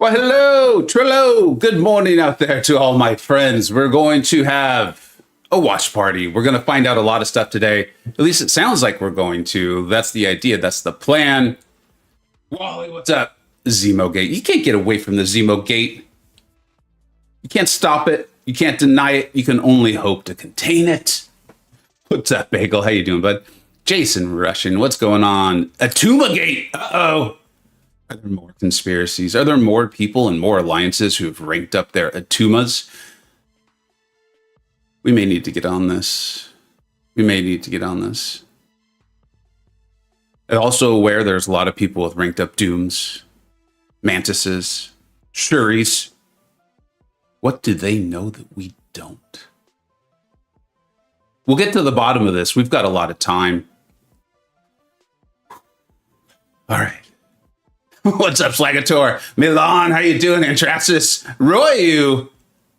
Well, hello, Trillo. Good morning out there to all my friends. We're going to have a watch party. We're going to find out a lot of stuff today. At least it sounds like we're going to. That's the idea. That's the plan. Wally, what's up? Zemo Gate. You can't get away from the Zemo Gate. You can't stop it. You can't deny it. You can only hope to contain it. What's up, Bagel? How you doing, bud? Jason Russian, what's going on? Atuma Gate. Uh-oh. Are there more conspiracies? Are there more people and more alliances who have ranked up their Atumas? We may need to get on this. I'm also aware there's a lot of people with ranked up Dooms, Mantises, Shuris. What do they know that we don't? We'll get to the bottom of this. We've got a lot of time. All right. What's up, Slagator? Milan, how you doing? Antraxis, Royu.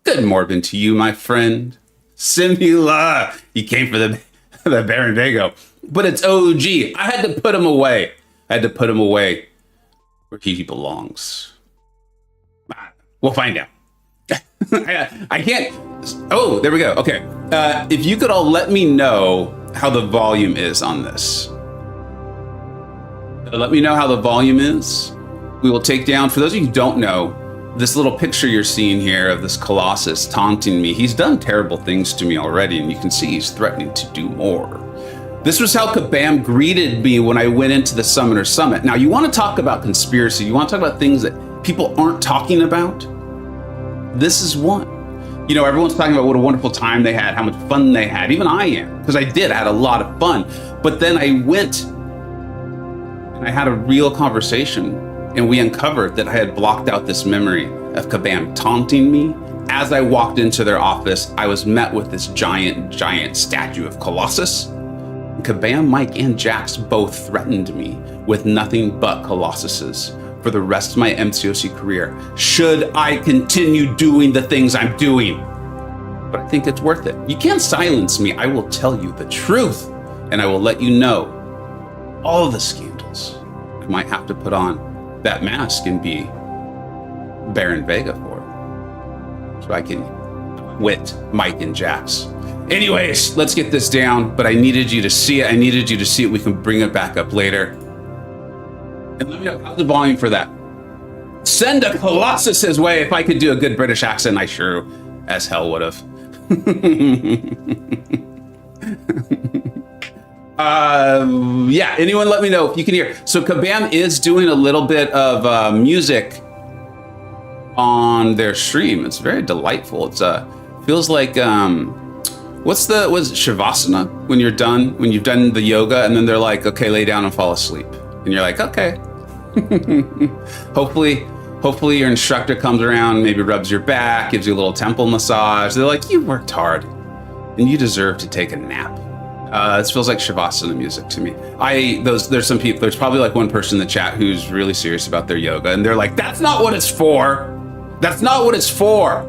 Good morning to you, my friend. Simula. You came for the Baron Vago. But it's OG. I had to put him away. Where he belongs. We'll find out. I can't. Oh, there we go. Okay. If you could all let me know how the volume is on this. Let me know how the volume is. We will take down, for those of you who don't know, this little picture you're seeing here of this Colossus taunting me. He's done terrible things to me already, and you can see he's threatening to do more. This was how Kabam greeted me when I went into the Summoner Summit. Now, you want to talk about conspiracy. You want to talk about things that people aren't talking about? This is one. You know, everyone's talking about what a wonderful time they had, how much fun they had. Even I am, because I had a lot of fun. But then I went and I had a real conversation, and we uncovered that I had blocked out this memory of Kabam taunting me. As I walked into their office, I was met with this giant statue of Colossus. And Kabam, Mike, and Jax both threatened me with nothing but Colossuses for the rest of my MCoC career, should I continue doing the things I'm doing. But I think it's worth it. You can't silence me. I will tell you the truth, and I will let you know all the scandals I might have to put on that mask and be Baron Vega for, so I can wit Mike and Jax. Anyways, let's get this down, but I needed you to see it. We can bring it back up later. And let me know, how's the volume for that? Send a Colossus his way. If I could do a good British accent, I sure as hell would have. Yeah, anyone let me know if you can hear. So Kabam is doing a little bit of music on their stream. It's very delightful. It's feels like was it Shavasana when you've done the yoga, and then they're like, okay, lay down and fall asleep, and you're like, okay. hopefully your instructor comes around, maybe rubs your back, gives you a little temple massage. They're like, you worked hard and you deserve to take a nap. This feels like Shavasana music to me. There's some people, there's probably like one person in the chat who's really serious about their yoga, and they're like, that's not what it's for. That's not what it's for.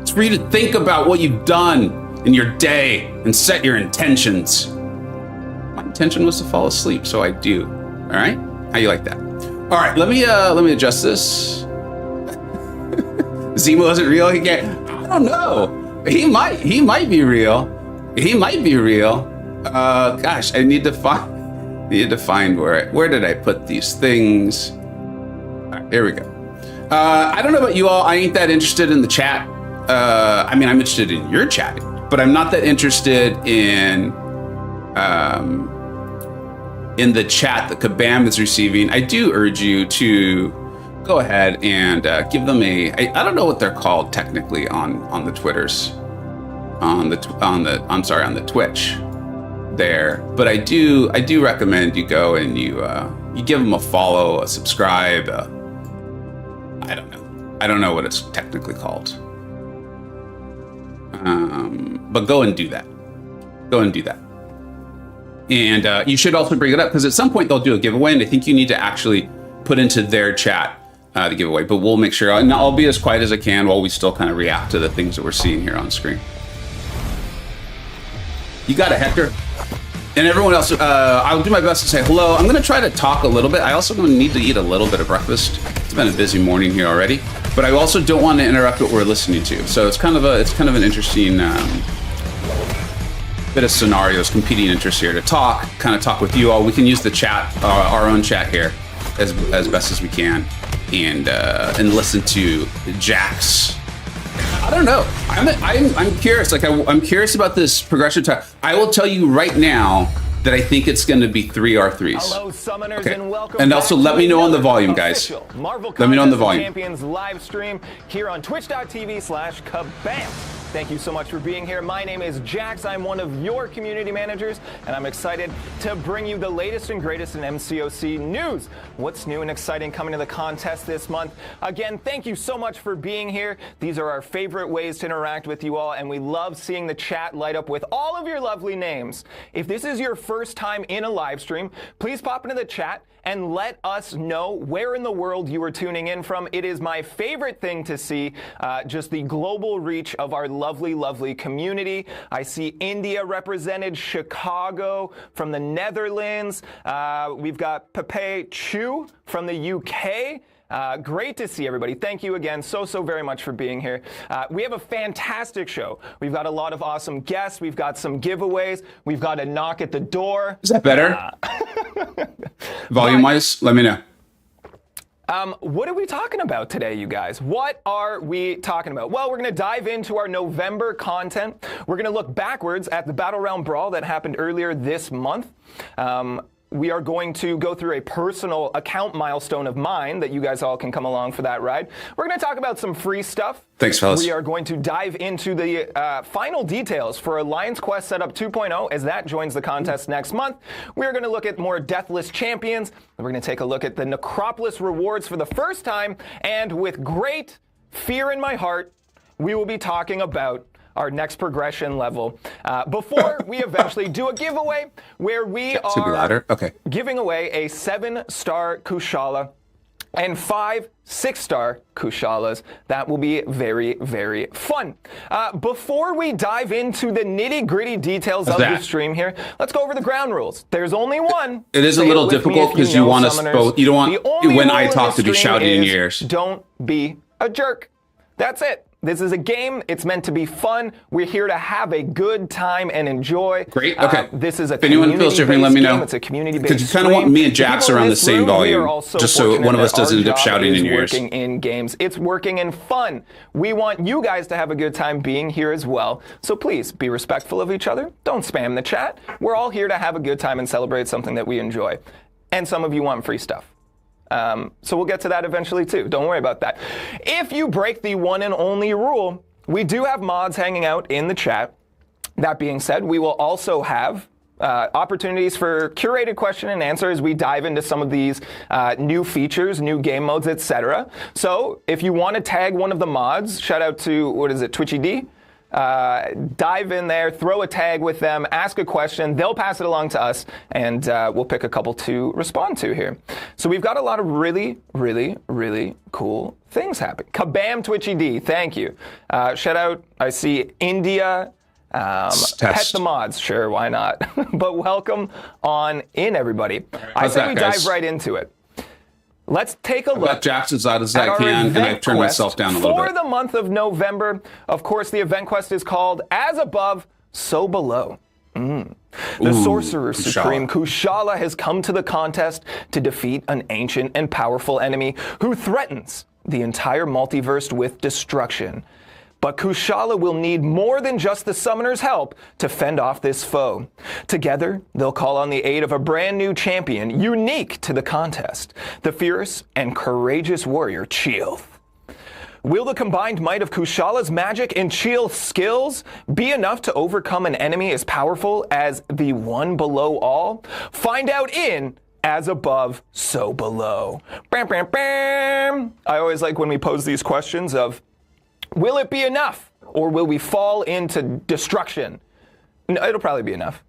It's for you to think about what you've done in your day and set your intentions. My intention was to fall asleep, so I do. All right? How you like that? All right, let me adjust this. Zemo isn't real. He can't. I don't know. He might be real. Gosh, I need to find where did I put these things? All right, here we go. I don't know about you all. I ain't that interested in the chat. I mean, I'm interested in your chatting, but I'm not that interested in the chat that Kabam is receiving. I do urge you to go ahead and give them I don't know what they're called technically on the Twitters, on the Twitch there, but I do recommend you go and you give them a follow, a subscribe. I don't know what it's technically called, but go and do that. And you should also bring it up, because at some point they'll do a giveaway, and I think you need to actually put into their chat the giveaway. But we'll make sure, and I'll be as quiet as I can while we still kind of react to the things that we're seeing here on screen. You got it, Hector. And everyone else, I'll do my best to say hello. I'm going to try to talk a little bit. I also need to eat a little bit of breakfast. It's been a busy morning here already, but I also don't want to interrupt what we're listening to. So it's kind of an interesting bit of scenarios, competing interests here to talk with you all. We can use the chat, our own chat here, as best as we can, and listen to Jack's. I don't know. I'm curious. Like I'm curious about this progression time. I will tell you right now that I think it's going to be 3R3s. Hello, summoners, okay. And welcome. And also, let me know on the volume, guys. Let me know on the volume. Champions live stream here on Twitch.tv/Kabam. Thank you so much for being here. My name is Jax. I'm one of your community managers, and I'm excited to bring you the latest and greatest in MCoC news. What's new and exciting coming to the contest this month? Again, thank you so much for being here. These are our favorite ways to interact with you all, and we love seeing the chat light up with all of your lovely names. If this is your first time in a live stream, please pop into the chat and let us know where in the world you are tuning in from. It is my favorite thing to see, just the global reach of our lovely, lovely community. I see India represented, Chicago from the Netherlands. We've got Pepe Chu from the UK. Great to see everybody. Thank you again so very much for being here. We have a fantastic show. We've got a lot of awesome guests. We've got some giveaways. We've got a knock at the door. Is that better? Volume-wise, let me know. What are we talking about today, you guys? What are we talking about? Well, we're going to dive into our November content. We're going to look backwards at the Battlerealm Brawl that happened earlier this month. We are going to go through a personal account milestone of mine that you guys all can come along for that ride. We're going to talk about some free stuff. Thanks, fellas. We are going to dive into the final details for Alliance Quest Setup 2.0 as that joins the contest next month. We're going to look at more Deathless Champions. We're going to take a look at the Necropolis rewards for the first time. And with great fear in my heart, we will be talking about our next progression level before we eventually do a giveaway where we are giving away a 7-star Kushala and 5 6-star Kushalas. That will be very, very fun. Before we dive into the nitty-gritty details of the stream here, let's go over the ground rules. There's only one. It is a little difficult because you want us both. You don't want when I talk to be shouting in your ears. Don't be a jerk. That's it. This is a game. It's meant to be fun. We're here to have a good time and enjoy. Great. Okay. This is a if anyone feels different, let me know. It's a community-based because you kind of want me and Jax around the same volume, just so one of us doesn't end up shouting in your ears. Working in games. It's working in fun. We want you guys to have a good time being here as well. So please be respectful of each other. Don't spam the chat. We're all here to have a good time and celebrate something that we enjoy. And some of you want free stuff. So we'll get to that eventually too. Don't worry about that. If you break the one and only rule, we do have mods hanging out in the chat. That being said, we will also have opportunities for curated question and answer as we dive into some of these new features, new game modes, etc. So if you want to tag one of the mods, shout out to, Twitchy D? Dive in there, throw a tag with them, ask a question, they'll pass it along to us, and we'll pick a couple to respond to here. So we've got a lot of really, really, really cool things happening. Kabam Twitchy D, thank you. Shout out, I see India, pet the mods, sure, why not? But welcome on in, everybody. I say we dive right into it. Let's take a look. I've got Jax as loud as I can, and I've turned myself down a little bit. For the month of November, of course, the event quest is called As Above, So Below. The Sorcerer Supreme Kushala has come to the contest to defeat an ancient and powerful enemy who threatens the entire multiverse with destruction. But Kushala will need more than just the summoner's help to fend off this foe. Together, they'll call on the aid of a brand new champion unique to the contest, the fierce and courageous warrior Chee. Will the combined might of Kushala's magic and Chee's skills be enough to overcome an enemy as powerful as the one below all? Find out in As Above, So Below. Bam, bam, bam. I always like when we pose these questions of, will it be enough, or will we fall into destruction? No, it'll probably be enough.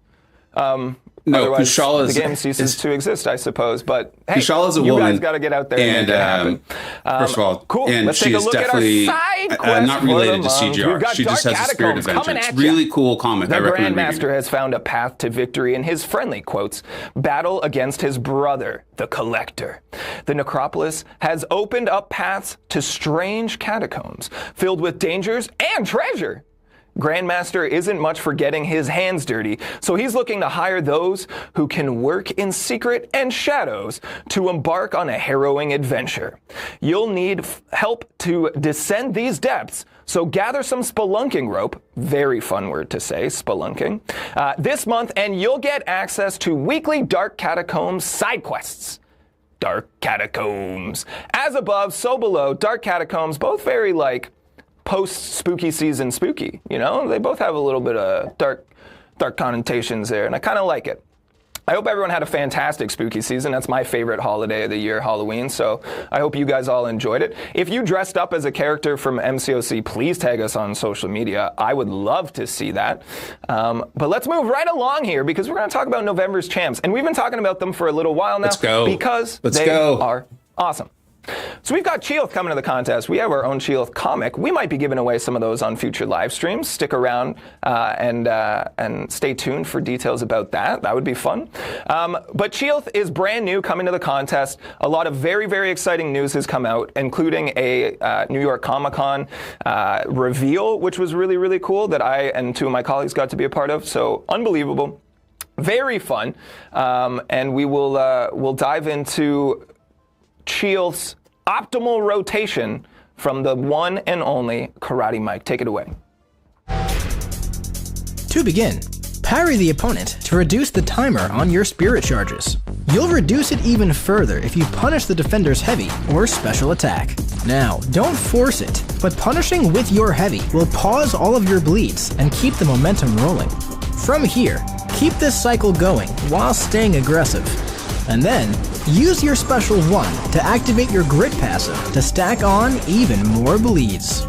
No, Otherwise, Kushala's- the game ceases to exist, I suppose. But hey, Kushala's a you woman, guys got to get out there and make it happen. First of all, cool. and Let's she take a is look definitely at our side quest not for the related to month. We've CGR. got She just Dark has a spirit of Catacombs coming vengeance. at ya. Really cool comic. The I recommend reading Grandmaster it. has found a path to victory in his friendly, quotes, battle against his brother, the Collector. The Necropolis has opened up paths to strange catacombs filled with dangers and treasure. Grandmaster isn't much for getting his hands dirty, so he's looking to hire those who can work in secret and shadows to embark on a harrowing adventure. You'll need help to descend these depths, so gather some spelunking rope, very fun word to say, spelunking, this month, and you'll get access to weekly Dark Catacombs side quests. Dark Catacombs. As above, so below, Dark Catacombs, both very post-spooky season spooky, you know? They both have a little bit of dark connotations there, and I kind of like it. I hope everyone had a fantastic spooky season. That's my favorite holiday of the year, Halloween, so I hope you guys all enjoyed it. If you dressed up as a character from MCoC, please tag us on social media. I would love to see that. But let's move right along here, because we're going to talk about November's champs, and we've been talking about them for a little while now. Let's go. Because they are awesome. So we've got Chee coming to the contest. We have our own Chee comic. We might be giving away some of those on future live streams. Stick around and stay tuned for details about that. That would be fun. But Chee is brand new coming to the contest. A lot of very, very exciting news has come out, including a New York Comic-Con reveal, which was really, really cool, that I and two of my colleagues got to be a part of. So unbelievable. Very fun. And we'll dive into Cheel's optimal rotation from the one and only Karate Mike. Take it away. To begin, parry the opponent to reduce the timer on your spirit charges. You'll reduce it even further if you punish the defender's heavy or special attack. Now, don't force it, but punishing with your heavy will pause all of your bleeds and keep the momentum rolling. From here, keep this cycle going while staying aggressive. And then, use your special 1 to activate your grit passive to stack on even more bleeds.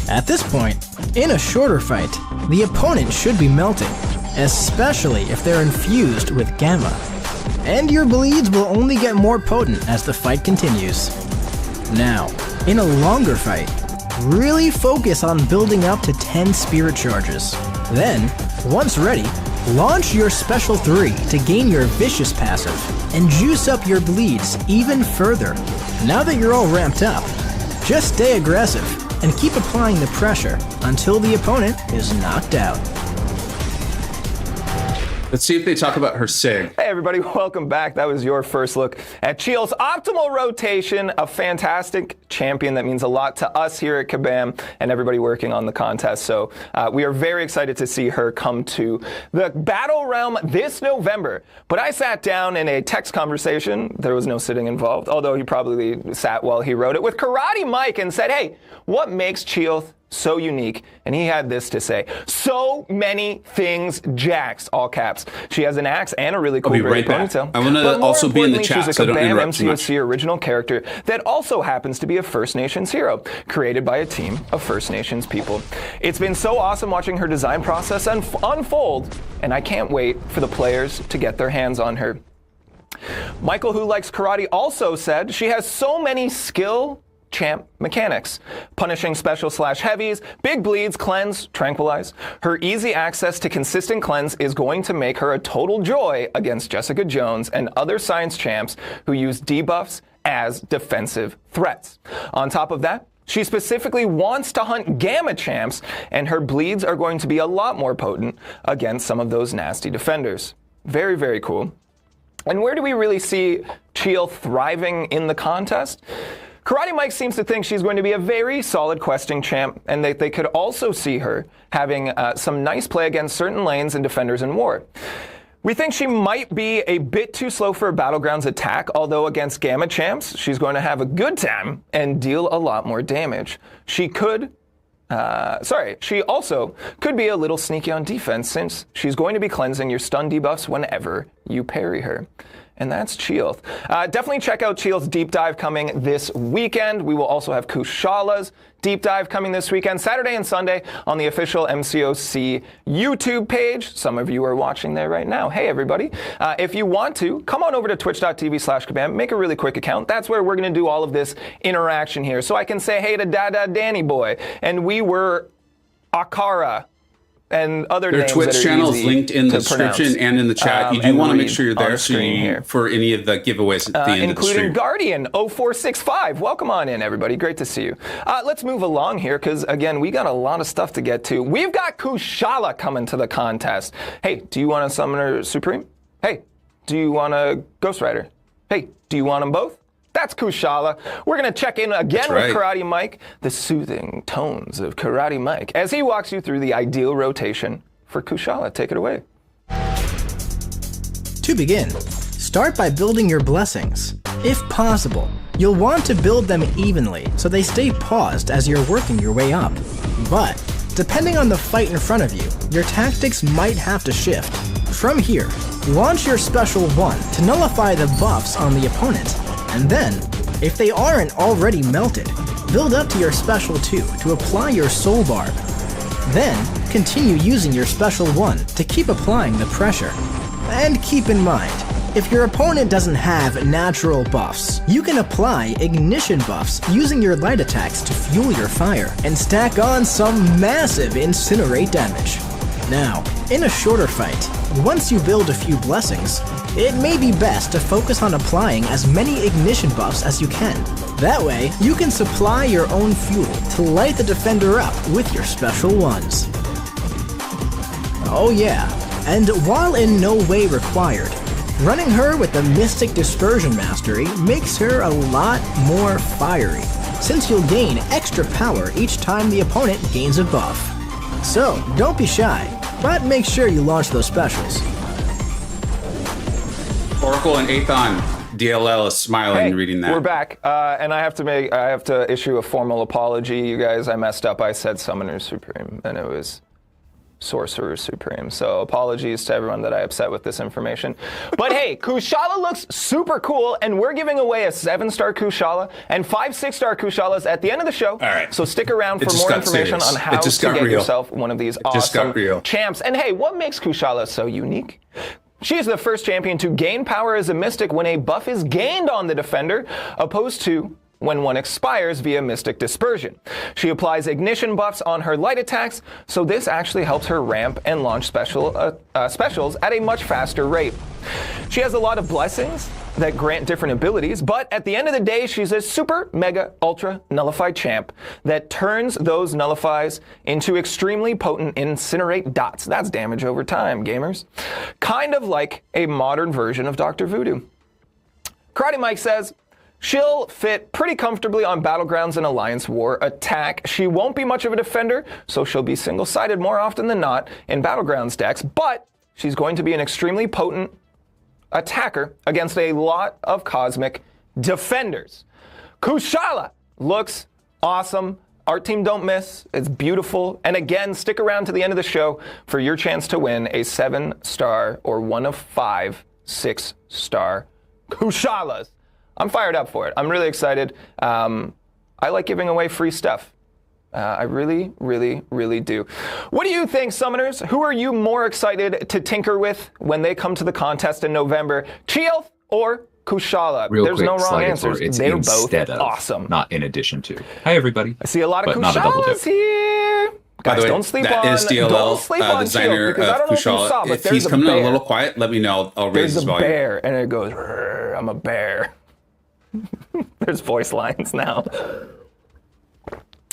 At this point, in a shorter fight, the opponent should be melting, especially if they're infused with gamma. And your bleeds will only get more potent as the fight continues. Now, in a longer fight, really focus on building up to 10 spirit charges. Then, once ready, launch your special 3 to gain your vicious passive and juice up your bleeds even further. Now that you're all ramped up, just stay aggressive and keep applying the pressure until the opponent is knocked out. Let's see if they talk about her SIG. Hey everybody, welcome back. That was your first look at Cheel's optimal rotation, a fantastic champion that means a lot to us here at Kabam and everybody working on the contest. So we are very excited to see her come to the Battle Realm this November. But I sat down in a text conversation, there was no sitting involved, although he probably sat while he wrote it, with Karate Mike and said, hey, what makes Cheel so unique? And he had this to say: so many things, Jax, all caps. She has an axe and a really cool right ponytail. I want to also be in the chat, she's a so don't Kabam interrupt too much. MCoC original character that also happens to be a First Nations hero, created by a team of First Nations people. It's been so awesome watching her design process unfold, and I can't wait for the players to get their hands on her. Michael, who likes karate, also said she has so many skill champ mechanics: punishing special / heavies, big bleeds, cleanse, tranquilize. Her easy access to consistent cleanse is going to make her a total joy against Jessica Jones and other science champs who use debuffs as defensive threats. On top of that, she specifically wants to hunt gamma champs, and her bleeds are going to be a lot more potent against some of those nasty defenders. Very, very cool. And where do we really see Cheel thriving in the contest? Karate Mike seems to think she's going to be a very solid questing champ, and they could also see her having some nice play against certain lanes and defenders in war. We think she might be a bit too slow for a Battlegrounds attack, although against Gamma champs, she's going to have a good time and deal a lot more damage. She also could be a little sneaky on defense, since she's going to be cleansing your stun debuffs whenever you parry her. and that's Cheelth. Definitely check out Cheelth's deep dive coming this weekend. We will also have Kushala's deep dive coming this weekend, Saturday and Sunday, on the official MCoC YouTube page. Some of you are watching there right now. Hey, everybody. If you want to, come on over to twitch.tv/Kabam, make a really quick account. That's where we're going to do all of this interaction here. So I can say hey to Dada Danny Boy, and we were Akara, and other Their names Twitch that are channel is easy linked in the to description pronounce. and in the chat. You do And want to make read sure you're on there the screen here. for any of the giveaways at the end of the stream. Including Guardian 0465. Welcome on in, everybody. Great to see you. Let's move along here because, again, we got a lot of stuff to get to. We've got Kushala coming to the contest. Hey, do you want a Summoner Supreme? Hey, do you want a Ghost Rider? Hey, do you want them both? That's Kushala. We're going to check in again with Karate Mike, the soothing tones of Karate Mike, as he walks you through the ideal rotation for Kushala. Take it away. To begin, start by building your blessings. If possible, you'll want to build them evenly so they stay paused as you're working your way up. But, depending on the fight in front of you, your tactics might have to shift. From here, launch your special 1 to nullify the buffs on the opponent, and then, if they aren't already melted, build up to your special 2 to apply your soul barb. Then, continue using your special 1 to keep applying the pressure. And keep in mind, if your opponent doesn't have natural buffs, you can apply ignition buffs using your light attacks to fuel your fire and stack on some massive incinerate damage. Now, in a shorter fight, once you build a few blessings, it may be best to focus on applying as many ignition buffs as you can. That way, you can supply your own fuel to light the defender up with your special ones. Oh yeah, and while in no way required, running her with the Mystic Dispersion Mastery makes her a lot more fiery, since you'll gain extra power each time the opponent gains a buff. So, don't be shy, but make sure you launch those specials. Oracle and Athon, DLL is smiling reading that. We're back, and I have to issue a formal apology, you guys. I messed up. I said Summoner Supreme, and it was Sorcerer Supreme. So apologies to everyone that I upset with this information. But hey, Kushala looks super cool, and we're giving away a 7-star Kushala and 5 6-star Kushalas at the end of the show. All right. So stick around for more information on how to get yourself one of these awesome champs. And hey, what makes Kushala so unique? She is the first champion to gain power as a mystic when a buff is gained on the defender, opposed to when one expires via Mystic Dispersion. She applies ignition buffs on her light attacks, so this actually helps her ramp and launch specials at a much faster rate. She has a lot of blessings that grant different abilities, but at the end of the day, she's a super, mega, ultra nullified champ that turns those nullifies into extremely potent incinerate dots. That's damage over time, gamers. Kind of like a modern version of Dr. Voodoo. Karate Mike says, she'll fit pretty comfortably on Battlegrounds and Alliance War attack. She won't be much of a defender, so she'll be single-sided more often than not in Battlegrounds decks, but she's going to be an extremely potent attacker against a lot of cosmic defenders. Kushala looks awesome. Art team don't miss. It's beautiful. And again, stick around to the end of the show for your chance to win a 7-star or one of 5 6-star Kushalas. I'm fired up for it. I'm really excited. I like giving away free stuff. I really, really, really do. What do you think, Summoners? Who are you more excited to tinker with when they come to the contest in November? Cheelth or Kushala? There's no wrong answers. They're both awesome. Not in addition to. Hi, everybody. I see a lot of Kushalas here. Guys, don't sleep on DLL, designer of Kushala. If he's coming in a little quiet, let me know. I'll raise his volume. There's a bear, and it goes, I'm a bear. There's voice lines now.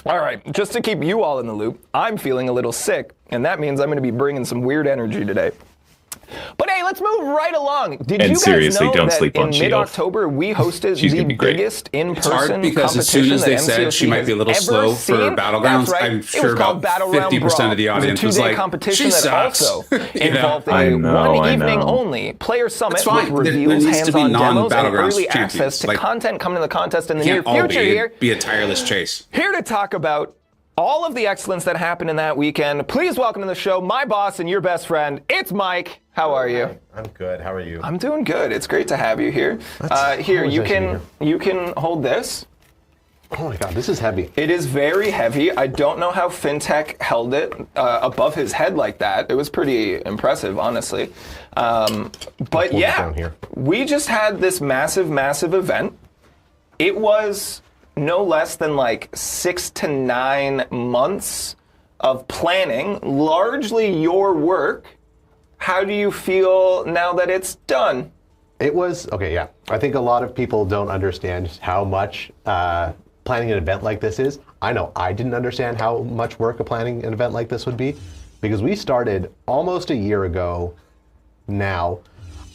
All right, just to keep you all in the loop, I'm feeling a little sick, and that means I'm going to be bringing some weird energy today. But hey, let's move right along. Did you guys know that in mid-October we hosted the biggest in-person competition? It's hard because as soon as they said she might be a little slow for Battlegrounds, I'm sure about 50% of the audience was like, she sucks. It was called Battlerealm Brawl. It was a 2-day competition that also involved a one-evening only player summit with reveals, hands-on demos, and early access to content coming to the contest in the near future here. Be a tireless chase. Here to talk about all of the excellence that happened in that weekend. Please welcome to the show my boss and your best friend. It's Mike. How are you? I'm good. How are you? I'm doing good. It's great to have you here. Here, you can hold this. Oh my God, this is heavy. It is very heavy. I don't know how FinTech held it above his head like that. It was pretty impressive, honestly. But yeah, we just had this massive, massive event. It was no less than like 6 to 9 months of planning, largely your work. How do you feel now that it's done? It was, okay, yeah. I think a lot of people don't understand how much planning an event like this is. I know I didn't understand how much work planning an event like this would be, because we started almost a year ago now,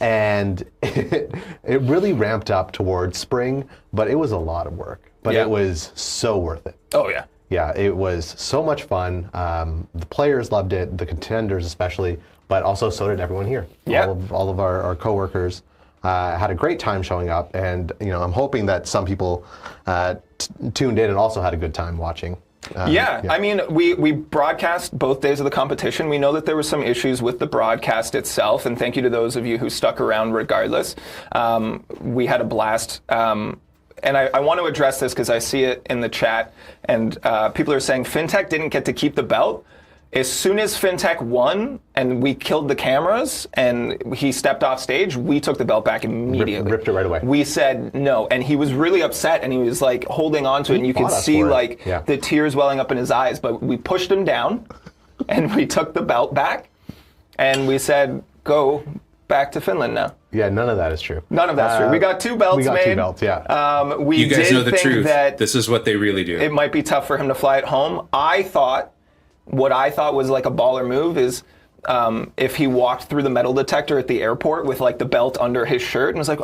and it really ramped up towards spring, but it was a lot of work. But it was so worth it. Oh, yeah. Yeah, it was so much fun. The players loved it, the contenders especially, but also so did everyone here. Yeah. All of our coworkers had a great time showing up, and I'm hoping that some people tuned in and also had a good time watching. I mean, we broadcast both days of the competition. We know that there were some issues with the broadcast itself, and thank you to those of you who stuck around regardless. We had a blast. And I want to address this because I see it in the chat, and people are saying FinTech didn't get to keep the belt. As soon as FinTech won and we killed the cameras and he stepped off stage, we took the belt back immediately. Ripped it right away. We said no, and he was really upset, and he was like holding on to it, and you could see like the tears welling up in his eyes. But we pushed him down, and we took the belt back, and we said, "Go back to Finland now." Yeah, none of that is true. None of that's true. We got 2 belts made. We got 2 belts, yeah. You guys know the truth. That this is what they really do. It might be tough for him to fly it home. What I thought was like a baller move is if he walked through the metal detector at the airport with like the belt under his shirt and was like,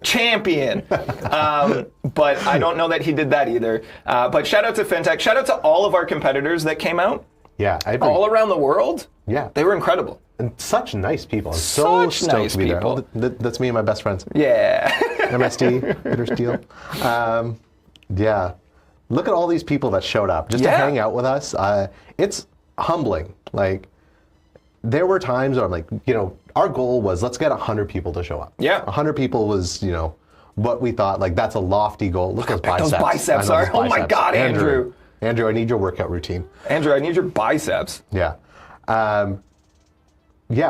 champion. But I don't know that he did that either. But shout out to FinTech. Shout out to all of our competitors that came out. Yeah, I agree. All around the world. Yeah. They were incredible. And such nice people. I'm so stoked nice to be people. there. That's me and my best friends. Yeah. MSD, Bitter Steel. Yeah. Look at all these people that showed up just to hang out with us. It's humbling. Like, there were times where I'm like, our goal was let's get 100 people to show up. Yeah. 100 people was, what we thought, like, that's a lofty goal. Look at those biceps. Those biceps are, oh my God, Andrew. Andrew, I need your workout routine. Andrew, I need your biceps. Yeah.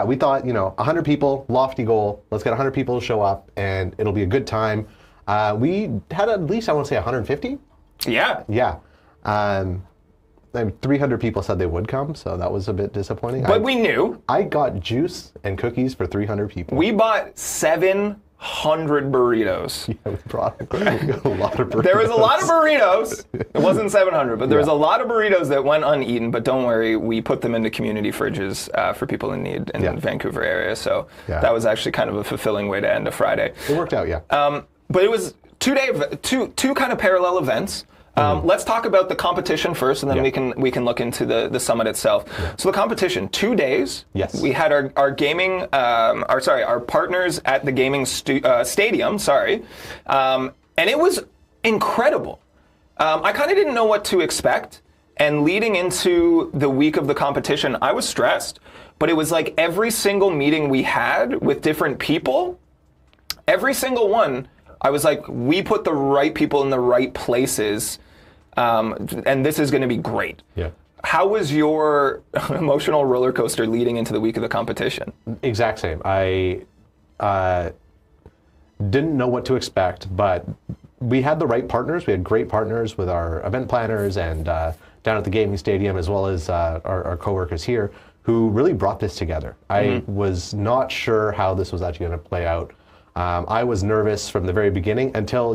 We thought, 100 people, lofty goal. Let's get 100 people to show up, and it'll be a good time. We had at least, I want to say, 150. Yeah. Yeah. 300 people said they would come, so that was a bit disappointing. But we knew. I got juice and cookies for 300 people. We bought 700 burritos. Yeah, we got a lot of burritos. There was a lot of burritos. It wasn't 700, but there was a lot of burritos that went uneaten. But don't worry, we put them into community fridges for people in need in the Vancouver area. So that was actually kind of a fulfilling way to end a Friday. It worked out, yeah. But it was two kind of parallel events. Let's talk about the competition first, and then we can look into the summit itself. Yeah. So the competition, 2 days. Yes. We had our gaming, our partners at the gaming stadium. And it was incredible. I kind of didn't know what to expect, and leading into the week of the competition, I was stressed. But it was like every single meeting we had with different people, every single one, I was like, we put the right people in the right places, and this is going to be great. Yeah. How was your emotional roller coaster leading into the week of the competition? Exact same. I didn't know what to expect, but we had the right partners. We had great partners with our event planners and down at the gaming stadium, as well as our coworkers here, who really brought this together. I was not sure how this was actually going to play out. I was nervous from the very beginning until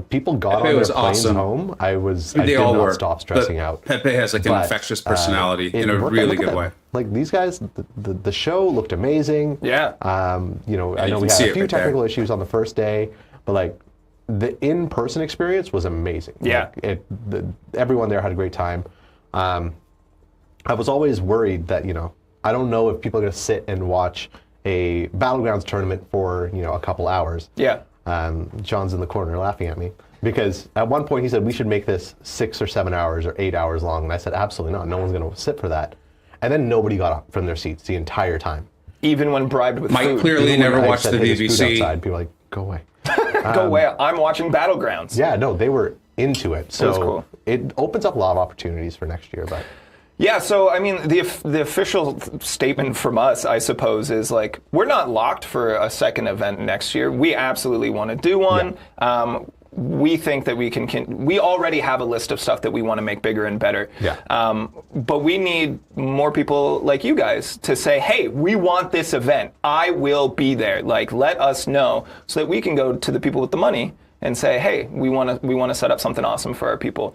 people got on their planes home. I did not stop stressing out. Pepe has like an infectious personality in a really good way. Like these guys, the show looked amazing. Yeah. I know we had a few technical issues on the first day, but like the in-person experience was amazing. Yeah. Like everyone there had a great time. I was always worried that I don't know if people are going to sit and watch a Battlegrounds tournament for a couple hours. Yeah. John's in the corner laughing at me. Because at one point he said, we should make this 6 or 7 hours or 8 hours long. And I said, absolutely not. No one's going to sit for that. And then nobody got up from their seats the entire time. Even when bribed with Mike food. clearly Even never when I watched said, the "Hey, there's food BBC. outside," people were like, go away. Go away. I'm watching Battlegrounds. Yeah, no, they were into it. So was cool. It opens up a lot of opportunities for next year. But Yeah, so I mean, the official statement from us, I suppose, is like, we're not locked for a second event next year. We absolutely want to do one. We think that we we already have a list of stuff that we want to make bigger and better. Yeah. But we need more people like you guys to say, hey, we want this event. I will be there. Like, let us know so that we can go to the people with the money and say, hey, we want to set up something awesome for our people.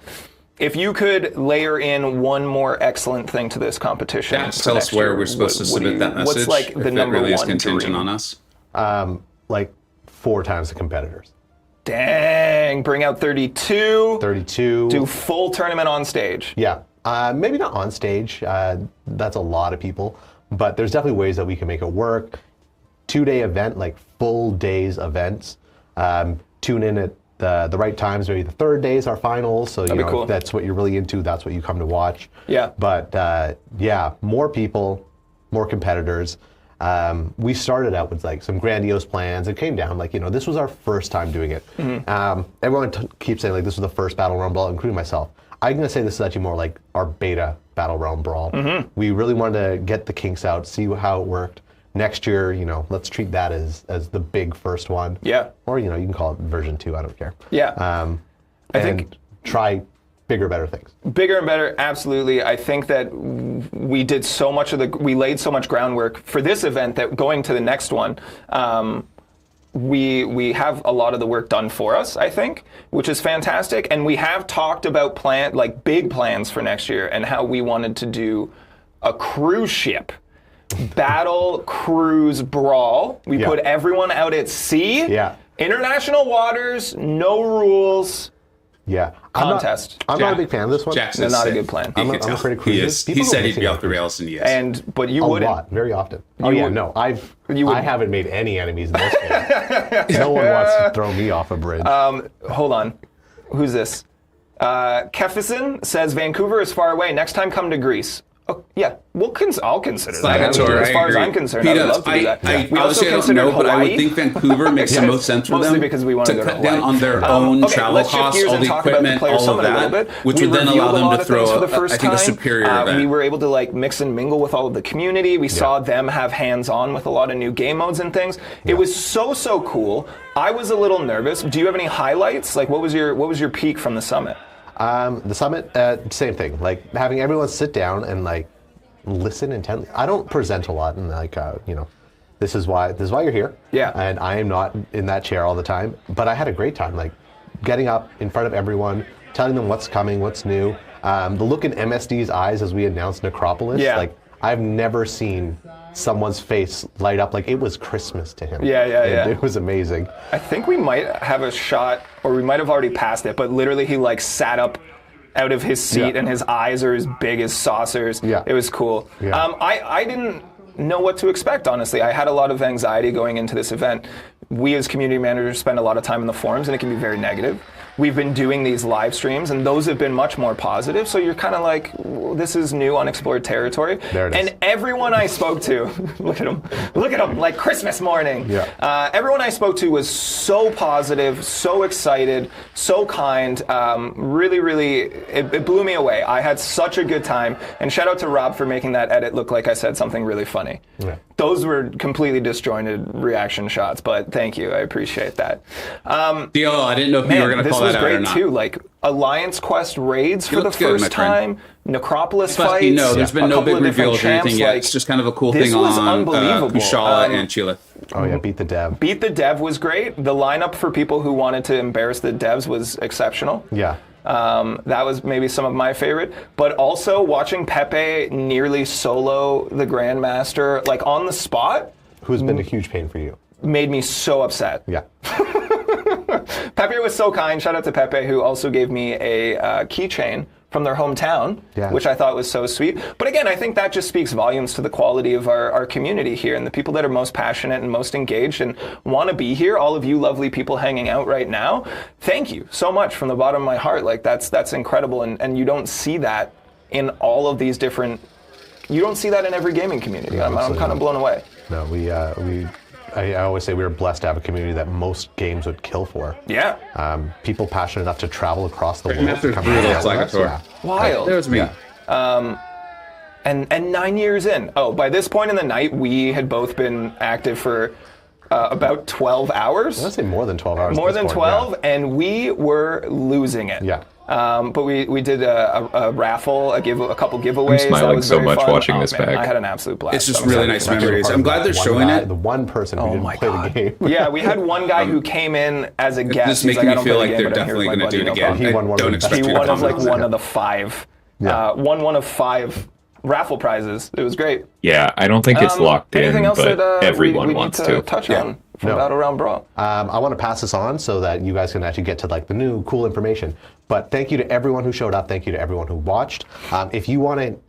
If you could layer in one more excellent thing to this competition, Tell us where we're supposed to submit that message. What's like the if number it really one is contingent dream? on us. like 4 times the competitors. Dang, bring out 32. 32. Do full tournament on stage. Yeah. Maybe not on stage. That's a lot of people. But there's definitely ways that we can make it work. 2-day event, like full days events. Tune in at the right times. Maybe the 3rd day is our finals. So, be cool. if that's what you're really into, that's what you come to watch. Yeah. But, yeah, more people, more competitors. We started out with like some grandiose plans. It came down like, this was our first time doing it. Everyone keeps saying like this was the first Battlerealm Brawl, including myself. I'm going to say this is actually more like our beta Battlerealm Brawl. We really wanted to get the kinks out, see how it worked. Next year, let's treat that as the big first one. Yeah. Or, you can call it version 2, I don't care. Yeah. I think try bigger, better things. bigger and better, absolutely. I think that we did so much we laid so much groundwork for this event that going to the next one, we have a lot of the work done for us, I think, which is fantastic. And we have talked about big plans for next year and how we wanted to do a cruise ship. Battle Cruise Brawl. We put everyone out at sea. Yeah. International waters, no rules. Yeah. Contest. I'm not a big fan of this one. Jackson's Not a sick. good plan. He I'm could tell. afraid of He cruises. is. People He go said he'd missing be on off the rails, and he is. But you A wouldn't. lot, very often. wouldn't. No, I wouldn't. haven't made any enemies in this game. No one wants to throw me off a bridge. Hold on. Who's this? Kefison says Vancouver is far away. Next time, come to Greece. Oh, yeah, I'll consider that. As far as I'm concerned, I'd love to do that. We also don't know, but I would think Vancouver makes the most sense for mostly them because we want to go cut to down Hawaii. on their own Okay, travel let's shift costs, gears all and the talk about the equipment, Player all of Summit a little that, bit. which We would then revealed allow a lot them to of things throw, for the first I think, a time. superior event. We were able to mix and mingle with all of the community. We saw them have hands-on with a lot of new game modes and things. It was so cool. I was a little nervous. Do you have any highlights? Like, what was your peak from the summit? The summit, same thing. Like having everyone sit down and listen intently. I don't present a lot, and this is why you're here. Yeah. And I am not in that chair all the time. But I had a great time, getting up in front of everyone, telling them what's coming, what's new. The look in MSD's eyes as we announced Necropolis. Yeah. I've never seen someone's face light up like it was Christmas to him. Yeah. It was amazing. I think we might have a shot, or we might have already passed it, but literally he sat up out of his seat and his eyes are as big as saucers. Yeah. It was cool. Yeah. I didn't know what to expect, honestly. I had a lot of anxiety going into this event. We as community managers spend a lot of time in the forums and it can be very negative. We've been doing these live streams and those have been much more positive. So you're kind of like, this is new, unexplored territory. There it is. And everyone I spoke to, look at him, like Christmas morning. Yeah. Everyone I spoke to was so positive, so excited, so kind. Really, it blew me away. I had such a good time. And shout out to Rob for making that edit look like I said something really funny. Yeah. Those were completely disjointed reaction shots, but thank you. I appreciate that. Deal. I didn't know if you were going to call that out or This was not. great too. Alliance Quest raids for the looked good, my first friend. time. Necropolis But, fights. there's been a no couple big of different reveals or anything champs, yet. It's just kind of a cool this thing was on unbelievable. Kushala and Chile. Oh yeah, beat the dev. Beat the Dev was great. The lineup for people who wanted to embarrass the devs was exceptional. Yeah. That was maybe some of my favorite. But also watching Pepe nearly solo the Grandmaster, on the spot, Who's been a huge pain for you? made me so upset. Yeah. Pepe was so kind. Shout out to Pepe, who also gave me a keychain from their hometown, which I thought was so sweet. But again, I think that just speaks volumes to the quality of our community here and the people that are most passionate and most engaged and want to be here. All of you lovely people hanging out right now, thank you so much from the bottom of my heart. Like that's incredible, and you don't see that in all of these different. You don't see that in every gaming community. I'm kind of blown away. No, I always say we were blessed to have a community that most games would kill for. Yeah. People passionate enough to travel across the world. After to come 3 hang looks out like a with us. tour. Yeah. Wild. There's me. And 9 years in. Oh, by this point in the night, we had both been active for about 12 hours. I would say more than 12 hours. More at this than point, 12, and we were losing it. Yeah. But we did a raffle, a couple giveaways. I'm smiling that was so very much fun. watching this man, back. I had an absolute blast. It's just I'm really excited nice for next year. memories. I'm glad they're One showing guy- it. The one person who didn't my play God. the game. Yeah, we had one guy who came in as a guest. This He's making like, I me don't feel play like the game, they're but I'm here definitely with my going to do it buddy, no again. problem. He won one Don't of the expect best. you He to won as like comment. one of the 5. Won one of 5 raffle prizes. It was great. Yeah, I don't think it's locked in, Anything else but that everyone we wants need to. touch on from No. Battlerealm Brawl? I want to pass this on so that you guys can actually get to like the new cool information. But thank you to everyone who showed up. Thank you to everyone who watched. If you want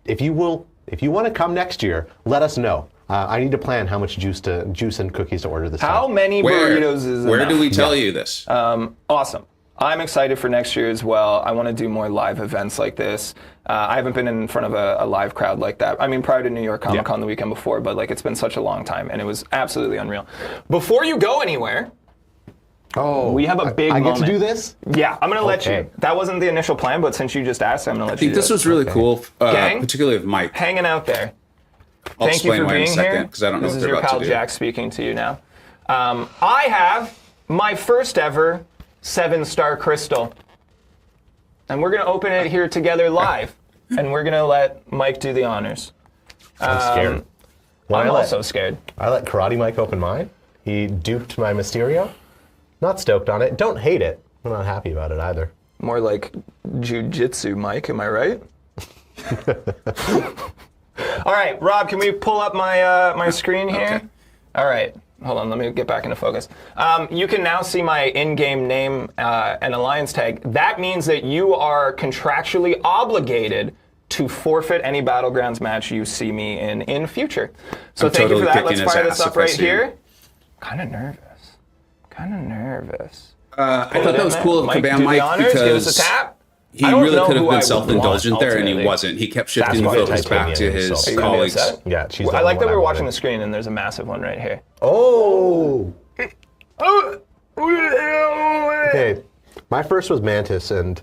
to come next year, let us know. I need to plan how much juice and cookies to order this time. How many burritos is Where enough? do we tell you this? Awesome. I'm excited for next year as well. I want to do more live events like this. I haven't been in front of a live crowd like that. I mean, prior to New York Comic Con the weekend before, but like it's been such a long time, and it was absolutely unreal. Before you go anywhere, we have a big I get moment. to do this? Yeah, I'm going to let Okay. you. That wasn't the initial plan, but since you just asked, I'm going to let I think you this do was really cool, Gang? particularly of Mike. hanging out there. I'll Thank you explain for why in a being second, here. because I don't know this what is they're your about pal to do. Jack speaking to you now. I have my first ever 7-star crystal. And we're going to open it here together live. And we're going to let Mike do the honors. I'm scared. I'm also scared. I let Karate Mike open mine. He duped my Mysterio. Not stoked on it. Don't hate it. I'm not happy about it either. More like jujitsu, Mike. Am I right? All right, Rob, can we pull up my screen here? Okay. All right. Hold on, let me get back into focus. You can now see my in-game name and alliance tag. That means that you are contractually obligated to forfeit any Battlegrounds match you see me in future. So I'm thank you for totally that. Let's kicking his fire this ass up if I right see him. here. Kind of nervous. I thought that was cool of Mike, do Kabam the Mike honors, give us a because tap. he I don't really know could have who I been would self-indulgent want, there, and he ultimately. wasn't. He kept shifting why focus the back to titanium his is so Are you gonna be colleagues. upset? Yeah, she's I like that one we're I watching wanted. the screen and there's a massive one right here. Oh! Okay, my first was Mantis, and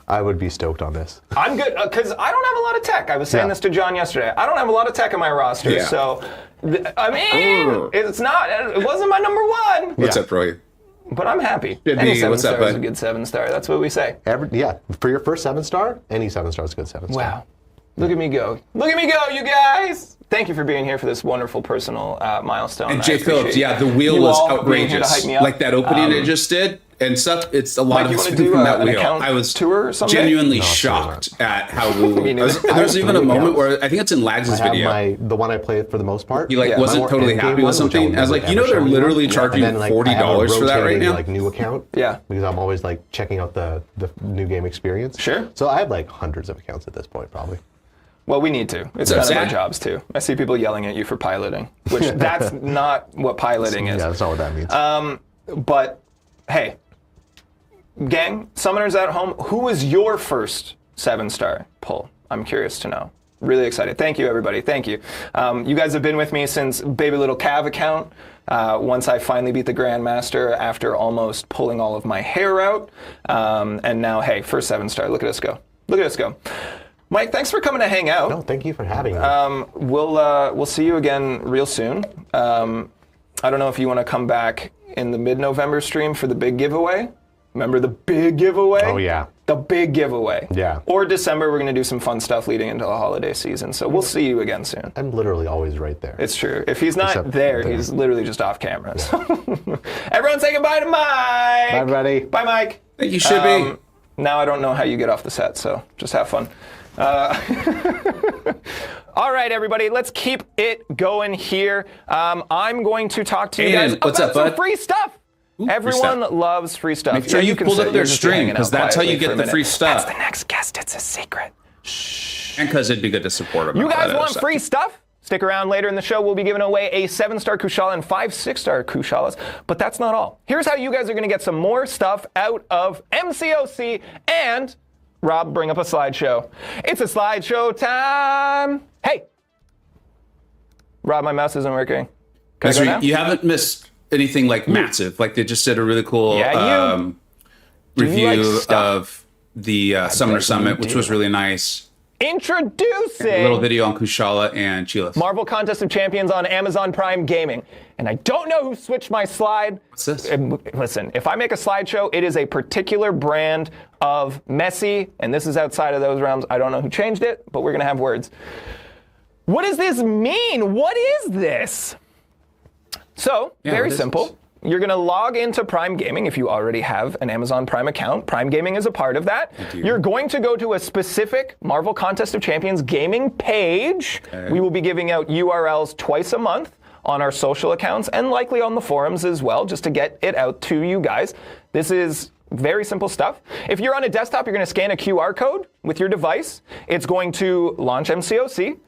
I would be stoked on this. I'm good, because I don't have a lot of tech. I was saying this to John yesterday. I don't have a lot of tech in my roster, Yeah. so, I mean, it wasn't my number 1. What's Yeah. up, Roy? But I'm happy. Should Any be. 7 What's up, star is a bud? good 7-star. That's what we say. For your first 7-star, any 7-star is a good 7-star. Wow. Look at me go. Look at me go, you guys! Thank you for being here for this wonderful personal milestone. And I Jay appreciate Phillips, yeah, the you wheel was all being here to outrageous. hype me up. Like that opening it just did and stuff. It's a lot Mike, of you us wanna do from that an wheel. account I was tour someday? genuinely No, shocked at how Me neither. there's even a three moment accounts. where I think it's in Lags' I have video. the one I played for the most part. He like Yeah. wasn't My totally in-game happy one, with which I something. would I was like, never you know, ever they're show anyone. literally And charging then, like, I have a $40 for that right rotating, now. like new account. Yeah. Because I'm always like checking out the new game experience. Sure. So I have like hundreds of accounts at this point, probably. Well, we need to. It's So kind of our sad. jobs, too. I see people yelling at you for piloting, which that's not what piloting is. Yeah, that's not what that means. But, hey, gang, summoners at home, who was your first 7-star pull? I'm curious to know. Really excited. Thank you, everybody. Thank you. You guys have been with me since Baby Little Cav account. Once I finally beat the Grandmaster after almost pulling all of my hair out. And now, hey, first 7-star. Look at us go. Look at us go. Mike, thanks for coming to hang out. No, thank you for having me. We'll see you again real soon. I don't know if you want to come back in the mid-November stream for the big giveaway. Remember the big giveaway? Oh, yeah. The big giveaway. Yeah. Or December, we're going to do some fun stuff leading into the holiday season. So we'll see you again soon. I'm literally always right there. It's true. If he's not Except there, there. he's literally just off camera. So everyone say goodbye to Mike. Bye, everybody. Bye, Mike. You should be. Now I don't know how you get off the set, so just have fun. All right, everybody, let's keep it going here. I'm going to talk to you Aiden, guys what's about up, some bud? free stuff Ooh, Everyone free stuff. loves free stuff. Make sure you can pulled sit. up their You're just string, hanging out 'cause that's how you quietly get for a the minute. free stuff. That's the next guest. It's a secret. And because it'd be good to support them. You guys want free stuff? Stick around later in the show. We'll be giving away a 7-star Kushala and 5 6-star Kushalas. But that's not all. Here's how you guys are going to get some more stuff out of MCoC. And, Rob, bring up a slideshow. It's a slideshow time. Hey. Rob, my mouse isn't working. Can I go now? You haven't missed anything like massive. Like they just did a really cool review of the Summoner Summit, which was really nice. Introducing A little video on Kushala and Cheeless. Marvel Contest of Champions on Amazon Prime Gaming. And I don't know who switched my slide. What's this? Listen, if I make a slideshow, it is a particular brand of messy, and this is outside of those realms. I don't know who changed it, but we're going to have words. What does this mean? What is this? So, very simple. You're going to log into Prime Gaming if you already have an Amazon Prime account. Prime Gaming is a part of that. You're going to go to a specific Marvel Contest of Champions gaming page. Okay. We will be giving out URLs twice a month on our social accounts and likely on the forums as well, just to get it out to you guys. This is very simple stuff. If you're on a desktop, you're going to scan a QR code with your device. It's going to launch MCoC,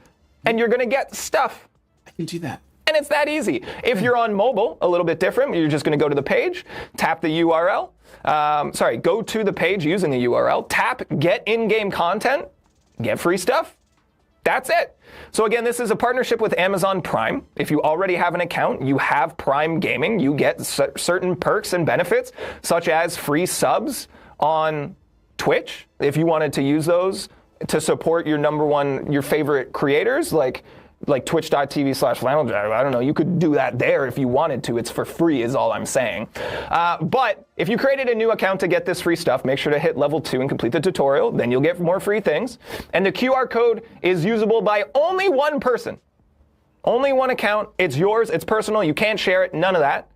and you're going to get stuff. I can do that. And it's that easy. If you're on mobile, a little bit different. You're just going to go to the page, tap the URL. Go to the page using the URL, tap Get In-Game Content, get free stuff. That's it. So again, this is a partnership with Amazon Prime. If you already have an account, you have Prime Gaming, you get certain perks and benefits, such as free subs on Twitch, if you wanted to use those to support your favorite creators, like twitch.tv/flanneljack. I don't know, you could do that there if you wanted to. It's for free is all I'm saying. But if you created a new account to get this free stuff, make sure to hit level 2 and complete the tutorial. Then you'll get more free things. And the QR code is usable by only one person. Only one account. It's yours. It's personal. You can't share it. None of that.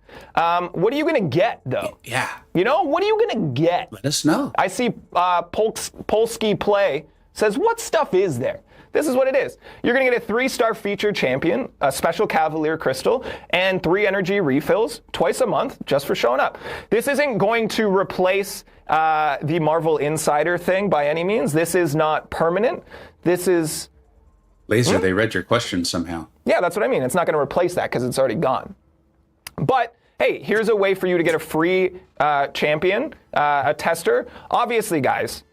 What are you going to get, though? Yeah. You know, what are you going to get? Let us know. I see Polsky Play says, what stuff is there? This is what it is. You're going to get a 3-star featured champion, a special Cavalier crystal, and 3 energy refills twice a month just for showing up. This isn't going to replace the Marvel Insider thing by any means. This is not permanent. This is... Laser, they read your question somehow. Yeah, that's what I mean. It's not going to replace that because it's already gone. But... hey, here's a way for you to get a free champion, a tester. Obviously, guys,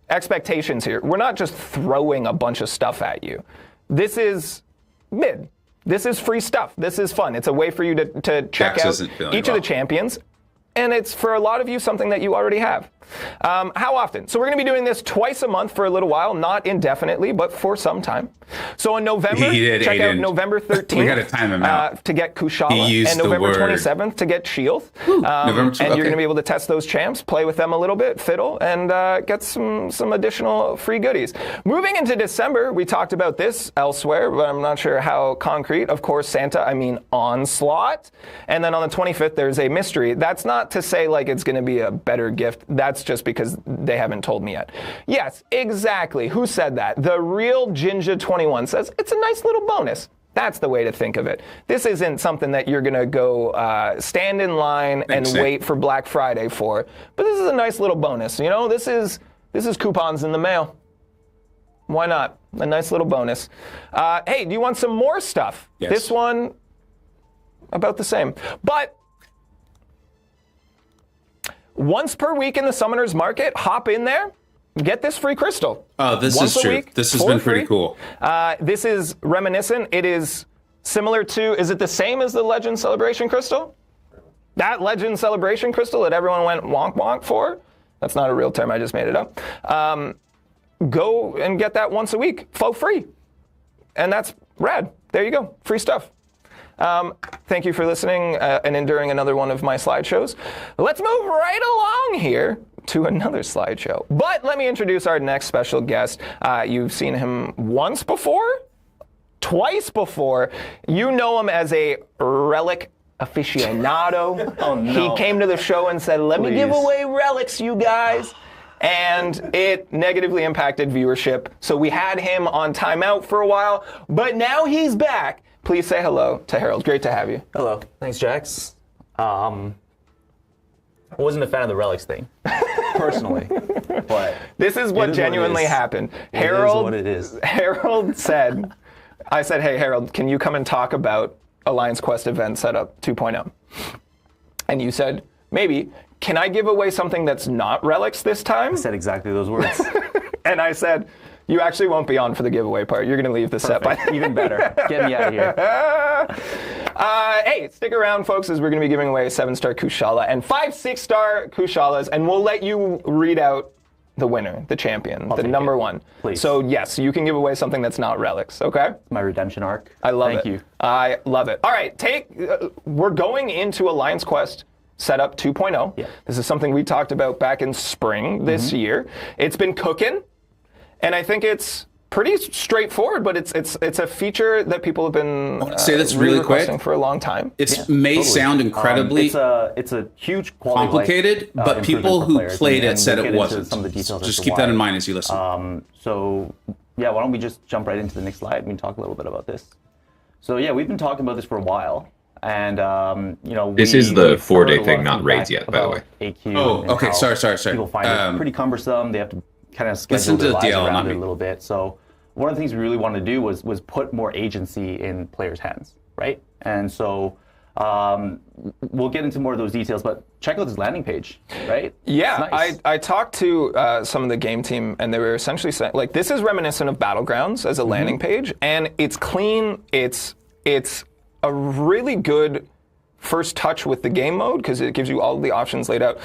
expectations here. We're not just throwing a bunch of stuff at you. This is mid. This is free stuff. This is fun. It's a way for you to check out each of the champions. And it's, for a lot of you, something that you already have. How often? So we're going to be doing this twice a month for a little while, not indefinitely, but for some time. So in November, check out November 13th we got to time him out. To get Kushala, and November 27th to get Shield. And you're going to be able to test those champs, play with them a little bit, fiddle, and get some additional free goodies. Moving into December, we talked about this elsewhere, but I'm not sure how concrete. Of course, Onslaught. And then on the 25th, there's a mystery. That's not to say like it's going to be a better gift. That's just because they haven't told me yet. Yes, exactly. Who said that? The real Jinja21 says it's a nice little bonus. That's the way to think of it. This isn't something that you're going to go stand in line and wait for Black Friday for. But this is a nice little bonus. You know, this is coupons in the mail. Why not? A nice little bonus. Hey, do you want some more stuff? Yes. This one, about the same. But once per week in the Summoner's Market, hop in there, get this free crystal. Oh, this is true. This has been pretty cool. This is reminiscent. It is similar to, is it the same as the Legend Celebration crystal? That Legend Celebration crystal that everyone went wonk wonk for? That's not a real term, I just made it up. Go and get that once a week, for free. And that's rad. There you go, free stuff. Thank you for listening and enduring another one of my slideshows. Let's move right along here to another slideshow. But let me introduce our next special guest. You've seen him once before, twice before. You know him as a relic aficionado. Oh, no. He came to the show and said, let me give away relics, you guys. And it negatively impacted viewership. So we had him on timeout for a while, but now he's back. Please say hello to Harold. Great to have you. Hello. Thanks, Jax. I wasn't a fan of the relics thing, personally. But this is what genuinely happened. Harold, what it is. Harold said, I said, hey, Harold, can you come and talk about Alliance Quest event setup 2.0? And you said, maybe. Can I give away something that's not relics this time? I said exactly those words. And I said, you actually won't be on for the giveaway part. You're going to leave the set by even better. Get me out of here. Hey, stick around, folks, as we're going to be giving away 7-star Kushala and 5 6-star Kushalas, and we'll let you read out the winner, the champion, the number one. Please. So, yes, you can give away something that's not relics, okay? My redemption arc. I love it. Thank you. I love it. All right, we're going into Alliance Quest Setup 2.0. Yeah. This is something we talked about back in spring this year. It's been cooking, and I think it's pretty straightforward, but it's a feature that people have been say this really requesting quick for a long time. It may sound incredibly it's a huge quality complicated, but people who played it said it wasn't. Some of the details Just keep that in mind as you listen. So, yeah, why don't we just jump right into the next slide and we can talk a little bit about this. So, yeah, we've been talking about this for a while. And, this is the 4-day thing, not raids yet, by the way. AQ Oh, okay. Sorry. People find it pretty cumbersome. They have to kind of Listen schedule to their the lives DL, around not it me. a little bit. So one of the things we really wanted to do was put more agency in players' hands, right? And so we'll get into more of those details, but check out this landing page, right? Yeah, It's nice. I talked to some of the game team, and they were essentially saying, like, this is reminiscent of Battlegrounds as a landing page, and it's clean. It's a really good first touch with the game mode because it gives you all the options laid out.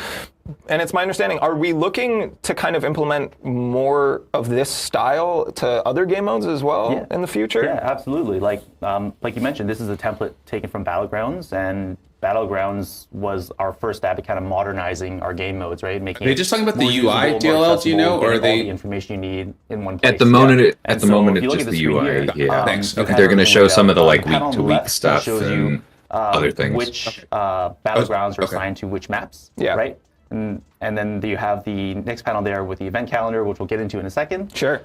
And it's my understanding, are we looking to kind of implement more of this style to other game modes as well in the future? Yeah, absolutely. Like you mentioned, this is a template taken from Battlegrounds, and Battlegrounds was our first stab at kind of modernizing our game modes, right? Making Are they just talking about the more usable, UI more DLL, do you know, accessible, or are getting all they- the information you need in one place? At the moment, And so if you look it's at just the screen UI. here, Yeah, Thanks. you Okay. have They're going to everything show laid some out. of the like The panel on the week-to-week left stuff shows and you other things. which battlegrounds are Okay. assigned to which maps, Yeah. right? And then you have the next panel there with the event calendar, which we'll get into in a second. Sure.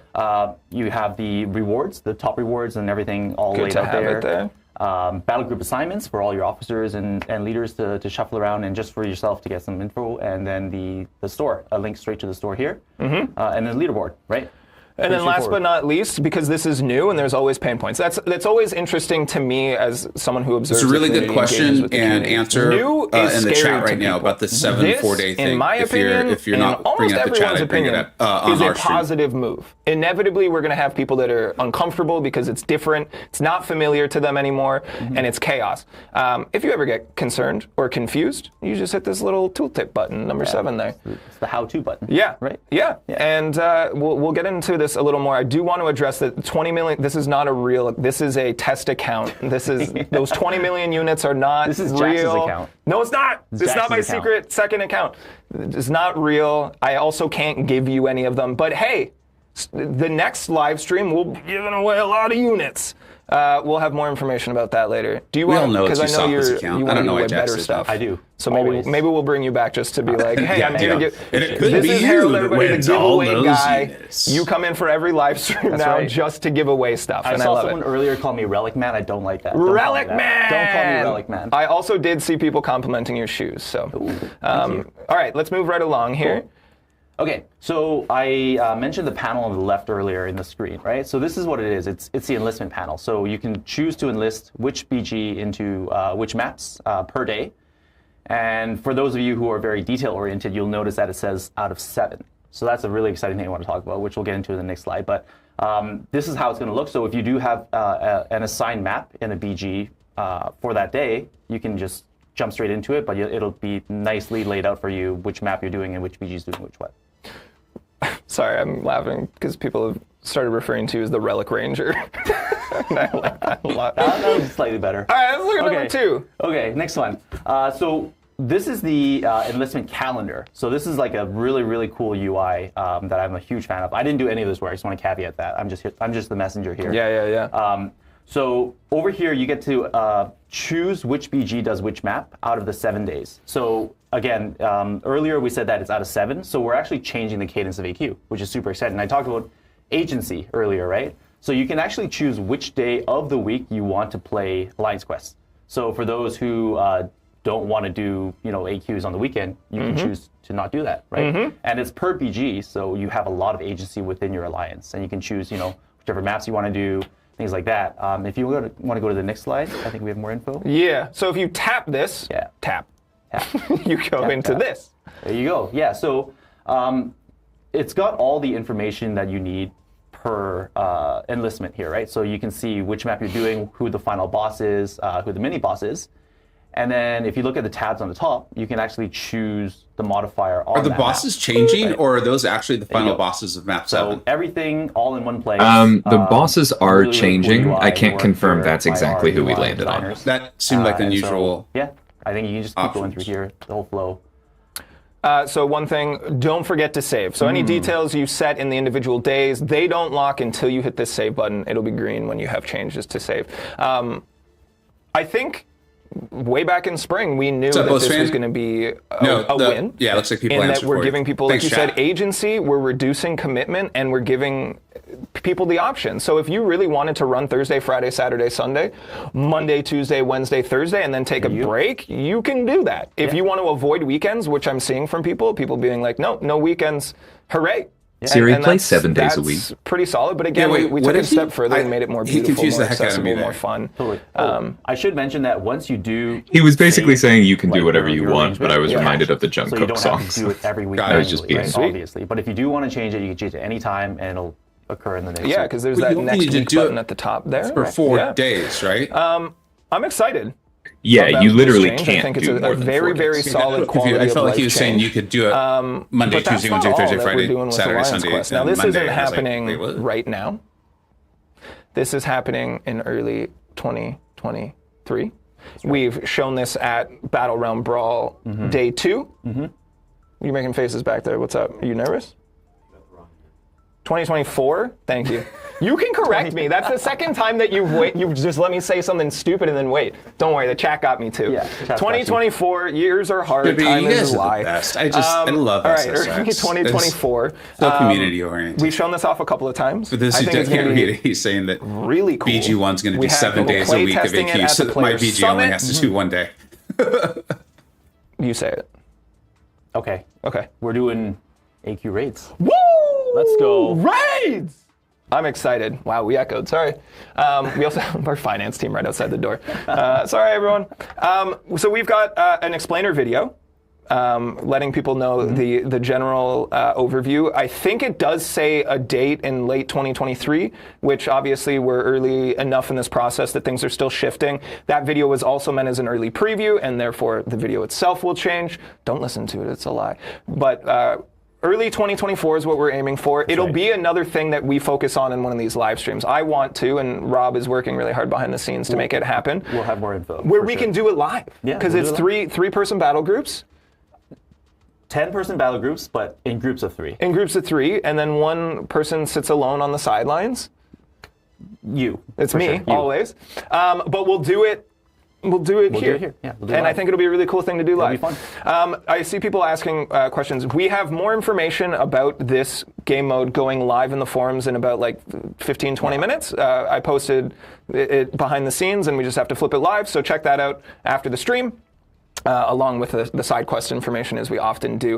You have the rewards, the top rewards, and everything all Good laid to out have there. it there. Battle group assignments for all your officers and leaders to shuffle around, and just for yourself to get some info. And then the store, a link straight to the store here. And then leaderboard, right? And then last but not least, because this is new and there's always pain points. That's always interesting to me as someone who observes. It's a really the good community, engages question with the and community. answer New is in the scary chat to right now people. about the 4-day thing. In my opinion, if you're in not almost bringing up the chat, everyone's I bring it opinion, up on is a our stream. positive move. Inevitably, we're going to have people that are uncomfortable because it's different, it's not familiar to them anymore, and it's chaos. If you ever get concerned or confused, you just hit this little tooltip button, number 7 there. It's the how-to button. Yeah, Right? Yeah, and we'll get into this a little more. I do want to address that 20 million. This is not a real. This is a test account. This is those 20 million units are not. This is real. Jax's account. No, it's not. It's not my Jax's account. secret second account. It's not real. I also can't give you any of them. But hey, the next live stream we'll be giving away a lot of units. We'll have more information about that later. Do you We want? all know it's Because I know Usopp's you account. I want to don't know give why away Jax better is. stuff. I do. So Always. maybe we'll bring you back just to be like, hey, Yeah, I'm here to yeah. give. And it could this be is you Harold, that everybody, the wins all giveaway those guy. units. You come in for every live stream That's now right. just to give away stuff, I and I saw love someone it. earlier call me Relic Man. I don't like that. Don't call me Relic that. Man. Don't call me Relic Man. I also did see people complimenting your shoes. So, all right, let's move right along here. Cool. Okay, so I mentioned the panel on the left earlier in the screen, right? So this is what it is. It's the enlistment panel. So you can choose to enlist which BG into which maps per day. And for those of you who are very detail-oriented, you'll notice that it says out of 7. So that's a really exciting thing I want to talk about, which we'll get into in the next slide. But this is how it's going to look. So if you do have an assigned map in a BG for that day, you can just jump straight into it, but it'll be nicely laid out for you which map you're doing and which BG is doing which what. Sorry, I'm laughing because people have started referring to you as the Relic Ranger. And I like that a lot. That was slightly better. All right, let's look at number 2. Okay, next one. So this is the enlistment calendar. So this is like a really, really cool UI that I'm a huge fan of. I didn't do any of this work. I just want to caveat that. I'm just the messenger here. Yeah. So over here, you get to choose which BG does which map out of the 7 days. So again, earlier we said that it's out of 7. So we're actually changing the cadence of AQ, which is super exciting. I talked about agency earlier, right? So you can actually choose which day of the week you want to play Alliance Quest. So for those who don't want to do, AQs on the weekend, you can choose to not do that, right? And it's per BG, so you have a lot of agency within your alliance, and you can choose, whichever maps you want to do, things like that. If you want to go to the next slide, I think we have more info. Yeah. So if you tap this, tap, you go into this. There you go. Yeah. So it's got all the information that you need per enlistment here, right? So you can see which map you're doing, who the final boss is, who the mini boss is. And then if you look at the tabs on the top, you can actually choose the modifier on Are the that bosses map, changing, right? or are those actually the final bosses of map 7? So everything all in one place. The bosses are really changing. cool UI I can't work confirm here that's by exactly our who we UI landed on. designers. That seemed like And unusual. So, yeah, I think you can just keep going through options. here, the whole flow. So one thing, don't forget to save. So any details you set in the individual days, they don't lock until you hit this save button. It'll be green when you have changes to save. I think way back in spring, we knew that this was going to be a win. Yeah, it looks like people in that answered we're for giving you. people, Thanks, like you chat. said, agency, we're reducing commitment, and we're giving people the option. So if you really wanted to run Thursday, Friday, Saturday, Sunday, Monday, Tuesday, Wednesday, Thursday, and then take a break, you can do that. If you want to avoid weekends, which I'm seeing from people being like, no weekends, hooray. Siri And plays that's- 7 days a week. That's pretty solid, but again, Yeah, wait, we what took it a did he- step further and made it more he beautiful, confused more the heck out of me accessible, there. more fun. Totally. I should mention that once you do... He was basically save, saying you can do like, whatever your you want, but I was arrangement, reminded of the so you Jungkook don't have songs. to do it every week. I was just being right, sweet. obviously. But if you do want to change it, you can change it any time, and it'll occur in the next Yeah, week. because there's But that you only next need to week do it button at the top there. For 4 Yeah. days, right? I'm excited. Yeah, about you this literally change. I can't think it's do a more than very, 4 very days. solid quality I felt like he was of life saying change. you could do it Monday, But that's Tuesday, not Wednesday, all Thursday, that Friday, we're doing with Saturday, Alliance Sunday, Quest. Now, and this Monday. isn't I was like, happening wait, what? right now. This is happening in early 2023. We've shown this at Battlerealm Brawl Day 2. You're making faces back there. What's up? Are you nervous? 2024? Thank you. You can correct me. That's the second time that you've just let me say something stupid and then wait. Don't worry, the chat got me too. Yeah, chat's got you. 2024, years are hard, But time you is guys a are lie. the best. I love All right, SSX. early 2024. It's so community oriented. We've shown this off a couple of times. For those I who think it's can't gonna read be it, he's saying that really cool. BG1's going to We do have 7 people days a week of playtesting it AQ, at so the that my Players BG only Summit. has to do 1 day. You say it. Okay. Okay. We're doing AQ raids. Woo! Let's go. Raids! I'm excited. Wow, we echoed. Sorry. We also have our finance team right outside the door. Sorry, everyone. So we've got an explainer video letting people know the general overview. I think it does say a date in late 2023, which obviously we're early enough in this process that things are still shifting. That video was also meant as an early preview, and therefore the video itself will change. Don't listen to it. It's a lie. But early 2024 is what we're aiming for. It'll be another thing that we focus on in one of these live streams. I want to, and Rob is working really hard behind the scenes to make it happen. We'll have more info. Where for we sure. can do it live. Yeah, Because we'll it's do it three-person battle groups 10-person battle groups, but in groups of 3. in groups of 3, and then one person sits alone on the sidelines. You. It's for me, sure. You. always. But we'll do it. We'll do it here. do it here. Yeah, we'll do it and I live. think it'll be a really cool thing to do It'll live. be fun. I see people asking questions. We have more information about this game mode going live in the forums in about like 15, 20 minutes. I posted it behind the scenes, and we just have to flip it live. So check that out after the stream. Along with the side quest information, as we often do.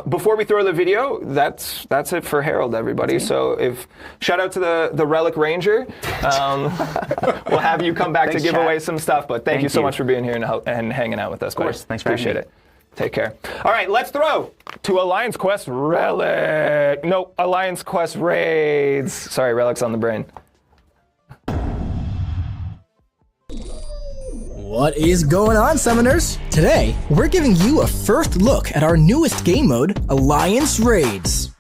Before we throw the video, that's it for Harold, everybody. So shout out to the Relic Ranger. We'll have you come back Thanks, to give chat. away some stuff. But thank you so you. much for being here and hanging out with us. Of course. Thanks for having Appreciate me. it. Take care. All right, let's throw to Alliance Quest Relic. No, Alliance Quest Raids. Sorry, Relic's on the brain. What is going on, Summoners? Today, we're giving you a first look at our newest game mode, Alliance Raids.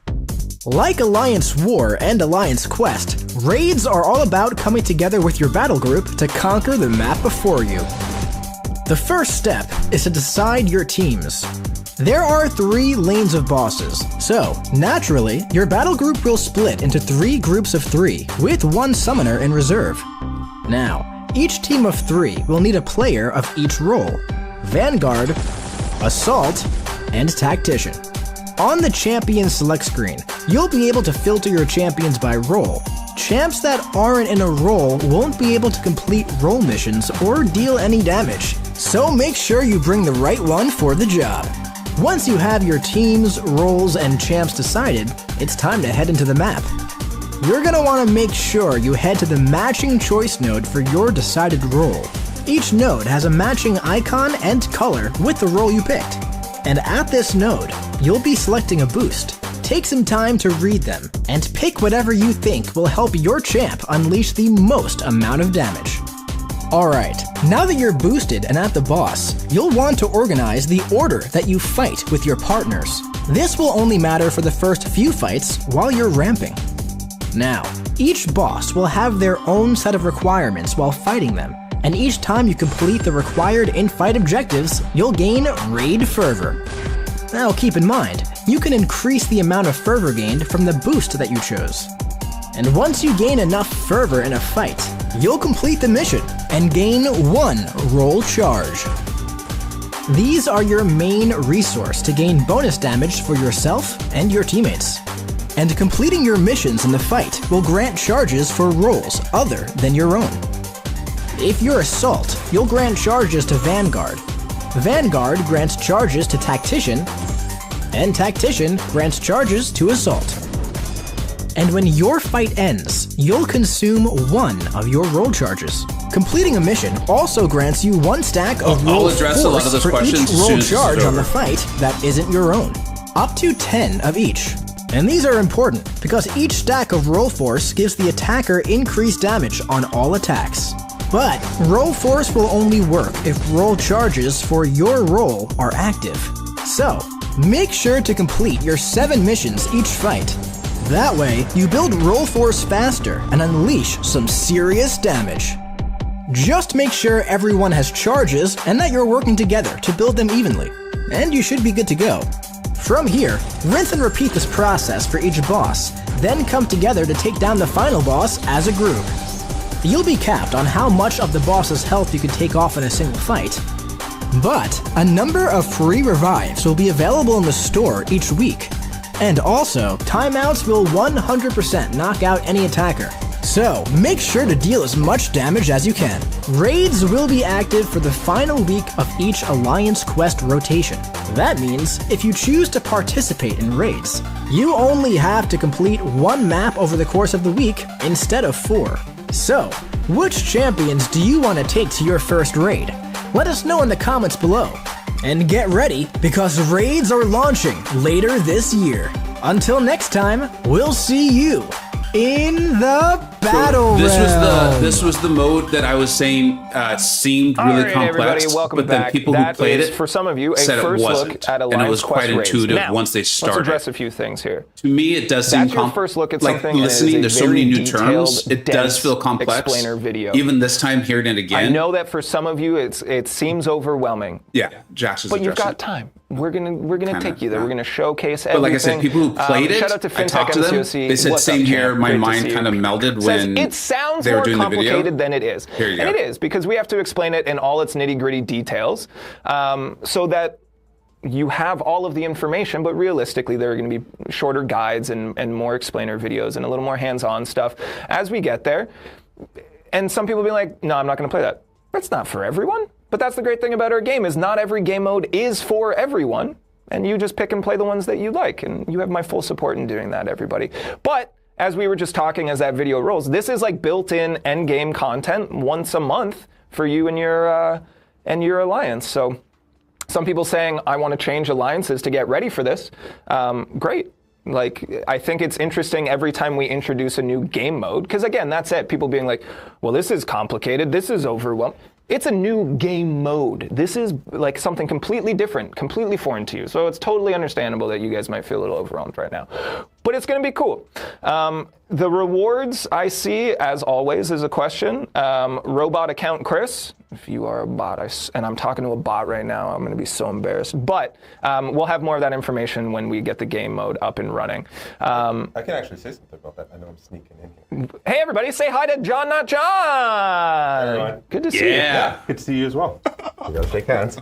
Like Alliance War and Alliance Quest, raids are all about coming together with your battle group to conquer the map before you. The first step is to decide your teams. There are 3 lanes of bosses, so naturally, your battle group will split into 3 groups of 3, with 1 summoner in reserve. Now, each team of 3 will need a player of each role: Vanguard, Assault, and Tactician. On the champion select screen, you'll be able to filter your champions by role, champs that aren't in a role won't be able to complete role missions or deal any damage, so make sure you bring the right one for the job. Once you have your teams, roles, and champs decided, it's time to head into the map. You're going to want to make sure you head to the matching choice node for your decided role. Each node has a matching icon and color with the role you picked. And at this node, you'll be selecting a boost. Take some time to read them, and pick whatever you think will help your champ unleash the most amount of damage. Alright, now that you're boosted and at the boss, you'll want to organize the order that you fight with your partners. This will only matter for the first few fights while you're ramping. Now, each boss will have their own set of requirements while fighting them, and each time you complete the required in-fight objectives, you'll gain Raid Fervor. Now keep in mind, you can increase the amount of fervor gained from the boost that you chose. And once you gain enough fervor in a fight, you'll complete the mission and gain 1 roll charge. These are your main resource to gain bonus damage for yourself and your teammates. And completing your missions in the fight will grant charges for roles other than your own. If you're Assault, you'll grant charges to Vanguard. Vanguard grants charges to Tactician, and Tactician grants charges to Assault. And when your fight ends, you'll consume 1 of your roll charges. Completing a mission also grants you 1 stack of roll force for each roll charge on the fight that isn't your own. Up to 10 of each. And these are important, because each stack of roll force gives the attacker increased damage on all attacks. But roll force will only work if roll charges for your role are active. So, make sure to complete your 7 missions each fight. That way, you build roll force faster and unleash some serious damage. Just make sure everyone has charges and that you're working together to build them evenly. And you should be good to go. From here, rinse and repeat this process for each boss, then come together to take down the final boss as a group. You'll be capped on how much of the boss's health you can take off in a single fight, but a number of free revives will be available in the store each week. And also, timeouts will 100% knock out any attacker. So, make sure to deal as much damage as you can. Raids will be active for the final week of each Alliance quest rotation. That means, if you choose to participate in raids, you only have to complete 1 map over the course of the week instead of 4. So, which champions do you want to take to your first raid? Let us know in the comments below. And get ready, because raids are launching later this year. Until next time, we'll see you in the Battle Realm. This was the mode that I was saying seemed really complex, everybody, welcome but then back. people that who played is, it for some of you, said a it first wasn't, look at Alliance and it was quite quest intuitive raids. Now, once they started. Let's address a few things here. To me, it does seem That's your first look at like something. listening. There's so many new terms. It does feel complex. Explainer video. Even this time, hearing it again. I know that for some of you, it seems overwhelming. Yeah, Jax is. But you've got time. We're gonna take you there. We're gonna showcase everything. But like I said, people who played it, shout out to I talked to them. MCoC. They said What's same up, here. champ? My Great to mind see you. kind of melded when it sounds they were more doing the video. complicated than it is. Here you go. And it is, because we have to explain it in all its nitty-gritty details, so that you have all of the information, but realistically there are going to be shorter guides and more explainer videos and a little more hands-on stuff as we get there. And some people will be like, no, I'm not going to play that. That's not for everyone. But that's the great thing about our game, is not every game mode is for everyone. And you just pick and play the ones that you like. And you have my full support in doing that, everybody. But as we were just talking as that video rolls, this is like built-in end-game content once a month for you and your alliance. So some people saying, I want to change alliances to get ready for this. Great. Like, I think it's interesting every time we introduce a new game mode, because again, that's it. People being like, well, this is complicated. This is overwhelming. It's a new game mode. This is like something completely different, completely foreign to you. So it's totally understandable that you guys might feel a little overwhelmed right now. But it's going to be cool. The rewards I see, as always, is a question. Robot account Chris, if you are a bot, and I'm talking to a bot right now, I'm going to be so embarrassed. But we'll have more of that information when we get the game mode up and running. I can actually say something about that. I know I'm sneaking in here. Hey, everybody, say hi to John Not John. Everyone. Good to see you. Yeah. Good to see you as well. We gotta shake hands.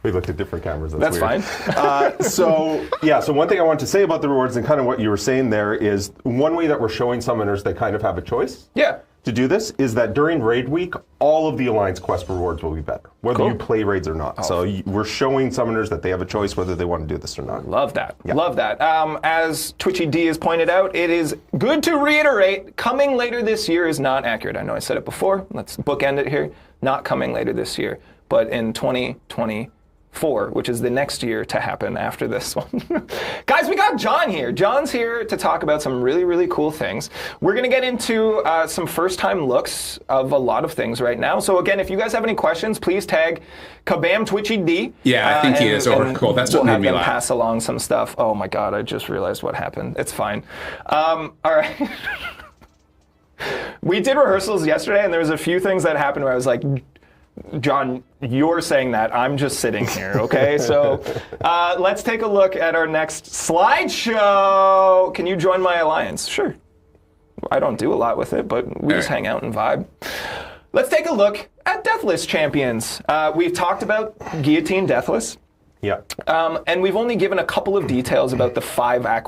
We looked at different cameras. That's weird. fine. So one thing I wanted to say about the rewards and kind of what you were saying there is one way that we're showing summoners they kind of have a choice. Yeah. To do this is that during raid week, all of the Alliance quest rewards will be better, whether you play raids or not. So we're showing summoners that they have a choice whether they want to do this or not. Love that. Love that. As Twitchy D has pointed out, it is good to reiterate, coming later this year is not accurate. I know I said it before. Let's bookend it here. Not coming later this year, but in 2024, which is the next year to happen after this one. Guys, we got John here. John's here to talk about some really, really cool things. We're going to get into some first-time looks of a lot of things right now. So again, if you guys have any questions, please tag Kabam Twitchy D. Yeah, I think he is. Or cool. That's what made me laugh. Pass along some stuff. Oh my God, I just realized what happened. It's fine. All right. We did rehearsals yesterday, and there was a few things that happened where I was like, John, you're saying that. I'm just sitting here, okay? So let's take a look at our next slideshow. Can you join my alliance? Sure. I don't do a lot with it, but we just hang out and vibe. Let's take a look at Deathless Champions. We've talked about Guillotine Deathless. Yeah. And we've only given a couple of details about the 5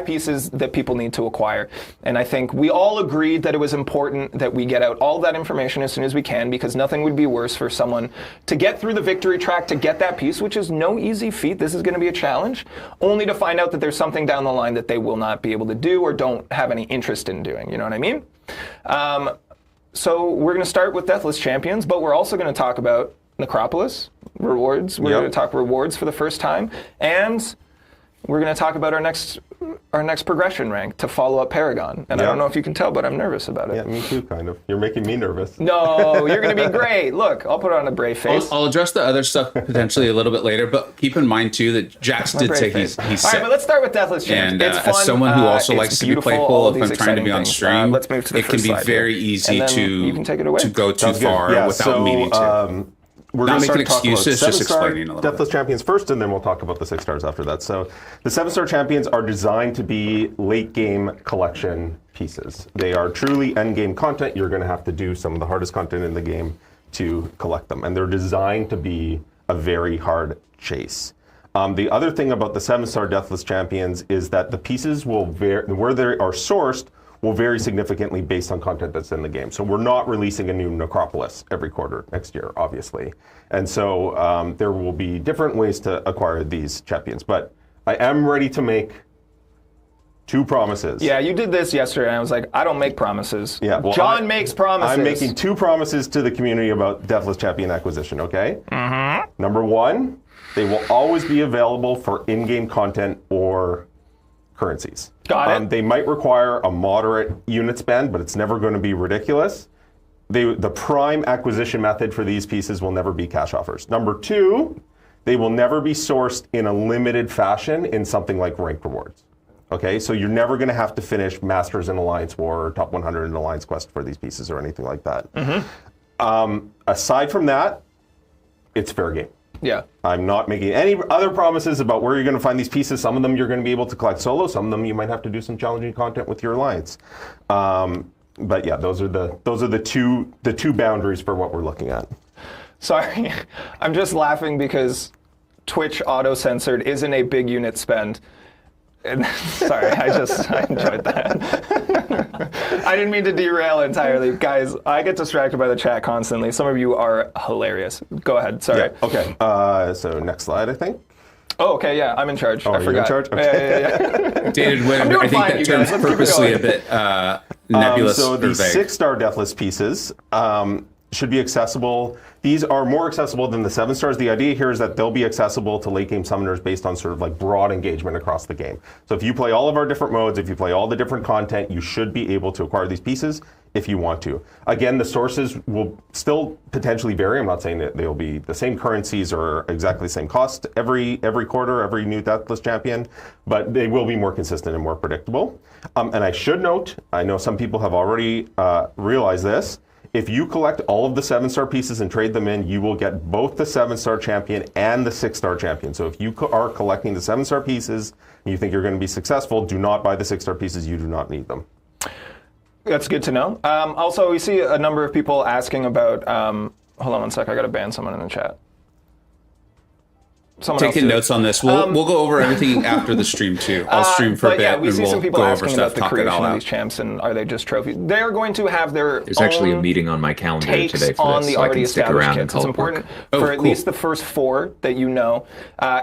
pieces that people need to acquire. And I think we all agreed that it was important that we get out all that information as soon as we can, because nothing would be worse for someone to get through the victory track to get that piece, which is no easy feat. This is going to be a challenge, only to find out that there's something down the line that they will not be able to do or don't have any interest in doing. You know what I mean? So we're going to start with Deathless Champions, but we're also going to talk about Necropolis, rewards. We're going to talk rewards for the first time, and we're going to talk about our next progression rank to follow up Paragon. And I don't know if you can tell, but I'm nervous about it. Yeah, me too, kind of. You're making me nervous. No, you're going to be great. Look, I'll put on a brave face. I'll address the other stuff potentially a little bit later, but keep in mind too that Jax did say he's All right, set. but let's start with Deathless Champions. And it's fun. as someone who also It's likes to be beautiful, playful, all if these I'm trying to be on exciting stream, things. Let's move to the it can first be slide very here. easy And then you can take it away. to go too Sounds good. far Yeah, without meaning to. We're Not going to making start talking about excuses, just 7-star explaining a little Deathless Champions first, and then we'll talk about the 6 stars after that. So the 7-star champions are designed to be late game collection pieces. They are truly end game content. You're going to have to do some of the hardest content in the game to collect them, and they're designed to be a very hard chase. The other thing about the 7-star Deathless Champions is that the pieces will vary, where they are sourced will vary significantly based on content that's in the game. So we're not releasing a new Necropolis every quarter next year, obviously. And so there will be different ways to acquire these champions. But I am ready to make 2 promises. Yeah, you did this yesterday, and I was like, I don't make promises. Yeah, well, John makes promises. I'm making 2 promises to the community about Deathless Champion acquisition, okay? Mm-hmm. Number 1, they will always be available for in-game content or currencies. Got it. They might require a moderate unit spend, but it's never going to be ridiculous. The prime acquisition method for these pieces will never be cash offers. Number 2, they will never be sourced in a limited fashion in something like ranked rewards. Okay, so you're never going to have to finish Masters in Alliance War or Top 100 in Alliance Quest for these pieces or anything like that. Mm-hmm. Aside from that, it's fair game. Yeah. I'm not making any other promises about where you're going to find these pieces. Some of them you're going to be able to collect solo. Some of them you might have to do some challenging content with your alliance. But yeah, those are the two boundaries for what we're looking at. Sorry, I'm just laughing because Twitch auto-censored isn't a big unit spend. And, sorry, I enjoyed that. I didn't mean to derail entirely. Guys, I get distracted by the chat constantly. Some of you are hilarious. Go ahead, sorry. Yeah, okay. So next slide, I think. Oh, okay, yeah, I'm in charge. Oh, I forgot. you're in charge? Okay. Yeah. Dated Wind, I'm doing I think fine, that you term's guys. Let's keep it purposely a going. bit nebulous So or the vague. 6-star Deathless pieces should be accessible. These are more accessible than the 7 stars. The idea here is that they'll be accessible to late game summoners based on sort of like broad engagement across the game. So if you play all of our different modes, if you play all the different content, you should be able to acquire these pieces if you want to. Again, the sources will still potentially vary. I'm not saying that they'll be the same currencies or exactly the same cost every quarter, every new Deathless Champion, but they will be more consistent and more predictable. And I should note, I know some people have already realized this, if you collect all of the 7-star pieces and trade them in, you will get both the 7-star champion and the 6-star champion. So if you are collecting the 7-star pieces and you think you're going to be successful, do not buy the 6-star pieces. You do not need them. That's good to know. Also, we see a number of people asking about, hold on one sec, I got to ban someone in the chat. someone else Taking do it. notes on this. We'll go over everything after the stream too. I'll stream for a but bit yeah, we and see we'll some people go over asking stuff, about the talk it creation all of out. these champs and are they just trophies? They're going to have their There's actually a own meeting on my calendar takes today for on this, the so I already can stick established around and kits. It's help important Oh, for at cool. least the first 4 that you know.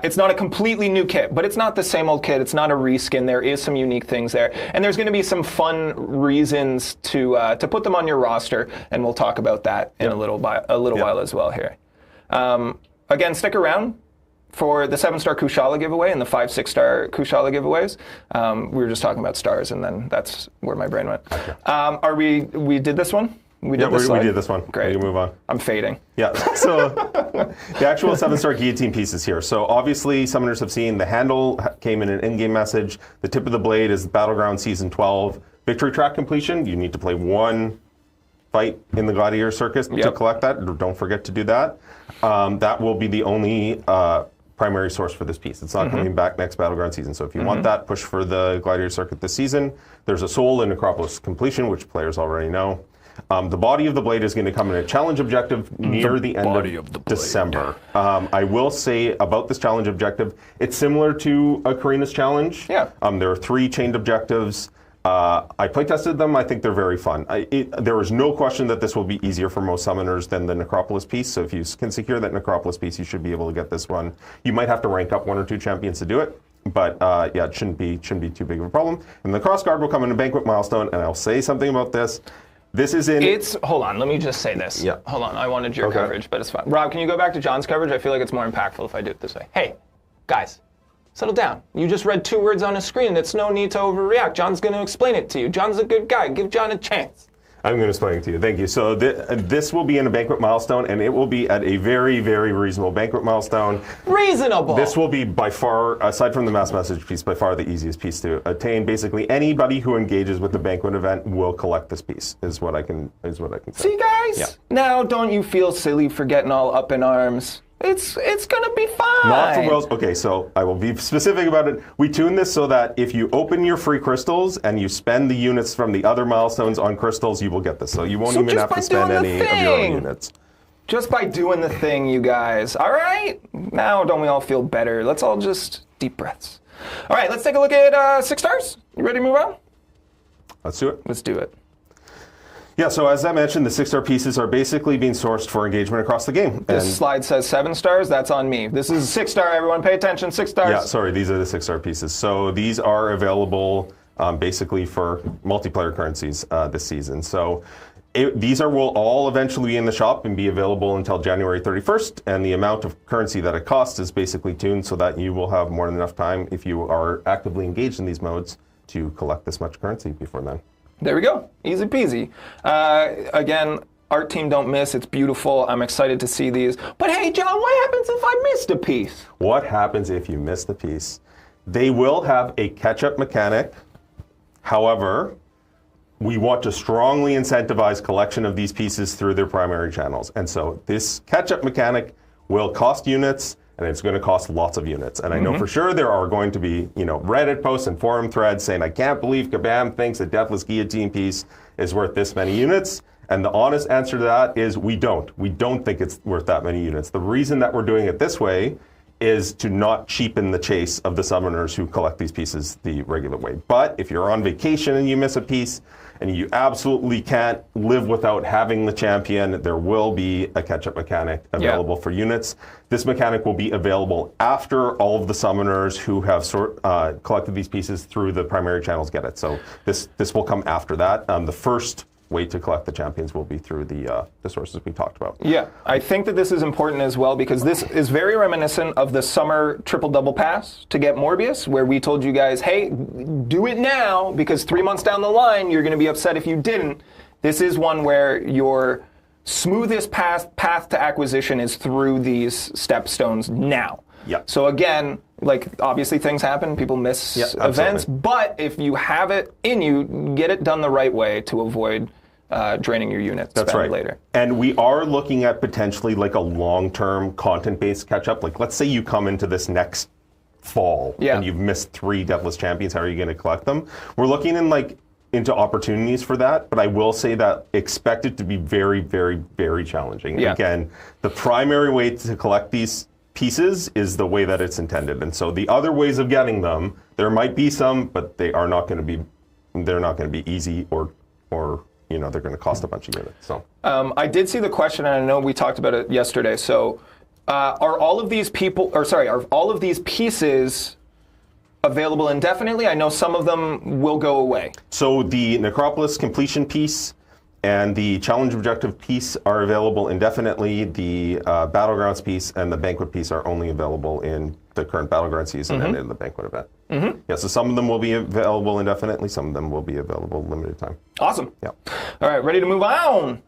It's not a completely new kit, but it's not the same old kit. It's not a reskin. There is some unique things there, and there's going to be some fun reasons to put them on your roster, and we'll talk about that in a little while as well here. Again, stick around for the 7-star Kushala giveaway and the 5 6-star Kushala giveaways. We were just talking about stars, and then that's where my brain went. We did this one? We did this one. Great. We can move on. I'm fading. Yeah, so the actual 7-star guillotine piece is here. So obviously, summoners have seen the handle came in an in-game message. The tip of the blade is Battleground Season 12. Victory track completion, you need to play 1 fight in the Gladiator Circus to collect that. Don't forget to do that. That will be the only primary source for this piece. It's not coming back next Battleground season. So if you want that, push for the Gladiator Circuit this season. There's a soul in Necropolis completion, which players already know. The body of the blade is going to come in a challenge objective near the end of December. I will say about this challenge objective, it's similar to a Karina's challenge. Yeah. There are 3 chained objectives. I playtested them. I think they're very fun. There is no question that this will be easier for most summoners than the Necropolis piece. So if you can secure that Necropolis piece, you should be able to get this one. You might have to rank up 1 or 2 champions to do it. But yeah, it shouldn't be too big of a problem. And the crossguard will come in a banquet milestone. And I'll say something about this. This is in. Hold on, let me just say this. Yeah. Hold on, I wanted your coverage, but it's fine. Rob, can you go back to John's coverage? I feel like it's more impactful if I do it this way. Hey, guys, settle down. You just read 2 words on a screen. It's no need to overreact. John's going to explain it to you. John's a good guy. Give John a chance. I'm going to explain it to you. Thank you. So this will be in a banquet milestone, and it will be at a very, very reasonable banquet milestone. Reasonable. This will be by far, aside from the mass message piece, by far the easiest piece to attain. Basically, anybody who engages with the banquet event will collect this piece. Is what I can say. See, guys? Yeah. Now, don't you feel silly for getting all up in arms? It's going to be fine. Not for Wells. Okay, so I will be specific about it. We tune this so that if you open your free crystals and you spend the units from the other milestones on crystals, you will get this. So you won't even have to spend any of your own units. Just by doing the thing, you guys. All right? Now, don't we all feel better? Let's all just deep breaths. All right, let's take a look at 6 stars. You ready to move on? Let's do it. Let's do it. Yeah, so as I mentioned, the 6-star pieces are basically being sourced for engagement across the game. This slide says 7 stars. That's on me. This is 6-star, everyone. Pay attention. 6 stars. Yeah, sorry, these are the 6-star pieces. So these are available basically for multiplayer currencies this season. So these will all eventually be in the shop and be available until January 31st. And the amount of currency that it costs is basically tuned so that you will have more than enough time if you are actively engaged in these modes to collect this much currency before then. There we go. Easy peasy. Again, art team don't miss. It's beautiful. I'm excited to see these. But hey, John, what happens if I missed a piece? What happens if you miss the piece? They will have a catch-up mechanic. However, we want to strongly incentivize collection of these pieces through their primary channels. And so this catch-up mechanic will cost units, and it's going to cost lots of units. And I know for sure there are going to be, Reddit posts and forum threads saying, I can't believe Kabam thinks a Deathless Guillotine piece is worth this many units. And the honest answer to that is we don't. We don't think it's worth that many units. The reason that we're doing it this way is to not cheapen the chase of the summoners who collect these pieces the regular way. But if you're on vacation and you miss a piece, and you absolutely can't live without having the champion, there will be a catch-up mechanic available for units. This mechanic will be available after all of the summoners who have collected these pieces through the primary channels get it. So this will come after that. The first way to collect the champions will be through the sources we talked about. Yeah, I think that this is important as well because this is very reminiscent of the summer triple-double pass to get Morbius, where we told you guys, hey, do it now because 3 months down the line, you're going to be upset if you didn't. This is one where your smoothest path to acquisition is through these stepstones now. Yeah. So again, obviously things happen, people miss events, but if you have it in you, get it done the right way to avoid draining your units. That's right. Later. And we are looking at potentially a long-term content-based catch-up. Let's say you come into this next fall and you've missed 3 Deathless Champions. How are you going to collect them? We're looking into opportunities for that, but I will say that expect it to be very, very, very challenging. Yeah. Again, the primary way to collect these pieces is the way that it's intended. And so the other ways of getting them, there might be some, but they are not going to be, they're not going to be easy or you know, they're going to cost a bunch of units. So I did see the question, and I know we talked about it yesterday. So are all of these pieces available indefinitely? I know some of them will go away. So the Necropolis completion piece and the challenge objective piece are available indefinitely. The Battlegrounds piece and the Banquet piece are only available in the current Battleground season and in the Banquet event. Yeah, so some of them will be available indefinitely, some of them will be available limited time. Awesome. Yeah. All right, ready to move on.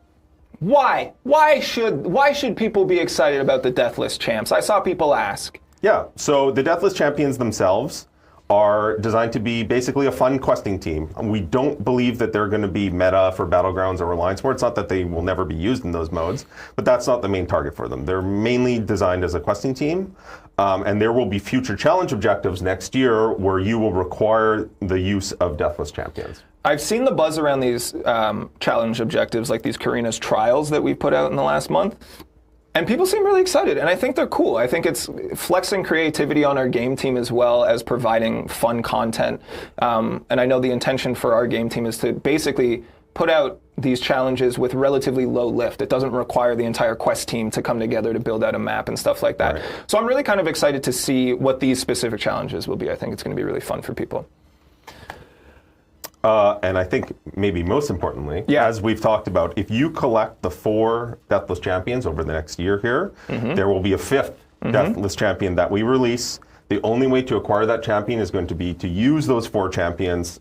Why? Why should people be excited about the Deathless Champs? I saw people ask. Yeah, so the Deathless Champions themselves are designed to be basically a fun questing team. We don't believe that they're going to be meta for Battlegrounds or Alliance War. It's not that they will never be used in those modes, but that's not the main target for them. They're mainly designed as a questing team, and there will be future challenge objectives next year where you will require the use of Deathless Champions. I've seen the buzz around these challenge objectives, like these Karina's trials that we put out in the last month. And people seem really excited, and I think they're cool. I think it's flexing creativity on our game team as well as providing fun content. And I know the intention for our game team is to basically put out these challenges with relatively low lift. It doesn't require the entire quest team to come together to build out a map and stuff like that. Right. So I'm really kind of excited to see what these specific challenges will be. I think it's going to be really fun for people. And I think maybe most importantly, as we've talked about, if you collect the 4 Deathless Champions over the next year here, there will be a 5th Deathless Champion that we release. The only way to acquire that champion is going to be to use those 4 champions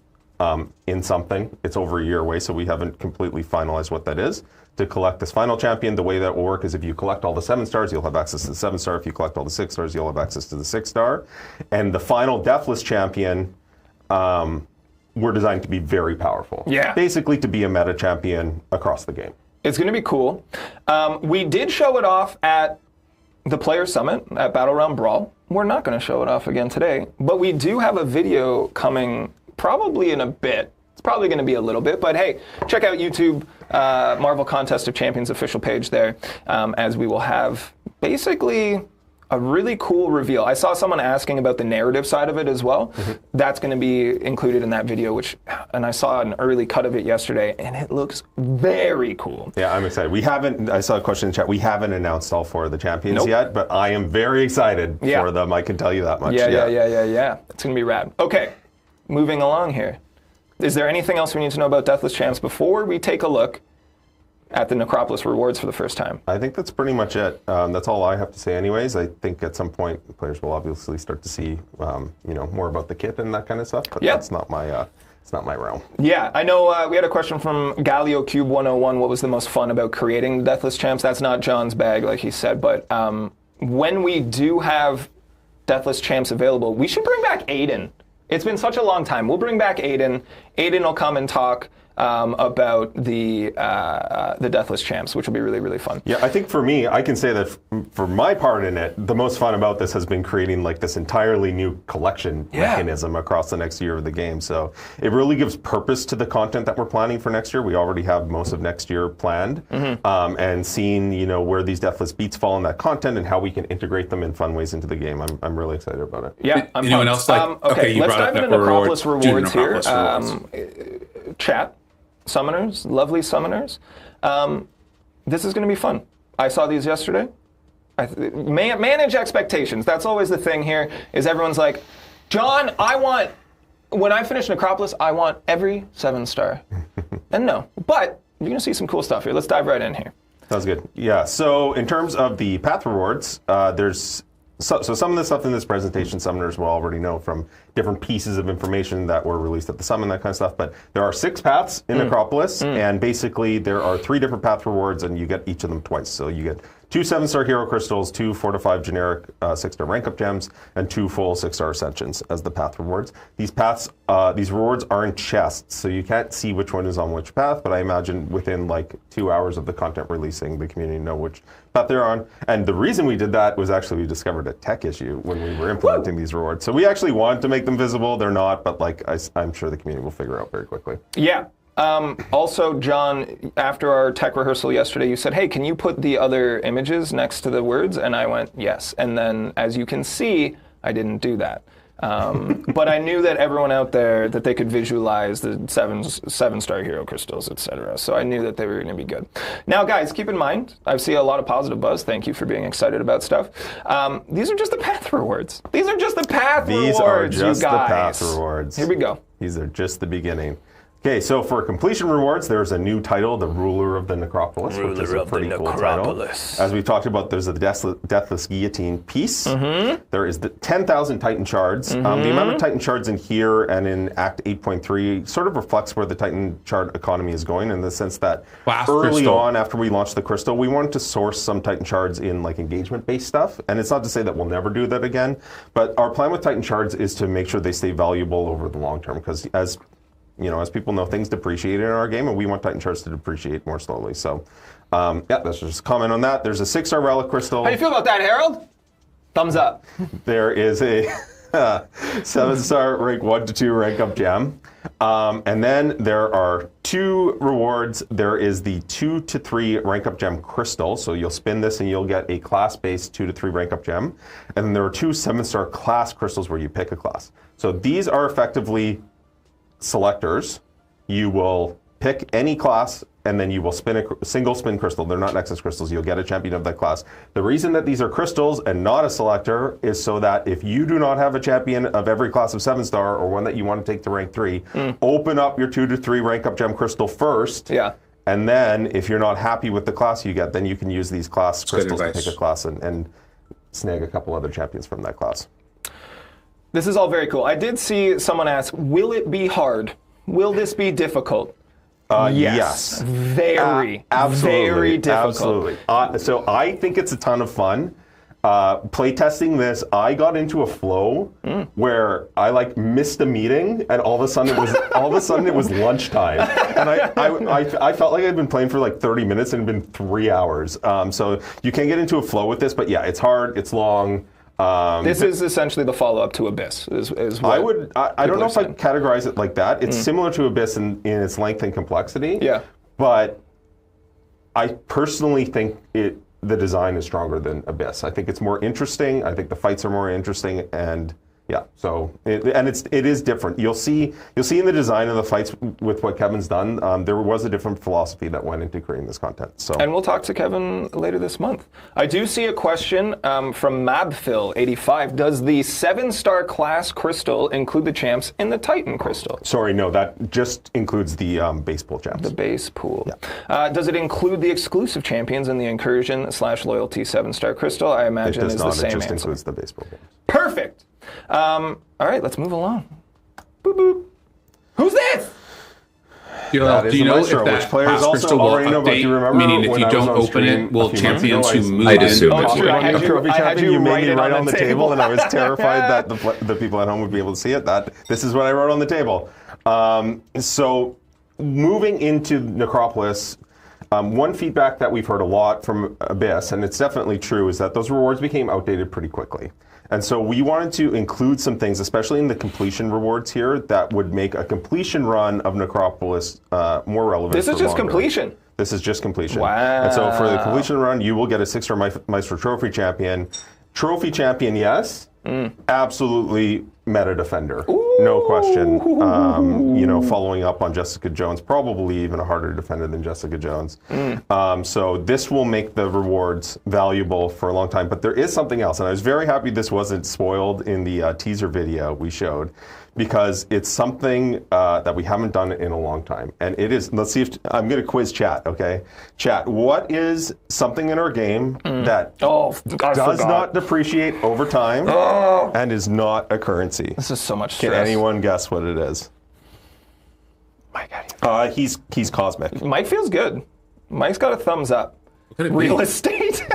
in something. It's over a year away, so we haven't completely finalized what that is. To collect this final champion, the way that will work is if you collect all the 7 stars, you'll have access to the 7 star. If you collect all the 6 stars, you'll have access to the 6 star. And the final Deathless Champion were designed to be very powerful. Yeah. Basically to be a meta champion across the game. It's going to be cool. We did show it off at the Player Summit at Battlerealm Brawl. We're not going to show it off again today, but we do have a video coming probably in a bit. It's probably going to be a little bit, but hey, check out YouTube, Marvel Contest of Champions official page there, as we will have basically a really cool reveal. I saw someone asking about the narrative side of it as well. That's going to be included in that video, and I saw an early cut of it yesterday, and it looks very cool. Yeah, I'm excited. I saw a question in the chat. We haven't announced all 4 of the champions yet, but I am very excited for them. I can tell you that much. Yeah. It's going to be rad. Okay, moving along here. Is there anything else we need to know about Deathless Champs before we take a look at the Necropolis rewards for the first time? I think that's pretty much it. That's all I have to say anyways. I think at some point players will obviously start to see more about the kit and that kind of stuff, but that's not my it's not my realm. Yeah, I know we had a question from Galio Cube 101. What was the most fun about creating the Deathless Champs? That's not John's bag, like he said, but when we do have Deathless Champs available, we should bring back Aiden. It's been such a long time. We'll bring back Aiden. Aiden will come and talk about the Deathless Champs, which will be really, really fun. Yeah, I think for me, I can say that for my part in it, the most fun about this has been creating like this entirely new collection mechanism across the next year of the game. So it really gives purpose to the content that we're planning for next year. We already have most of next year planned, and seeing where these Deathless beats fall in that content and how we can integrate them in fun ways into the game. I'm really excited about it. Yeah, I'm anyone else like? Okay, you let's brought dive up into Necropolis rewards here. Chat. Summoners, lovely summoners. This is going to be fun. I saw these yesterday. Manage expectations. That's always the thing here, is everyone's like, John, when I finish Necropolis, I want every 7-star. And no, but you're going to see some cool stuff here. Let's dive right in here. Sounds good. Yeah, so in terms of the path rewards, there's so some of the stuff in this presentation, summoners will already know from different pieces of information that were released at the summon, that kind of stuff. But there are 6 paths in Necropolis, and basically there are 3 different path rewards, and you get each of them twice. So you get 2 7-star hero crystals, 2 4 to 5 generic 6-star rank up gems, and 2 full 6-star ascensions as the path rewards. These paths, these rewards are in chests, so you can't see which one is on which path, but I imagine within like 2 hours of the content releasing, the community know which path they're on. And the reason we did that was actually we discovered a tech issue when we were implementing these rewards. So we actually wanted to make them visible. They're not, but like I'm sure the community will figure out very quickly. Yeah. Also, John, after our tech rehearsal yesterday, you said, hey, can you put the other images next to the words? And I went, yes. And then, as you can see, I didn't do that. But I knew that everyone out there, that they could visualize the seven-star hero crystals, etc. So I knew that they were going to be good. Now, guys, keep in mind, I see a lot of positive buzz. Thank you for being excited about stuff. These are just the path rewards. These are just the path rewards, These are just you the guys. path rewards. Here we go. These are just the beginning. Okay, so for completion rewards, there's a new title, the Ruler of the Necropolis, which is a pretty cool title. As we've talked about, there's a Deathless Guillotine piece. There is the 10,000 Titan Shards. The amount of Titan Shards in here and in Act 8.3 sort of reflects where the Titan Shard economy is going, in the sense that early on, after we launched the Crystal, we wanted to source some Titan Shards in like engagement-based stuff. And it's not to say that we'll never do that again, but our plan with Titan Shards is to make sure they stay valuable over the long term, because as people know, things depreciate in our game, and we want Titan Shards to depreciate more slowly. So, yeah, that's just a comment on that. There's a 6-star Relic Crystal. How do you feel about that, Harold? Thumbs up. There is a 7-star rank 1 to 2 rank up gem. And then there are 2 rewards. There is the 2 to 3 rank up gem crystal. So you'll spin this and you'll get a class-based 2 to 3 rank up gem. And then there are 2 7-star class crystals where you pick a class. So these are effectively selectors. You will pick any class, and then you will spin a single spin crystal. They're not Nexus crystals. You'll get a champion of that class. The reason that these are crystals and not a selector is so that if you do not have a champion of every class of 7-star, or one that you want to take to rank 3, open up your 2 to 3 rank up gem crystal first. Yeah. And then if you're not happy with the class you get, then you can use these class crystals to pick a class and snag a couple other champions from that class. This is all very cool. I did see someone ask, will it be hard? Will this be difficult? Yes. Very, absolutely, very difficult. Absolutely. So I think it's a ton of fun. Playtesting this, I got into a flow where I missed a meeting, and all of a sudden it was lunchtime, and I felt like I'd been playing for like 30 minutes and it'd been 3 hours. So you can get into a flow with this, but yeah, it's hard, it's long. This is essentially the follow-up to Abyss. Is what I don't know if I'd categorize it like that. It's similar to Abyss in its length and complexity. Yeah. But I personally think the design is stronger than Abyss. I think it's more interesting. I think the fights are more interesting, and yeah. So it is different. You'll see in the design of the fights with what Kevin's done. There was a different philosophy that went into creating this content. So. And we'll talk to Kevin later this month. I do see a question from Mabphil85. Does the 7-star class crystal include the champs in the Titan crystal? Sorry, no. That just includes the base pool champs. The base pool. Yeah. Does it include the exclusive champions in the Incursion/Loyalty 7-star crystal? I imagine is the same answer. It just includes the base pool champs. Perfect. All right, let's move along. Boop, boop. Who's this? Do you know if that which players class also crystal will already know about? Do you update? remember Meaning, if when you I was don't on open stream it, will a few months champions ago, who move I'd assume in? it's true. I had Trophy you champion, you made me write write it on the table, and I was terrified that the people at home would be able to see it. This is what I wrote on the table. So moving into Necropolis, one feedback that we've heard a lot from Abyss, and it's definitely true, is that those rewards became outdated pretty quickly. And so we wanted to include some things, especially in the completion rewards here, that would make a completion run of Necropolis more relevant. This is just completion. This is just completion. Wow. And so for the completion run, you will get a 6-star Maestro Trophy Champion. Trophy Champion, yes. Absolutely meta defender. No question. Following up on Jessica Jones, probably even a harder defender than Jessica Jones. So this will make the rewards valuable for a long time. But there is something else, and I was very happy this wasn't spoiled in the teaser video we showed, because it's something that we haven't done in a long time. And it is, let's see if, I'm going to quiz chat, okay? Chat, what is something in our game that does not depreciate over time and is not a currency? This is so much Can stress. anyone guess what it is? Mike, how do you He's cosmic. Mike feels good. Mike's got a thumbs up. Could it be? Real estate.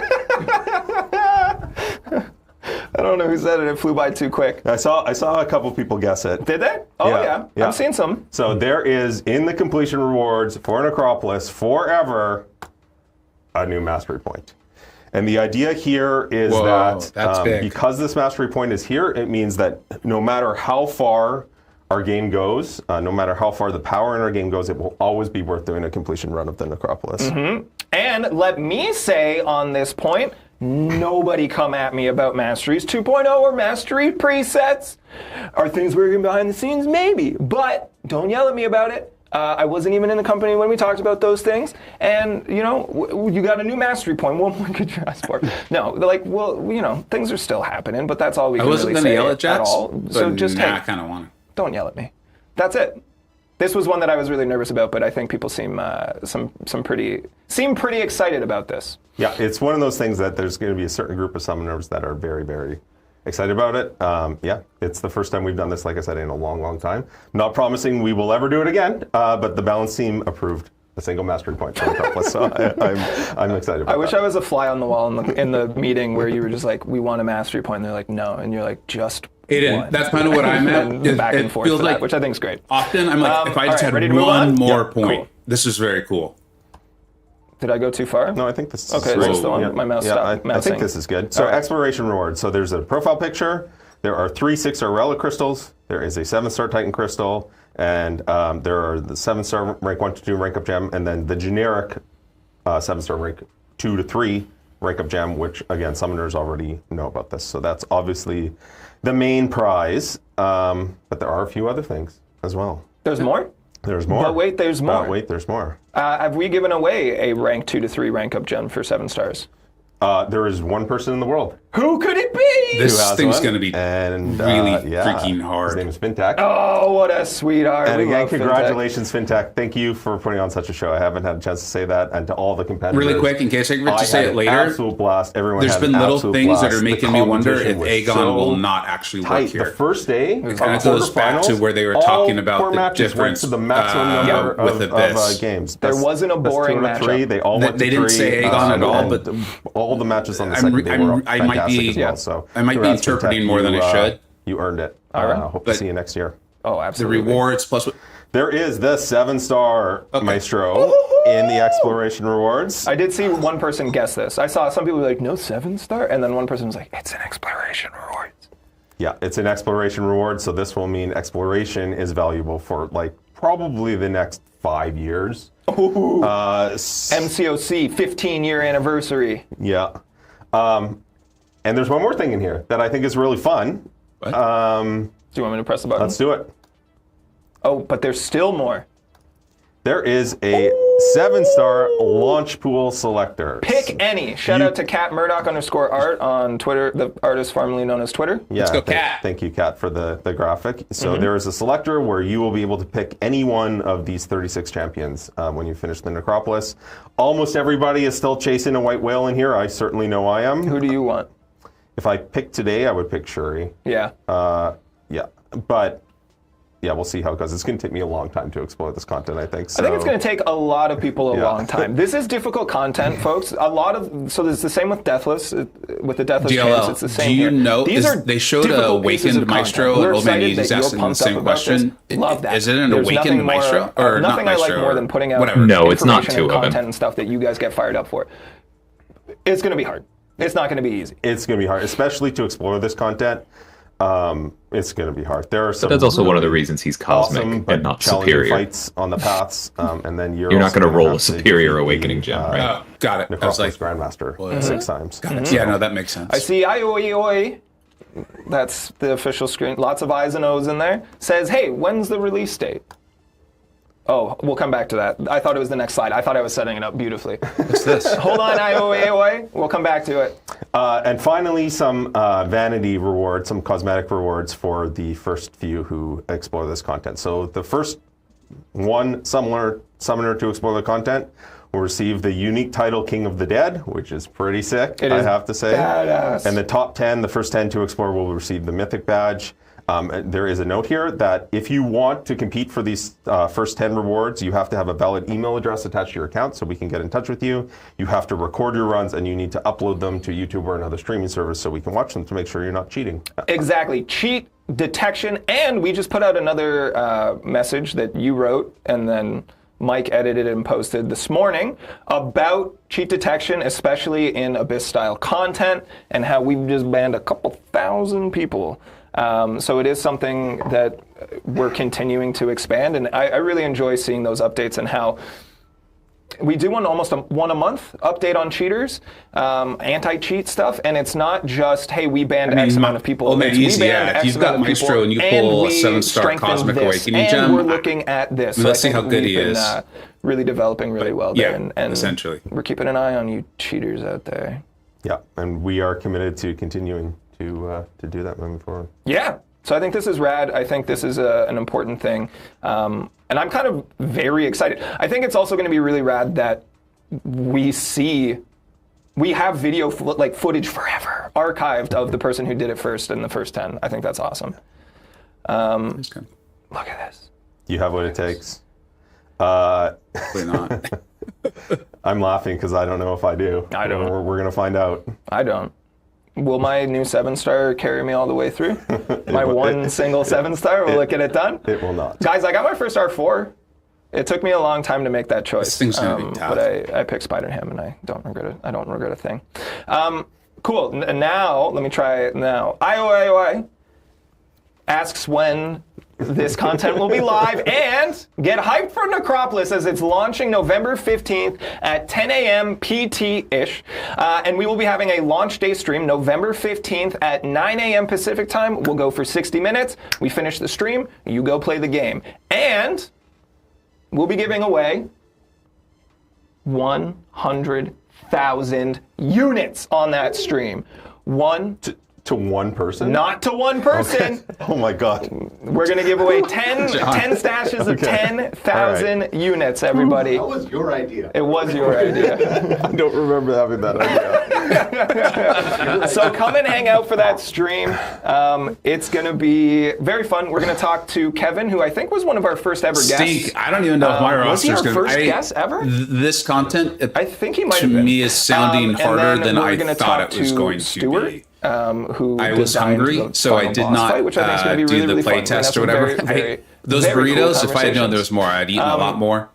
I don't know who said it. It flew by too quick. I saw a couple people guess it. Did they? Oh, yeah. I've seen some. So there is, in the completion rewards for Necropolis, forever, a new mastery point. And the idea here is that that's big. because this mastery point is here, it means that no matter how far our game goes, no matter how far the power in our game goes, it will always be worth doing a completion run of the Necropolis. And let me say on this point, nobody come at me about Masteries 2.0 or Mastery presets. Are things working behind the scenes? Maybe. But don't yell at me about it. I wasn't even in the company when we talked about those things. And, you know, you got a new mastery point. What more could you ask for? No, like, well, you know, things are still happening, but that's all we can really say yell at Jax, all. So just, I kind of want to. Don't yell at me. That's it. This was one that I was really nervous about, but I think people seem pretty excited about this. Yeah, it's one of those things that there's going to be a certain group of summoners that are very, very excited about it. Yeah, it's the first time we've done this, like I said, in a long, long time. Not promising we will ever do it again, but the balance team approved a single mastery point for Necropolis, so I'm excited about it. I wish I was a fly on the wall in the meeting where you were just like, we want a mastery point, and they're like, no, and you're like, just one. That's kind of what I'm at. And back and forth feels for that, like which I think is great. Often I'm like, if I just all right, had ready to move one on? more Yeah, point, cool. this is very cool. Did I go too far? No, I think this is okay. Is this the one? My mouse stopped I think this is good. So exploration rewards. So there's a profile picture. There are 3 6-star relic crystals. There is a 7-star Titan crystal, and there are the 7-star rank 1 to 2 rank up gem, and then the generic 7-star rank 2 to 3 rank up gem, which again summoners already know about this. So that's obviously the main prize. But there are a few other things as well. There's more? There's more. But wait, there's more. Wait, there's more. Have we given away a rank 2 to 3 rank up gem for 7 stars? There is one person in the world. Who could it be? This thing's going to be and, really yeah, freaking hard. His name is Fintech. Oh, what a sweetheart. And We again, love congratulations, Fintech. Thank you for putting on such a show. I haven't had a chance to say that. And to all the competitors. Really quick, in case I forget to say had it an later, absolute blast. Everyone there's had been an little absolute things blast. that are making me wonder if competition was Aegon so will not actually work tight. here. The first day, It kind of goes back to where they were talking about all the matches went difference to the maximum number with Abyss. of games. There wasn't a boring match. 3. They all went to 3. They didn't say Aegon at all, but all the matches on the second day were fantastic as well. So I might be interpreting more than I should. You earned it. All right. Hope to see you next year. Oh, The absolutely. rewards plus what? There is the 7-star Maestro in the exploration rewards. I did see one person guess this. I saw some people be like, no 7-star? And then one person was like, it's an exploration rewards. Yeah, it's an exploration reward, so this will mean exploration is valuable for like probably the next 5 years. MCoC 15-year anniversary. Yeah. And there's one more thing in here that I think is really fun. Do you want me to press the button? Let's do it. Oh, but there's still more. There is a 7-star launch pool selector. Pick any. Shout out to Cat Murdoch _art on Twitter, the artist formerly known as Twitter. Yeah, Let's go, Cat. Thank you, Cat, for the graphic. So there is a selector where you will be able to pick any one of these 36 champions when you finish the Necropolis. Almost everybody is still chasing a white whale in here. I certainly know I am. Who do you want? If I pick today, I would pick Shuri. Yeah. Yeah, but yeah, we'll see how it goes. It's going to take me a long time to explore this content, I think. So. I think it's going to take a lot of people a long time. This is difficult content, folks. So there's the same with Deathless, with the Deathless Champions. It's the same do you here. know, These are they showed an difficult pieces awakened of content. Maestro, We're and Old Man excited Easy's that you're asking the pumped up same about question. this. Love that. Is it an There's awakened nothing more- Maestro? Or nothing not I like Maestro, more than putting out whatever. No, it's not information two and of them. content and stuff that you guys get fired up for. It's going to be hard. It's not going to be easy. It's going to be hard, especially to explore this content. It's going to be hard. There are some. But that's also one of the reasons he's cosmic awesome, but and not challenging superior. fights on the paths, and then you're You're not also going to roll have a to superior defeat awakening the, gem, right? Oh, got it. I was Necropolis like, Grandmaster 6 times. yeah, no, that makes sense. I see IOEOE. That's the official screen. Lots of I's and O's in there. Says, hey, when's the release date? Oh, we'll come back to that. I thought it was the next slide. I thought I was setting it up beautifully. What's this? Hold on, IOEOE. We'll come back to it. And finally, some vanity rewards, some cosmetic rewards for the first few who explore this content. So the first one summoner to explore the content will receive the unique title King of the Dead, which is pretty sick, I have to say. Badass. And the top 10, the first 10 to explore will receive the Mythic Badge. There is a note here that if you want to compete for these first 10 rewards, you have to have a valid email address attached to your account so we can get in touch with you. You have to record your runs and you need to upload them to YouTube or another streaming service so we can watch them to make sure you're not cheating. Exactly. Cheat detection. And we just put out another message that you wrote and then Mike edited and posted this morning about cheat detection, especially in Abyss-style content, and how we've just banned a couple thousand people So it is something that we're continuing to expand, and I really enjoy seeing those updates and how we do almost one a month update on cheaters, anti-cheat stuff, and it's not just, hey, we banned X amount of people. It's easy, If you've got Maestro and you pull a 7-star Cosmic Awakening gem, and we're looking at this. Let's see how good he is. Really developing really well there, and essentially. We're keeping an eye on you cheaters out there. Yeah, and we are committed to continuing to do that moving forward. Yeah. So I think this is rad. I think this is an important thing. And I'm kind of very excited. I think it's also going to be really rad that we have video footage forever archived of the person who did it first in the first 10. I think that's awesome. Look at this. You have what it takes. Probably not. I'm laughing because I don't know if I do. I don't. We're going to find out. I don't. Will my new 7-star carry me all the way through? My single 7-star, will it get it done? It will not. Guys, I got my first R4. It took me a long time to make that choice. This thing's going to be tough. But I picked Spider-Ham, and I don't regret it. I don't regret a thing. Cool. Now, let me try it now. IOI asks when this content will be live, and get hyped for Necropolis as it's launching November 15th at 10 a.m. PT-ish. And we will be having a launch day stream November 15th at 9 a.m. Pacific time. We'll go for 60 minutes. We finish the stream, you go play the game. And we'll be giving away 100,000 units on that stream. To one person? Not to one person. Okay. Oh my God. We're going to give away 10 stashes of 10,000 units, everybody. That was your idea. It was your idea. I don't remember having that idea. So come and hang out for that stream. It's going to be very fun. We're going to talk to Kevin, who I think was one of our first ever guests. I don't even know if my was he roster's our going first guest ever? This content, I think he might to have been. me, is sounding harder than I gonna thought talk it was to going Stuart, to be. Who I was designed hungry, the so I final did boss not fight, which I think is gonna be really, do the really play fun. test or We're gonna whatever. have some very, Those very cool burritos, if I had known there conversations. was more, I'd eaten a lot more.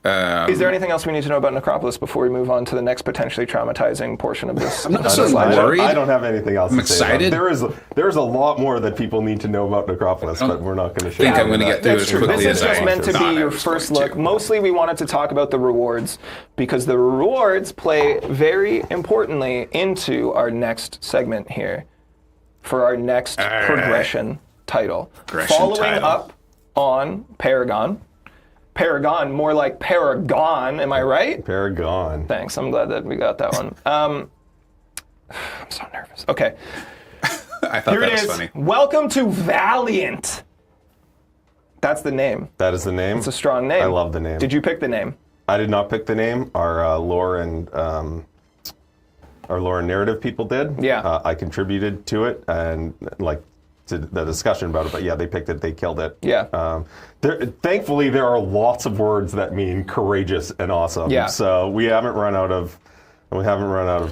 Is there anything else we need to know about Necropolis before we move on to the next potentially traumatizing portion of this? I'm not so worried. I don't have anything else I'm to say. excited. There's a lot more that people need to know about Necropolis, but we're not going to share. think I'm going to get through That's it true. quickly This is as just I meant to thought be I your was first going look. to. Mostly we wanted to talk about the rewards because the rewards play very importantly into our next segment here for our next progression title. Following up on Paragon. Paragon, more like Paragon, am I right? Paragon. Thanks, I'm glad that we got that one. I'm so nervous. Okay, I thought here that it was is. funny. Welcome to Valiant. That's the name. That is the name. It's a strong name. I love the name. Did you pick the name? I did not pick the name. Our lore and narrative people did. Yeah. I contributed to it and to the discussion about it, but yeah, they picked it. They killed it. Yeah. Thankfully, there are lots of words that mean courageous and awesome. Yeah. So we haven't run out of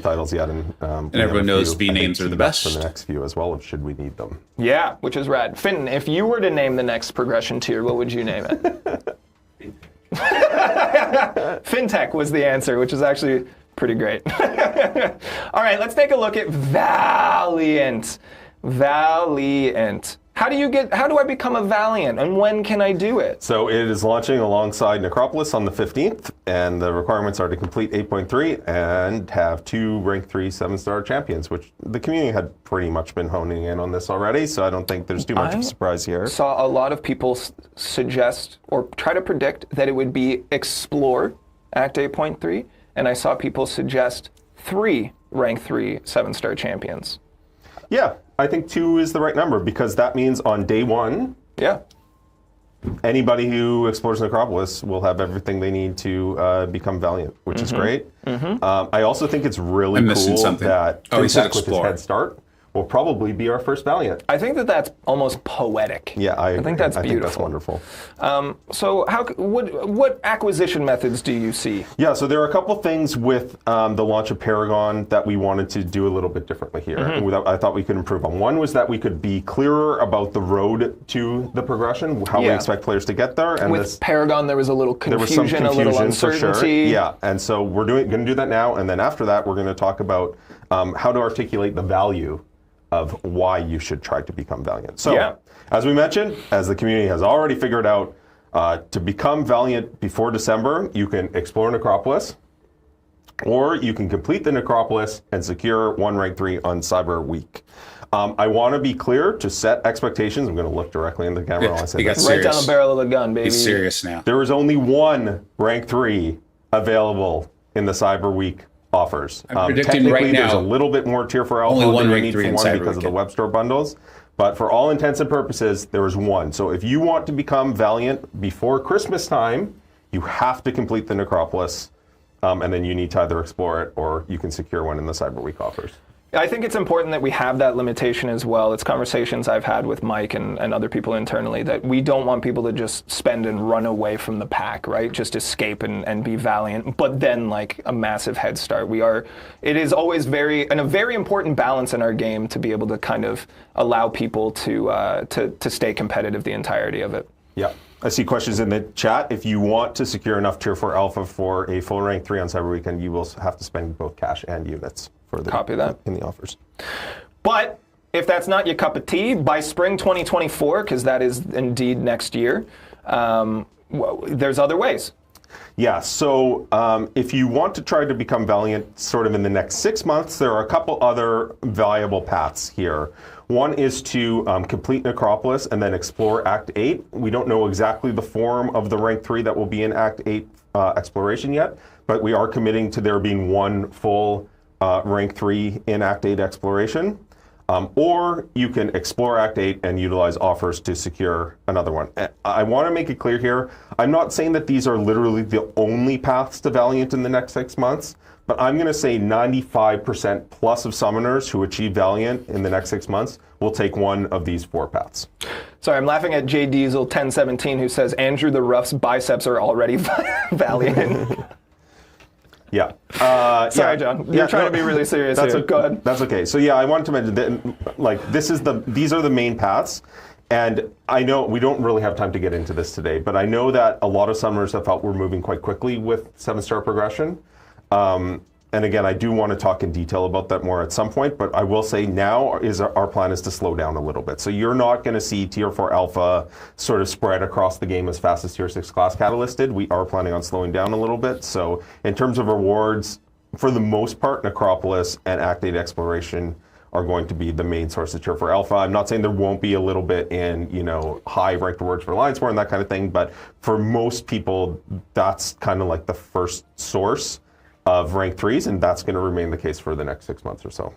titles yet, and everyone knows V names are the best. for the next few as well, should we need them. Yeah, which is rad. Fenton, if you were to name the next progression tier, what would you name it? Fintech was the answer, which is actually pretty great. All right, let's take a look at Valiant. Valiant. How do I become a Valiant, and when can I do it? So it is launching alongside Necropolis on the 15th, and the requirements are to complete 8.3 and have 2 rank 3 7-star champions, which the community had pretty much been honing in on this already, so I don't think there's too much of a surprise here. Saw a lot of people suggest or try to predict that it would be Explore Act 8.3, and I saw people suggest 3 rank 3 7-star champions. Yeah, I think 2 is the right number because that means on day 1, Yeah. anybody who explores Necropolis will have everything they need to become Valiant, which is great. I also think it's really I'm missing cool something. that Oh, he said Fintech with his explore. head start will probably be our first Valiant. I think that's almost poetic. Yeah, I think that's I beautiful. think that's wonderful. So what acquisition methods do you see? Yeah, so there are a couple things with the launch of Paragon that we wanted to do a little bit differently here. That I thought we could improve on. One was that we could be clearer about the road to the progression, how we Yeah. expect players to get there. And With Paragon, there was a little there was confusion, some a little confusion for uncertainty. sure. Yeah, and so we're going to do that now, and then after that, we're going to talk about how to articulate the value of why you should try to become Valiant. So, Yeah. as we mentioned, as the community has already figured out, to become Valiant before December, you can explore Necropolis, or you can complete the Necropolis and secure 1 rank 3 on Cyber Week. I want to be clear to set expectations. I'm going to look directly in the camera while I say He got this. Right down serious. the barrel of the gun, baby. He's serious now. There is only 1 rank 3 available in the Cyber Week offers. I'm predicting technically, right there's a now, little bit more tier 4 alpha only one than you rank need 3 for in 1 Cyber because of the Week. web store bundles. But for all intents and purposes, there is 1. So if you want to become Valiant before Christmas time, you have to complete the Necropolis, and then you need to either explore it or you can secure 1 in the Cyber Week offers. I think it's important that we have that limitation as well. It's conversations I've had with Mike and other people internally that we don't want people to just spend and run away from the pack, right? Just escape and be Valiant, but then like a massive head start. It is always a very important balance in our game to be able to kind of allow people to stay competitive the entirety of it. Yeah. I see questions in the chat. If you want to secure enough tier 4 alpha for a full rank 3 on Cyber Weekend, you will have to spend both cash and units for the Copy that. in the offers. But if that's not your cup of tea, by spring 2024, because that is indeed next year, there's other ways. Yeah, so if you want to try to become Valiant sort of in the next 6 months, there are a couple other valuable paths here. One is to complete Necropolis and then explore Act 8. We don't know exactly the form of the rank 3 that will be in Act 8 exploration yet, but we are committing to there being 1 full rank 3 in Act 8 exploration. Or you can explore Act 8 and utilize offers to secure another one. I want to make it clear here, I'm not saying that these are literally the only paths to Valiant in the next 6 months, but I'm going to say 95% plus of summoners who achieve Valiant in the next 6 months will take one of these 4 paths. Sorry, I'm laughing at J Diesel 1017 who says Andrew the Rough's biceps are already Valiant. Yeah. Sorry, John. You're trying to be really serious here. Go ahead. That's okay. So yeah, I wanted to mention that, like, these are the main paths, and I know we don't really have time to get into this today, but I know that a lot of summoners have felt we're moving quite quickly with 7-star progression. And again, I do want to talk in detail about that more at some point, but I will say now our plan is to slow down a little bit. So you're not going to see tier 4 alpha sort of spread across the game as fast as tier 6 class catalyst did. We are planning on slowing down a little bit. So in terms of rewards, for the most part, Necropolis and Act 8 exploration are going to be the main source of tier 4 alpha. I'm not saying there won't be a little bit in, high ranked rewards for Alliance War and that kind of thing, but for most people, that's kind of like the first source of rank 3s, and that's going to remain the case for the next 6 months or so.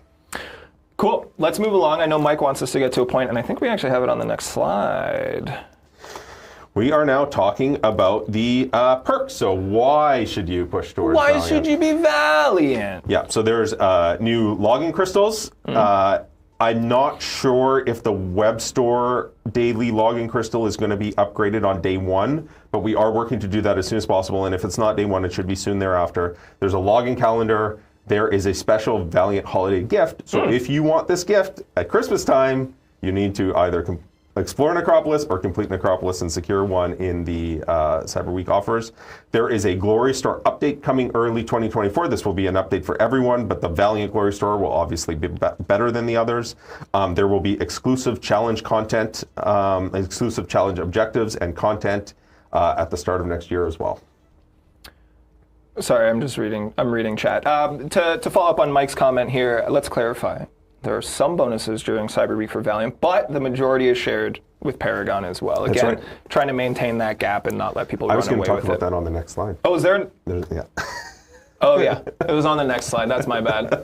Cool. Let's move along. I know Mike wants us to get to a point, and I think we actually have it on the next slide. We are now talking about the perks. So why should you push towards Why Valiant? should you be Valiant? Yeah, so there's new logging crystals. I'm not sure if the web store daily logging crystal is going to be upgraded on day 1, but we are working to do that as soon as possible. And if it's not day 1, it should be soon thereafter. There's a logging calendar. There is a special Valiant holiday gift. So if you want this gift at Christmas time, you need to either explore Necropolis or complete Necropolis and secure 1 in the Cyber Week offers. There is a Glory Store update coming early 2024. This will be an update for everyone, but the Valiant Glory Store will obviously be better than the others. There will be exclusive challenge content, exclusive challenge objectives and content at the start of next year as well. Sorry, I'm reading chat. To follow up on Mike's comment here, let's clarify. There are some bonuses during Cyber Week for Valiant, but the majority is shared with Paragon as well. Again, right. trying to maintain that gap and not let people run away with it. I was going to talk about that on the next slide. Oh, is there? Yeah. Oh, yeah. It was on the next slide. That's my bad.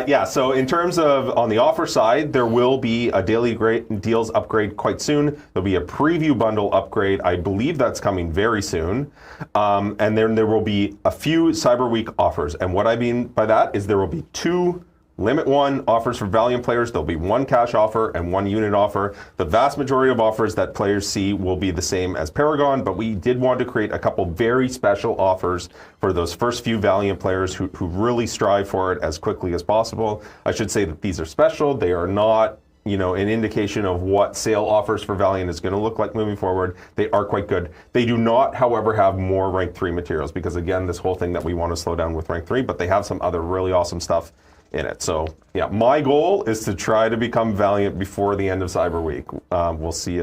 Yeah, so in terms of on the offer side, there will be a daily deals upgrade quite soon. There'll be a preview bundle upgrade. I believe that's coming very soon. And then there will be a few Cyber Week offers. And what I mean by that is there will be 2 Limit 1 offers for Valiant players. There'll be 1 cash offer and 1 unit offer. The vast majority of offers that players see will be the same as Paragon, but we did want to create a couple very special offers for those first few Valiant players who really strive for it as quickly as possible. I should say that these are special. They are not an indication of what sale offers for Valiant is going to look like moving forward. They are quite good. They do not, however, have more rank 3 materials because, again, this whole thing that we want to slow down with rank 3, but they have some other really awesome stuff in it. So yeah, my goal is to try to become Valiant before the end of Cyber Week. We'll see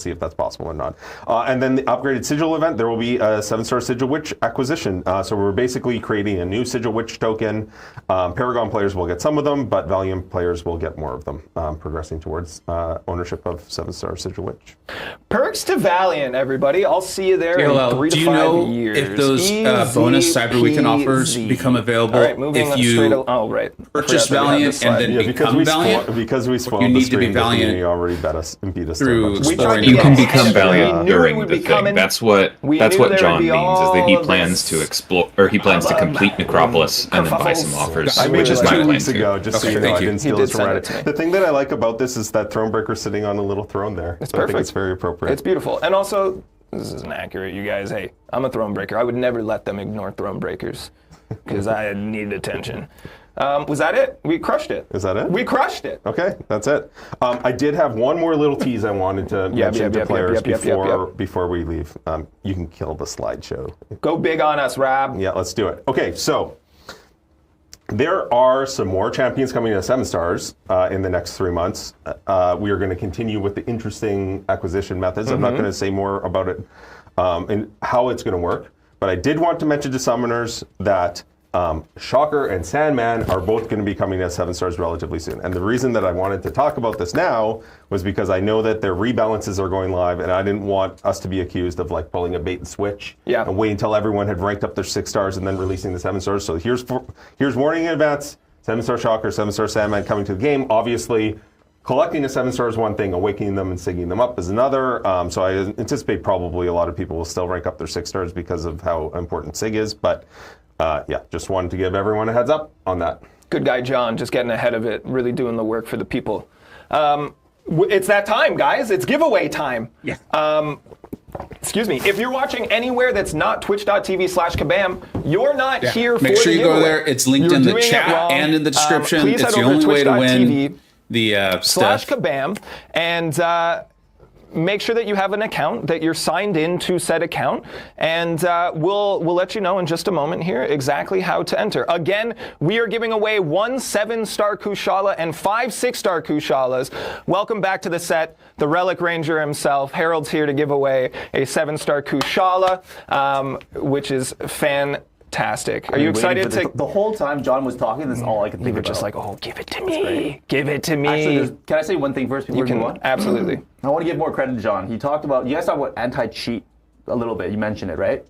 if that's possible or not. And then the upgraded sigil event, there will be a 7-star Sigil Witch acquisition. So we're basically creating a new Sigil Witch token. Paragon players will get some of them, but Valiant players will get more of them, progressing towards ownership of 7-star Sigil Witch. Perks to Valiant, everybody. I'll see you there in 3 to 5 years. If those bonus Cyber Weekend offers become available, All right, moving if you right. purchase Valiant and then become Valiant, because we spoiled you the need to be stream, Valiant. You already beat us through there. You can become We Valiant knew it during would the be thing. coming. That's what We knew there John would be means, is that he all plans this to explore, or he plans to complete Necropolis and then buy some offers, I made which this is my 2 plan weeks too. ago, just so Okay, you know. thank I you. didn't steal He this did from send Reddit. it to me. The thing that I like about this is that Thronebreaker's sitting on a little throne there. It's So I perfect. think it's very appropriate. It's beautiful. And also, this isn't accurate, you guys. Hey, I'm a Thronebreaker. I would never let them ignore Thronebreakers because I need attention. Was that it? We crushed it. Is that it? We crushed it. Okay, that's it. I did have one more little tease I wanted to mention to players before we leave. You can kill the slideshow. Go big on us, Rob. Yeah, let's do it. Okay, so there are some more champions coming to 7 stars in the next 3 months. We are going to continue with the interesting acquisition methods. I'm not going to say more about it and how it's going to work, but I did want to mention to summoners that Shocker and Sandman are both going to be coming as 7 stars relatively soon. And the reason that I wanted to talk about this now was because I know that their rebalances are going live, and I didn't want us to be accused of like pulling a bait and switch and wait until everyone had ranked up their 6 stars and then releasing the 7 stars. So here's warning in advance: 7-star Shocker, 7-star Sandman coming to the game. Obviously, collecting a 7-star is one thing, awakening them and sigging them up is another. So I anticipate probably a lot of people will still rank up their 6 stars because of how important sig is. But yeah, just wanted to give everyone a heads up on that. Good guy, John, just getting ahead of it, really doing the work for the people. It's that time, guys. It's giveaway time. Yeah. Excuse me. If you're watching anywhere that's not twitch.tv/Kabam, you're not here for the Make sure you giveaway. go there. It's linked You're in the doing it chat wrong. and in the description. Please It's head the over only way to win twitch.tv the stuff. /Kabam and make sure that you have an account, that you're signed in to said account, and we'll let you know in just a moment here exactly how to enter. Again, we are giving away 1 7-star Kushala and 5 6-star Kushalas. Welcome back to the set. The Relic Ranger himself, Harold's here to give away a 7-star Kushala, which is fantastic. Are you excited to? The whole time John was talking, this is all I could think You were about. just like, oh, give it to me. Give it to me. Actually, can I say one thing first before You we can, move on? absolutely. I want to give more credit to John. He talked about, you guys talked about anti-cheat a little bit. You mentioned it, right?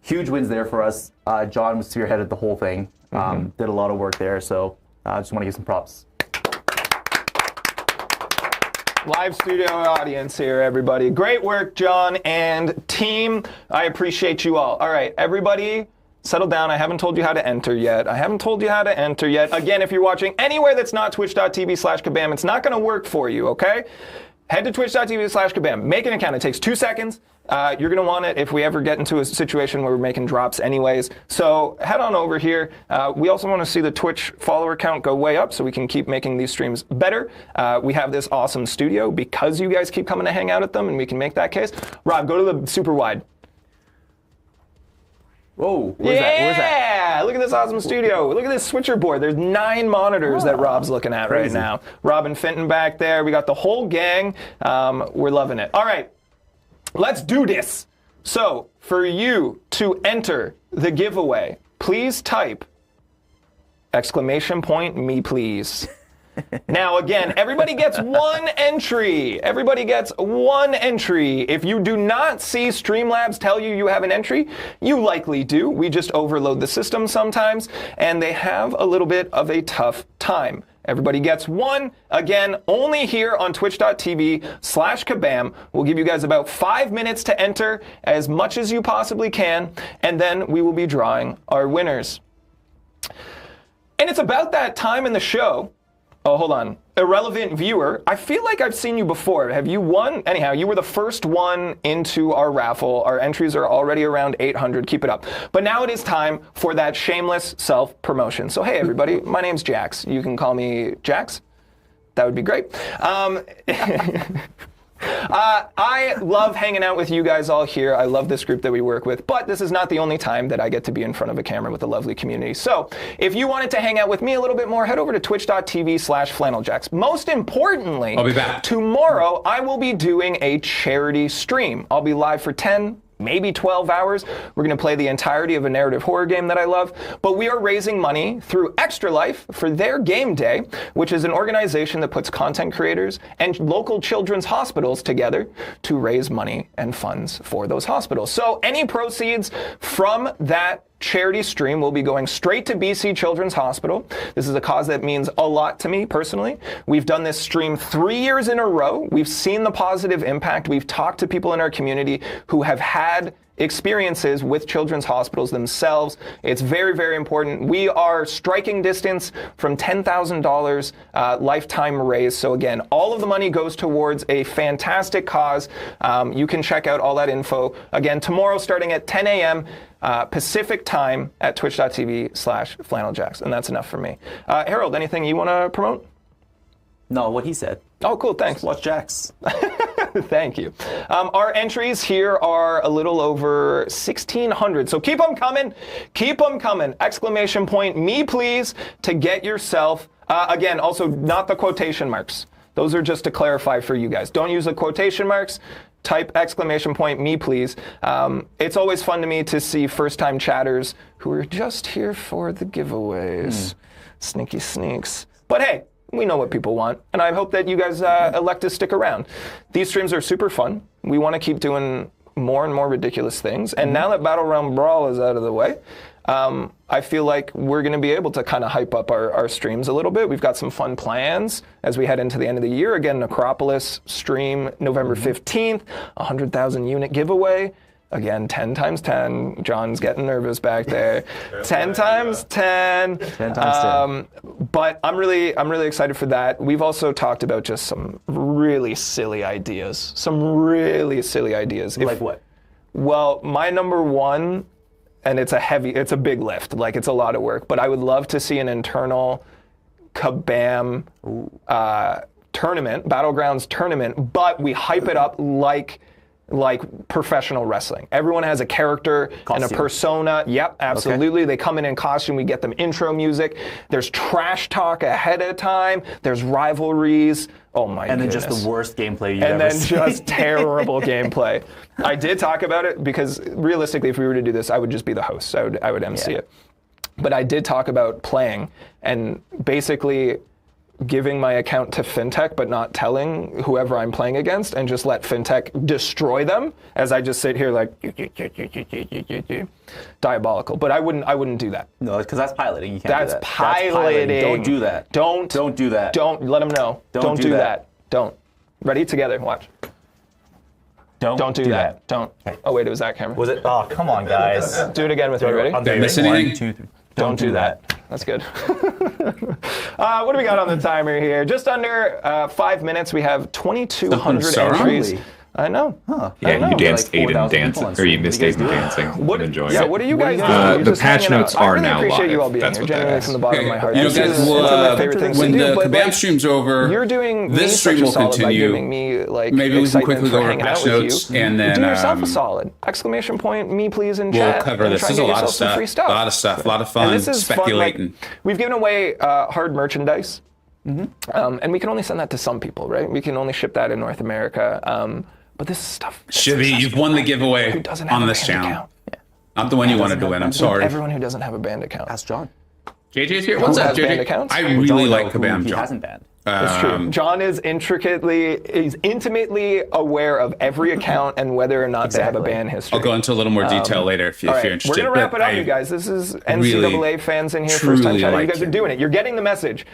Huge wins there for us. John was spearheaded the whole thing. Did a lot of work there. So I just want to give some props. Live studio audience here, everybody. Great work, John and team. I appreciate you all. All right, everybody, settle down. I haven't told you how to enter yet. Again, if you're watching anywhere that's not twitch.tv/Kabam, it's not going to work for you, okay? Head to twitch.tv/Kabam. Make an account. It takes 2 seconds. You're going to want it if we ever get into a situation where we're making drops anyways. So head on over here. We also want to see the Twitch follower count go way up so we can keep making these streams better. We have this awesome studio because you guys keep coming to hang out at them, and we can make that case. Rob, go to the super wide. Whoa, where's that? Where's that? Yeah, look at this awesome studio. Look at this switcher board. There's 9 monitors that Rob's looking at right now. Rob and Fenton back there. We got the whole gang. We're loving it. All right, let's do this. So for you to enter the giveaway, please type !me please. Now, again, everybody gets 1 entry. Everybody gets 1 entry. If you do not see Streamlabs tell you you have an entry, you likely do. We just overload the system sometimes, and they have a little bit of a tough time. Everybody gets 1. Again, only here on twitch.tv/Kabam. We'll give you guys about 5 minutes to enter as much as you possibly can, and then we will be drawing our winners. And it's about that time in the show. Oh, hold on. Irrelevant viewer, I feel like I've seen you before. Have you won? Anyhow, you were the first one into our raffle. Our entries are already around 800. Keep it up. But now it is time for that shameless self-promotion. So, hey, everybody, my name's Jax. You can call me Jax. That would be great. I love hanging out with you guys all here. I love this group that we work with, but this is not the only time that I get to be in front of a camera with a lovely community. So if you wanted to hang out with me a little bit more, head over to twitch.tv/flanneljacks. Most importantly, I'll be back. Tomorrow I will be doing a charity stream. I'll be live for 10, maybe 12 hours. We're going to play the entirety of a narrative horror game that I love. But we are raising money through Extra Life for their game day, which is an organization that puts content creators and local children's hospitals together to raise money and funds for those hospitals. So any proceeds from that charity stream will be going straight to BC Children's Hospital. This is a cause that means a lot to me personally. We've done this stream 3 years in a row. We've seen the positive impact. We've talked to people in our community who have had experiences with children's hospitals themselves. It's very, very important. We are striking distance from $10,000 lifetime raise. So again, all of the money goes towards a fantastic cause. You can check out all that info again tomorrow starting at 10 a.m. Pacific time at twitch.tv/flanneljacks. And that's enough for me. Harold, anything you want to promote? No, what he said. Oh, cool. Thanks. Watch Jax. Thank you. Our entries here are a little over 1,600. So keep them coming. Keep them coming. Exclamation point, me please, to get yourself. Again, also not the quotation marks. Those are just to clarify for you guys. Don't use the quotation marks. Type exclamation point, me please. It's always fun to me to see first-time chatters who are just here for the giveaways. Sneaky sneaks. But hey, we know what people want, and I hope that you guys elect to stick around. These streams are super fun. We want to keep doing more and more ridiculous things, and now that Battlerealm Brawl is out of the way, I feel like we're going to be able to kind of hype up our streams a little bit. We've got some fun plans as we head into the end of the year. Again, Necropolis stream November 15th, 100,000 unit giveaway. Again, 10 times 10. John's getting nervous back there. 10 times 10. 10 times 10. But I'm really excited for that. We've also talked about just some really silly ideas. Like what? Well, my number one, and it's a big lift. Like, it's a lot of work. But I would love to see an internal Kabam tournament, Battlegrounds tournament, but we hype it up like professional wrestling. Everyone has a character and a persona. Yep, absolutely. Okay. They come in costume. We get them intro music. There's trash talk ahead of time. There's rivalries. Oh my goodness. And then just the worst gameplay you've ever seen. And then just terrible gameplay. I did talk about it because realistically, if we were to do this, I would just be the host. I would MC it. But I did talk about playing and basically giving my account to FinTech, but not telling whoever I'm playing against, and just let FinTech destroy them as I just sit here like diabolical. But I wouldn't do that. No, because that's piloting. You can't do that. That's piloting. Don't do that. Don't do that. Don't let them know. Don't do that. Don't. Ready? Together. Watch. Don't do that. Don't. Oh wait, it was that camera. Was it? Oh, come on, guys. Do it again with me. Ready? Did I miss anything? 1, 2, 3. Don't do that. That's good. What do we got on the timer here? Just under 5 minutes. We have 2,200 entries. I know. Huh. Yeah, you danced like Aiden dancing, or you missed Aiden dancing. I'm enjoying it. What are you guys doing? The patch notes are now live. I really appreciate you all being That's here, what that genuinely is. from the bottom of my heart. You know, guys, when the Kabam stream's over, you're doing this stream will continue. Me, like, maybe we can quickly go over patch notes, and then do yourself a solid. Exclamation point, me please in chat. We'll cover this. There's a lot of stuff. A lot of stuff. A lot of fun. Speculating. We've given away hard merchandise. And we can only send that to some people, right? We can only ship that in North America. But this is stuff. Shibby, you've won the giveaway on this channel. Not the one you wanted to win. I'm sorry. Everyone who doesn't have a band account. Ask John. JJ's here. What's up, JJ? I really like Kabam, He John. hasn't banned. It's true. John is intimately aware of every account and whether or not they have a ban history. I'll go into a little more detail later if you're interested. We're going to wrap it up, you guys. This is NCAA fans in here, first time chatting. You guys are doing it. You're getting the message.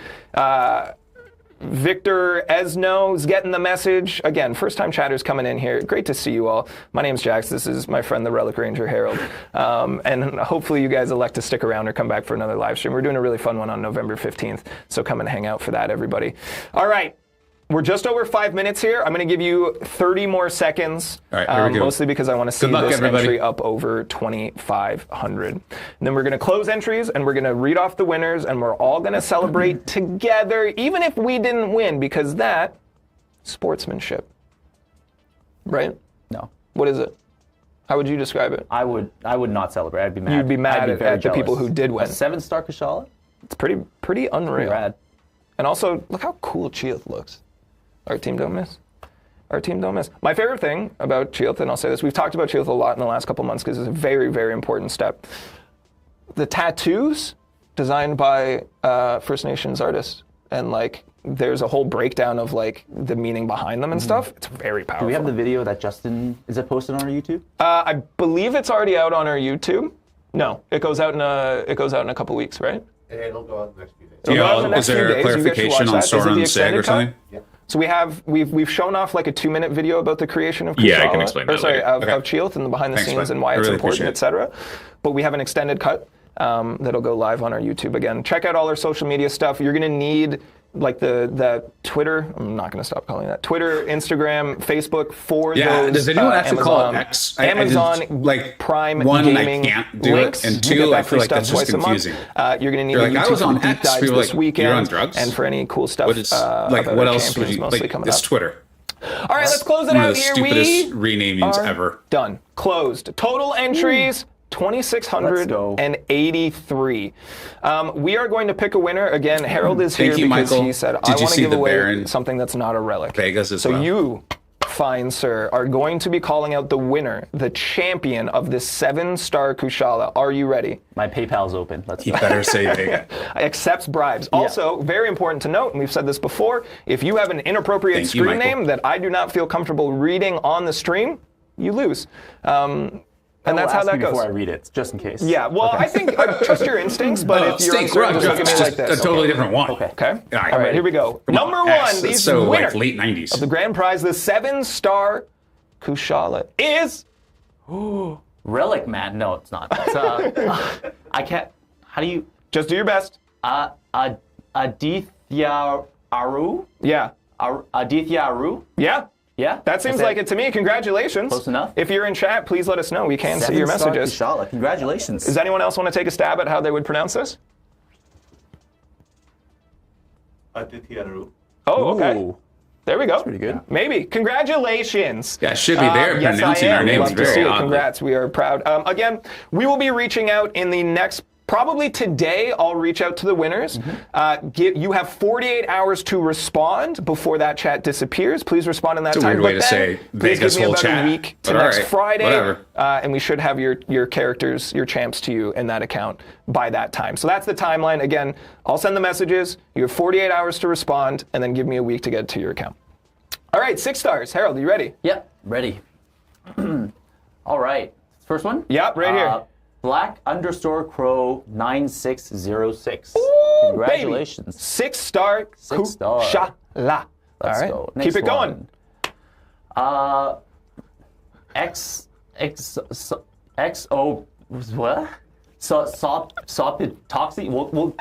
Victor Esno's getting the message. Again, first-time chatters coming in here. Great to see you all. My name's Jax. This is my friend, the Relic Ranger Harold. And hopefully you guys elect to stick around or come back for another live stream. We're doing a really fun one on November 15th, so come and hang out for that, everybody. All right. We're just over 5 minutes here. I'm going to give you 30 more seconds, all right, here we go. Mostly because I want to see this entry up over 2,500. And then we're going to close entries, and we're going to read off the winners, and we're all going to celebrate together, even if we didn't win, because that, sportsmanship. right? No. What is it? How would you describe it? I would not celebrate. I'd be mad. You'd be mad I'd at very the people jealous. who did win. A 7-star Kushala? It's pretty unreal. Rad. And also, look how cool Cheeth looks. Our team don't miss. Our team don't miss. My favorite thing about Cheeth, and I'll say this, we've talked about Cheeth a lot in the last couple months because it's a very, very important step. The tattoos designed by First Nations artists, and like there's a whole breakdown of like the meaning behind them and stuff. It's very powerful. Do we have the video that Justin, is it posted on our YouTube? I believe it's already out on our YouTube. No, it goes out in a couple weeks, right? It'll go out in the next few days. It'll go out in the Is next few there a days. You guys should clarification watch on that. Is it the Sauron's Seg extended or cut? something? Yeah. So we've shown off like a 2-minute video about the creation of Kushala. Yeah, I can explain that later. Of Okay. Cheeth and the behind the Thanks, scenes bud. and why I it's really important, appreciate it. etc. But we have an extended cut that'll go live on our YouTube again. Check out all our social media stuff. You're gonna need like the Twitter. I'm not gonna stop calling that Twitter, Instagram, Facebook for Yeah, those. does anyone actually call it Amazon, X? I Amazon just, like, Prime one, I gaming can't do it, links. and You two, get that I feel free like stuff that's just twice a month. confusing. You're gonna need You're a like, I YouTube was on for deep X, dives people are this like, weekend, you're on drugs? and for any cool stuff. What is like? about What our else would champions you mostly like? coming It's up. Twitter. All right, let's close it One of out the here. stupidest We renamings are ever. done. Closed. Total entries. 2,683. We are going to pick a winner. Again, Harold is here Thank you, because Michael. he said, Did I you want to see give the away Baron something that's not a relic. Vegas as so well? you, fine sir, are going to be calling out the winner, the champion of this 7-star Kushala. Are you ready? My PayPal's open. Let's You go. better say Vega. Accepts bribes. Also, very important to note, and we've said this before, if you have an inappropriate Thank you, screen Michael. name that I do not feel comfortable reading on the stream, you lose. And that's how that goes. Before I read it, just in case. Yeah, well, I think I trust your instincts, but if you're Stinks, uncertain, right, just look at me just like this. a totally different one. Okay. Okay? All right. All right, here we go. Number one, X, the it's so winner like late 90s. of the grand prize, the 7-star Kushala, is... Relic Man. No, it's not. It's, I can't. How do you? Just do your best. Aditya Aru? Yeah. Aditya Aru? Yeah. Yeah? That seems like it to me. Congratulations. Close enough. If you're in chat, please let us know. We can see your 7-star messages. Kushala. Congratulations. Does anyone else want to take a stab at how they would pronounce this? Adityaru. Oh, okay. Ooh. There we go. Pretty good. Maybe. Congratulations. Yeah, should be there Yes, pronouncing I am. our names Love to see very it. oddly. Congrats. We are proud. Again, we will be reaching out in the next. Probably today, I'll reach out to the winners. You have 48 hours to respond before that chat disappears. Please respond in that It's a time. weird way But to then, say please Vegas give me whole about chat. a week to But all next right, Friday, whatever. and we should have your characters, your champs to you in that account by that time. So that's the timeline. Again, I'll send the messages. You have 48 hours to respond, and then give me a week to get to your account. All right, 6 stars. Harold, you ready? Yep. Ready. All right. First one? Yep, right here. Black_Crow 9606. Ooh, Congratulations. 6-star 6-star. Kushala. Let's All right. go. Keep Next it going. one. XO what? Sobitoxy.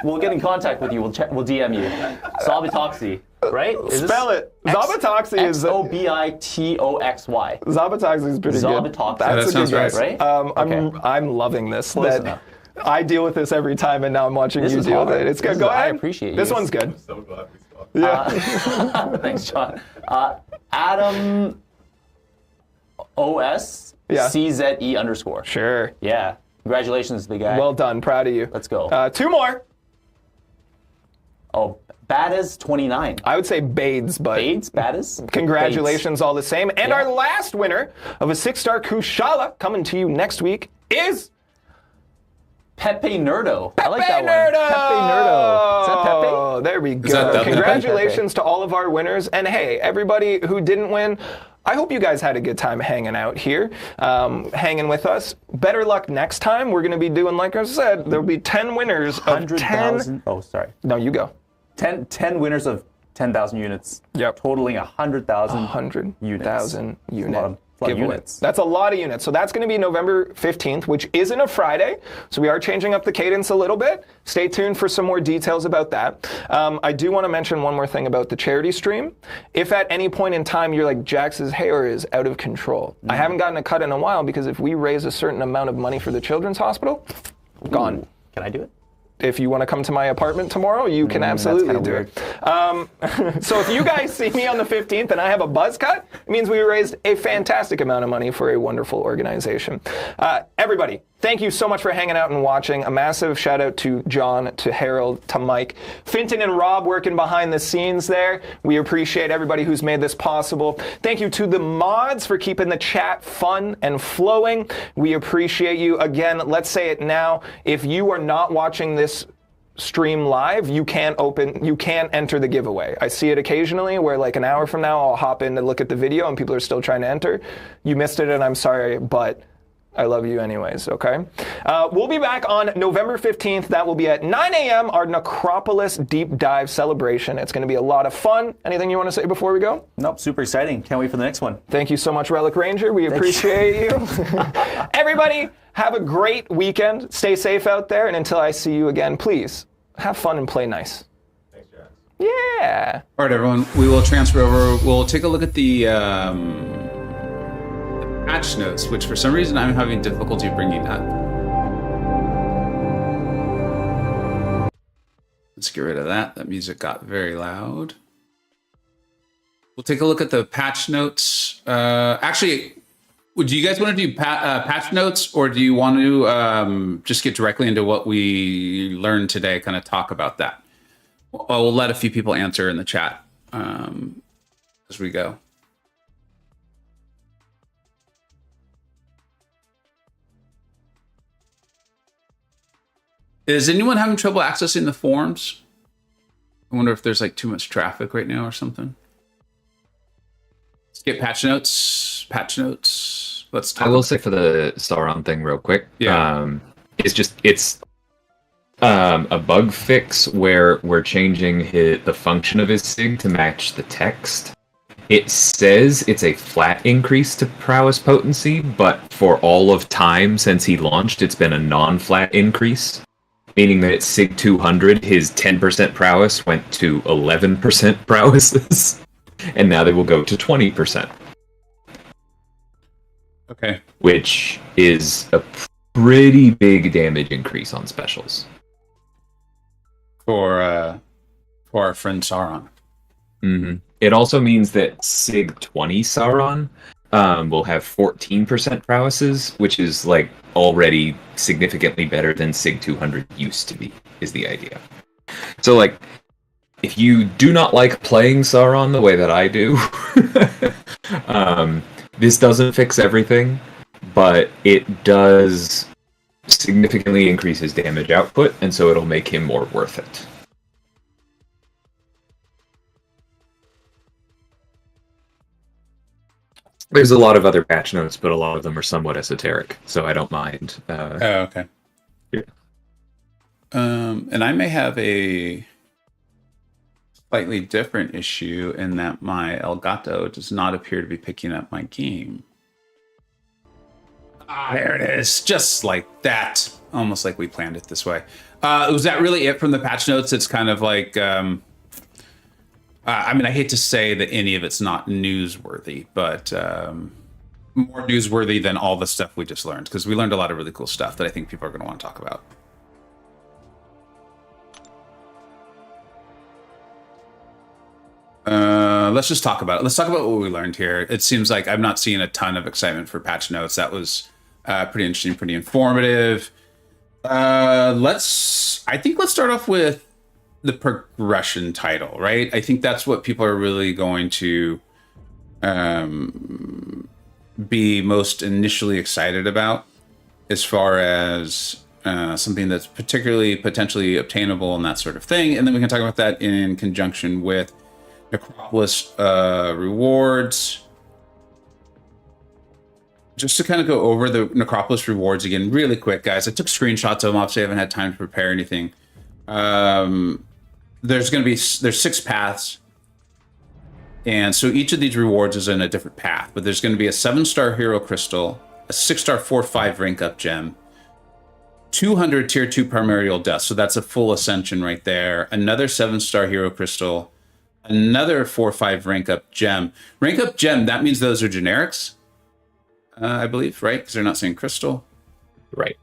We'll get in contact with you. We'll DM you. Sobitoxy, right? Spell it. Zabatoxy is Sobitoxy. Zabatoxy is pretty good. Zabatoxy. That's That a sounds good right. guess. Right? I'm loving this. Close That enough. I deal with this every time, and now I'm watching This you is deal with hard. it. It's good. This Go is- I ahead. appreciate This you. one's good. So glad we stopped. Yeah. Thanks, John. Adam OS Yeah. CZE_. Sure. Yeah. Congratulations, big guy. Well done. Proud of you. Let's go. 2 more. Oh, Badaz 29. I would say Bades, but Badaz? congratulations all the same. And Yeah. our last winner of a 6-star Kushala coming to you next week is Pepe Nerdo. I like Pepe that Nerdo! one. Pepe Nerdo. Is that Pepe? There we that go. Pepe? Congratulations to all of our winners. And hey, everybody who didn't win, I hope you guys had a good time hanging out here, hanging with us. Better luck next time. We're going to be doing, like I said, there'll be 10 winners of 10. 100,000. Oh, sorry. No, you go. 10 winners of 10,000 units. Yep. Totaling 100,000 100,000 units. unit A lot of giveaway. units. That's a lot of units. So that's going to be November 15th, which isn't a Friday. So we are changing up the cadence a little bit. Stay tuned for some more details about that. I do want to mention one more thing about the charity stream. If at any point in time you're like, Jax's hair is out of control. I haven't gotten a cut in a while because if we raise a certain amount of money for the children's hospital, gone. Can I do it? if you want to come to my apartment tomorrow, you can absolutely do it. So if you guys see me on the 15th and I have a buzz cut, it means we raised a fantastic amount of money for a wonderful organization. Everybody, thank you so much for hanging out and watching. A massive shout out to John, to Harold, to Mike, Finton and Rob working behind the scenes there. We appreciate everybody who's made this possible. Thank you to the mods for keeping the chat fun and flowing. We appreciate you. Again, let's say it now. If you are not watching this stream live, you can't enter the giveaway. I see it occasionally where like an hour from now I'll hop in to look at the video and people are still trying to enter. You missed it and I'm sorry, but I love you anyways, okay? We'll be back on November 15th. That will be at 9 a.m., our Necropolis Deep Dive celebration. It's going to be a lot of fun. Anything you want to say before we go? Nope, super exciting. Can't wait for the next one. Thank you so much, Relic Ranger. We appreciate you. Everybody, have a great weekend. Stay safe out there. And until I see you again, please have fun and play nice. Thanks, Jack. Yeah. All right, everyone. We will transfer over. We'll take a look at the patch notes, which for some reason I'm having difficulty bringing up. Let's get rid of that. That music got very loud. We'll take a look at the patch notes. Actually, do you guys want to do patch notes, or do you want to just get directly into what we learned today, kind of talk about that? We'll let a few people answer in the chat as we go. Is anyone having trouble accessing the forums? I wonder if there's like too much traffic right now or something. Let's get patch notes. Patch notes. Let's talk. I will say for the Sauron thing real quick. Yeah. It's a bug fix where we're changing the function of his sig to match the text. It says it's a flat increase to prowess potency, but for all of time since he launched, it's been a non-flat increase. Meaning that at SIG 200, his 10% prowess went to 11% prowesses, and now they will go to 20%. Okay. Which is a pretty big damage increase on specials. For our friend Sauron. Mm-hmm. It also means that SIG 20 Sauron will have 14% prowesses, which is like already significantly better than SIG 200 used to be, is the idea. So like, if you do not like playing Sauron the way that I do, this doesn't fix everything, but it does significantly increase his damage output, and so it'll make him more worth it. There's a lot of other patch notes, but a lot of them are somewhat esoteric, so I don't mind. Okay. Yeah. And I may have a slightly different issue in that my Elgato does not appear to be picking up my game. There it is. Just like that. Almost like we planned it this way. Was that really it from the patch notes? It's kind of like... I mean, I hate to say that any of it's not newsworthy, but more newsworthy than all the stuff we just learned, because we learned a lot of really cool stuff that I think people are going to want to talk about. Let's just talk about it. Let's talk about what we learned here. It seems like I've not seen a ton of excitement for patch notes. That was pretty interesting, pretty informative. Let's start off with the progression title, right? I think that's what people are really going to be most initially excited about, as far as something that's particularly potentially obtainable and that sort of thing. And then we can talk about that in conjunction with Necropolis rewards. Just to kind of go over the Necropolis rewards again really quick, guys. I took screenshots of them. Obviously, I haven't had time to prepare anything. There's 6 paths, and so each of these rewards is in a different path, but there's going to be a 7-star hero crystal, a 6-star 4/5 rank up gem, 200 tier 2 primordial dust, so that's a full ascension right there, another 7-star hero crystal, another 4/5 rank up gem. Rank up gem, that means those are generics, I believe, right? Because they're not saying crystal. Right.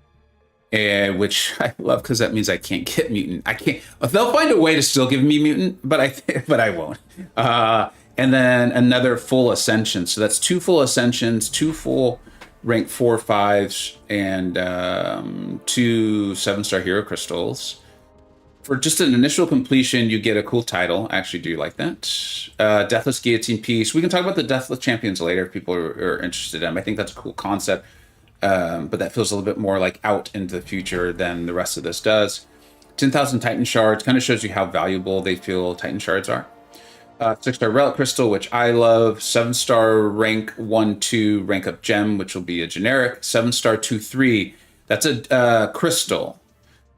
which I love because that means I can't get mutant. I can't. They'll find a way to still give me mutant, but I won't. And then another full ascension. So that's 2 full ascensions, 2 full rank 4, 5s, and 2 7-star hero crystals. For just an initial completion, you get a cool title. I actually do like that. Deathless Guillotine piece. We can talk about the Deathless Champions later if people are interested in them. I think that's a cool concept, but that feels a little bit more like out into the future than the rest of this does. 10,000 Titan Shards kind of shows you how valuable they feel Titan Shards are. 6-star Relic Crystal, which I love. 7-star rank 1-2 rank up gem, which will be a generic. 7-star 2-3. That's a crystal.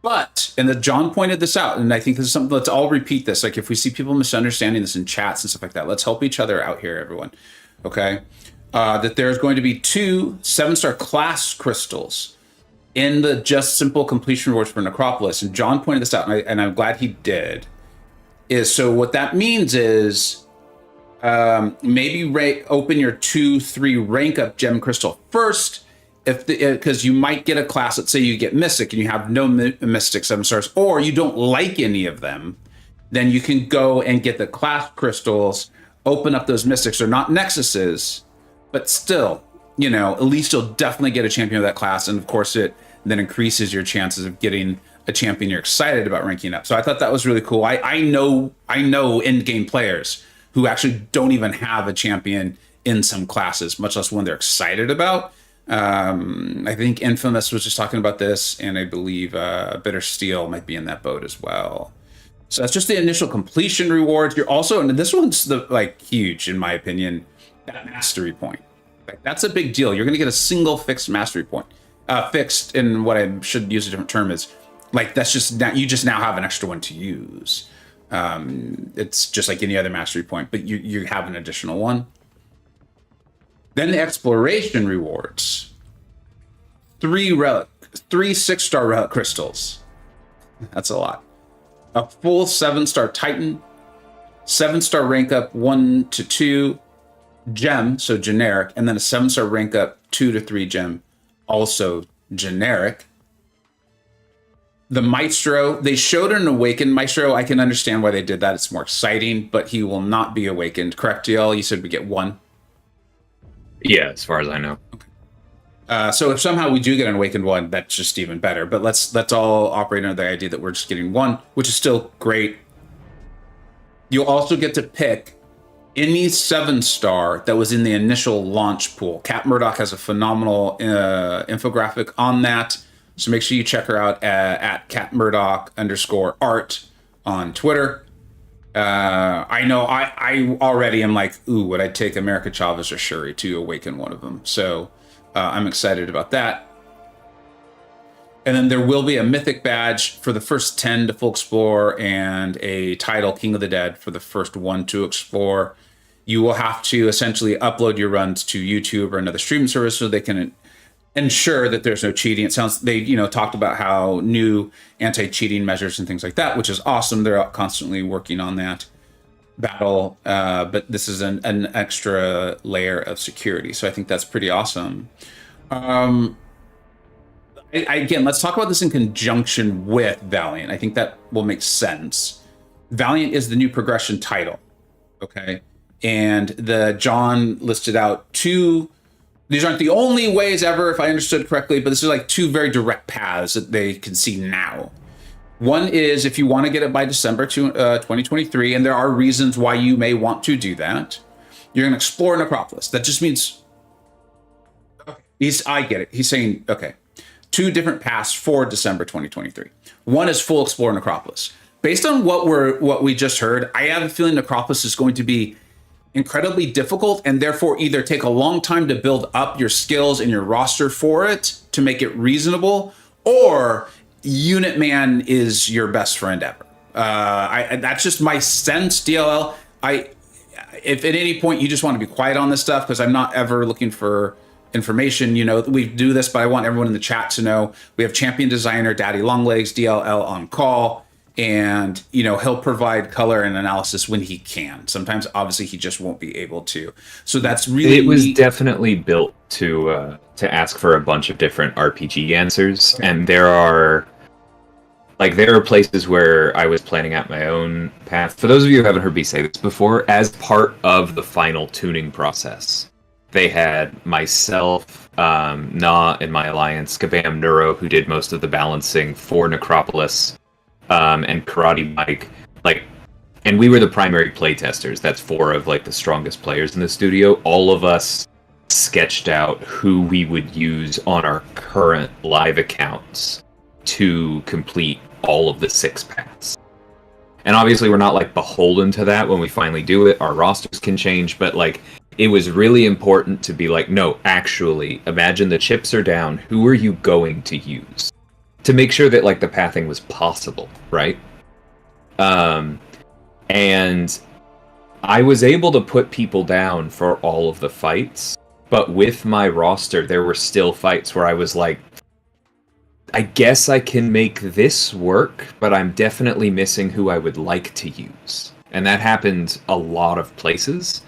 But, and John pointed this out, and I think this is something, let's all repeat this. Like if we see people misunderstanding this in chats and stuff like that, let's help each other out here, everyone. Okay? That there's going to be 2 7-star class crystals in the just simple completion rewards for Necropolis. And John pointed this out, and I'm glad he did. So what that means is maybe open your 2-3 rank up gem crystal first, because you might get a class. Let's say you get Mystic and you have no Mystic 7 stars, or you don't like any of them. Then you can go and get the class crystals, open up those Mystics. They're not Nexuses, but still, at least you'll definitely get a champion of that class, and of course it then increases your chances of getting a champion you're excited about ranking up. So I thought that was really cool. I know end game players who actually don't even have a champion in some classes, much less one they're excited about. I think Infamous was just talking about this, and I believe Bitter Steel might be in that boat as well. So that's just the initial completion rewards. You're also, and this one's huge in my opinion, that mastery point. That's a big deal. You're going to get a single fixed mastery point. Fixed in what I should use a different term is. That's just that you just now have an extra one to use. It's just like any other mastery point, but you have an additional one. Then the exploration rewards. 3 6-star relic crystals. That's a lot. A full 7-star Titan. 7-star rank up 1-2 gem, so generic, and then a 7-star rank up 2-3 gem, also generic. The Maestro, they showed an awakened Maestro. I can understand why they did that. It's more exciting, but he will not be awakened. Correct, DL? You said we get 1? Yeah, as far as I know. Okay. So if somehow we do get an awakened one, that's just even better. But let's all operate under the idea that we're just getting 1, which is still great. You'll also get to pick any 7-star that was in the initial launch pool. Kat Murdoch has a phenomenal infographic on that. So make sure you check her out at @CatMurdoch_art on Twitter. I know I already am like, ooh, would I take America Chavez or Shuri to awaken one of them? So I'm excited about that. And then there will be a mythic badge for the first 10 to full explore, and a title King of the Dead for the first 1 to explore. You will have to essentially upload your runs to YouTube or another streaming service so they can ensure that there's no cheating. It sounds they talked about how new anti-cheating measures and things like that, which is awesome. They're constantly working on that battle, but this is an extra layer of security. So I think that's pretty awesome. Again, let's talk about this in conjunction with Valiant. I think that will make sense. Valiant is the new progression title, okay? And John listed out 2. These aren't the only ways ever, if I understood correctly, but this is like 2 very direct paths that they can see now. One is if you want to get it by December 2023, and there are reasons why you may want to do that, you're going to explore Necropolis. That just means, I get it. He's saying, okay, 2 different paths for December 2023. One is full explore Necropolis. Based on what we just heard, I have a feeling Necropolis is going to be incredibly difficult, and therefore either take a long time to build up your skills and your roster for it to make it reasonable, or Unit Man is your best friend ever. That's just my sense, DLL. If at any point you just want to be quiet on this stuff, because I'm not ever looking for information, we do this, but I want everyone in the chat to know we have champion designer Daddy Longlegs DLL on call. And he'll provide color and analysis when he can. Sometimes obviously he just won't be able to, so that's really it was definitely built to to ask for a bunch of different RPG answers, and there are places where I was planning out my own path. For those of you who haven't heard me say this before, as part of the final tuning process, they had myself, Na in my alliance, Kabam Neuro, who did most of the balancing for Necropolis, and Karate Mike, and we were the primary playtesters. That's 4 of the strongest players in the studio. All of us sketched out who we would use on our current live accounts to complete all of the 6 paths. And obviously we're not beholden to that when we finally do it. Our rosters can change, but it was really important to be no, actually, imagine the chips are down. Who are you going to use? To make sure that the pathing was possible, right? And I was able to put people down for all of the fights, but with my roster, there were still fights where I was I guess I can make this work, but I'm definitely missing who I would like to use. And that happened a lot of places.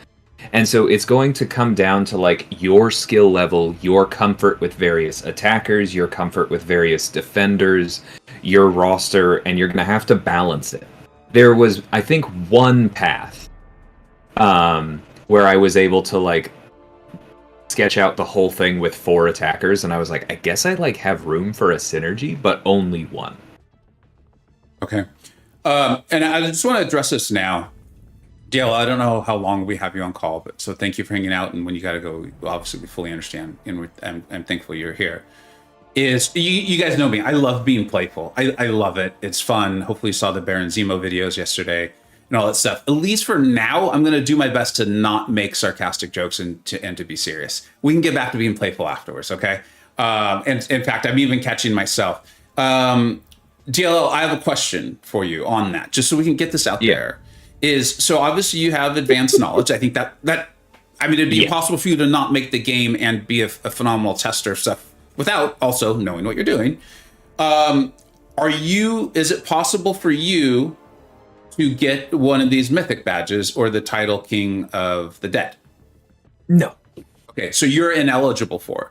And so it's going to come down to your skill level, your comfort with various attackers, your comfort with various defenders, your roster, and you're going to have to balance it. There was, I think, one path where I was able to sketch out the whole thing with 4 attackers, and I was I guess I have room for a synergy, but only 1. Okay. And I just want to address this now. DL, I don't know how long we have you on call, but so thank you for hanging out. And when you got to go, obviously we fully understand, and I'm thankful you're here. You guys know me. I love being playful. I love it. It's fun. Hopefully you saw the Baron Zemo videos yesterday and all that stuff. At least for now, I'm going to do my best to not make sarcastic jokes and to be serious. We can get back to being playful afterwards, okay? And in fact, I'm even catching myself. DLL, I have a question for you on that, just so we can get this out there. So obviously you have advanced knowledge. I think that it'd be impossible for you to not make the game and be a phenomenal tester of stuff without also knowing what you're doing. Is it possible for you to get one of these mythic badges or the title King of the Dead? No. Okay, so you're ineligible for it.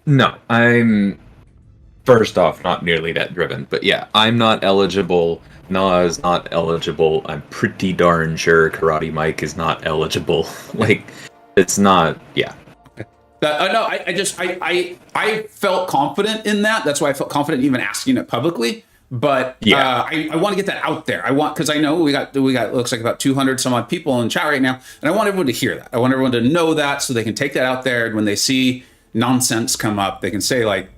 No, I'm first off not nearly that driven, but yeah, I'm not eligible. Na is not eligible. I'm pretty darn sure Karate Mike is not eligible. It's not. Yeah. No, I felt confident in that. That's why I felt confident even asking it publicly. But I want to get that out there. Because I know we got looks like about 200 some odd people in chat right now, and I want everyone to hear that. I want everyone to know that so they can take that out there, and when they see nonsense come up, they can say they're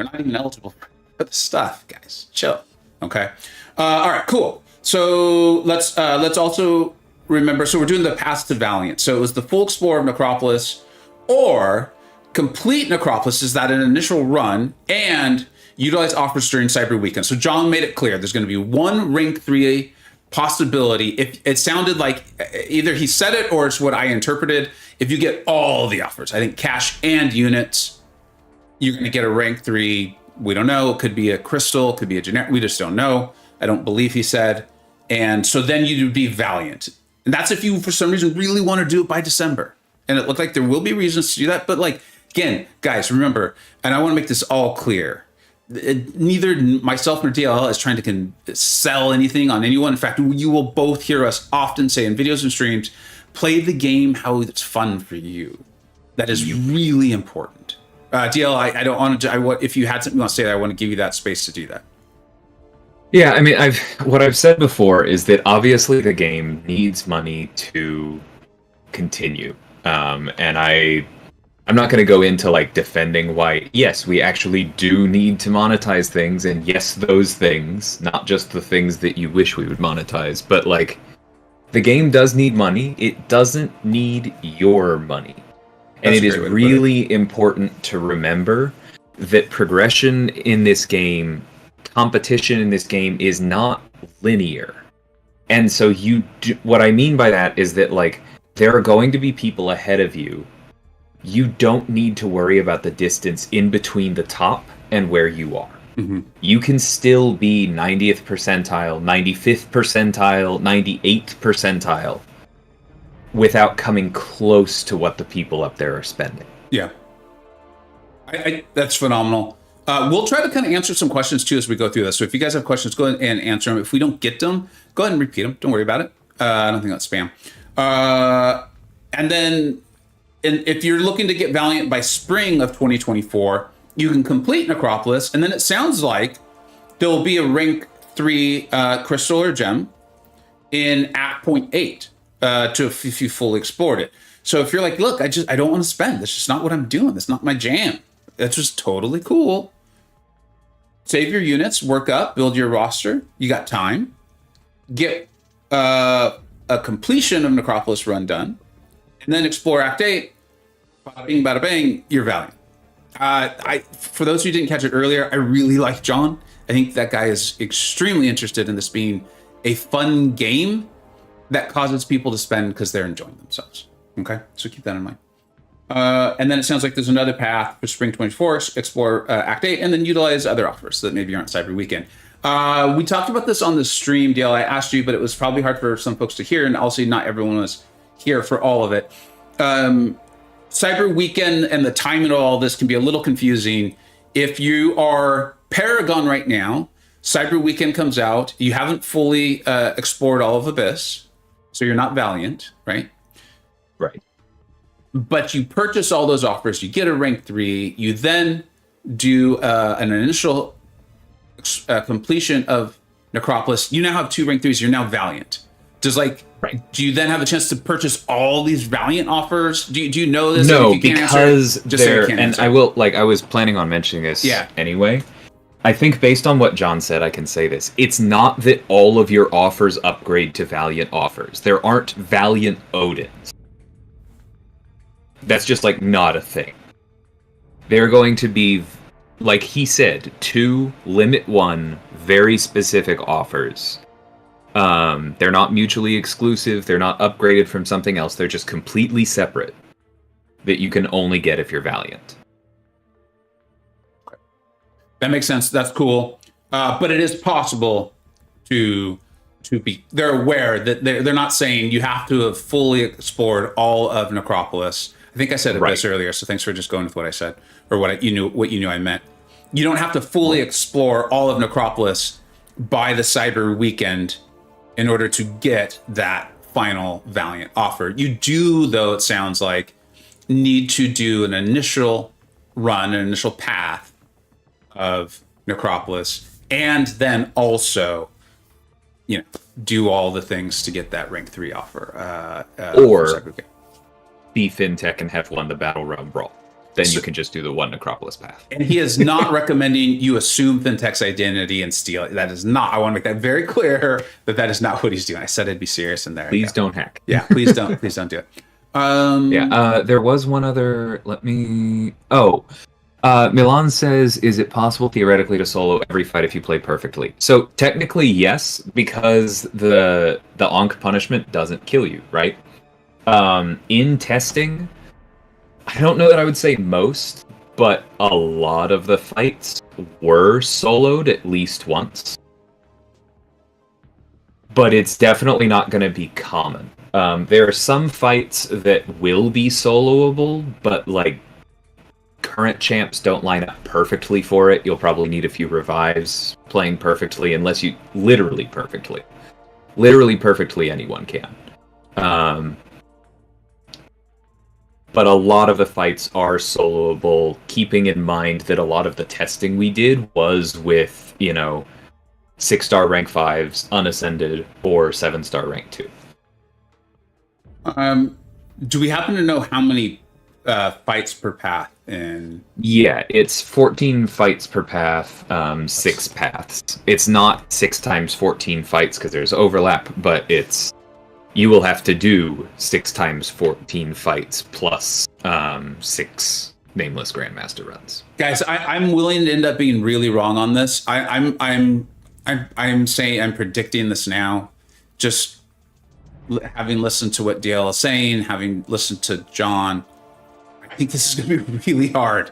not even eligible for the stuff, guys. Chill. Okay. All right. Cool. So let's also remember. So we're doing the path to Valiant. So it was the full explore of Necropolis, or complete Necropolis. Is that an initial run and utilize offers during Cyber Weekend? So John made it clear there's going to be one rank 3 possibility. If it sounded like either he said it or it's what I interpreted. If you get all the offers, I think cash and units, you're going to get a rank 3. We don't know. It could be a crystal, it could be a generic. We just don't know. I don't believe he said. And so then you'd be Valiant. And that's if you, for some reason, really want to do it by December. And it looked like there will be reasons to do that. But again, guys, remember, and I want to make this all clear. Neither myself nor DLL is trying to sell anything on anyone. In fact, you will both hear us often say in videos and streams, play the game how it's fun for you. That is really important. DL, I don't want to. If you had something you want to say, I want to give you that space to do that. Yeah, I mean, what I've said before is that obviously the game needs money to continue, and I'm not going to go into defending why. Yes, we actually do need to monetize things, and yes, those things, not just the things that you wish we would monetize, but the game does need money. It doesn't need your money. And it is really important to remember that progression in this game, competition in this game is not linear. And so what I mean by that is that there are going to be people ahead of you. You don't need to worry about the distance in between the top and where you are. Mm-hmm. You can still be 90th percentile, 95th percentile, 98th percentile without coming close to what the people up there are spending. Yeah. That's phenomenal. We'll try to kind of answer some questions too as we go through this. So if you guys have questions, go ahead and answer them. If we don't get them, go ahead and repeat them. Don't worry about it. I don't think that's spam. And then if you're looking to get Valiant by spring of 2024, you can complete Necropolis. And then it sounds like there will be a rank 3 crystal or gem in Act Point 8 if you fully explored it. So if you're like, look, I don't want to spend. That's just not what I'm doing. That's not my jam. That's just totally cool. Save your units, work up, build your roster. You got time. Get a completion of Necropolis run done. And then explore Act 8. Bada bing, bada bang, you're Valiant. For those who didn't catch it earlier, I really like John. I think that guy is extremely interested in this being a fun game that causes people to spend because they're enjoying themselves. Okay, so keep that in mind. And then it sounds like there's another path for Spring 24, explore Act 8, and then utilize other offers that maybe aren't Cyber Weekend. We talked about this on the stream, Dale. I asked you, but it was probably hard for some folks to hear, and also not everyone was here for all of it. Cyber Weekend and the timing of all this can be a little confusing. If you are Paragon right now, Cyber Weekend comes out, you haven't fully explored all of Abyss, so you're not Valiant, right? Right. But you purchase all those offers, you get a rank 3, you then do an initial completion of Necropolis. You now have 2 rank 3s, you're now Valiant. Do you then have a chance to purchase all these Valiant offers? Do you know this? No, because I was planning on mentioning this anyway. I think based on what John said, I can say this. It's not that all of your offers upgrade to Valiant offers. There aren't Valiant Odins. That's just not a thing. They're going to be, like he said, 2 limit 1 very specific offers. They're not mutually exclusive. They're not upgraded from something else. They're just completely separate that you can only get if you're Valiant. That makes sense. That's cool. But it is possible to be. They're aware that they're not saying you have to have fully explored all of Necropolis. I think I said this earlier, so thanks for just going with what I said or what you knew I meant. You don't have to fully explore all of Necropolis by the Cyber Weekend in order to get that final Valiant offer. You do, though, it sounds like, need to do an initial run, an initial path of Necropolis, and then also, do all the things to get that rank 3 offer. Or be FinTech and have won the Battlerealm Brawl. Then you can just do the 1 Necropolis path. And he is not recommending you assume FinTech's identity and steal it. That is not. I want to make that very clear that is not what he's doing. I said I'd be serious in there. Please don't hack. Yeah, please don't. Please don't do it. There was one other. Milan says, is it possible theoretically to solo every fight if you play perfectly? So technically, yes, because the Ankh punishment doesn't kill you, right? In testing, I don't know that I would say most, but a lot of the fights were soloed at least once. But it's definitely not going to be common. There are some fights that will be soloable, but current champs don't line up perfectly for it. You'll probably need a few revives playing perfectly, unless you literally perfectly anyone can. But a lot of the fights are soloable, keeping in mind that a lot of the testing we did was with, 6-star rank 5s, unascended, or 7-star rank 2. Do we happen to know how many fights per path? Yeah, it's 14 fights per path, 6 paths. It's not 6 times 14 fights because there's overlap, but you will have to do 6 times 14 fights plus 6 nameless Grandmaster runs. Guys, I'm willing to end up being really wrong on this. I'm saying, I'm predicting this now, just having listened to what Dale is saying, having listened to John. I think this is going to be really hard.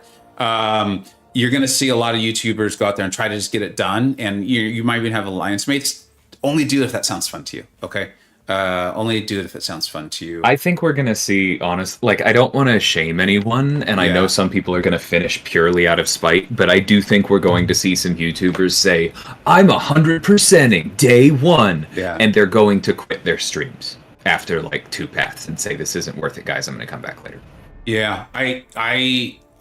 You're going to see a lot of YouTubers go out there and try to just get it done, and you might even have alliance mates. Only do it if that sounds fun to you, okay? Only do it if it sounds fun to you. I think we're gonna see, honest. Like, I don't want to shame anyone, and I know some people are gonna finish purely out of spite, but I do think we're going to see some YouTubers say, "I'm 100%ing day one," and they're going to quit their streams after like 2 paths and say, "This isn't worth it, guys. I'm gonna come back later." Yeah, I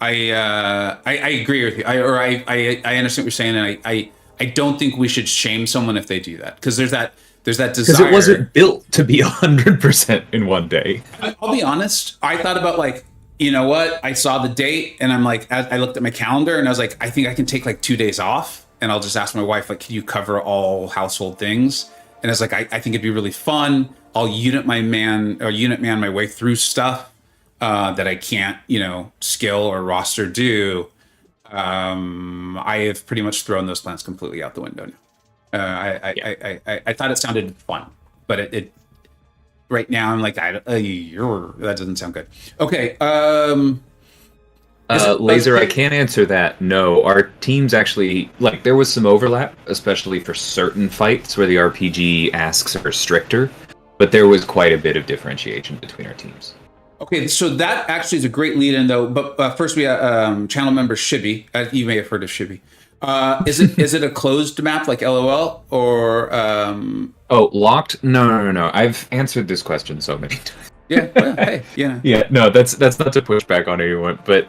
agree with you. I understand what you're saying, and I don't think we should shame someone if they do that, because there's that desire. Because it wasn't built to be 100% in one day. I'll be honest. I thought about like, you know what? I saw the date, and I'm like, I looked at my calendar, and I was like, I think I can take like 2 days off, and I'll just ask my wife, like, can you cover all household things? And I was like, I think it'd be really fun. I'll unit man my way through stuff that I can't, skill or roster do. I have pretty much thrown those plans completely out the window now. I thought it sounded fun, but it right now I'm like, that doesn't sound good. Okay. Laser, I can't answer that. No, our teams actually, like, there was some overlap, especially for certain fights where the RPG asks are stricter, but there was quite a bit of differentiation between our teams. Okay, so that actually is a great lead-in, though. But first, we have channel member Shibby. You may have heard of Shibby. Is it a closed map like LOL or? Oh, locked? No. I've answered this question so many times. Yeah. Well, hey. Yeah. Yeah. No, that's not to push back on anyone, but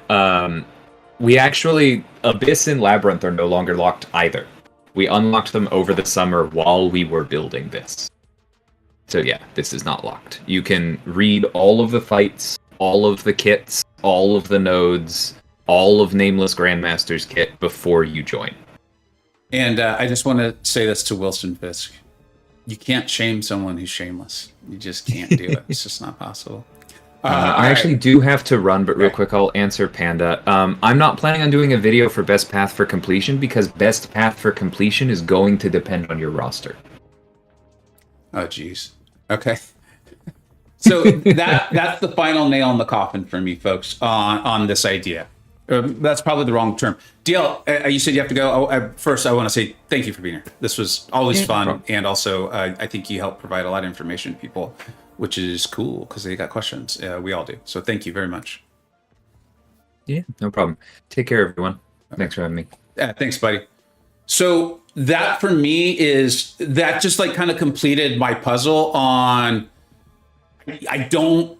we actually Abyss and Labyrinth are no longer locked either. We unlocked them over the summer while we were building this. So yeah, this is not locked. You can read all of the fights, all of the kits, all of the nodes, all of Nameless Grandmaster's kit before you join. And I just want to say this to Wilson Fisk. You can't shame someone who's shameless. You just can't do it. It's just not possible. I actually do have to run, but real quick, I'll answer Panda. I'm not planning on doing a video for Best Path for Completion because Best Path for Completion is going to depend on your roster. Oh, geez. Okay. So that's the final nail in the coffin for me, folks, on this idea. That's probably the wrong term. DL, you said you have to go. First, I want to say thank you for being here. This was always fun, and also I think you helped provide a lot of information to people, which is cool because they got questions. We all do. So thank you very much. Yeah, no problem. Take care, everyone. Thanks for having me. Yeah, thanks, buddy. So that for me that just like kind of completed my puzzle on. I don't.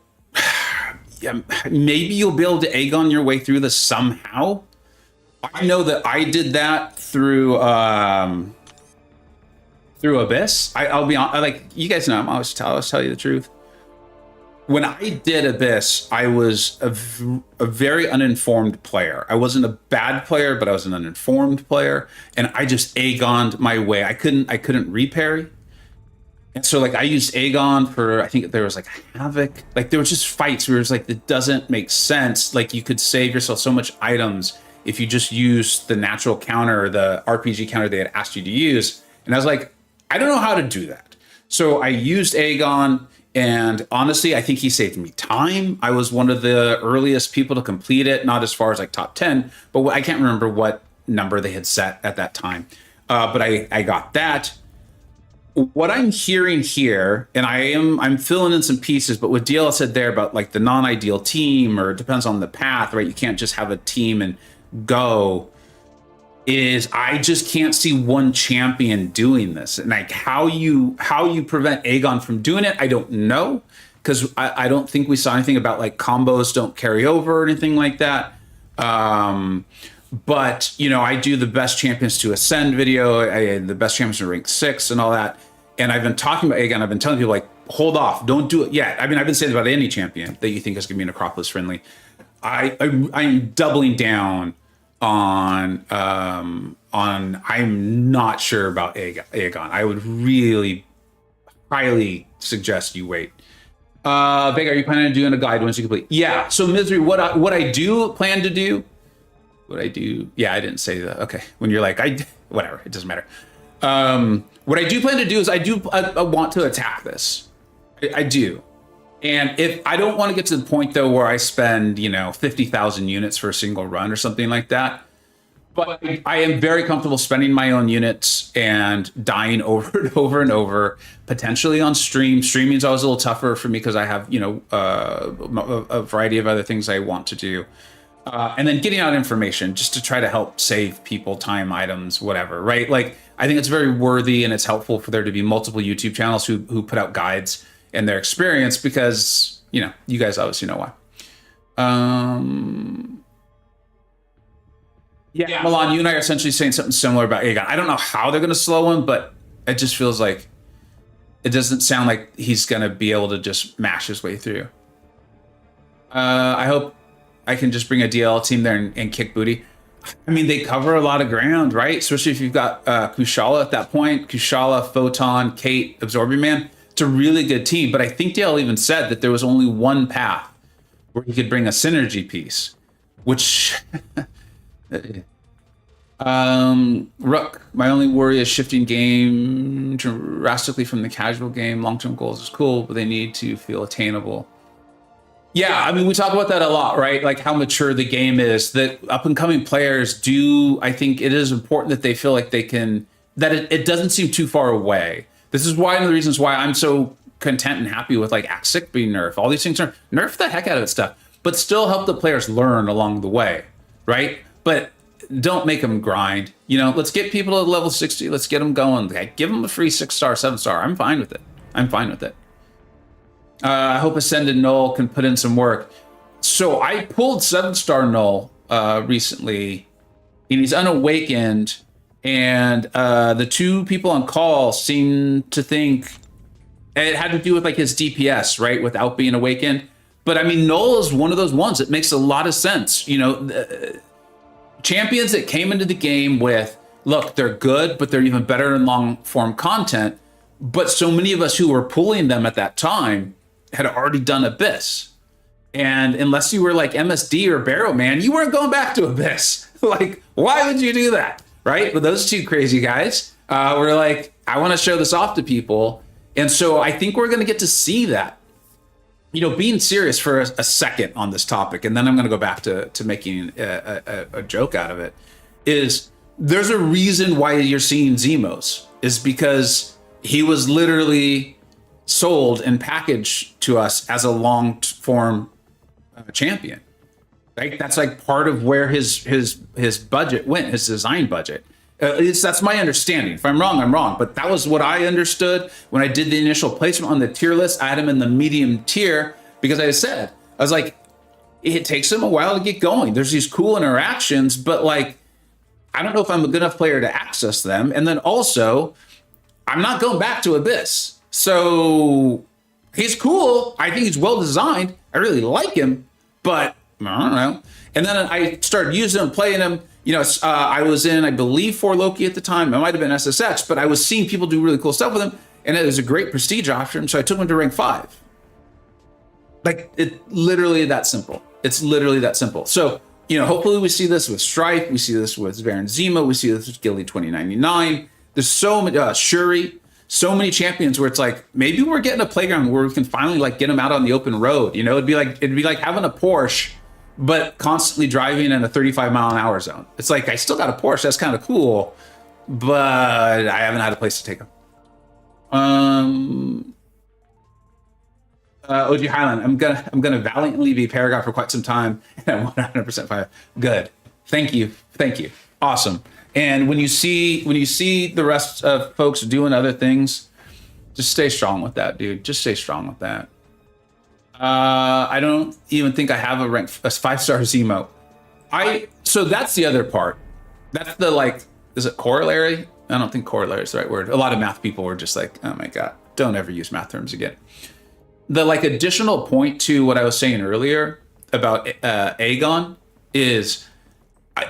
Yeah, maybe you'll be able to Aegon your way through this somehow. I know that I did that through Abyss. I'll be honest, like you guys know, I'll always tell you the truth. When I did Abyss, I was a very uninformed player. I wasn't a bad player, but I was an uninformed player, and I just Aegoned my way. I couldn't reparry. And so like I used Aegon for, I think there was like Havoc. Like there was just fights where it was like, it doesn't make sense. Like you could save yourself so much items if you just use the natural counter or the RPG counter they had asked you to use. And I was like, I don't know how to do that. So I used Aegon, and honestly, I think he saved me time. I was one of the earliest people to complete it, not as far as like top 10, but I can't remember what number they had set at that time. But I got that. What I'm hearing here, and I'm filling in some pieces, but what DL said there about like the non-ideal team, or it depends on the path, right? You can't just have a team and go, is I just can't see one champion doing this. And like how you prevent Aegon from doing it, I don't know. Because I don't think we saw anything about like combos don't carry over or anything like that. But, I do the best champions to ascend video, the best champions to rank 6 and all that. And I've been talking about Aegon. I've been telling people like, hold off, don't do it yet. I mean, I've been saying about any champion that you think is going to be Necropolis friendly. I'm doubling down on I'm not sure about Aegon. I would really highly suggest you wait. Vega, are you planning on doing a guide once you complete? Yeah. So Misery, what I do plan to do. What I do? Yeah, I didn't say that. Okay. When you're like, whatever, it doesn't matter. What I do plan to do is I want to attack this. I do. And if I don't want to get to the point though where I spend, 50,000 units for a single run or something like that. But I am very comfortable spending my own units and dying over and over and over, potentially on stream. Streaming is always a little tougher for me because I have, a variety of other things I want to do. And then getting out information just to try to help save people time, items, whatever, right? Like, I think it's very worthy and it's helpful for there to be multiple YouTube channels who put out guides and their experience because, you guys obviously know why. Yeah, Milan, you and I are essentially saying something similar about Aegon. I don't know how they're going to slow him, but it just feels like it doesn't sound like he's going to be able to just mash his way through. I hope I can just bring a DL team there and kick booty. I mean, they cover a lot of ground, right? Especially if you've got Kushala at that point. Kushala, Photon, Kate, Absorbing Man. It's a really good team, but I think DL even said that there was only one path where he could bring a synergy piece, which... Rook, my only worry is shifting game drastically from the casual game. Long-term goals is cool, but they need to feel attainable. Yeah, I mean, we talk about that a lot, right? Like how mature the game is, that up-and-coming players do. I think it is important that they feel like they can, that it doesn't seem too far away. This is one of the reasons why I'm so content and happy with like Act 6 being nerfed. All these things are nerf the heck out of it stuff, but still help the players learn along the way, right? But don't make them grind. Let's get people to level 60. Let's get them going. Okay, give them a free 6-star, 7-star. I'm fine with it. I hope Ascended Null can put in some work. So I pulled 7-star Null recently, and he's unawakened. And the two people on call seem to think it had to do with like his DPS, right, without being awakened. But I mean, Null is one of those ones. It makes a lot of sense. Champions that came into the game with, look, they're good, but they're even better in long form content. But so many of us who were pulling them at that time had already done Abyss. And unless you were like MSD or Barrow Man, you weren't going back to Abyss. Like, why would you do that? Right? But those two crazy guys were like, I want to show this off to people. And so I think we're going to get to see that. Being serious for a second on this topic, and then I'm going to go back to making a joke out of it, is there's a reason why you're seeing Zemos, is because he was literally sold and packaged to us as a long-form champion. Right? That's like part of where his budget went, his design budget. That's my understanding. If I'm wrong, I'm wrong. But that was what I understood when I did the initial placement on the tier list. I had him in the medium tier because I was like, it takes him a while to get going. There's these cool interactions, but like, I don't know if I'm a good enough player to access them. And then also, I'm not going back to Abyss. So he's cool. I think he's well designed. I really like him, but I don't know. And then I started using him, playing him. I was in, I believe, 4 Loki at the time. It might have been SSX, but I was seeing people do really cool stuff with him, and it was a great prestige option, so I took him to rank 5. Like, it literally that simple. It's literally that simple. So, hopefully we see this with Strife, we see this with Baron Zemo, we see this with Gilly 2099. There's so many, Shuri, so many champions where it's like, maybe we're getting a playground where we can finally like get them out on the open road. It'd be like having a Porsche, but constantly driving in a 35-mile-an-hour zone. It's like, I still got a Porsche, that's kind of cool, but I haven't had a place to take them. OG Highland, I'm gonna valiantly be Paragon for quite some time, and I'm 100% fine. Good. Thank you. Awesome. And when you see the rest of folks doing other things, just stay strong with that, dude. Just stay strong with that. I don't even think I have a 5-star Zemo. So that's the other part. That's the like, is it corollary? I don't think corollary is the right word. A lot of math people were just like, oh my God, don't ever use math terms again. The like additional point to what I was saying earlier about Aegon is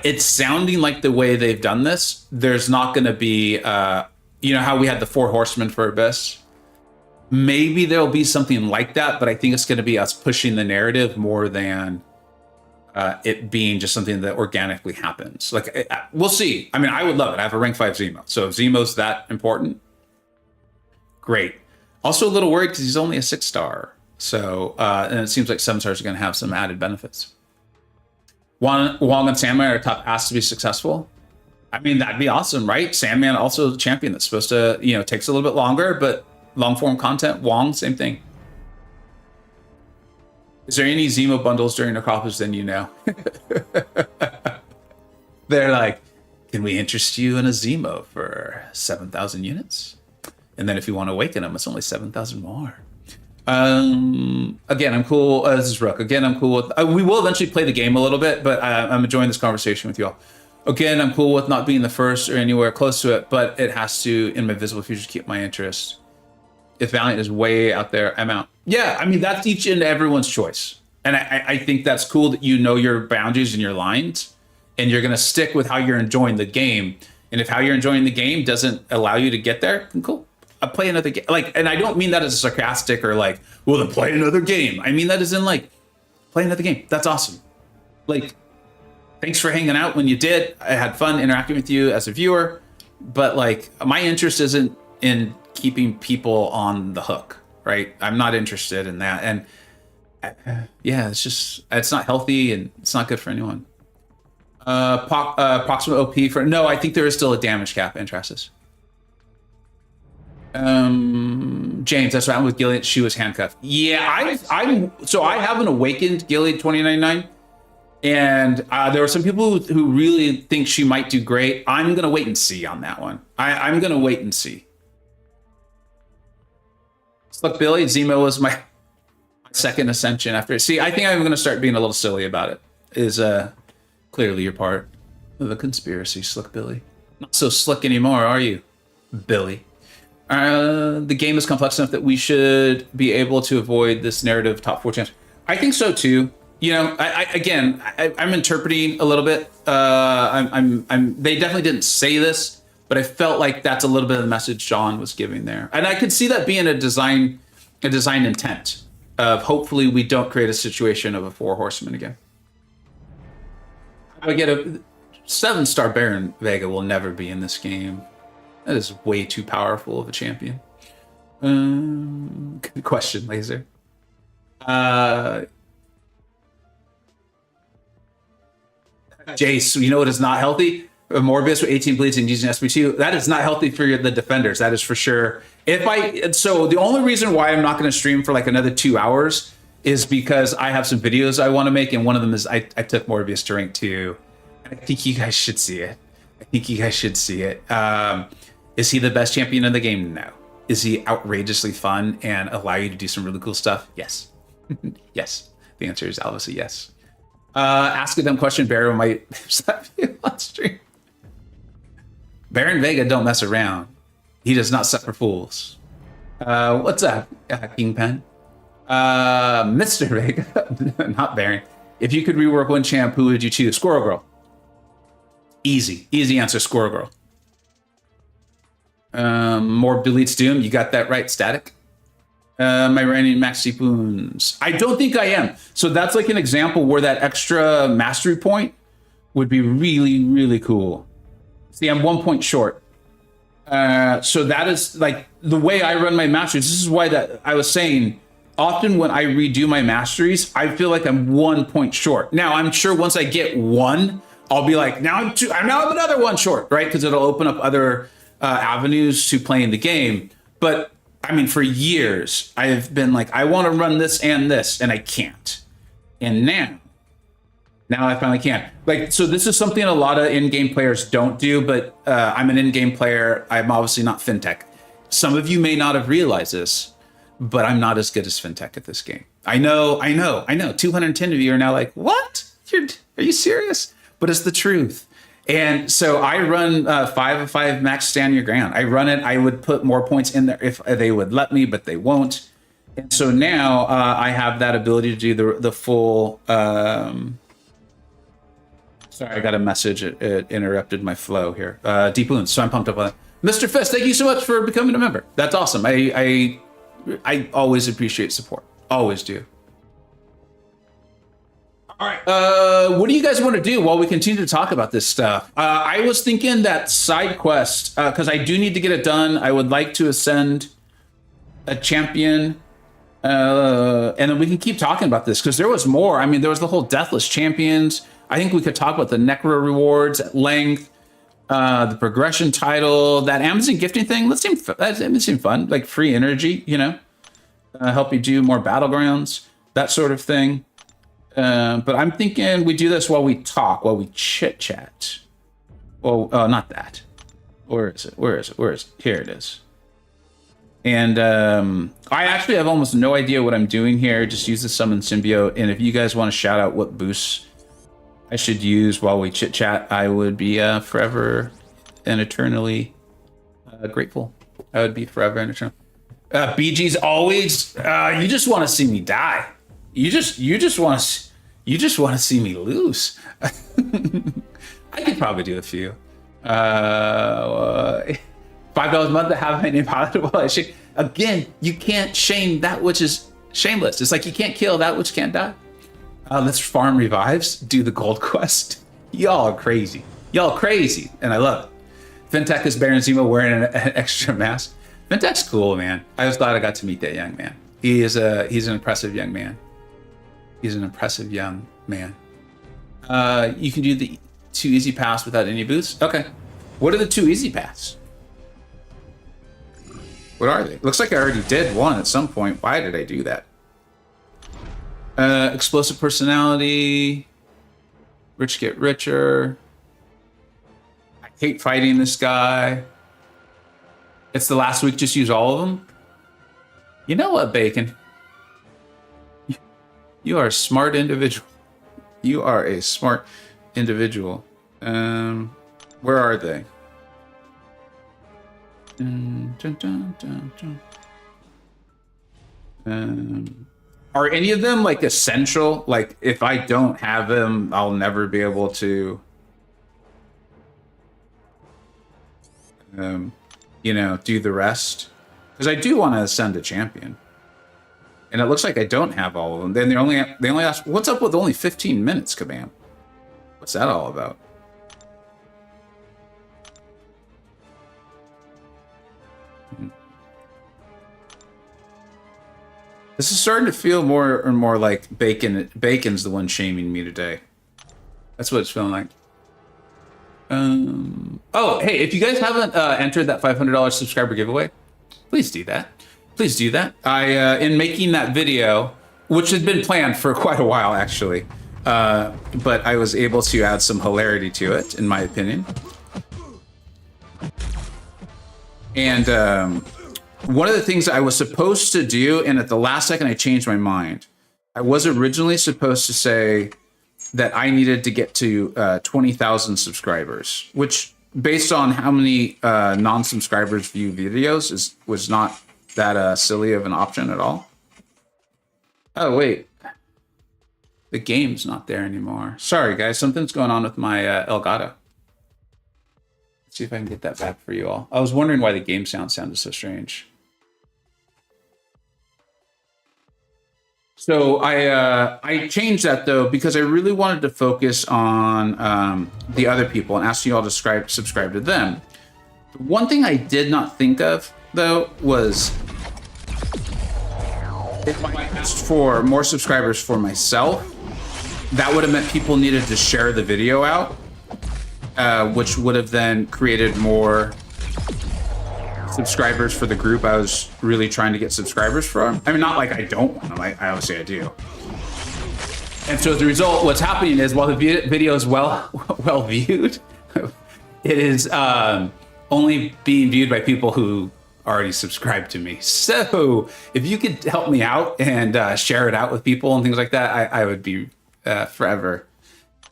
it's sounding like the way they've done this, there's not going to be, how we had the 4 horsemen for Abyss. Maybe there'll be something like that, but I think it's going to be us pushing the narrative more than it being just something that organically happens. Like, we'll see. I mean, I would love it. I have a rank 5 Zemo. So if Zemo's that important, great. Also a little worried because he's only a 6-star. So, and it seems like 7 stars are going to have some added benefits. Wong and Samurai are top asks to be successful. I mean, that'd be awesome, right? Sandman also a champion that's supposed to, takes a little bit longer, but long form content. Wong, same thing. Is there any Zemo bundles during Necropolis? Then you know. They're like, can we interest you in a Zemo for 7,000 units? And then if you want to awaken them, it's only 7,000 more. Again, I'm cool. This is Rook. Again, I'm cool with. We will eventually play the game a little bit, but I'm enjoying this conversation with you all. Again, I'm cool with not being the first or anywhere close to it, but it has to, in my visible future, keep my interest. If Valiant is way out there, I'm out. Yeah, I mean, that's each and everyone's choice. And I think that's cool that you know your boundaries and your lines, and you're going to stick with how you're enjoying the game. And if how you're enjoying the game doesn't allow you to get there, then cool. I'll play another game. And I don't mean that as a sarcastic or like, well, then play another game. I mean that as in like, play another game. That's awesome. Like, thanks for hanging out when you did. I had fun interacting with you as a viewer, but like my interest isn't in keeping people on the hook, right? I'm not interested in that. And yeah, it's not healthy and it's not good for anyone. Approximate OP no, I think there is still a damage cap in Trasis. James, that's what happened with Gilead. She was handcuffed. Yeah, I have an awakened Gilead 2099. And there are some people who really think she might do great. I'm going to wait and see on that one. I'm going to wait and see. Look, Billy, Zemo was my second ascension after. See, I think I'm going to start being a little silly about it. Is clearly you're part of a conspiracy, Slick Billy. Not so slick anymore, are you, Billy? The game is complex enough that we should be able to avoid this narrative top 4 chance. I think so too. I'm interpreting a little bit. They definitely didn't say this, but I felt like that's a little bit of the message John was giving there. And I could see that being a design intent of hopefully we don't create a situation of a 4 horsemen again. I get a 7-star Baron Vega will never be in this game. That is way too powerful of a champion. Good question, Laser. Jace, you know what is not healthy? Morbius with 18 bleeds and using SP2. That is not healthy for the defenders. That is for sure. So the only reason why I'm not going to stream for like another 2 hours is because I have some videos I want to make, and one of them is I took Morbius to rank 2. I think you guys should see it. Is he the best champion in the game? No. Is he outrageously fun and allow you to do some really cool stuff? Yes. Yes. The answer is obviously yes. Ask a dumb question, Baron might on stream. Baron Vega don't mess around. He does not suffer fools. What's up, Kingpen? Mr. Vega, not Baron. If you could rework one champ, who would you choose? Squirrel Girl. Easy answer, Squirrel Girl. More deletes Doom. You got that right, Static. Am I running max boons? I don't think I am. So that's like an example where that extra mastery point would be really, really cool. See, I'm 1 point short. So that is like the way I run my masteries. This is why that I was saying often when I redo my masteries, I feel like I'm 1 point short. Now I'm sure once I get one, I'll be like, now I'm another one short, right? Because it'll open up other avenues to playing the game. But I mean, for years, I've been like, I want to run this, and I can't. And now I finally can. Like, so this is something a lot of in-game players don't do, but I'm an in-game player. I'm obviously not FinTech. Some of you may not have realized this, but I'm not as good as FinTech at this game. I know. 210 of you are now like, what? Are you serious? But it's the truth. And so I run 5 of 5 max stand your ground. I run it. I would put more points in there if they would let me, but they won't. And so now I have that ability to do the full. Sorry, I got a message. It interrupted my flow here. Deep Wounds. So I'm pumped up on that. Mr. Fist, thank you so much for becoming a member. That's awesome. I always appreciate support. Always do. All right. What do you guys want to do while we continue to talk about this stuff? I was thinking that side quest, because I do need to get it done. I would like to ascend a champion, and then we can keep talking about this because there was more. I mean, there was the whole Deathless Champions. I think we could talk about the Necro rewards at length. The progression title, that Amazon gifting thing, that seemed fun. Like free energy, you know, help you do more battlegrounds, that sort of thing. But I'm thinking we do this while we talk, while we chit chat. Well, not that. Where is it? Here it is. And I actually have almost no idea what I'm doing here. Just use the summon symbiote. And if you guys want to shout out what boosts I should use while we chit chat, I would be forever and eternally grateful. I would be forever and eternally. BG's always. You just want to see me die. You just want to see me lose. I could probably do a few. $5 a month to have my name palatable. Again, you can't shame that which is shameless. It's like you can't kill that which can't die. Let's farm revives, do the gold quest. Y'all are crazy. And I love it. Fintech is Baron Zemo wearing an extra mask. Fintech's cool, man. I was glad I got to meet that young man. He's an impressive young man. You can do the 2 easy paths without any boosts. Okay. What are the 2 easy paths? What are they? Looks like I already did one at some point. Why did I do that? Explosive personality. Rich get richer. I hate fighting this guy. It's the last week, just use all of them. You know what, Bacon? You are a smart individual. You are a smart individual. Where are they? Are any of them like essential? Like if I don't have them, I'll never be able to, you know, do the rest. Because I do want to ascend a champion. And it looks like I don't have all of them. Then they only ask, what's up with only 15 minutes, Kabam? What's that all about? This is starting to feel more and more like Bacon's the one shaming me today. That's what it's feeling like. Oh, hey, if you guys haven't entered that $500 subscriber giveaway, please do that. Please do that. In making that video, which had been planned for quite a while, actually, but I was able to add some hilarity to it, in my opinion. And one of the things I was supposed to do, and at the last second I changed my mind. I was originally supposed to say that I needed to get to 20,000 subscribers, which, based on how many non-subscribers view videos, was not that silly of an option at all. Oh, wait. The game's not there anymore. Sorry, guys. Something's going on with my Elgato. Let's see if I can get that back for you all. I was wondering why the game sounded so strange. So I changed that, though, because I really wanted to focus on the other people and ask you all to subscribe to them. One thing I did not think of, though, was if I asked for more subscribers for myself, that would have meant people needed to share the video out, which would have then created more subscribers for the group I was really trying to get subscribers from. I mean, not like I don't want them, I obviously I do. And so as a result, what's happening is while the video is well viewed, it is only being viewed by people who already subscribed to me. So if you could help me out and share it out with people and things like that, I would be forever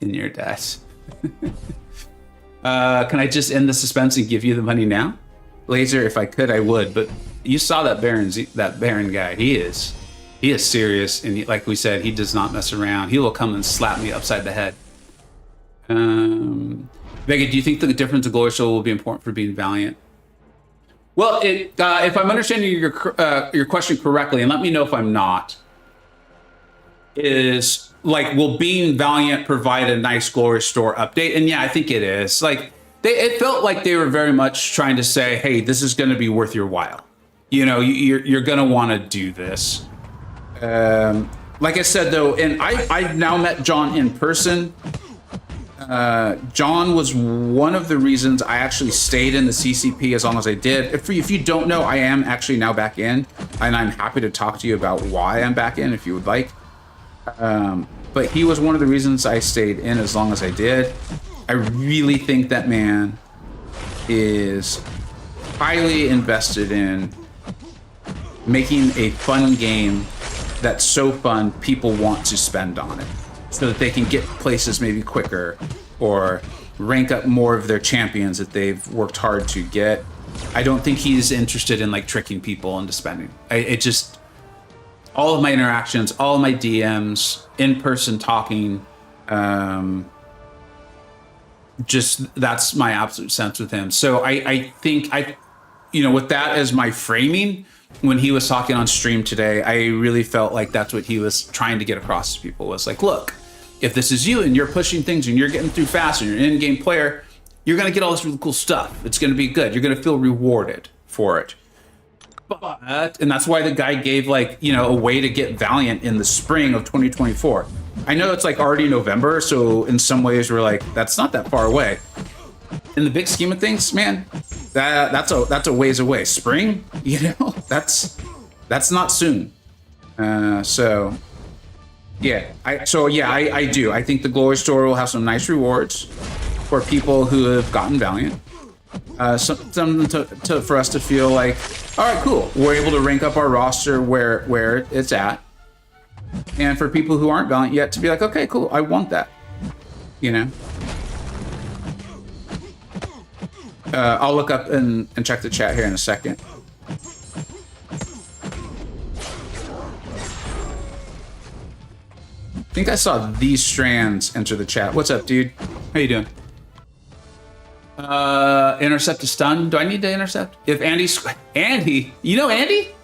in your debt. Can I just end the suspense and give you the money now? Laser, if I could, I would. But you saw that Baron guy. He is serious, and like we said, he does not mess around. He will come and slap me upside the head. Vega, do you think the difference of Glory Soul will be important for being Valiant? Well, if I'm understanding your question correctly, and let me know if I'm not, is like, will being Valiant provide a nice Glory Store update? And yeah, I think it is. Like, it felt like they were very much trying to say, hey, this is going to be worth your while. You know, you're going to want to do this. Like I said, though, and I've now met John in person. John was one of the reasons I actually stayed in the CCP as long as I did. If you don't know, I am actually now back in, and I'm happy to talk to you about why I'm back in if you would like. But he was one of the reasons I stayed in as long as I did. I really think that man is highly invested in making a fun game that's so fun people want to spend on it, so that they can get places maybe quicker or rank up more of their champions that they've worked hard to get. I don't think he's interested in like tricking people into spending. It just, all of my interactions, all of my DMs, in-person talking, just that's my absolute sense with him. So I think with that as my framing, when he was talking on stream today, I really felt like that's what he was trying to get across to people, was like, look, if this is you and you're pushing things and you're getting through fast and you're an in-game player, you're going to get all this really cool stuff. It's going to be good. You're going to feel rewarded for it. But, and that's why the guy gave a way to get Valiant in the spring of 2024. I know it's like already November, so in some ways we're like, that's not that far away. In the big scheme of things, man, that's a ways away. Spring, that's not soon. I do. I think the Glory Store will have some nice rewards for people who have gotten Valiant. Something for us to feel like, all right, cool. We're able to rank up our roster where it's at. And for people who aren't Valiant yet to be like, okay, cool, I want that. I'll look up and check the chat here in a second. I think I saw these strands enter the chat. What's up, dude? How you doing? Intercept a stun. Do I need to intercept? If Andy, you know Andy?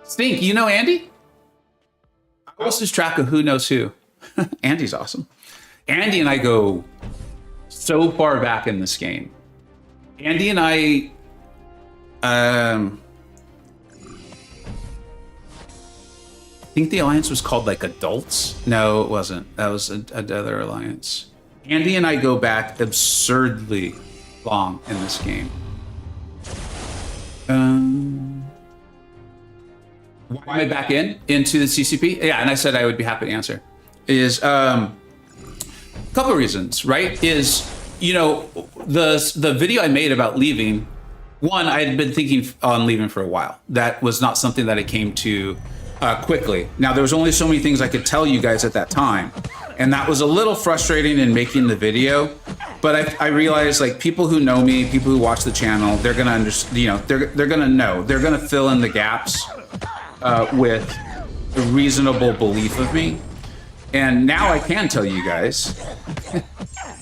Stink, you know Andy? I always lose track of who knows who. Andy's awesome. Andy and I go so far back in this game. Andy and I, I think the alliance was called like Adults. No, it wasn't. That was another alliance. Andy and I go back absurdly long in this game. Why am I back into the CCP? Yeah, and I said I would be happy to answer. Is a couple of reasons, right? Is the video I made about leaving. One, I had been thinking on leaving for a while. That was not something that I came to quickly. Now, there was only so many things I could tell you guys at that time, and that was a little frustrating in making the video. But I realized, like, people who know me, people who watch the channel, they're gonna understand. They're gonna know. They're gonna fill in the gaps with a reasonable belief of me. And now I can tell you guys.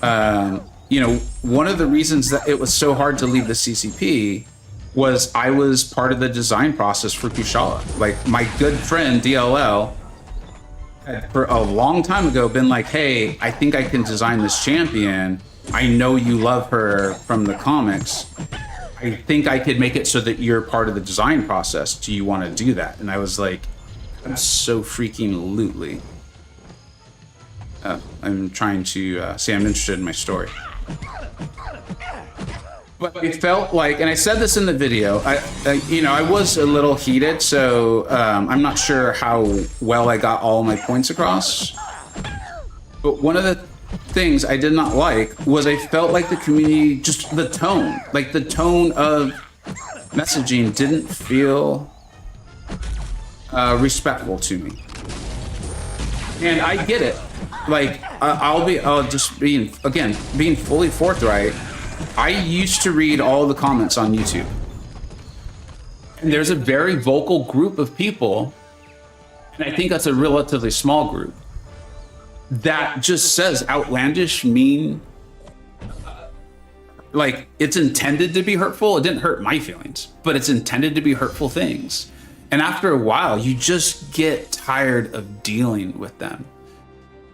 One of the reasons that it was so hard to leave the CCP was I was part of the design process for Kushala. Like, my good friend DLL had for a long time ago been like, hey, I think I can design this champion. I know you love her from the comics. I think I could make it so that you're part of the design process. Do you want to do that? And I was like, I'm so freaking lootly. I'm trying to say I'm interested in my story. But it felt like, and I said this in the video, I was a little heated, so I'm not sure how well I got all my points across. But one of the things I did not like was I felt like the community, just the tone of messaging didn't feel respectful to me. And I get it. Like, I'll just being fully forthright. I used to read all the comments on YouTube. And there's a very vocal group of people, and I think that's a relatively small group, that just says outlandish, mean, like, it's intended to be hurtful. It didn't hurt my feelings, but it's intended to be hurtful things. And after a while, you just get tired of dealing with them.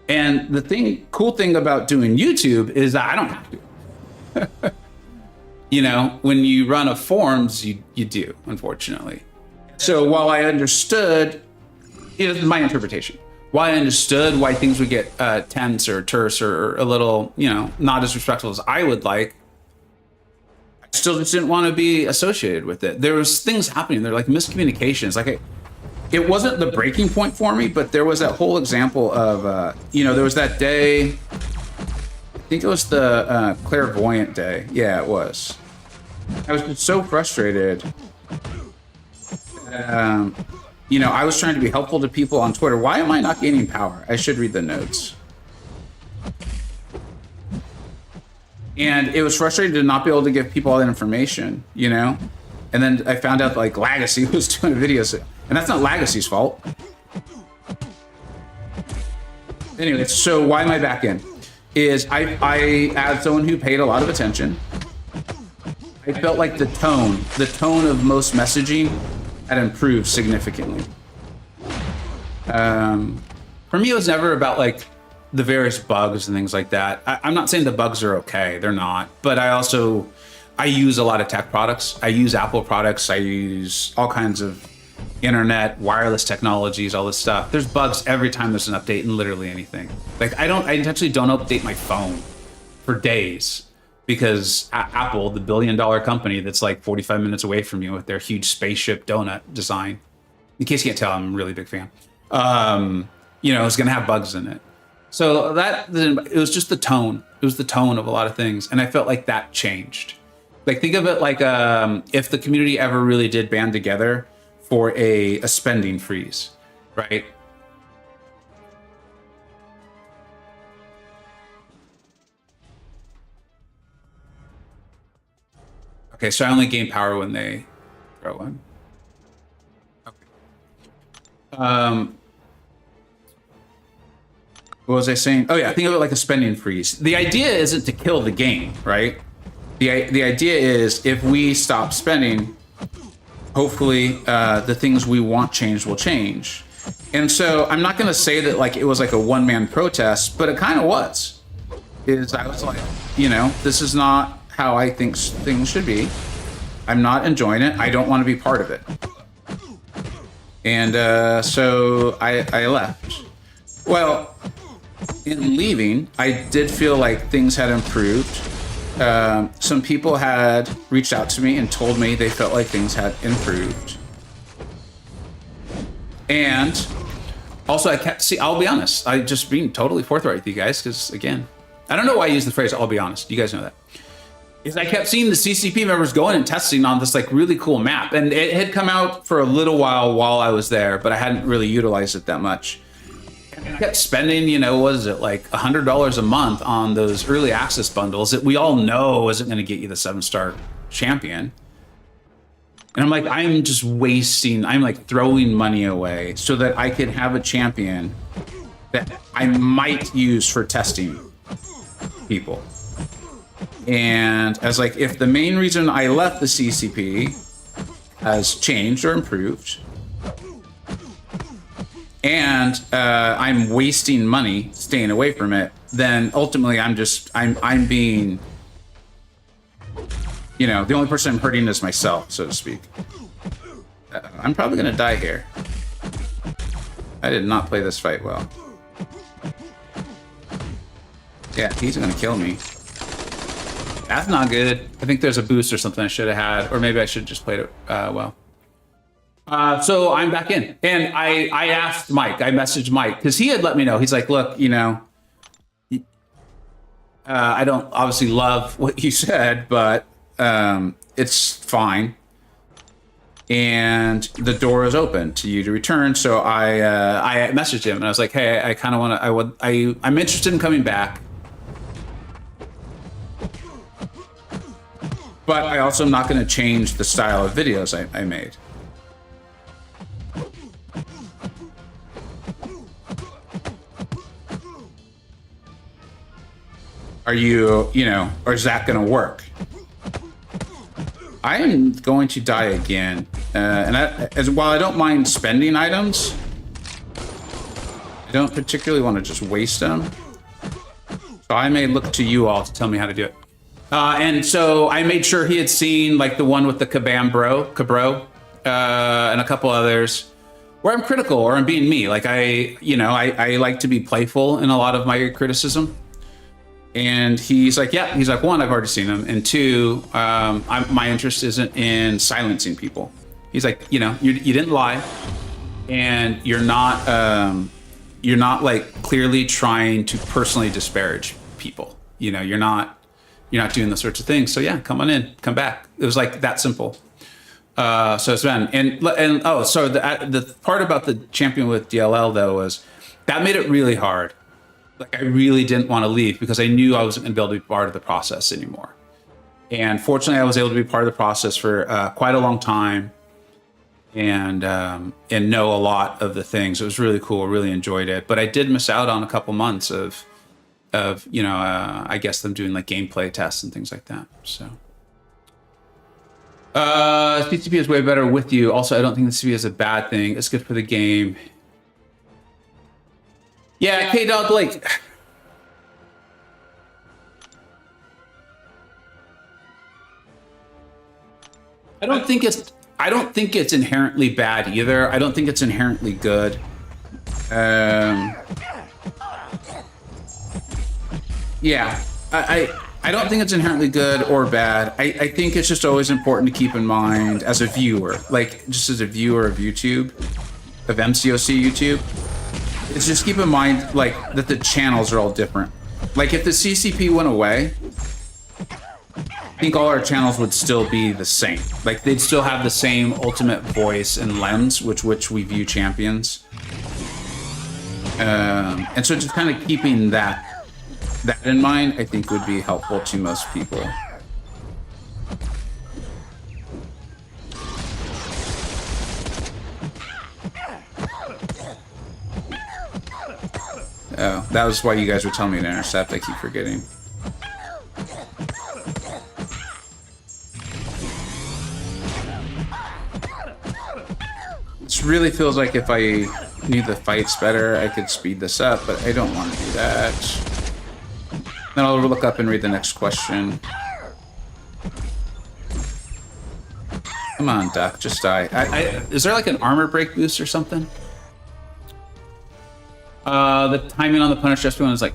And the cool thing about doing YouTube is that I don't have to. When you run a forums, you do, unfortunately. So while I understood, my interpretation, why I understood why things would get tense or terse or a little, not as respectful as I would like, I still just didn't want to be associated with it. There was things happening. There were like miscommunications. Like it wasn't the breaking point for me, but there was that whole example of, there was that day, I think it was the clairvoyant day. Yeah, it was. I was just so frustrated. I was trying to be helpful to people on Twitter. Why am I not gaining power? I should read the notes. And it was frustrating to not be able to give people all that information, And then I found out like Legacy was doing videos, and that's not Legacy's fault. Anyway, so why am I back in? Is I as someone who paid a lot of attention, I felt like the tone of most messaging had improved significantly. For me, it was never about like the various bugs and things like that. I'm not saying the bugs are okay, they're not, but I use a lot of tech products. I use Apple products. I use all kinds of internet, wireless technologies, all this stuff. There's bugs every time there's an update in literally anything. Like I intentionally don't update my phone for days because Apple, the billion-dollar company that's like 45 minutes away from you with their huge spaceship donut design, in case you can't tell, I'm a really big fan. It's gonna have bugs in it. So it was just the tone. It was the tone of a lot of things, and I felt like that changed. Like think of it like if the community ever really did band together for a spending freeze, right? Okay, so I only gain power when they throw one. Okay. What was I saying? Oh yeah, think of it like a spending freeze. The idea isn't to kill the game, right? The idea is if we stop spending, hopefully the things we want changed will change. And so I'm not gonna say that like it was like a one-man protest, but it kind of was. I was like, this is not how I think things should be. I'm not enjoying it. I don't want to be part of it. And so I left. Well, in leaving, I did feel like things had improved. Some people had reached out to me and told me they felt like things had improved. And also I'll be honest, I just being totally forthright with you guys, because again, I don't know why I use the phrase, I'll be honest. You guys know that. Is I kept seeing the CCP members going and testing on this like really cool map. And it had come out for a little while I was there, but I hadn't really utilized it that much. I kept spending, what is it, like $100 a month on those early access bundles that we all know isn't going to get you the 7-star champion. And I'm like, I'm just I'm like throwing money away so that I can have a champion that I might use for testing people. And I was like, if the main reason I left the CCP has changed or improved, and I'm wasting money staying away from it, then ultimately I'm being, the only person I'm hurting is myself, so to speak. I'm probably gonna die here. I did not play this fight well. Yeah, he's gonna kill me. That's not good. I think there's a boost or something I should have had, or maybe I should have just played it well. So I'm back in, and I asked Mike. I messaged Mike because he had let me know. He's like, "Look, I don't obviously love what you said, but it's fine, and the door is open to you to return." So I messaged him, and I was like, "Hey, I kind of want to. I'm interested in coming back." But I also am not going to change the style of videos I made. Are you, or is that going to work? I am going to die again. While I don't mind spending items, I don't particularly want to just waste them. So I may look to you all to tell me how to do it. And so I made sure he had seen like the one with the Kabam Cabro, and a couple others. where I'm critical or I'm being me. Like I like to be playful in a lot of my criticism. And he's like, yeah, he's like, one, I've already seen them. And two, my interest isn't in silencing people. He's like, you didn't lie, and you're not like clearly trying to personally disparage people. You're not doing those sorts of things. So yeah, come on in, come back. It was like that simple. So it's been, so the part about the champion with DLL though was that made it really hard. Like I really didn't want to leave because I knew I wasn't going to be able to be part of the process anymore. And fortunately, I was able to be part of the process for quite a long time, and know a lot of the things. It was really cool. Really enjoyed it. But I did miss out on a couple months of I guess them doing like gameplay tests and things like that. So. CCP is way better with you. Also, I don't think the CCP is a bad thing. It's good for the game. Yeah, K-Dog, like... I don't think it's inherently bad either. I don't think it's inherently good. Yeah, I don't think it's inherently good or bad. I think it's just always important to keep in mind as a viewer, like just as a viewer of YouTube, of MCoC YouTube, it's just keep in mind like that the channels are all different. Like if the CCP went away, I think all our channels would still be the same. Like they'd still have the same ultimate voice and lens which we view champions. And so just kind of keeping that in mind, I think would be helpful to most people. Oh, that was why you guys were telling me to intercept. I keep forgetting. This really feels like if I knew the fights better, I could speed this up, but I don't want to do that. Then I'll look up and read the next question. Come on, Duck, just die. Is there like an armor break boost or something? The timing on the punish just one is like...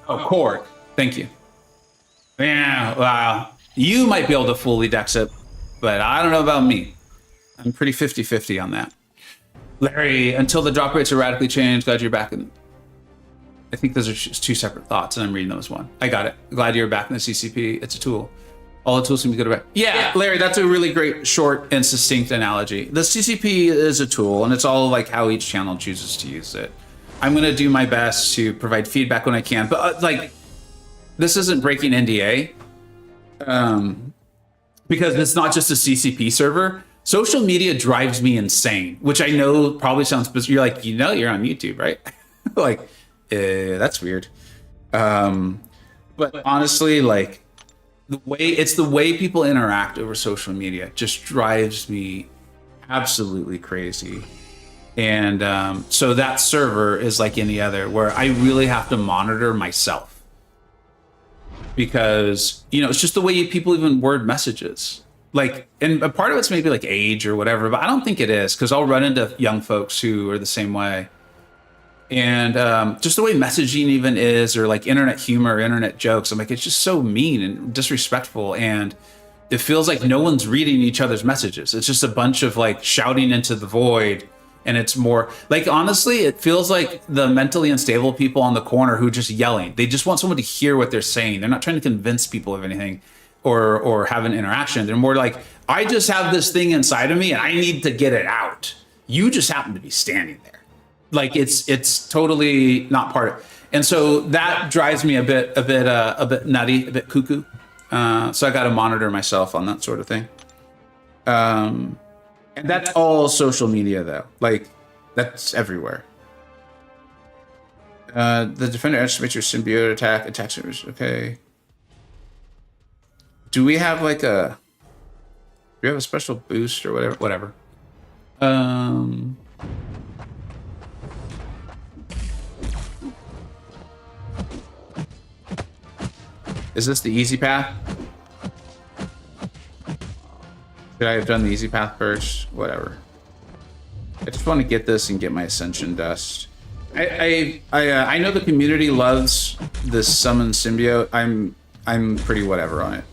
Oh, Cord. Thank you. Yeah, wow. You might be able to fully dex it, but I don't know about me. I'm pretty 50-50 on that. Larry, until the drop rates are radically changed, glad you're back in... I think those are just two separate thoughts, and I'm reading them as one. I got it. Glad you're back in the CCP. It's a tool. All the tools can be good or bad. Yeah, Larry, that's a really great, short, and succinct analogy. The CCP is a tool, and it's all like how each channel chooses to use it. I'm going to do my best to provide feedback when I can, but like, this isn't breaking NDA, because it's not just a CCP server. Social media drives me insane, which I know probably sounds bizarre. You're like, you're on YouTube, right? Like, that's weird. But honestly, like, the way people interact over social media just drives me absolutely crazy. And so that server is like any other, where I really have to monitor myself, because it's just the way people even word messages. Like, and a part of it's maybe like age or whatever, but I don't think it is, because I'll run into young folks who are the same way. And just the way messaging even is, or like internet humor, internet jokes, I'm like, it's just so mean and disrespectful, and it feels like no one's reading each other's messages. It's just a bunch of like shouting into the void, and it's more like, honestly, it feels like the mentally unstable people on the corner who are just yelling. They just want someone to hear what they're saying. They're not trying to convince people of anything or have an interaction. They're more like, I just have this thing inside of me and I need to get it out. You just happen to be standing there. Like it's totally not part of it. And so that drives me a bit nutty, a bit cuckoo. So I got to monitor myself on that sort of thing. And that's all social media though. Like that's everywhere. The defender estimates your symbiote attacks. Okay. Do we have like do we have a special boost or whatever? Is this the easy path? Should I have done the easy path first? Whatever. I just want to get this and get my Ascension Dust. I know the community loves this summon symbiote. I'm pretty whatever on it.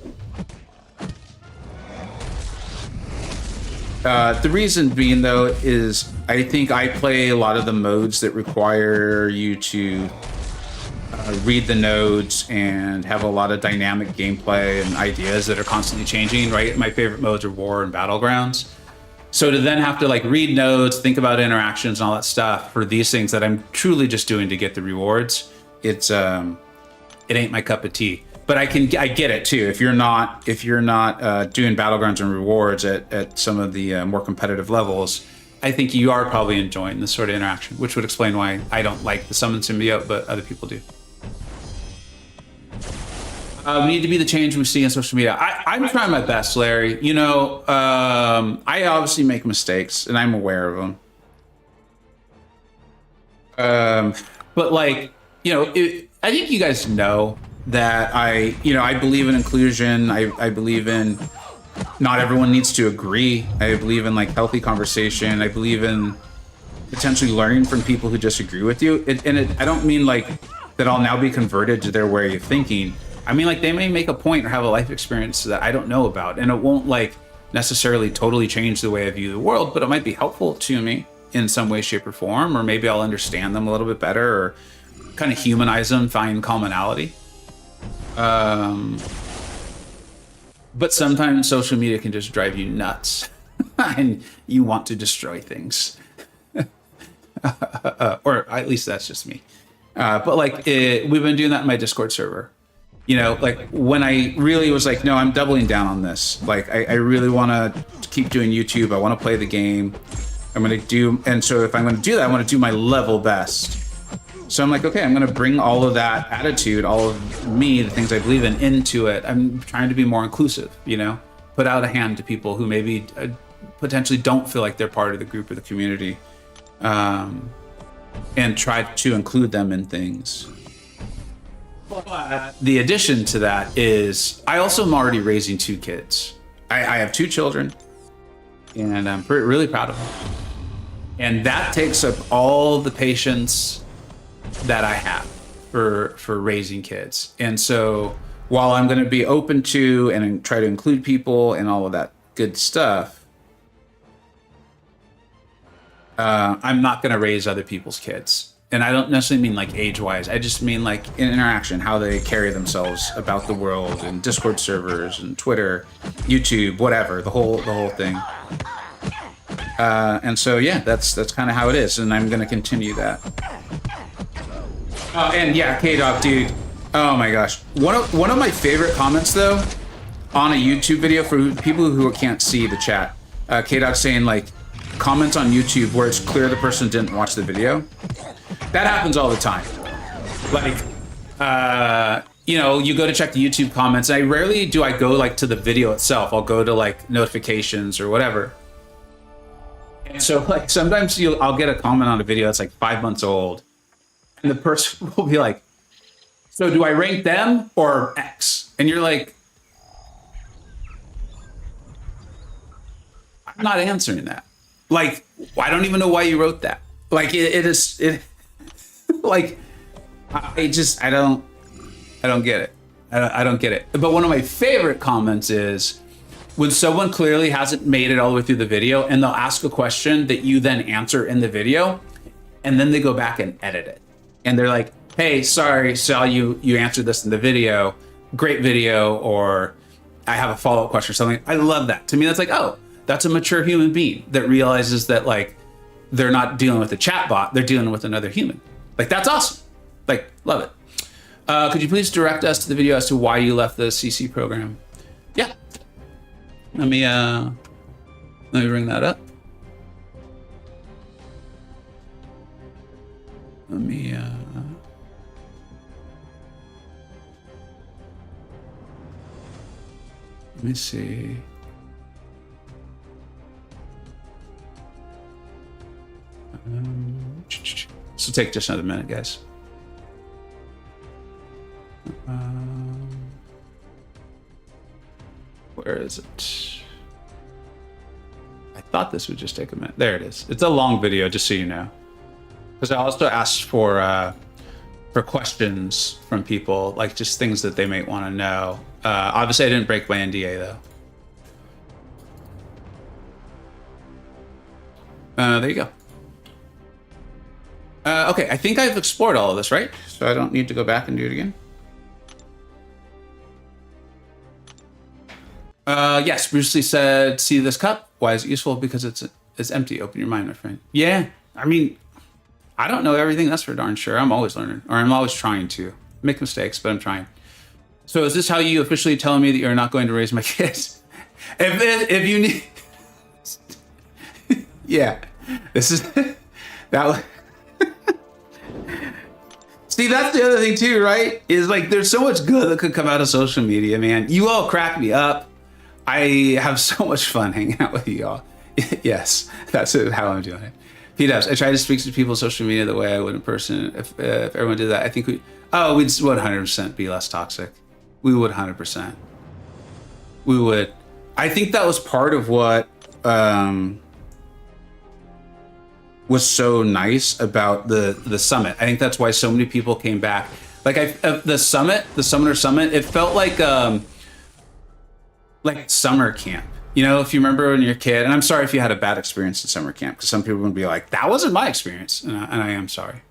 The reason being, though, is I think I play a lot of the modes that require you to read the nodes and have a lot of dynamic gameplay and ideas that are constantly changing, right? My favorite modes are War and Battlegrounds. So to then have to like read nodes, think about interactions and all that stuff for these things that I'm truly just doing to get the rewards, it ain't my cup of tea. But I get it too. If you're not doing Battlegrounds and rewards at some of the more competitive levels, I think you are probably enjoying this sort of interaction, which would explain why I don't like the summon symbiote, but other people do. We need to be the change we see in social media. I'm trying my best, Larry. You know, I obviously make mistakes, and I'm aware of them. But like, you know, I think you guys know that I believe in inclusion. I believe in not everyone needs to agree. I believe in like healthy conversation. I believe in potentially learning from people who disagree with you. I don't mean like that I'll now be converted to their way of thinking. I mean, like, they may make a point or have a life experience that I don't know about, and it won't like necessarily totally change the way I view the world, but it might be helpful to me in some way, shape, or form, or maybe I'll understand them a little bit better, or kind of humanize them, find commonality. But sometimes social media can just drive you nuts, and you want to destroy things, or at least that's just me. But like, we've been doing that in my Discord server. You know, like when I really was like, no, I'm doubling down on this. Like, I really want to keep doing YouTube. I want to play the game. I'm going to do, and so if I'm going to do that, I want to do my level best. So I'm like, okay, I'm going to bring all of that attitude, all of me, the things I believe in, into it. I'm trying to be more inclusive, you know, put out a hand to people who maybe potentially don't feel like they're part of the group or the community, and try to include them in things. But the addition to that is I also am already raising 2 kids. I have 2 children, and I'm really proud of them. And that takes up all the patience that I have for raising kids. And so while I'm going to be open to and try to include people and all of that good stuff, I'm not going to raise other people's kids. And I don't necessarily mean like age-wise. I just mean like in interaction, how they carry themselves about the world, and Discord servers and Twitter, YouTube, whatever, the whole thing. And so yeah, that's kind of how it is, and I'm gonna continue that. And yeah, K-Dog, dude. Oh my gosh, one of my favorite comments though on a YouTube video, for people who can't see the chat, K-Dog saying like comments on YouTube where it's clear the person didn't watch the video. That happens all the time. Like, you know, you go to check the YouTube comments. I rarely do I go like to the video itself. I'll go to like notifications or whatever. And so like sometimes I'll get a comment on a video that's like 5 months old, and the person will be like, "So do I rank them or X?" And you're like, "I'm not answering that. Like, I don't even know why you wrote that. Like, it like, I don't get it. I don't get it." But one of my favorite comments is when someone clearly hasn't made it all the way through the video, and they'll ask a question that you then answer in the video, and then they go back and edit it. And they're like, "Hey, sorry, saw you answered this in the video. Great video," or "I have a follow-up question," or something. I love that. To me, that's like, oh, that's a mature human being that realizes that like they're not dealing with a chat bot, they're dealing with another human. Like, that's awesome. Like, love it. Could you please direct us to the video as to why you left the CC program? Yeah. Let me bring that up. Let me see. This will take just another minute, guys. Where is it? I thought this would just take a minute. There it is. It's a long video, just so you know. Because I also asked for questions from people, like just things that they might want to know. Obviously, I didn't break my NDA though. There you go. Okay, I think I've explored all of this, right? So I don't need to go back and do it again. Yes, Bruce Lee said, see this cup? Why is it useful? Because it's empty. Open your mind, my friend. Yeah, I mean, I don't know everything, that's for darn sure. I'm always learning, or I'm always trying to. Make mistakes, but I'm trying. So is this how you officially telling me that you're not going to raise my kids? If you need... Yeah, this is... that. See, that's the other thing too, right? Is like, there's so much good that could come out of social media, man. You all crack me up. I have so much fun hanging out with you all. Yes, that's how I'm doing it. P-Dubs, I try to speak to people on social media the way I would in person. If everyone did that, I think we'd 100% be less toxic. We would 100%. We would. I think that was part of what was so nice about the summit. I think that's why so many people came back. Like the Summoner Summit, it felt like summer camp. You know, if you remember when you're a kid, and I'm sorry if you had a bad experience in summer camp, because some people would be like, that wasn't my experience, and I am sorry.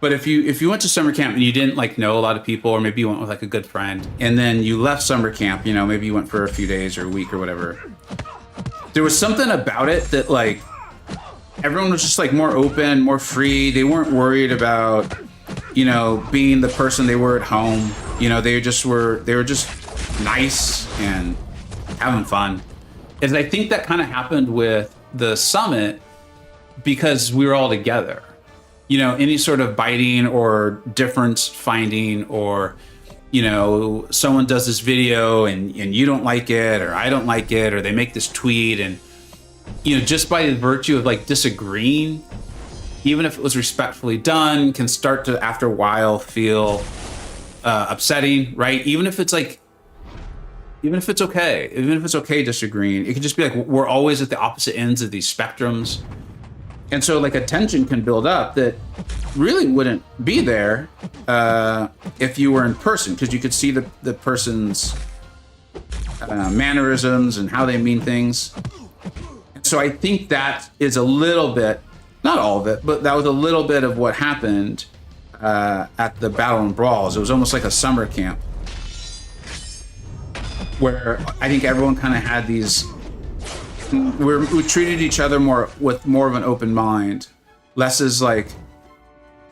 But if you went to summer camp and you didn't like know a lot of people, or maybe you went with like a good friend, and then you left summer camp, you know, maybe you went for a few days or a week or whatever, there was something about it that like everyone was just like more open, more free. They weren't worried about, you know, being the person they were at home. You know, they were just nice and having fun. And I think that kind of happened with the summit because we were all together. You know, any sort of biting or difference finding, or, you know, someone does this video and you don't like it, or I don't like it, or they make this tweet, and, you know, just by virtue of like disagreeing, even if it was respectfully done, can start to, after a while, feel upsetting, right? Even if it's okay disagreeing, it could just be like, we're always at the opposite ends of these spectrums. And so like a tension can build up that really wouldn't be there if you were in person, because you could see the person's mannerisms and how they mean things. So I think that is a little bit, not all of it, but that was a little bit of what happened at the Battlerealm Brawls. It was almost like a summer camp, where I think everyone kind of had these, we treated each other with more of an open mind, less as like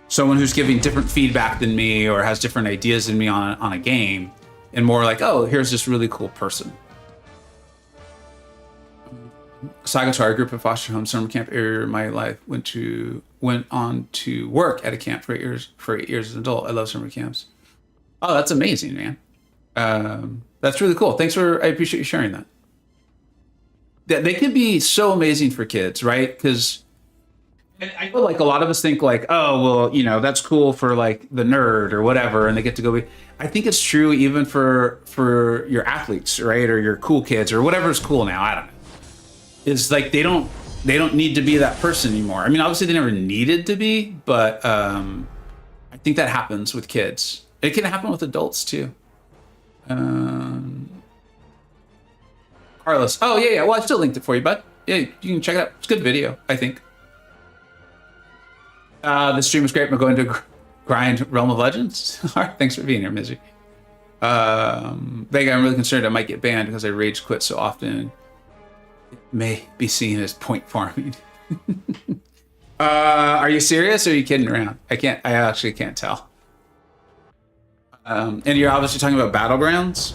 someone who's giving different feedback than me or has different ideas than me on a game, and more like, oh, here's this really cool person. Sagatar, group of foster home summer camp area in my life, went on to work at a camp for 8 years as an adult. I love summer camps. Oh, that's amazing, man. That's really cool. I appreciate you sharing that. They can be so amazing for kids, right? Because I feel like a lot of us think like, oh, well, you know, that's cool for like the nerd or whatever, and they get to go. I think it's true even for your athletes, right? Or your cool kids or whatever's cool now. I don't know. It's like they don't need to be that person anymore. I mean, obviously they never needed to be, but I think that happens with kids. It can happen with adults too. Carlos. Oh, yeah. Well, I still linked it for you, bud. Yeah, you can check it out. It's a good video, I think. The stream is great. We're going to grind Realm of Legends. All right, thanks for being here, Mizzy. Vega, I'm really concerned I might get banned because I rage quit so often. It may be seen as point farming. Are you serious or are you kidding around? I actually can't tell. And you're obviously talking about Battlegrounds.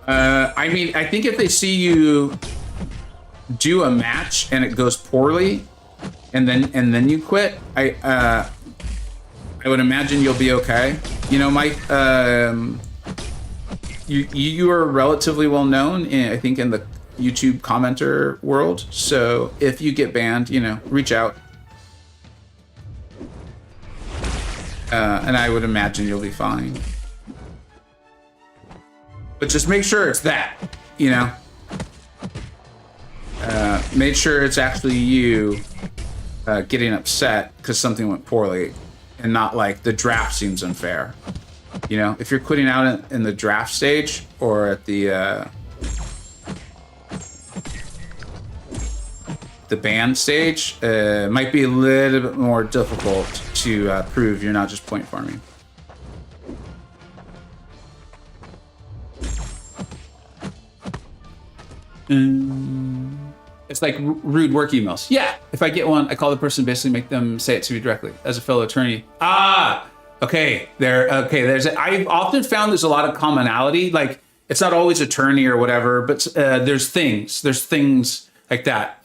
I mean, I think if they see you do a match and it goes poorly, and then you quit, I would imagine you'll be okay. You know, Mike, you are relatively well known, I think, in the YouTube commenter world. So if you get banned, you know, reach out. And I would imagine you'll be fine. But just make sure it's that, you know. made sure it's actually you getting upset because something went poorly, and not like the draft seems unfair. You know, if you're quitting out in the draft stage or at the ban stage, it might be a little bit more difficult to prove you're not just point farming. It's like rude work emails. Yeah, if I get one, I call the person, basically make them say it to me directly as a fellow attorney. Okay. I've often found there's a lot of commonality. Like, it's not always attorney or whatever, but there's things like that.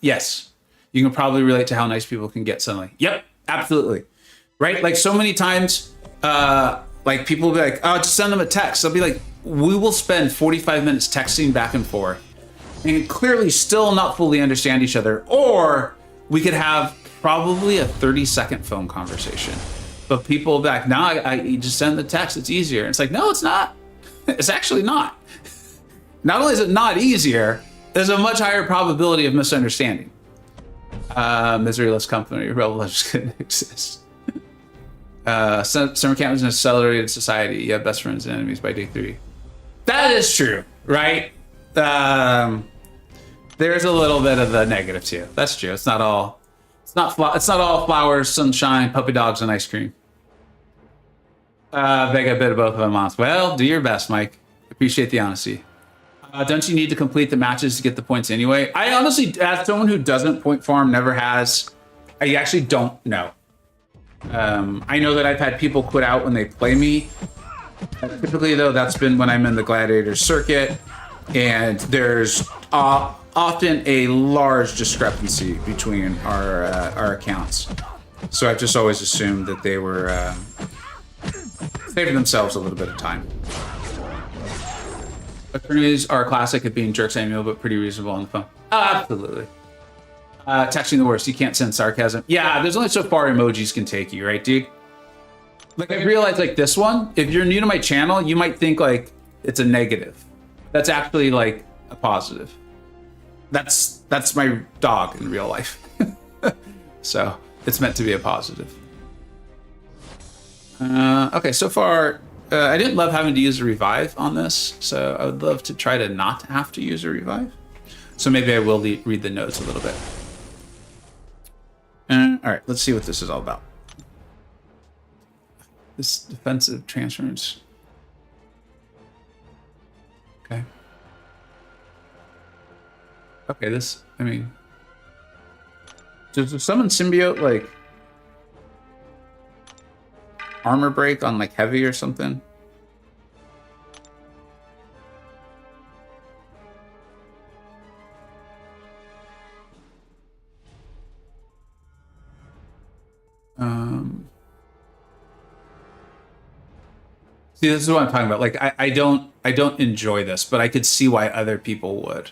Yes, you can probably relate to how nice people can get suddenly. Yep, absolutely. Right? Like, so many times, like, people will be like, oh, just send them a text. They'll be like, we will spend 45 minutes texting back and forth and clearly still not fully understand each other. Or we could have probably a 30-second phone conversation. But people will be like, no, I just send the text. It's easier. And it's like, no, it's not. It's actually not. Not only is it not easier, there's a much higher probability of misunderstanding. Miseryless company, rebel legends couldn't exist. Summer camp is an accelerated society. You have best friends and enemies by day 3. That is true, right? There's a little bit of the negative too. That's true. It's not all flowers, sunshine, puppy dogs, and ice cream. Vega, a bit of both of them, honest. Well, do your best, Mike. Appreciate the honesty. Don't you need to complete the matches to get the points anyway? I honestly, as someone who doesn't point farm, never has, I actually don't know. I know that I've had people quit out when they play me. Typically, though, that's been when I'm in the gladiator circuit, and there's often a large discrepancy between our accounts. So I've just always assumed that they were saving themselves a little bit of time. Attorneys are classic at being jerks, Samuel, but pretty reasonable on the phone. Oh, absolutely. Texting the worst. You can't send sarcasm. Yeah, there's only so far emojis can take you, right, dude? Like, I realized, like, this one, if you're new to my channel, you might think, like, it's a negative. That's actually, like, a positive. That's my dog in real life. So, it's meant to be a positive. Okay, so far, I didn't love having to use a revive on this, so I would love to try to not have to use a revive. So maybe I will read the notes a little bit. All right, let's see what this is all about. This defensive transference. Okay. Okay, this, I mean, does summon Symbiote, like, armor break on, like, heavy or something? See, this is what I'm talking about. Like, I don't enjoy this, but I could see why other people would.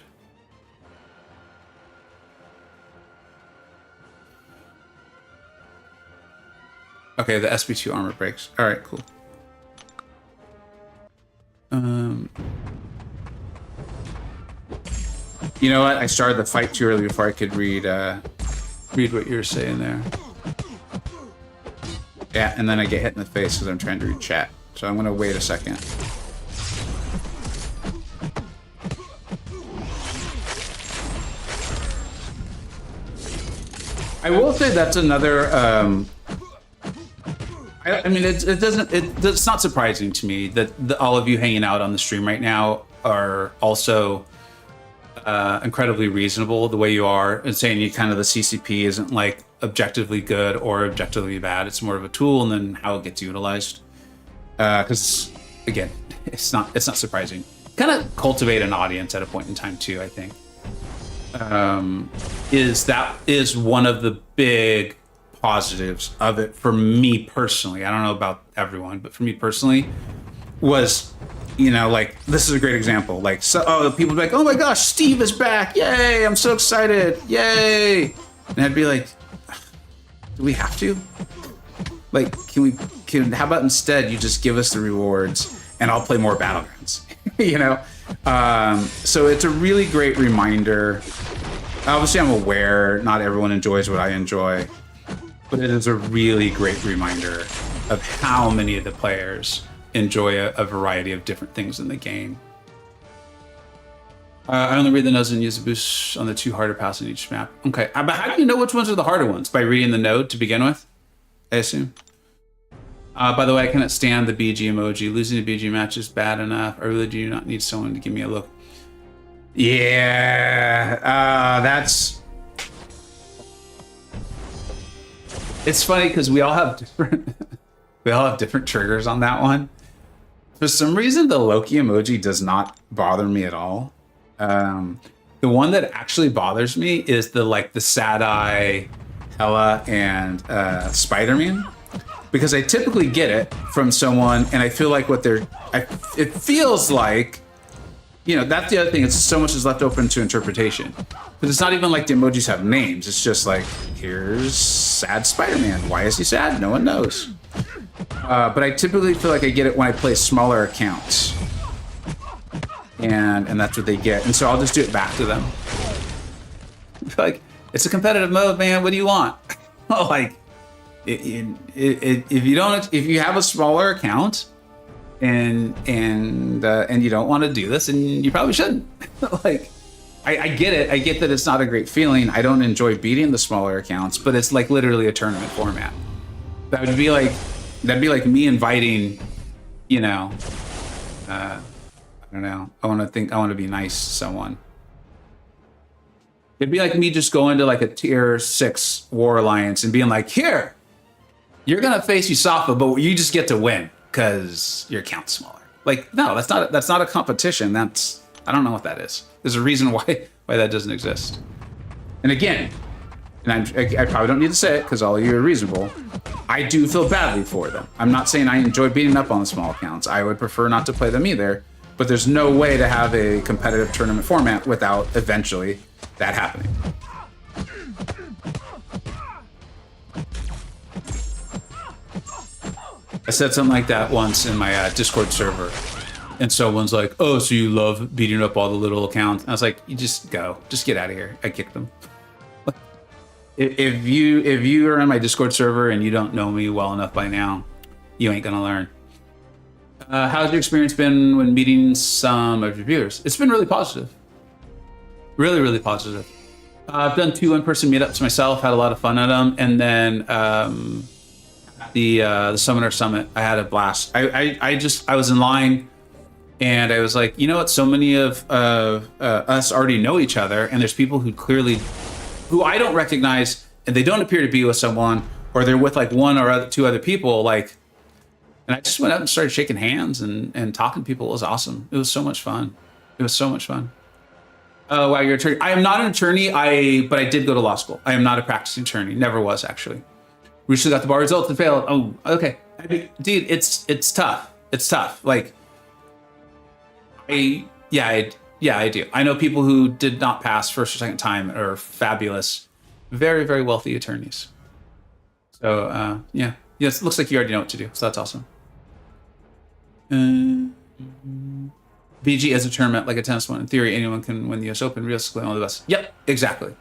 Okay, the SB2 armor breaks. All right, cool. You know what? I started the fight too early before I could read what you were saying there. Yeah, and then I get hit in the face because I'm trying to read chat. So I'm gonna wait a second. I will say that's another. I mean, it's not surprising to me that all of you hanging out on the stream right now are also incredibly reasonable the way you are, and saying you kind of the CCP isn't like objectively good or objectively bad. It's more of a tool, and then how it gets utilized. Because again, it's not surprising. Kind of cultivate an audience at a point in time too. I think is one of the big positives of it for me personally. I don't know about everyone, but for me personally, was, you know, like, this is a great example. Like, so people be like, oh my gosh, Steve is back! Yay! I'm so excited! Yay! And I'd be like, do we have to? Like, how about instead you just give us the rewards and I'll play more Battlegrounds, you know? So it's a really great reminder Obviously, I'm aware not everyone enjoys what I enjoy, but it is a really great reminder of how many of the players enjoy a variety of different things in the game. I only read the nodes and use the boost on the 2 harder paths in each map. Okay, but how do you know which ones are the harder ones? By reading the node to begin with, I assume. By the way, I cannot stand the BG emoji. Losing a BG match is bad enough. I really do not need someone to give me a look. Yeah, that's... It's funny because we all have different different triggers on that one. For some reason, the Loki emoji does not bother me at all. The one that actually bothers me is the sad eye, Hela, and Spider-Man, because I typically get it from someone, and I feel like it feels like, that's the other thing. It's so much is left open to interpretation. But it's not even like the emojis have names. It's just like, here's sad Spider-Man. Why is he sad? No one knows. But I typically feel like I get it when I play smaller accounts. And that's what they get. And so I'll just do it back to them. Like, it's a competitive mode, man. What do you want? Like, if you have a smaller account and you don't want to do this, and you probably shouldn't. Like, I get it. I get that it's not a great feeling. I don't enjoy beating the smaller accounts, but it's like literally a tournament format. That'd be like me inviting, I don't know. I want to be nice to someone. It'd be like me just going to like a tier 6 war alliance and being like, here, you're gonna face Yusafa, but you just get to win because your account's smaller. Like, no, that's not a competition. I don't know what that is. There's a reason why that doesn't exist. And again, and I probably don't need to say it because all of you are reasonable, I do feel badly for them. I'm not saying I enjoy beating up on the small accounts. I would prefer not to play them either, but there's no way to have a competitive tournament format without eventually that happening. I said something like that once in my Discord server, and someone's like, "Oh, so you love beating up all the little accounts?" And I was like, "You just go, just get out of here." I kicked them. If you are on my Discord server and you don't know me well enough by now, you ain't gonna learn. How's your experience been when meeting some of your viewers? It's been really positive. Really, really positive. I've done 2 in-person meetups myself, had a lot of fun at them, and then the Summoner Summit, I had a blast. I was in line, and I was like, you know what? So many of us already know each other, and there's people who I don't recognize, and they don't appear to be with someone, or they're with like 1 or 2 other people, like. And I just went out and started shaking hands and talking to people. It was awesome. It was so much fun. Oh, wow, you're an attorney. I am not an attorney, but I did go to law school. I am not a practicing attorney. Never was, actually. Recently got the bar results and failed. Oh, okay. Dude, it's tough. It's tough. Like, I do. I know people who did not pass first or second time are fabulous, very, very wealthy attorneys. So, yeah. Yes, it looks like you already know what to do, so that's awesome. BG as a tournament, like a tennis one. In theory, anyone can win the US Open. Realistically, only the best. Yep, exactly.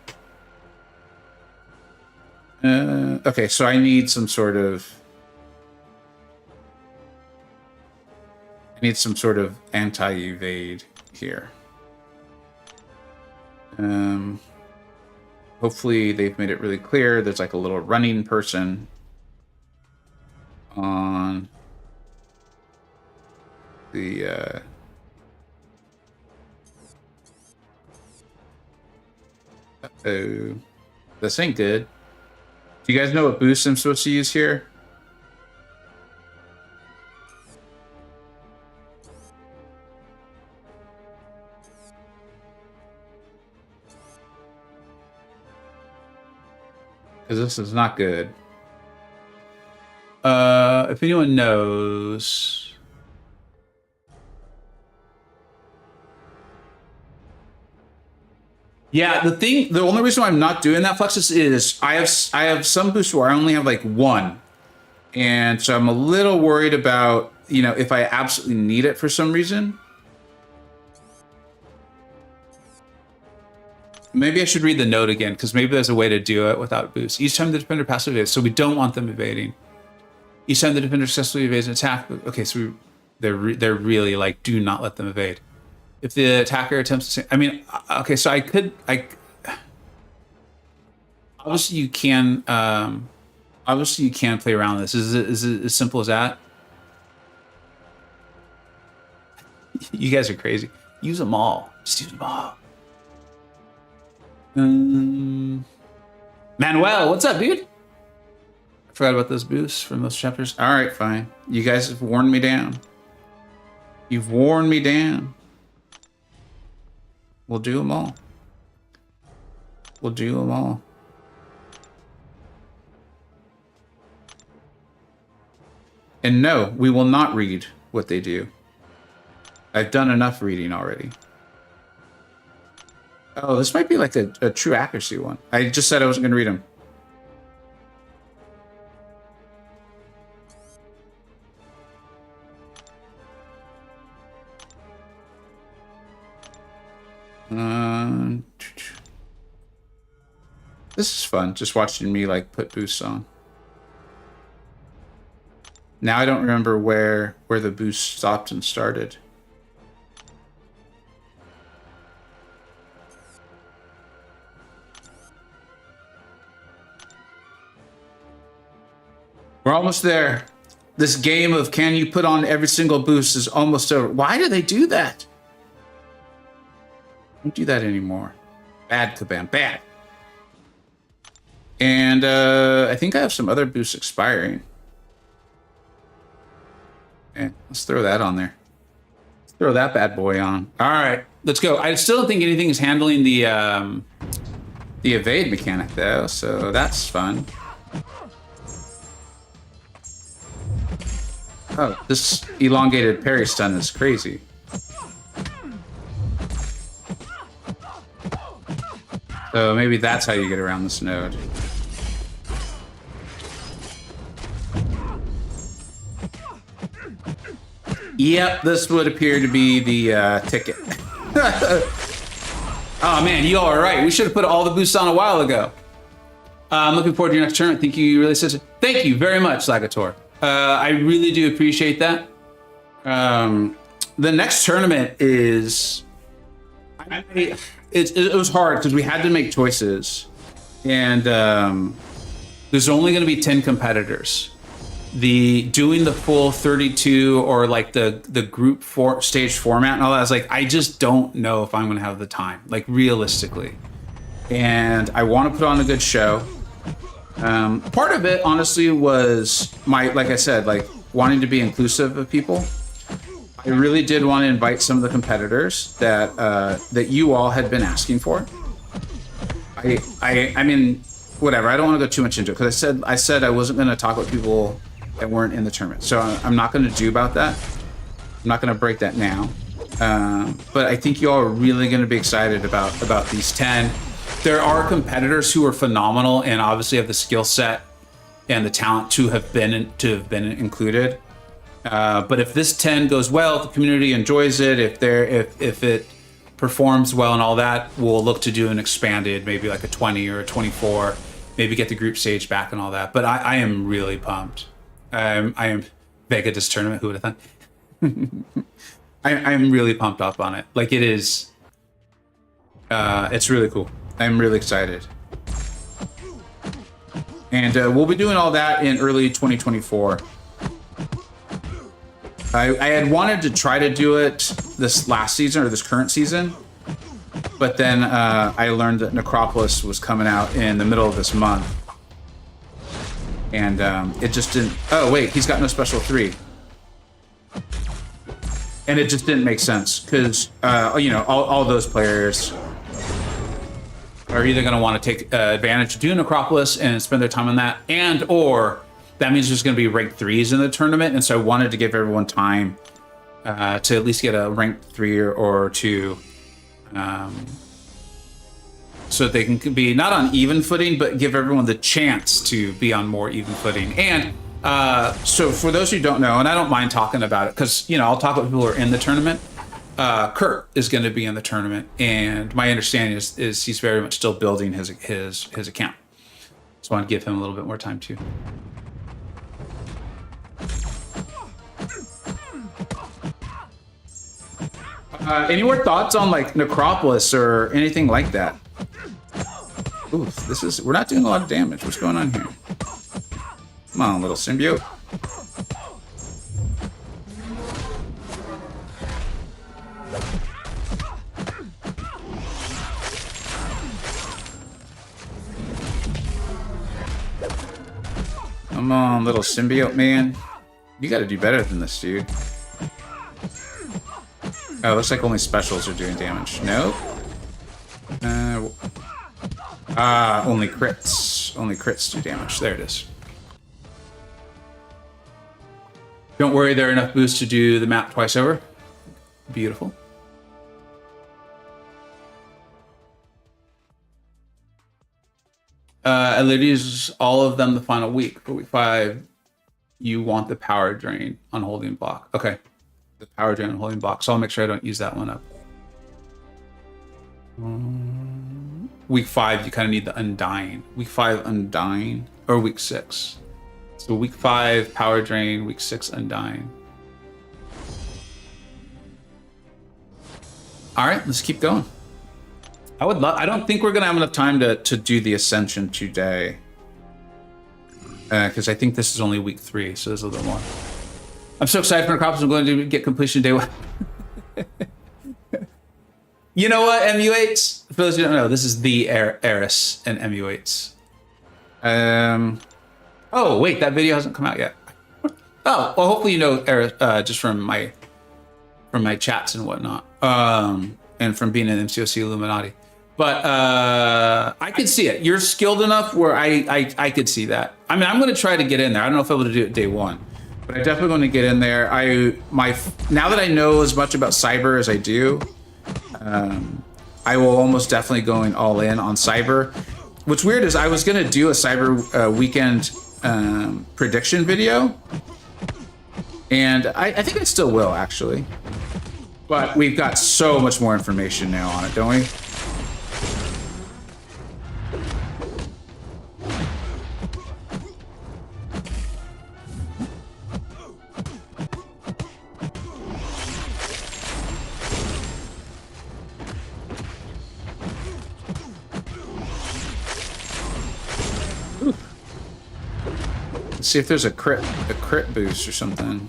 Okay, so I need some sort of anti-evade here. Hopefully they've made it really clear. There's like a little running person on the this ain't good. Do you guys know what boost I'm supposed to use here? Because this is not good. If anyone knows, yeah, the only reason why I'm not doing that, Fluxus, is I have some boosts where I only have like 1, and so I'm a little worried about, if I absolutely need it for some reason. Maybe I should read the note again, because maybe there's a way to do it without boost. Each time the defender passively evades, so we don't want them evading. Each time the defender successfully evades an attack. Okay, so they're really like, do not let them evade. If the attacker attempts to, okay, so obviously you can play around this. Is it as simple as that? You guys are crazy. Use them all. Just use them all. Manuel, what's up, dude? I forgot about those boosts from those chapters. All right, fine. You guys have worn me down. You've worn me down. We'll do them all. We'll do them all. And no, we will not read what they do. I've done enough reading already. Oh, this might be like a true accuracy one. I just said I wasn't going to read them. This is fun, just watching me like put boosts on. Now I don't remember where the boost stopped and started. We're almost there. This game of can you put on every single boost is almost over. Why do they do that? Don't do that anymore. Bad, Kabam, bad. And I think I have some other boosts expiring. Okay, let's throw that on there. Let's throw that bad boy on. All right, let's go. I still don't think anything is handling the evade mechanic though, so that's fun. Oh, this elongated parry stun is crazy. So maybe that's how you get around this node. Yep, this would appear to be the ticket. Oh man, you all are right. We should have put all the boosts on a while ago. I'm looking forward to your next tournament. Thank you, really says. Thank you very much, Lagator. I really do appreciate that. The next tournament is... It was hard because we had to make choices. And there's only going to be 10 competitors. Doing the full 32 or like the group stage format and all that, I was like, I just don't know if I'm going to have the time, like realistically. And I want to put on a good show. Part of it, honestly, was like I said, like wanting to be inclusive of people. I really did want to invite some of the competitors that you all had been asking for. I mean, whatever. I don't want to go too much into it because I said I wasn't going to talk with people that weren't in the tournament, so I'm not going to do about that. I'm not going to break that now. But I think you all are really going to be excited about these 10. There are competitors who are phenomenal and obviously have the skill set and the talent to have been included. But if this 10 goes well, if the community enjoys it, if it performs well and all that, we'll look to do an expanded, maybe like a 20 or a 24, maybe get the group stage back and all that. But I am really pumped. I am Vega this tournament. Who would have thought? I'm really pumped up on it. Like it is. It's really cool. I'm really excited. And we'll be doing all that in early 2024. I had wanted to try to do it this last season or this current season, but then I learned that Necropolis was coming out in the middle of this month. And it just didn't... Oh, wait, he's got no special 3. And it just didn't make sense because, you know, all those players are either going to want to take advantage of doing Necropolis and spend their time on that, and or that means there's going to be ranked 3s in the tournament. And so I wanted to give everyone time to at least get a ranked 3 or 2 so that they can be not on even footing, but give everyone the chance to be on more even footing. And so for those who don't know, and I don't mind talking about it because, you know, I'll talk about people who are in the tournament. Kurt is going to be in the tournament, and my understanding is he's very much still building his account. Just want to give him a little bit more time too. Any more thoughts on like Necropolis or anything like that? Oof, we're not doing a lot of damage. What's going on here? Come on, little symbiote. Come on, little symbiote man. You gotta do better than this, dude. Oh, looks like only specials are doing damage. Nope. Only crits. Only crits do damage. There it is. Don't worry, there are enough boosts to do the map twice over. Beautiful. I literally use all of them the final week. For week 5, you want the power drain on holding block. Okay. The power drain on holding block. So I'll make sure I don't use that one up. Week 5, you kind of need the Undying. Week 5, Undying. Or week 6. So week 5, power drain. Week 6, Undying. All right, let's keep going. I don't think we're gonna have enough time to do the Ascension today, because I think this is only week 3, so there's a little more. I'm so excited for Necropolis. I'm going to get completion day 1. You know what, MU8s? For those who don't know, this is the Eris and MU8s. Oh wait, that video hasn't come out yet. Oh well, hopefully you know Eris just from my chats and whatnot, and from being in MCoC Illuminati. But I could see it. You're skilled enough where I could see that. I mean, I'm going to try to get in there. I don't know if I'll be able to do it day 1, but I'm definitely going to get in there. Now that I know as much about cyber as I do, I will almost definitely going all in on cyber. What's weird is I was going to do a cyber weekend prediction video, and I think I still will actually. But we've got so much more information now on it, don't we? Let's see if there's a crit boost or something.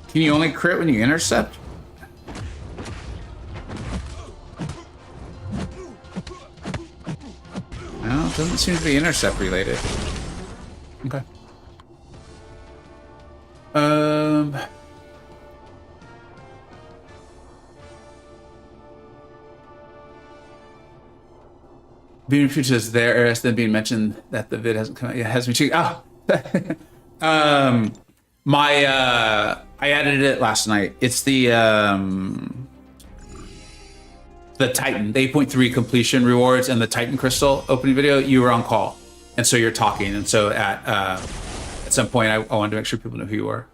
Can you only crit when you intercept? No, it doesn't seem to be intercept related. Okay. Being future is there, Eris, then being mentioned that the vid hasn't come out yet. Has been checked. Oh. I edited it last night. It's the Titan, the 8.3 completion rewards and the Titan crystal opening video. You were on call, and so you're talking, and so at some point I wanted to make sure people know who you were.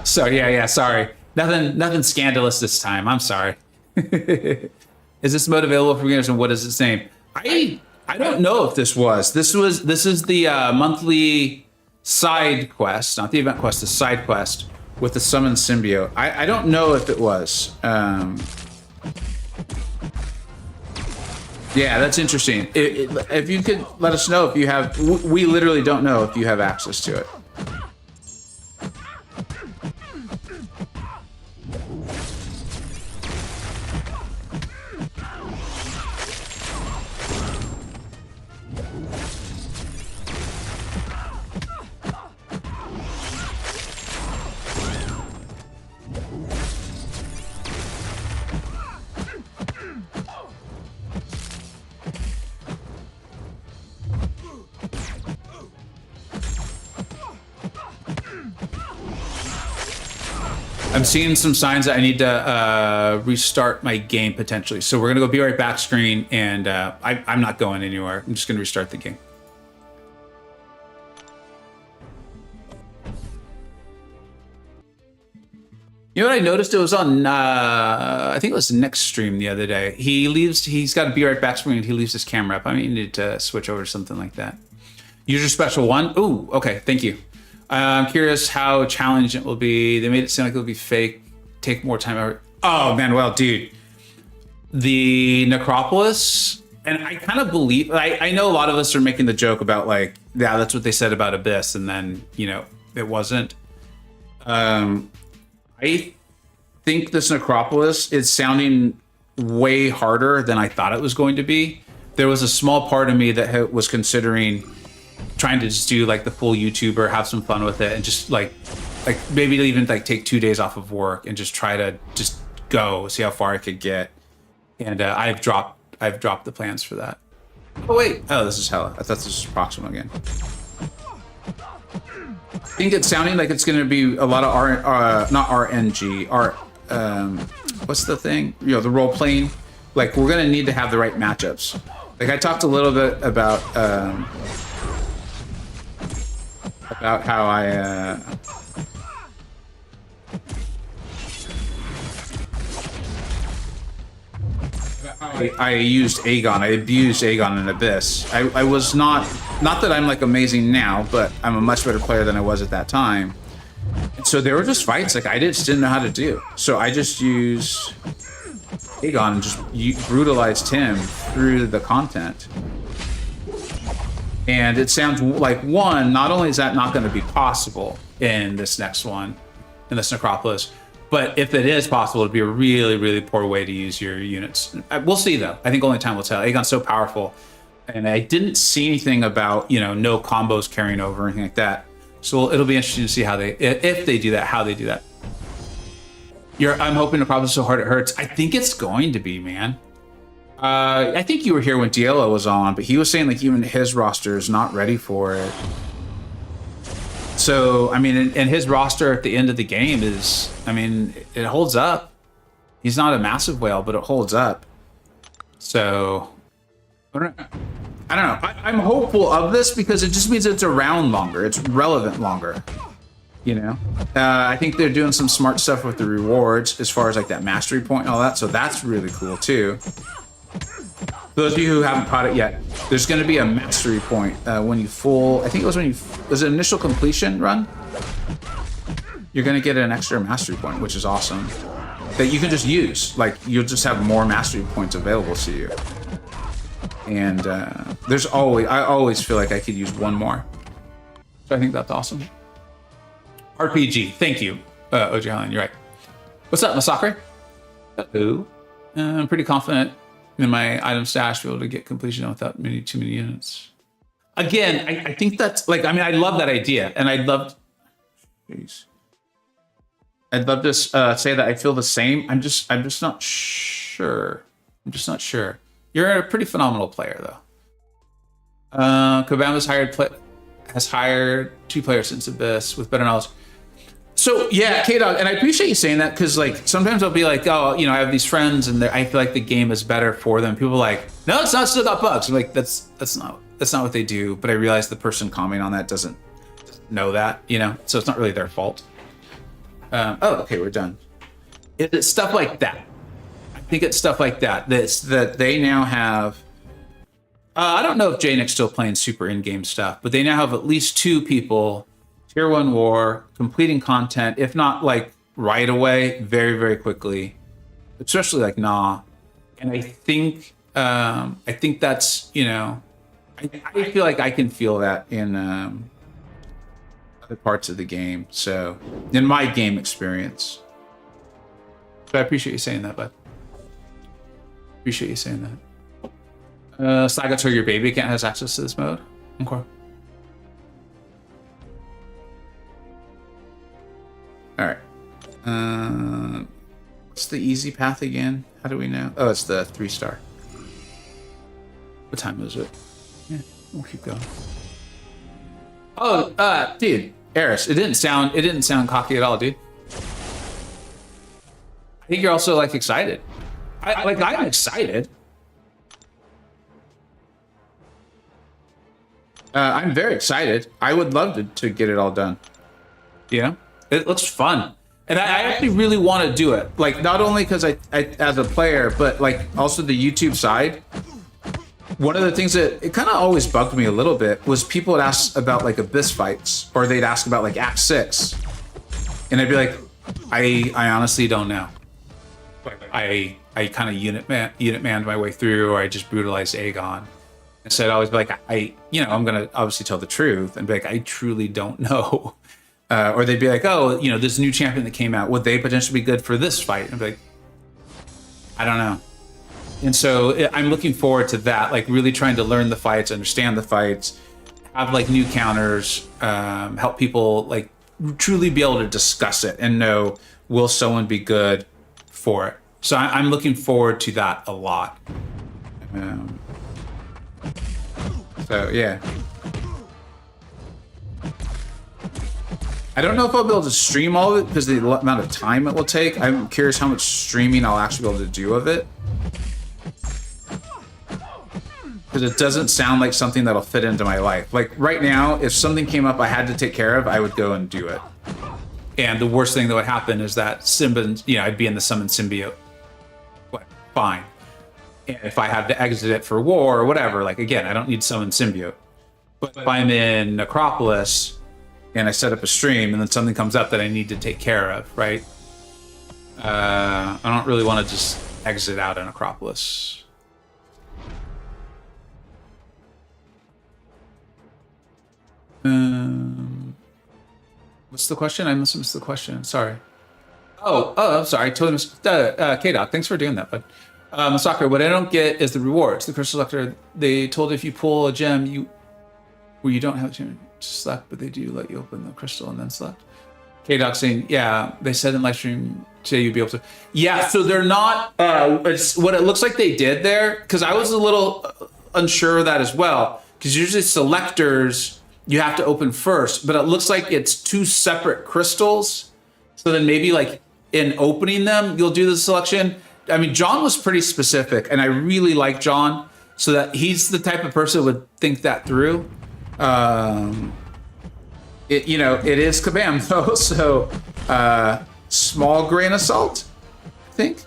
So yeah, sorry. Nothing scandalous this time. I'm sorry. Is this mode available for beginners, and what is its name? I don't know if this was. This is the monthly side quest, not the event quest, the side quest with the summon symbiote. I don't know if it was. Yeah, that's interesting. If you could let us know if you have, we literally don't know if you have access to it. I'm seeing some signs that I need to restart my game potentially. So we're gonna go be right back screen, and I'm not going anywhere. I'm just gonna restart the game. You know what I noticed? It was on, I think it was Nick's stream the other day. He's got to be right back screen and he leaves his camera up. I may need to switch over to something like that. User special 1. Ooh, okay, thank you. I'm curious how challenging it will be. They made it seem like it would be fake. Take more time. Oh, Manuel, dude. The Necropolis, and I kind of believe, I know a lot of us are making the joke about like, yeah, that's what they said about Abyss, and then, you know, it wasn't. I think this Necropolis is sounding way harder than I thought it was going to be. There was a small part of me that was considering trying to just do like the full YouTuber, have some fun with it, and just like maybe even like take 2 days off of work and just try to just go see how far I could get. And I've dropped the plans for that. Oh wait, oh, this is Hella. I thought this was Proxima again. I think it's sounding like it's going to be a lot of not RNG, what's the thing? You know, the role playing. Like we're going to need to have the right matchups. Like I talked a little bit about how I used Aegon. I abused Aegon in Abyss. I was not that I'm like amazing now, but I'm a much better player than I was at that time. And so there were just fights like I just didn't know how to do. So I just used Aegon and just brutalized him through the content. And it sounds like, one, not only is that not going to be possible in this next one, in this Necropolis, but if it is possible, it'd be a really, really poor way to use your units. We'll see, though. I think only time will tell. Aegon's so powerful. And I didn't see anything about, you know, no combos carrying over or anything like that. So it'll be interesting to see how if they do that, how they do that. I'm hoping the problem is so hard it hurts. I think it's going to be, man. I think you were here when Diallo was on, but he was saying like even his roster is not ready for it. So, I mean, and his roster at the end of the game is, I mean, it holds up. He's not a massive whale, but it holds up. So, I don't know. I'm hopeful of this because it just means it's around longer. It's relevant longer. You know? I think they're doing some smart stuff with the rewards as far as like that mastery point and all that. So that's really cool too. For those of you who haven't caught it yet, there's going to be a mastery point when you I think it was when you, was it initial completion run? You're going to get an extra mastery point, which is awesome. That you can just use. Like, you'll just have more mastery points available to you. And I always feel like I could use one more. So I think that's awesome. RPG, thank you, OG Highland, you're right. What's up, Masakre? Hello. I'm pretty confident in my item stash to be able to get completion without too many units. Again, I think that's like, I mean, I love that idea, and I'd love to say that I feel the same. I'm just not sure. You're a pretty phenomenal player, though. Kabam has hired 2 players since Abyss with better knowledge. So yeah, K-Dog, and I appreciate you saying that because like sometimes I'll be like, oh, you know, I have these friends and I feel like the game is better for them. People are like, no, it's not, still got bugs. I'm like, that's not what they do. But I realize the person commenting on that doesn't know that, you know, so it's not really their fault. Oh, okay, we're done. It's stuff like that. I think it's stuff like that that they now have. I don't know if J-Nick's still playing super in-game stuff, but they now have at least 2 people. Tier 1 war, completing content, if not like right away, very, very quickly, especially like Nah. And I think that's, you know, I feel like I can feel that in other parts of the game. So in my game experience. So I appreciate you saying that, bud. Appreciate you saying that. Slagator, your baby account has access to this mode. Okay. All right. What's the easy path again? How do we know? Oh, it's the 3-star. What time is it? Yeah, we'll keep going. Oh, dude, Eris, it didn't sound cocky at all, dude. I think you're also like excited. I'm excited. I'm very excited. I would love to get it all done. You know? It looks fun. And I actually really want to do it. Like, not only because I as a player, but like also the YouTube side. One of the things that it kind of always bugged me a little bit was people would ask about like abyss fights, or they'd ask about like Act 6. And I'd be like, I honestly don't know. I kind of unit manned my way through, or I just brutalized Aegon. And so I'd always be like, I'm going to obviously tell the truth and be like, I truly don't know. Or they'd be like, oh, this new champion that came out, would they potentially be good for this fight? And I'd be like, I don't know. And so I'm looking forward to that, like really trying to learn the fights, understand the fights, have like new counters, help people like truly be able to discuss it and know, will someone be good for it? So I'm looking forward to that a lot. So yeah. I don't know if I'll be able to stream all of it because of the amount of time it will take. I'm curious how much streaming I'll actually be able to do of it. Because it doesn't sound like something that'll fit into my life. Like right now, if something came up I had to take care of, I would go and do it. And the worst thing that would happen is that I'd be in the summon symbiote. Fine. And if I have to exit it for war or whatever, like again, I don't need summon symbiote. But if I'm in Necropolis and I set up a stream and then something comes up that I need to take care of, right? I don't really want to just exit out of Necropolis. What's the question? I missed the question. Sorry. Oh, I'm sorry. I totally missed. K-Doc, thanks for doing that. But Masakura, what I don't get is the rewards. The crystal selector, they told if you pull a gem, where you don't have a gem to select, but they do let you open the crystal and then select. K-Doc saying, yeah, they said in live stream today you'd be able to. Yeah, so they're not. It's what it looks like they did there, because I was a little unsure of that as well. Because usually selectors you have to open first, but it looks like it's two separate crystals. So then maybe like in opening them, you'll do the selection. I mean, John was pretty specific, and I really like John, so that he's the type of person who would think that through. It is Kabam though, so small grain of salt, I think,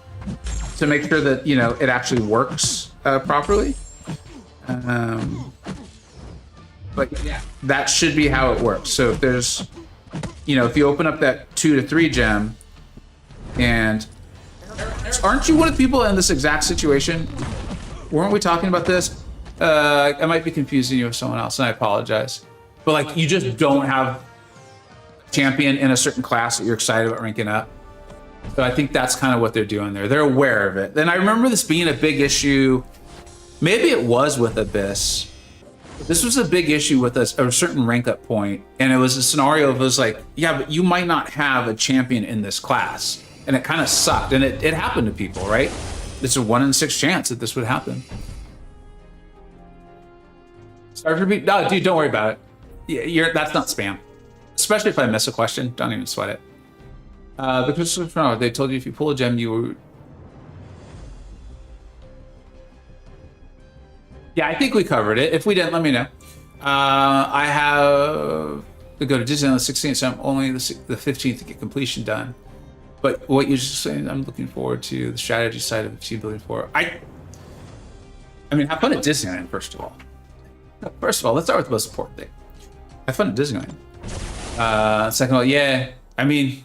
to make sure that it actually works properly. But yeah, that should be how it works. So if there's, if you open up that 2 to 3 gem, and aren't you one of the people in this exact situation? Weren't we talking about this? I might be confusing you with someone else, and I apologize. But like, you just don't have a champion in a certain class that you're excited about ranking up. So I think that's kind of what they're doing there. They're aware of it. And I remember this being a big issue. Maybe it was with Abyss. This was a big issue with a certain rank up point, and it was a scenario of, it was like, yeah, but you might not have a champion in this class, and it kind of sucked, and it happened to people, right? It's a 1 in 6 chance that this would happen. Sorry for being, no, dude, don't worry about it. Yeah, that's not spam, especially if I miss a question. Don't even sweat it. Because they told you if you pull a gem, you were. Yeah, I think we covered it. If we didn't, let me know. I have to go to Disney on the 16th, so I'm only the 15th to get completion done. But what you're just saying, I'm looking forward to the strategy side of team building 4. I mean, have fun at Disneyland, first of all. First of all, let's start with the most important thing. Have fun at Disneyland. Second of all, yeah, I mean,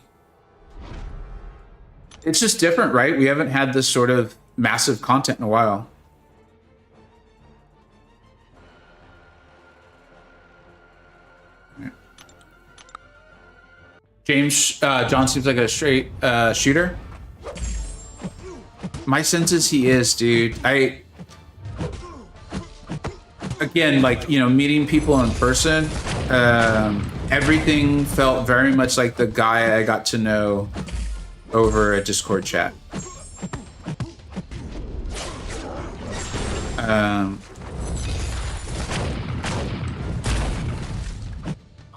it's just different, right? We haven't had this sort of massive content in a while. James, John seems like a straight shooter. My sense is he is, dude. Again, like, meeting people in person, everything felt very much like the guy I got to know over a Discord chat.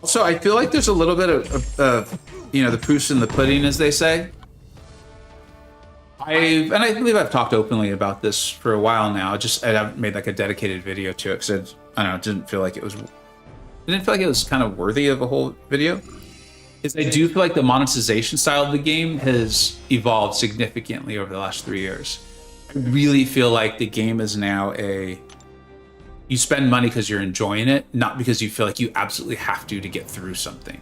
Also, I feel like there's a little bit of the proof's in the pudding, as they say. I believe I've talked openly about this for a while now. I haven't made like a dedicated video to it because I don't know, it didn't feel like it was kind of worthy of a whole video. is I do feel like the monetization style of the game has evolved significantly over the last 3 years. I really feel like the game is now you spend money because you're enjoying it, not because you feel like you absolutely have to get through something.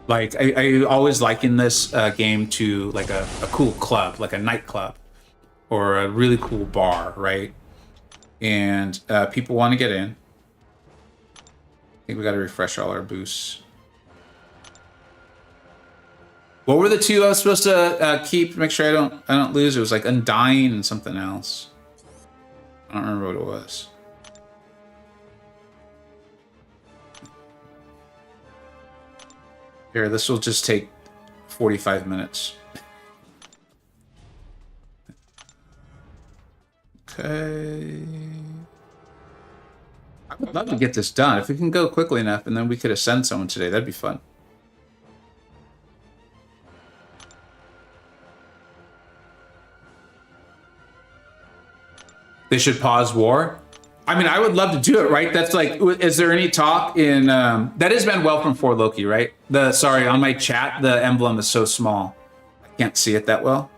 Like I always liken this game to like a cool club, like a nightclub or a really cool bar, right? And people want to get in. I think we got to refresh all our boosts. What were the two I was supposed to keep to make sure I don't lose? It was like Undying and something else. I don't remember what it was. Here, this will just take 45 minutes. Okay. I would love to get this done. If we can go quickly enough and then we could ascend someone today, that'd be fun. They should pause war. I mean, I would love to do it, right? That's like, is there any talk in, that is Manuel from 4 Loki, right? Sorry, on my chat, the emblem is so small. I can't see it that well.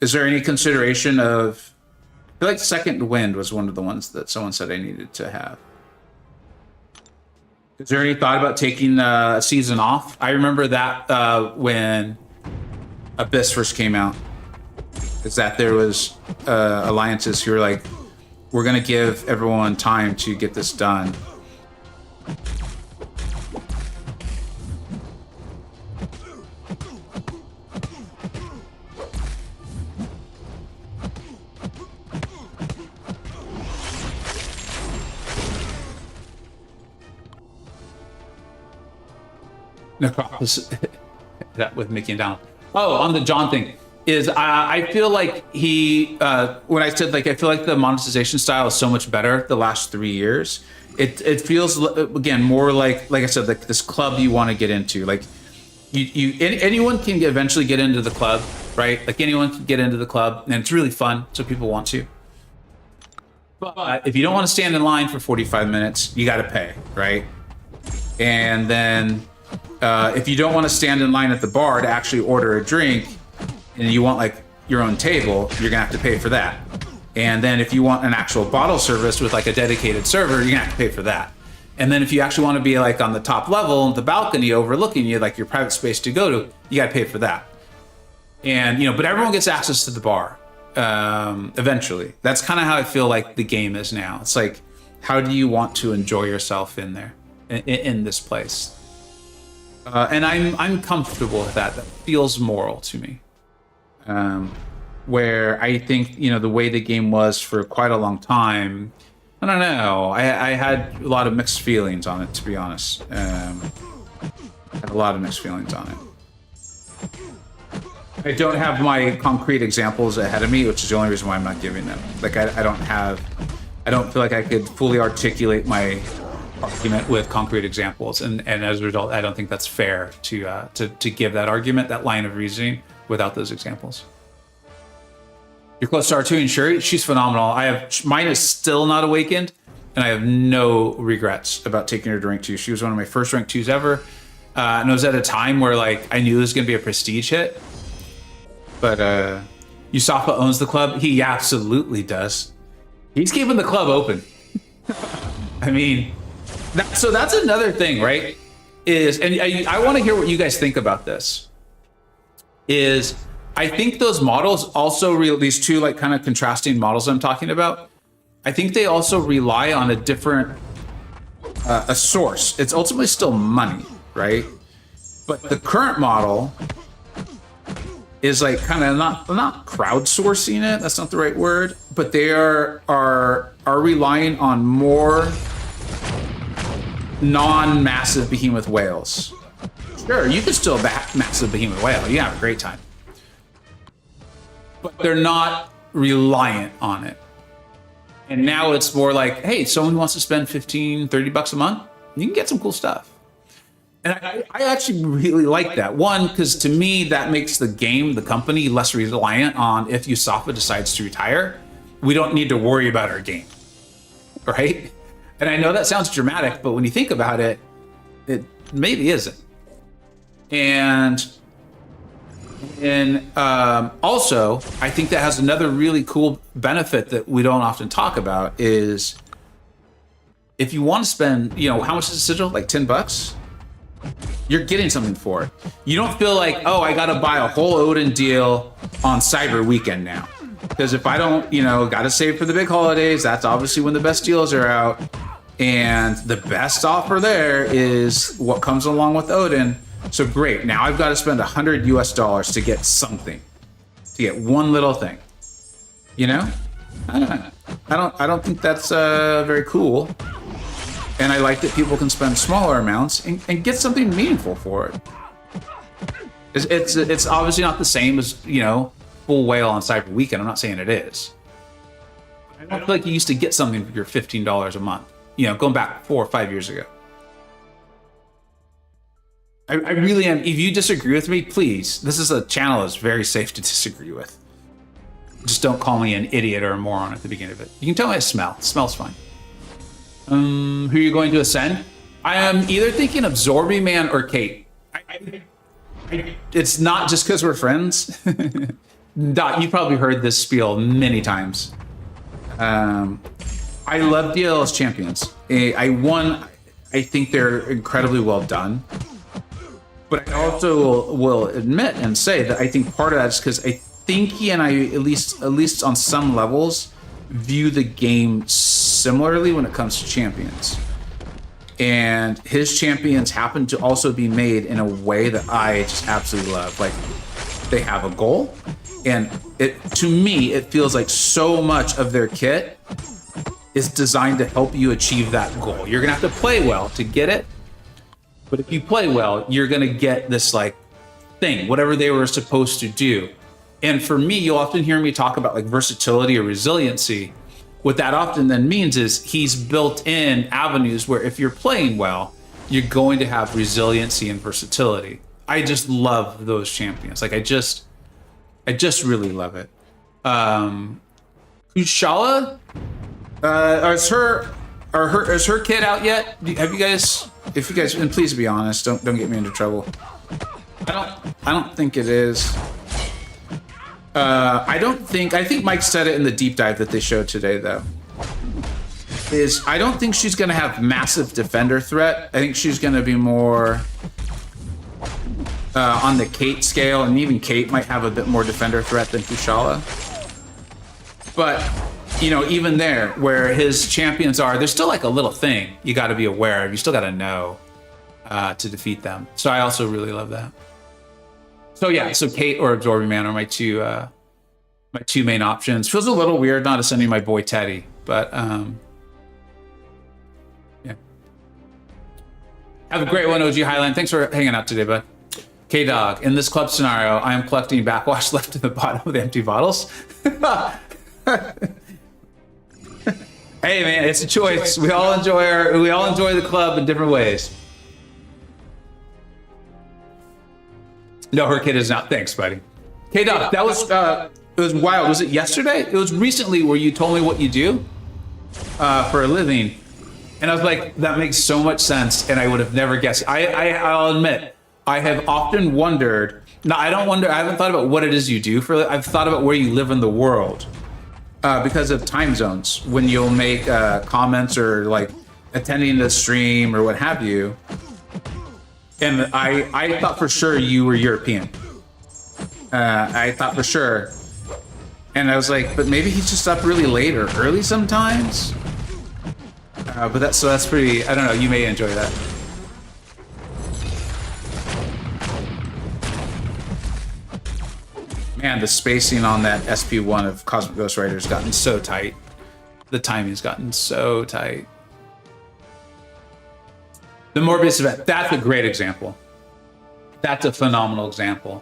Is there any consideration of, I feel like Second Wind was one of the ones that someone said I needed to have. Is there any thought about taking a season off? I remember that when Abyss first came out. Is that there was alliances who were like, we're going to give everyone time to get this done. Necropolis, that with Mickey and Donald. Oh, on the John thing. I feel like when I said, like, I feel like the monetization style is so much better the last 3 years. It feels, again, more like I said, like this club you want to get into. Like, anyone can eventually get into the club, right? Like, anyone can get into the club, and it's really fun, so people want to. But if you don't want to stand in line for 45 minutes, you got to pay, right? And then if you don't want to stand in line at the bar to actually order a drink, and you want like your own table, you're gonna have to pay for that. And then if you want an actual bottle service with like a dedicated server, you're gonna have to pay for that. And then if you actually want to be like on the top level, the balcony overlooking you, like your private space to go to, you gotta pay for that. And but everyone gets access to the bar eventually. That's kind of how I feel like the game is now. It's like, how do you want to enjoy yourself in there, in this place? And I'm comfortable with that. That feels moral to me. Where I think, the way the game was for quite a long time, I don't know. I had a lot of mixed feelings on it, to be honest. Had a lot of mixed feelings on it. I don't have my concrete examples ahead of me, which is the only reason why I'm not giving them. Like, I don't feel like I could fully articulate my argument with concrete examples, and as a result, I don't think that's fair to give that argument, that line of reasoning, without those examples. You're close to R2 and Shuri. She's phenomenal. Mine is still not awakened, and I have no regrets about taking her to rank 2. She was one of my first rank 2s ever, and it was at a time where like I knew it was going to be a prestige hit. But Yusafa owns the club. He absolutely does. He's keeping the club open. I mean, so that's another thing, right? I want to hear what you guys think about this. I think those models also, these two like kind of contrasting models I'm talking about, I think they also rely on a different, a source. It's ultimately still money, right? But the current model is like kind of not crowdsourcing it. That's not the right word, but they are relying on more non-massive behemoth whales. Sure, you can still back massive behemoth whale. You have a great time. But they're not reliant on it. And now it's more like, hey, someone who wants to spend $15-$30 a month, you can get some cool stuff. And I actually really like that. One, because to me, that makes the game, the company, less reliant on if Yusafa decides to retire. We don't need to worry about our game, right? And I know that sounds dramatic, but when you think about it, maybe isn't. And also, I think that has another really cool benefit that we don't often talk about is if you want to spend, how much is a sigil? Like $10? You're getting something for it. You don't feel like, oh, I got to buy a whole Odin deal on Cyber Weekend now. Because if I don't, got to save for the big holidays, that's obviously when the best deals are out. And the best offer there is what comes along with Odin. So great, now I've got to spend $100 US to get something, to get one little thing. I don't think that's very cool. And I like that people can spend smaller amounts and get something meaningful for it. It's obviously not the same as full whale on Cyber Weekend. I'm not saying it is. I don't feel like you used to get something for your $15 a month. Going back 4 or 5 years ago. I really am. If you disagree with me, please. This is a channel that's very safe to disagree with. Just don't call me an idiot or a moron at the beginning of it. You can tell me I smell. It smells fine. Who are you going to ascend? I am either thinking of Zorby Man or Kate. It's not just because we're friends. Dot, you probably heard this spiel many times. I love Deathless Champions. I think they're incredibly well done. But I also will admit and say that I think part of that is because I think he and I, at least on some levels, view the game similarly when it comes to champions. And his champions happen to also be made in a way that I just absolutely love. Like, they have a goal, and to me, it feels like so much of their kit is designed to help you achieve that goal. You're gonna have to play well to get it, but if you play well, you're gonna get this thing, whatever they were supposed to do. And for me, you'll often hear me talk about versatility or resiliency. What that often then means is he's built in avenues where if you're playing well, you're going to have resiliency and versatility. I just love those champions. I just really love it. Kushala, is her kid out yet? Have you guys? If you guys, and please be honest, don't get me into trouble. I don't think it is. I think Mike said it in the deep dive that they showed today, though. I don't think she's gonna have massive defender threat. I think she's gonna be more on the Kate scale, and even Kate might have a bit more defender threat than Kushala. But even there, where his champions are, there's still a little thing you got to be aware of. You still got to know to defeat them. So I also really love that. So yeah, so Kate or Absorbing Man are my two main options. Feels a little weird not ascending my boy Teddy, but yeah. Have a great one, OG Highline. Thanks for hanging out today, bud. K-Dog, in this club scenario, I am collecting backwash left in the bottom of the empty bottles. Hey man, it's a choice. We all enjoy the club in different ways. No, her kid is not. Thanks, buddy. K-Dog, that was it was wild. Was it yesterday? It was recently where you told me what you do for a living, and I was like, that makes so much sense, and I would have never guessed. I'll admit, I have often wondered. No, I haven't thought about what it is you do for. I've thought about where you live in the world. Because of time zones, when you'll make comments or attending the stream or what have you. And I thought for sure you were European. I thought for sure. And I was like, but maybe he's just up really late or early sometimes. But that's pretty, I don't know, you may enjoy that. Man, the spacing on that SP1 of Cosmic Ghost Rider has gotten so tight. The timing's gotten so tight. The Morbius event, that's a great example. That's a phenomenal example.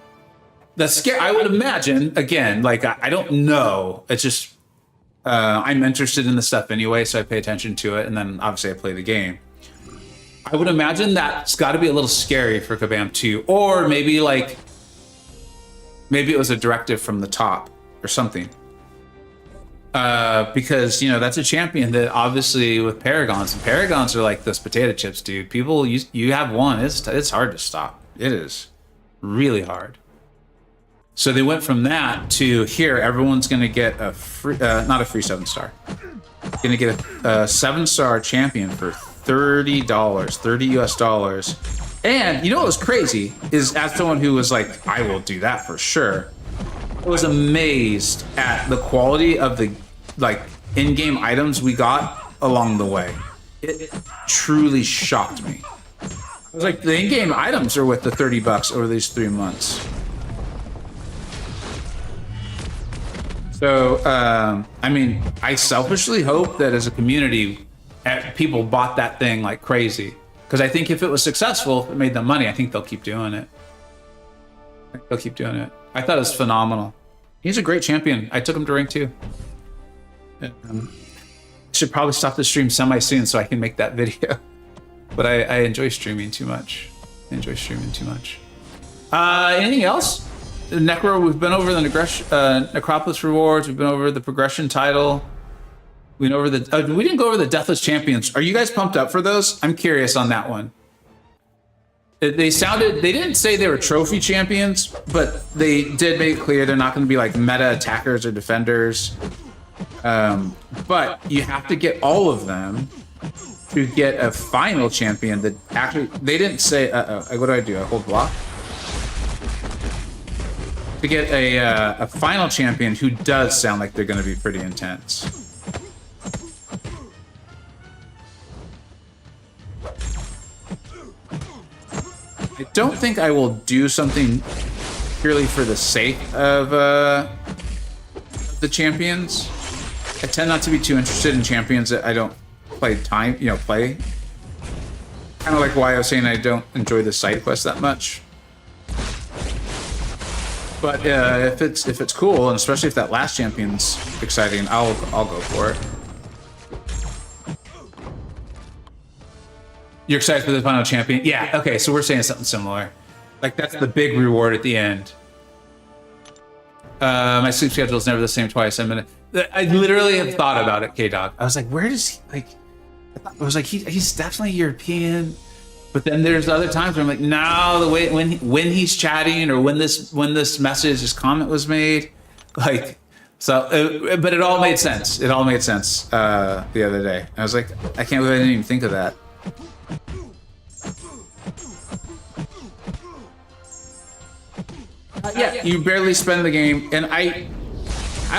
The scare, I would imagine, again, I don't know. It's just, I'm interested in the stuff anyway, so I pay attention to it, and then obviously I play the game. I would imagine that's got to be a little scary for Kabam too, or maybe maybe it was a directive from the top or something. Because that's a champion that obviously with Paragons, and Paragons are like those potato chips, dude. People, you have one, it's hard to stop. It is really hard. So they went from that to here. Everyone's gonna get a free, not a free 7-star. Gonna get a 7-star champion for $30, 30 US dollars. And you know what was crazy is, as someone who was like, I will do that for sure, I was amazed at the quality of the in-game items we got along the way. It truly shocked me. I was like, the in-game items are worth the $30 over these 3 months. So, I mean, I selfishly hope that as a community, people bought that thing like crazy. Because I think if it was successful, if it made them money, I think they'll keep doing it. They'll keep doing it. I thought it was phenomenal. He's a great champion. I took him to rank 2. Should probably stop the stream semi-soon so I can make that video. But I enjoy streaming too much. Anything else? We've been over the Necropolis rewards. We've been over the progression title. We didn't go over the Deathless Champions. Are you guys pumped up for those? I'm curious on that one. They didn't say they were trophy champions, but they did make it clear they're not going to be like meta attackers or defenders. But you have to get all of them to get a final champion that actually, they didn't say, what do? I hold block? To get a final champion who does sound like they're going to be pretty intense. I don't think I will do something purely for the sake of the champions. I tend not to be too interested in champions that I don't play. Kind of like why I was saying I don't enjoy the side quest that much. But if it's cool, and especially if that last champion's exciting, I'll go for it. You're excited for the final champion? Yeah, okay, so we're saying something similar. Like, that's the big reward at the end. My sleep schedule is never the same twice. I literally have thought about it, K-Dog. I was like, where does he, I was like, he's definitely European. But then there's other times where I'm like, no, the way when he's chatting or when this message, this comment was made, but it all made sense. It all made sense the other day. I was like, I can't believe I didn't even think of that. Yeah, you barely spend the game, and I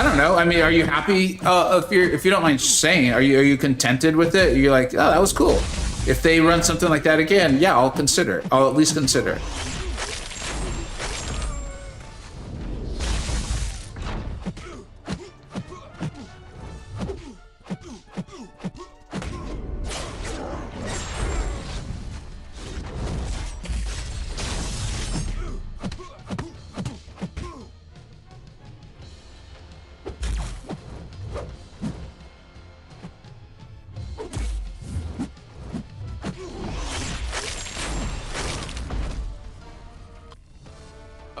don't know. I mean, are you happy? If you don't mind saying, are you contented with it? You're like, oh, that was cool. If they run something like that again, yeah, I'll consider. I'll at least consider.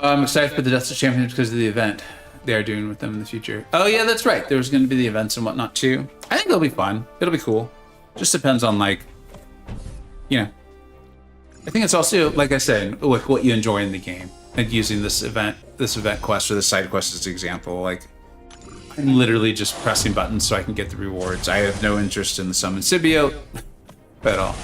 I'm excited for the Deathless Champions because of the event they are doing with them in the future. Oh yeah, that's right. There's going to be the events and whatnot too. I think it'll be fun. It'll be cool. Just depends on I think it's also, like I said, what you enjoy in the game. And using this event quest or the side quest as an example. Like, I'm literally just pressing buttons so I can get the rewards. I have no interest in the summon Symbiote at all.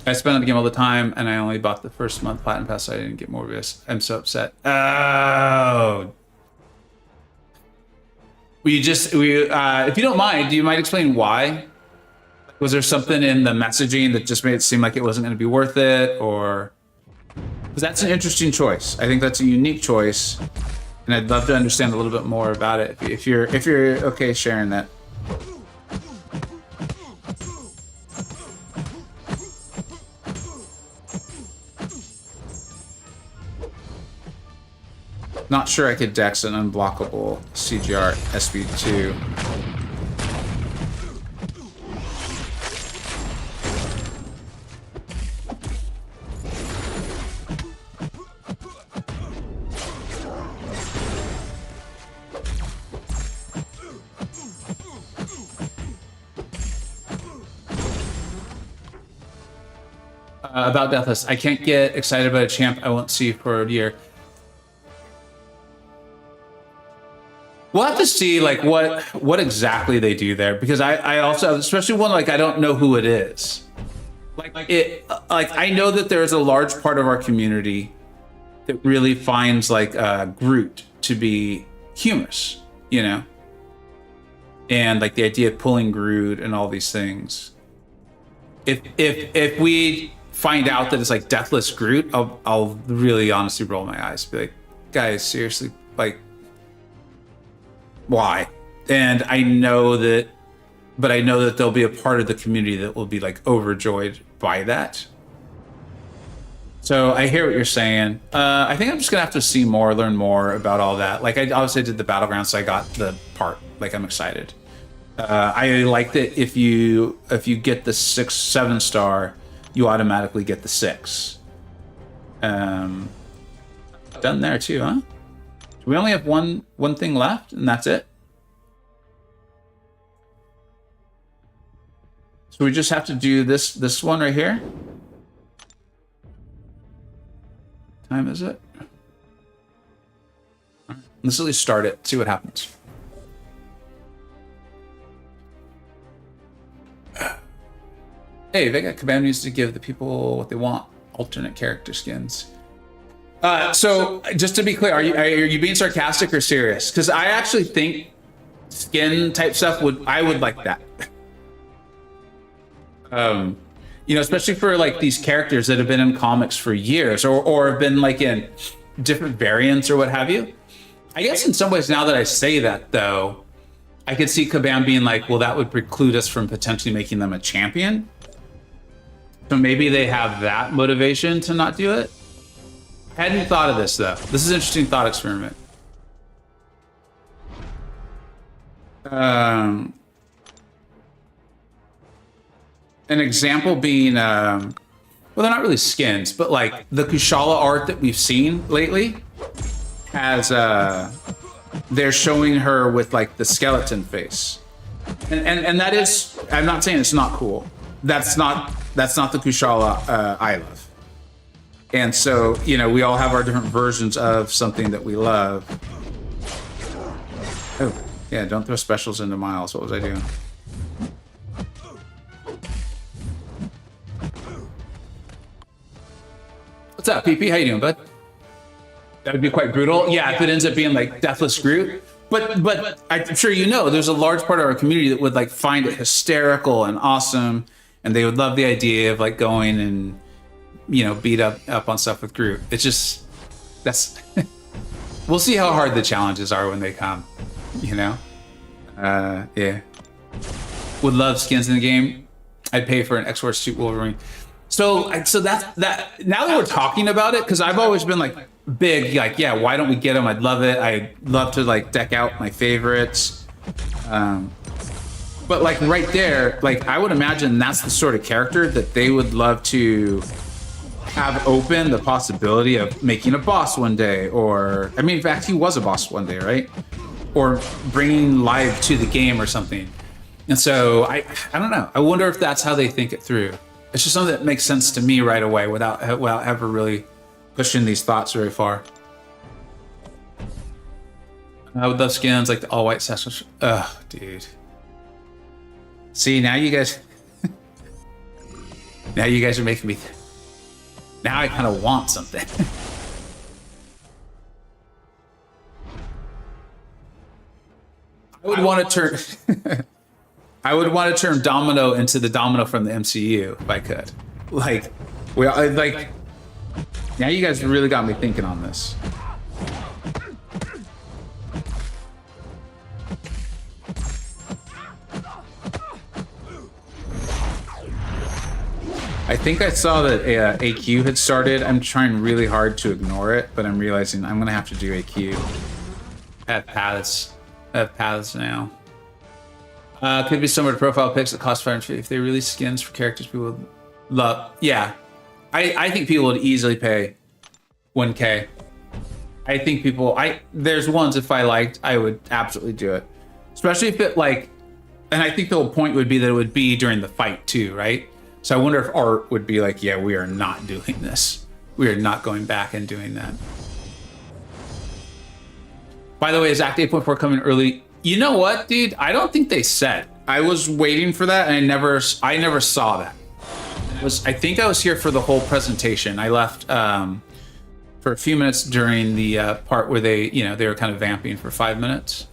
I spend on the game all the time, and I only bought the first month Platinum Pass, so I didn't get Morbius. I'm so upset. Oh. If you don't mind, do you mind explaining why? Was there something in the messaging that just made it seem like it wasn't going to be worth it, or? Because that's an interesting choice. I think that's a unique choice, and I'd love to understand a little bit more about it. If you're okay sharing that. Not sure I could dex an unblockable CGR SB2. About Deathless, I can't get excited about a champ I won't see for a year. We'll have to see like what exactly they do there, because I also, especially one like I don't know who it is. Like I know that there's a large part of our community that really finds like Groot to be humorous, you know, and like the idea of pulling Groot and all these things. If we find out that it's like Deathless Groot, I'll really honestly roll my eyes, be like, guys, seriously, like, why? And I know that there'll be a part of the community that will be like overjoyed by that. So I hear what you're saying. I think I'm just gonna have to see more, learn more about all that. Like I obviously did the Battleground, so I got the part. Like I'm excited. I like that if you get the 6-7 star, you automatically get the 6. Done there too, huh? We only have one thing left, and that's it. So we just have to do this one right here. Time is it? All right. Let's at least start it. See what happens. Hey, Vega, Kabam needs to give the people what they want: alternate character skins. So just to be clear, are you being sarcastic or serious? Because I actually think skin type stuff I would like that. You know, especially for like these characters that have been in comics for years, or have been like in different variants or what have you. I guess in some ways, now that I say that though, I could see Kabam being like, well, that would preclude us from potentially making them a champion. So maybe they have that motivation to not do it. I hadn't thought of this though. This is an interesting thought experiment. An example being, well, they're not really skins, but like the Kushala art that we've seen lately has, they're showing her with like the skeleton face. And that is, I'm not saying it's not cool. That's not the Kushala I love. And so, you know, we all have our different versions of something that we love. Oh, yeah, don't throw specials into Miles. What was I doing? What's up, PP? How you doing, bud? That would be quite brutal. Yeah, if it ends up being like Deathless Groot. But I'm sure you know, there's a large part of our community that would like find it hysterical and awesome, and they would love the idea of like going and, you know, beat up on stuff with Groot. It's just, that's, we'll see how hard the challenges are when they come, you know? Yeah. Would love skins in the game. I'd pay for an X-Force suit Wolverine. So that's that. Now that we're talking about it, because I've always been like big, like, yeah, why don't we get them? I'd love it. I'd love to like deck out my favorites. But like right there, like I would imagine that's the sort of character that they would love to have open the possibility of making a boss one day, or I mean, in fact, he was a boss one day, right? Or bringing live to the game or something. And so I don't know. I wonder if that's how they think it through. It's just something that makes sense to me right away without ever really pushing these thoughts very far. I would love skins like the all white Session. Ugh, dude. See, now you guys, now you guys are making me. Now I kind of want something. I would want to turn. I would want to turn Domino into the Domino from the MCU if I could. Like, now you guys really got me thinking on this. I think I saw that AQ had started. I'm trying really hard to ignore it, but I'm realizing I'm gonna have to do AQ. I have paths now. Could be similar to profile pics that cost $550 if they release skins for characters people would love. Yeah, I think people would easily pay 1K. I think people, there's ones if I liked, I would absolutely do it. Especially if it like, and I think the whole point would be that it would be during the fight too, right? So I wonder if art would be like, yeah, we are not doing this. We are not going back and doing that. By the way, is Act 8.4 coming early? You know what, dude? I don't think they said. I was waiting for that, and I never saw that. I think I was here for the whole presentation. I left for a few minutes during the part where they were kind of vamping for 5 minutes.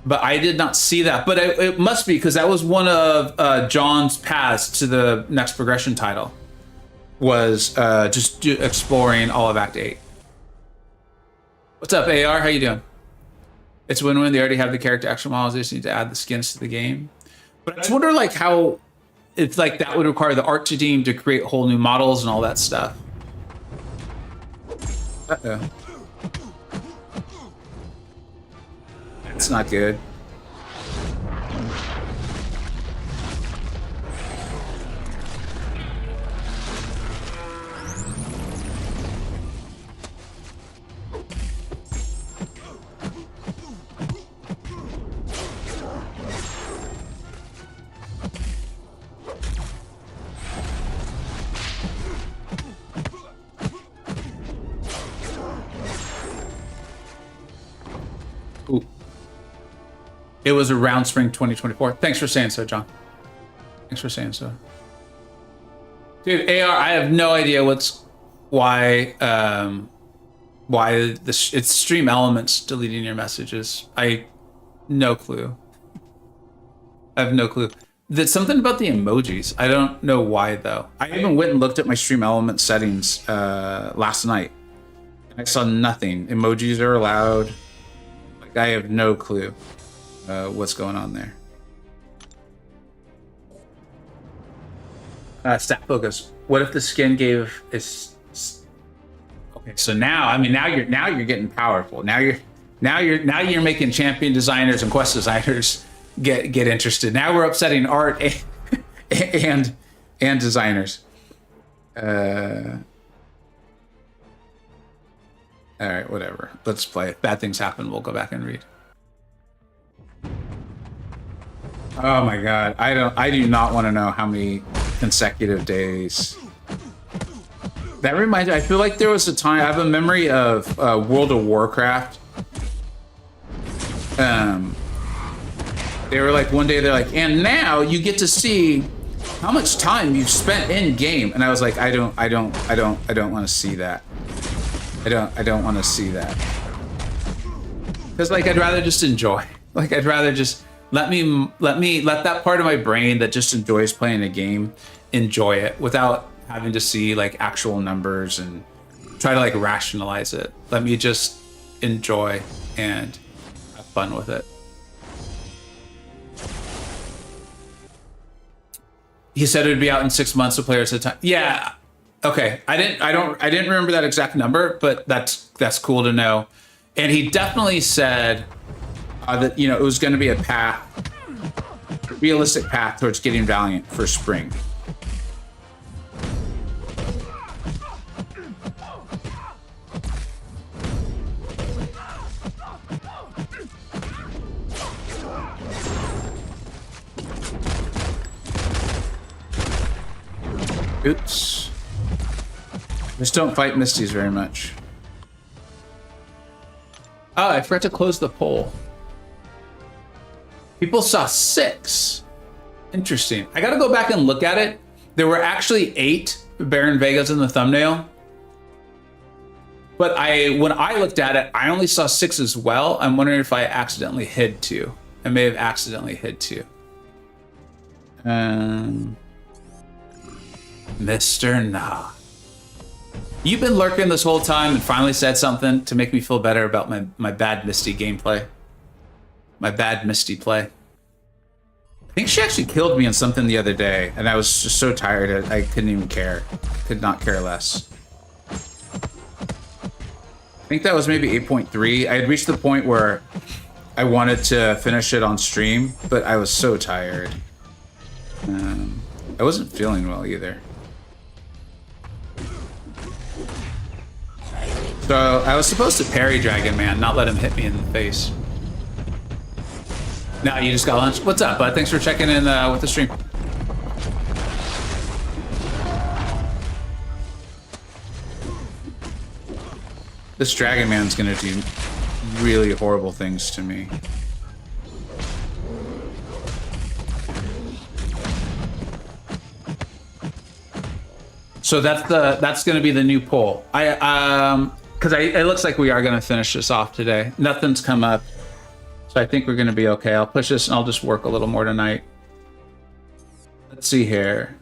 But I did not see that. But it must be, because that was one of John's paths to the next progression title. Was just exploring all of Act 8. What's up, AR? How you doing? It's win-win. They already have the character action models. They just need to add the skins to the game. But I just wonder, like, how it's like that would require the art team to create whole new models and all that stuff. Uh-oh. That's not good. Ooh. It was around spring 2024. Thanks for saying so, John. Thanks for saying so. Dude, AR, I have no idea why it's Stream Elements deleting your messages. No clue. I have no clue. There's something about the emojis. I don't know why though. I even went and looked at my Stream Elements settings last night. And I saw nothing. Emojis are allowed. Like, I have no clue what's going on there. Stat focus. What if the skin gave is okay? So now you're getting powerful. Now you're making champion designers and quest designers get interested. Now we're upsetting art and designers. All right, whatever. Let's play. If bad things happen, we'll go back and read. Oh my god, I do not want to know how many consecutive days. That reminds me, I feel like there was a time, I have a memory of World of Warcraft. They were like, one day they're like, and now you get to see how much time you've spent in game. And I was like, I don't want to see that. I don't want to see that. Because like, I'd rather just enjoy. Like, I'd rather just let that part of my brain that just enjoys playing a game enjoy it without having to see like actual numbers and try to like rationalize it. Let me just enjoy and have fun with it. He said it would be out in 6 months to players at a time. Yeah. Okay. I didn't remember that exact number, but that's cool to know. And he definitely said that, you know, it was going to be a realistic path towards getting Valiant for spring. Oops. Just don't fight Misties very much. Oh, I forgot to close the poll. People saw 6. Interesting. I gotta go back and look at it. There were actually 8 Baron Vegas in the thumbnail. But when I looked at it, I only saw 6 as well. I'm wondering if I accidentally hid 2. I may have accidentally hid 2. Mr. Nah. You've been lurking this whole time and finally said something to make me feel better about my bad Misty gameplay. My bad Misty play. I think she actually killed me on something the other day, and I was just so tired I couldn't even care. Could not care less. I think that was maybe 8.3. I had reached the point where I wanted to finish it on stream, but I was so tired. I wasn't feeling well either. So I was supposed to parry Dragon Man, not let him hit me in the face. No, you just got lunch. What's up, bud? Thanks for checking in with the stream. This Dragon Man's gonna do really horrible things to me. So that's gonna be the new poll. Because it looks like we are gonna finish this off today. Nothing's come up, so I think we're gonna be okay. I'll push this and I'll just work a little more tonight. Let's see here.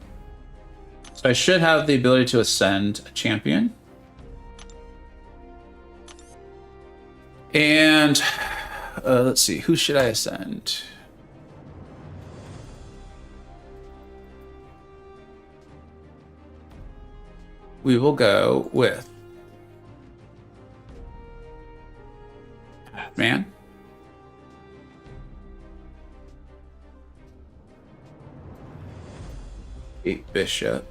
So I should have the ability to ascend a champion. And let's see, who should I ascend? We will go with man. Eight bishop.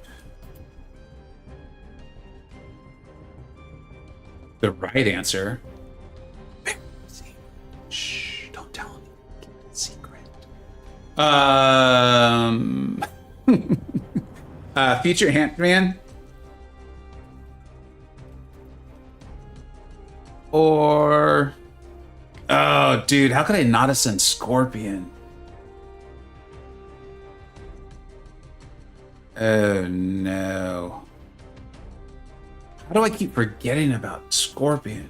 The right answer. Shh, don't tell him. Keep it secret. Feature Handman. Or oh, dude, how could I not ascend Scorpion? Oh no. How do I keep forgetting about Scorpion?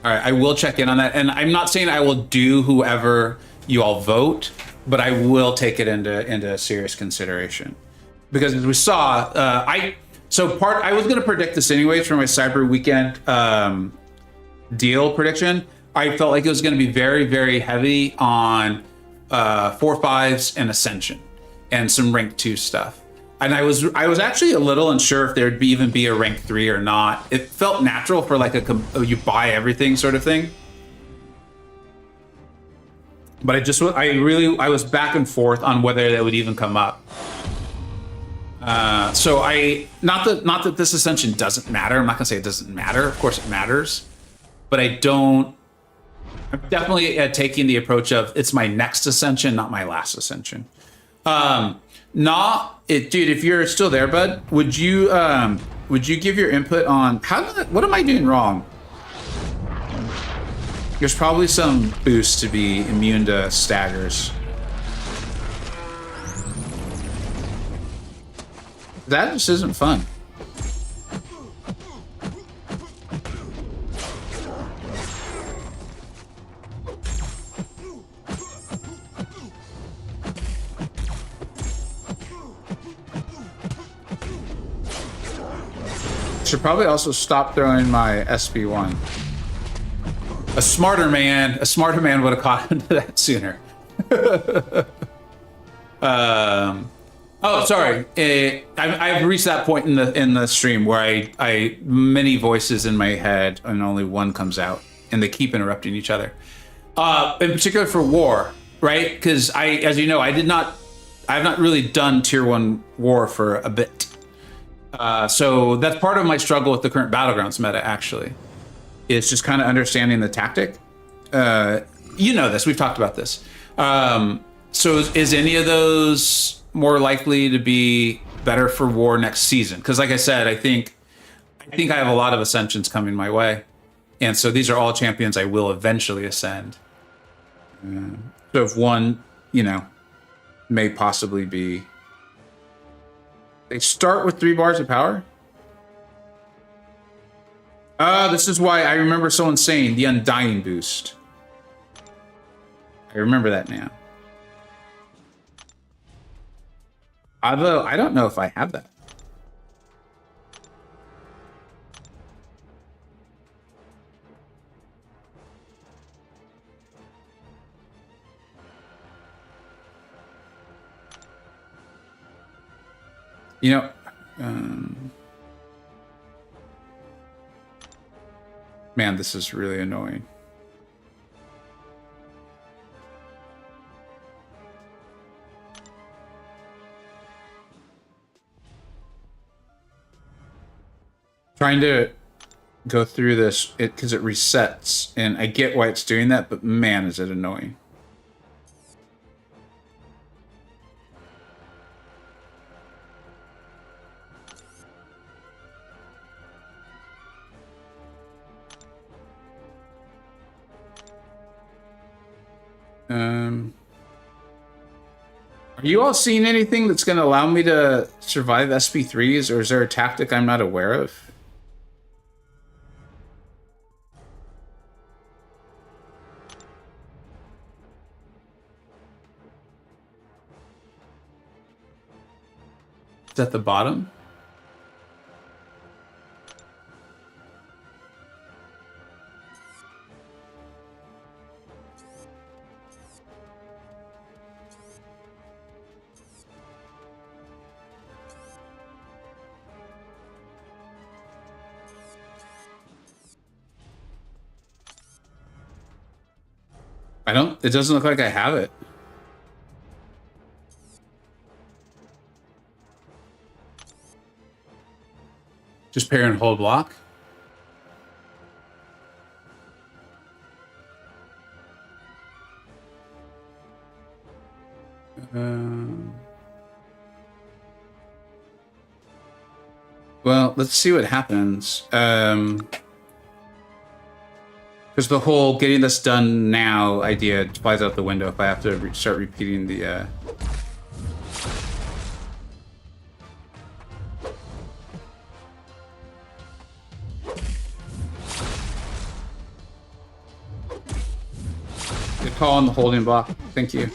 All right, I will check in on that. And I'm not saying I will do whoever you all vote, but I will take it into serious consideration. Because as we saw, I was going to predict this anyways for my Cyber Weekend deal prediction. I felt like it was going to be very, very heavy on 4/5s and Ascension and some rank 2 stuff. And I was actually a little unsure if there'd even be a rank 3 or not. It felt natural for like you buy everything sort of thing. But I was back and forth on whether that would even come up. Not that this Ascension doesn't matter. I'm not gonna say it doesn't matter. Of course it matters. But I'm definitely taking the approach of it's my next Ascension, not my last Ascension. Dude, if you're still there, bud, would you give your input on what am I doing wrong? There's probably some boost to be immune to staggers. That just isn't fun. Should probably also stop throwing my SB1. A smarter man would have caught into that sooner. Sorry. I've reached that point in the stream where I many voices in my head and only one comes out, and they keep interrupting each other. In particular for war, right? Because as you know, I have not really done tier 1 war for a bit. So that's part of my struggle with the current Battlegrounds meta, actually. It's just kind of understanding the tactic. You know this, we've talked about this. So is any of those more likely to be better for war next season? Because like I said, I think I have a lot of ascensions coming my way. And so these are all champions I will eventually ascend. So if one, may possibly be... They start with 3 bars of power? This is why I remember someone saying the Undying boost. I remember that now. Although, I don't know if I have that. Man, this is really annoying. Trying to go through this because it resets, and I get why it's doing that, but man, is it annoying. Are you all seeing anything that's going to allow me to survive SP3s, or is there a tactic I'm not aware of? It's at the bottom. It doesn't look like I have it. Just pair and hold block. Well, let's see what happens. Because the whole getting this done now idea flies out the window if I have to start repeating the... Good call on the holding block. Thank you.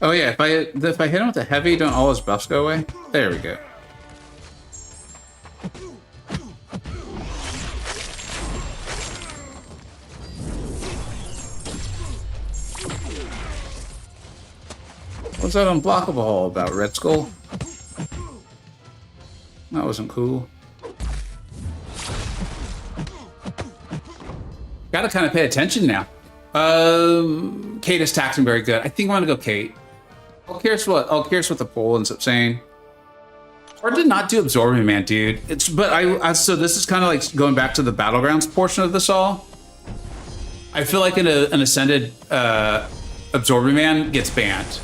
Oh yeah, if I hit him with a heavy, don't all his buffs go away? There we go. What's that unblockable all about, Red Skull? That wasn't cool. Gotta kind of pay attention now. Kate is taxing very good. I think I'm gonna go Kate. I'll curious what the poll ends up saying. Or did not do Absorbing Man, dude. So this is kind of like going back to the Battlegrounds portion of this all. I feel like an Ascended Absorbing Man gets banned.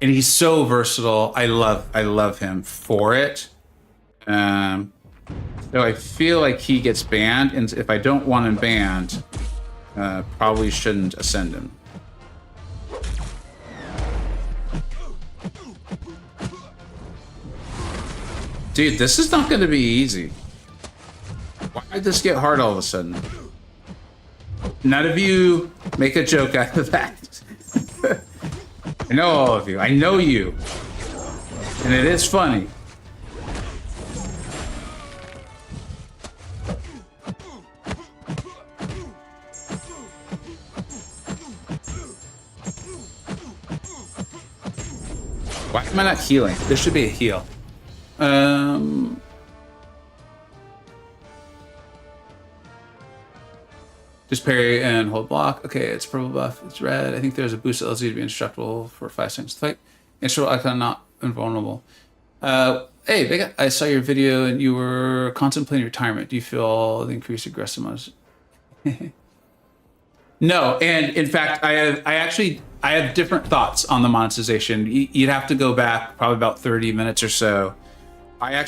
And he's so versatile. I love him for it. So I feel like he gets banned, and if I don't want him banned, probably shouldn't ascend him. Dude, this is not going to be easy. Why did this get hard all of a sudden? None of you make a joke out of that. I know all of you. I know you. And it is funny. Why am I not healing? There should be a heal. Just parry and hold block. Okay, it's purple buff. It's red. I think there's a boost that allows you to be indestructible for 5 seconds to fight. Instrumental icon not invulnerable. Hey, Vega, I saw your video and you were contemplating retirement. Do you feel the increased aggressiveness? No, and in fact, I have different thoughts on the monetization. You'd have to go back probably about 30 minutes or so. I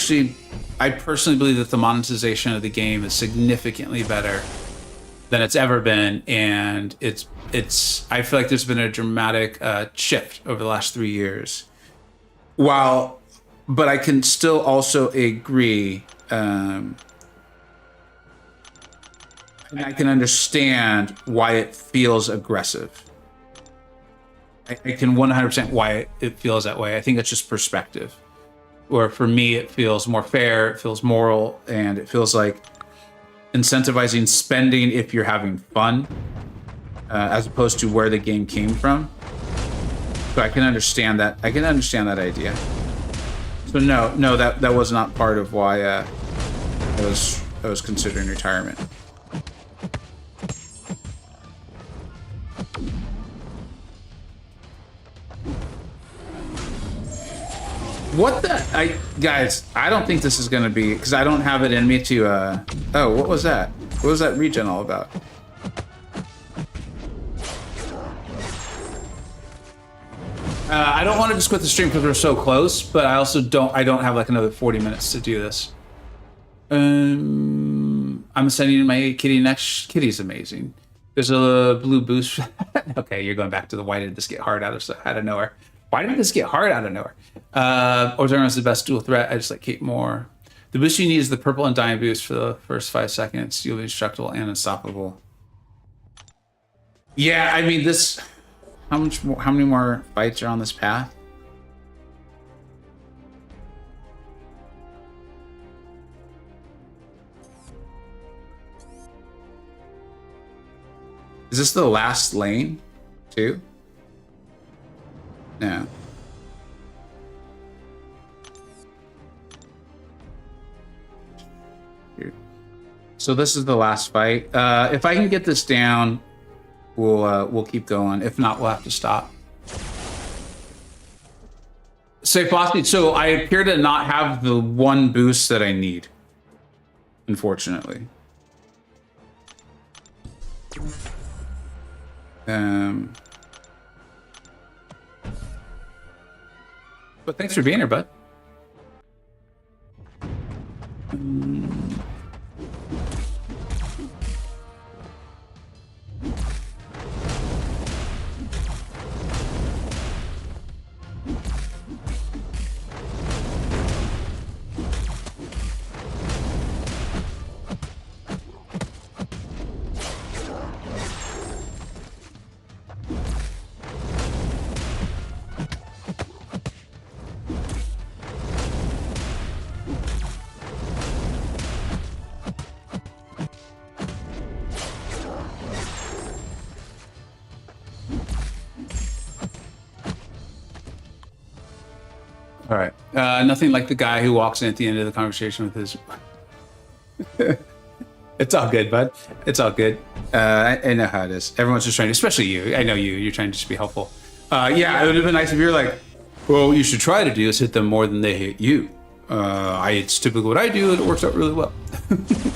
personally believe that the monetization of the game is significantly better than it's ever been, and I feel like there's been a dramatic shift over the last 3 years. But I can still also agree, and I can understand why it feels aggressive. I can 100% why it feels that way. I think it's just perspective. Or for me, it feels more fair, it feels moral, and it feels like incentivizing spending if you're having fun, as opposed to where the game came from. So I can understand that. I can understand that idea. So no, that was not part of why I was considering retirement. What the? Guys, I don't think this is going to be, because I don't have it in me to, oh, what was that? What was that regen all about? I don't want to just quit the stream because we're so close, but I also don't have like another 40 minutes to do this. I'm sending my kitty next. Kitty's amazing. There's a blue boost. Okay, you're going back to the why did this get hard out of nowhere? Why did this get hard out of nowhere? Orzaron is the best dual threat. I just like Kate more. The boost you need is the purple and diamond boost for the first 5 seconds. You'll be indestructible and unstoppable. Yeah, I mean this. How many more fights are on this path? Is this the last lane, too? No. Here. So this is the last fight. If I can get this down, we'll keep going. If not, we'll have to stop. Say, Bossy, so I appear to not have the one boost that I need, unfortunately. But thanks for being here, bud. All right. Nothing like the guy who walks in at the end of the conversation with his... It's all good, bud. It's all good. I know how it is. Everyone's just trying to, especially you. I know you. You're trying to just be helpful. Yeah, it would have been nice if you were like, well, what you should try to do is hit them more than they hit you. It's typically what I do, and it works out really well.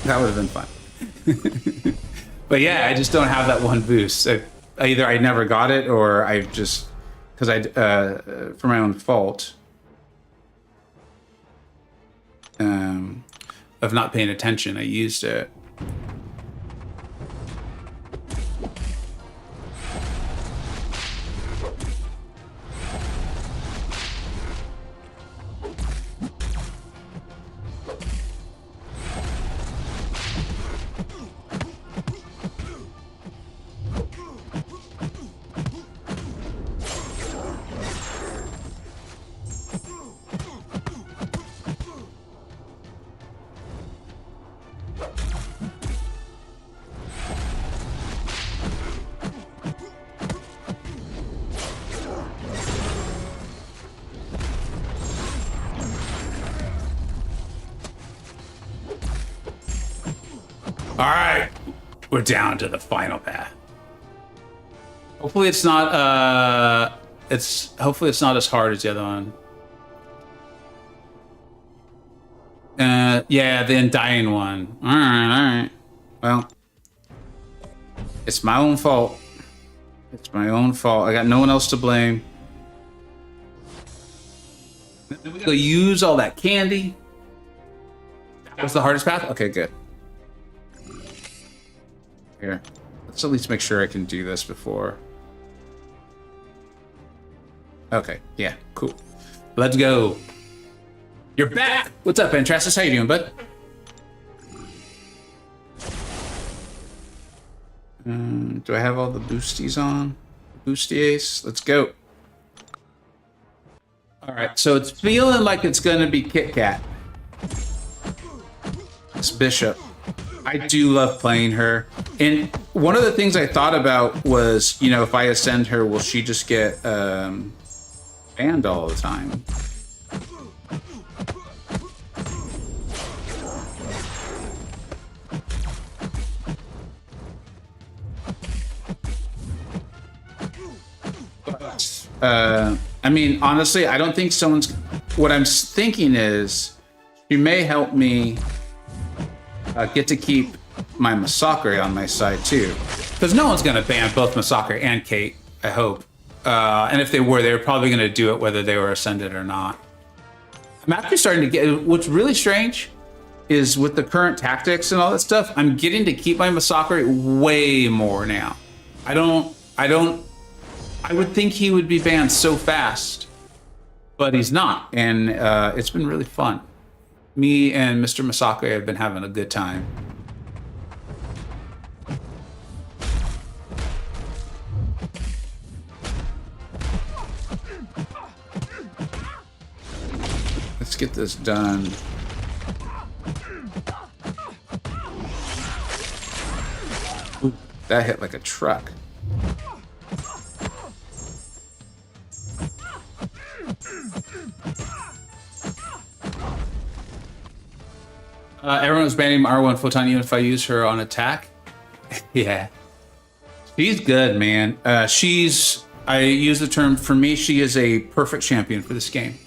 That would have been fun. But yeah, I just don't have that one boost. Either I never got it, or I just... Because for my own fault... of not paying attention, I used it. All right, we're down to the final path. Hopefully it's not hopefully it's not as hard as the other one. Yeah, the Undying one. All right. Well, it's my own fault. It's my own fault. I got no one else to blame. Then we gotta use all that candy. That was the hardest path? Okay, good. Here, let's at least make sure I can do this before. Okay, yeah, cool. Let's go. You're back! What's up, Antrasis? How you doing, bud? Do I have all the boosties on? Boostiers? Let's go. Alright, so it's feeling like it's gonna be Kit Kat. This Bishop. I do love playing her. And one of the things I thought about was, you know, if I ascend her, will she just get banned all the time? I mean, honestly, I don't think someone's... What I'm thinking is, she may help me get to keep my Massacre on my side, too. Because no one's going to ban both Massacre and Kate, I hope. And if they were probably going to do it whether they were Ascended or not. I'm actually starting to get, what's really strange is with the current tactics and all that stuff, I'm getting to keep my MCoC way more now. I would think he would be banned so fast, but he's not. And it's been really fun. Me and Mr. MCoC have been having a good time. Let's get this done. Ooh, that hit like a truck. Everyone was banning R1 Photon even if I use her on attack. Yeah. She's good, man. I use the term, for me, she is a perfect champion for this game.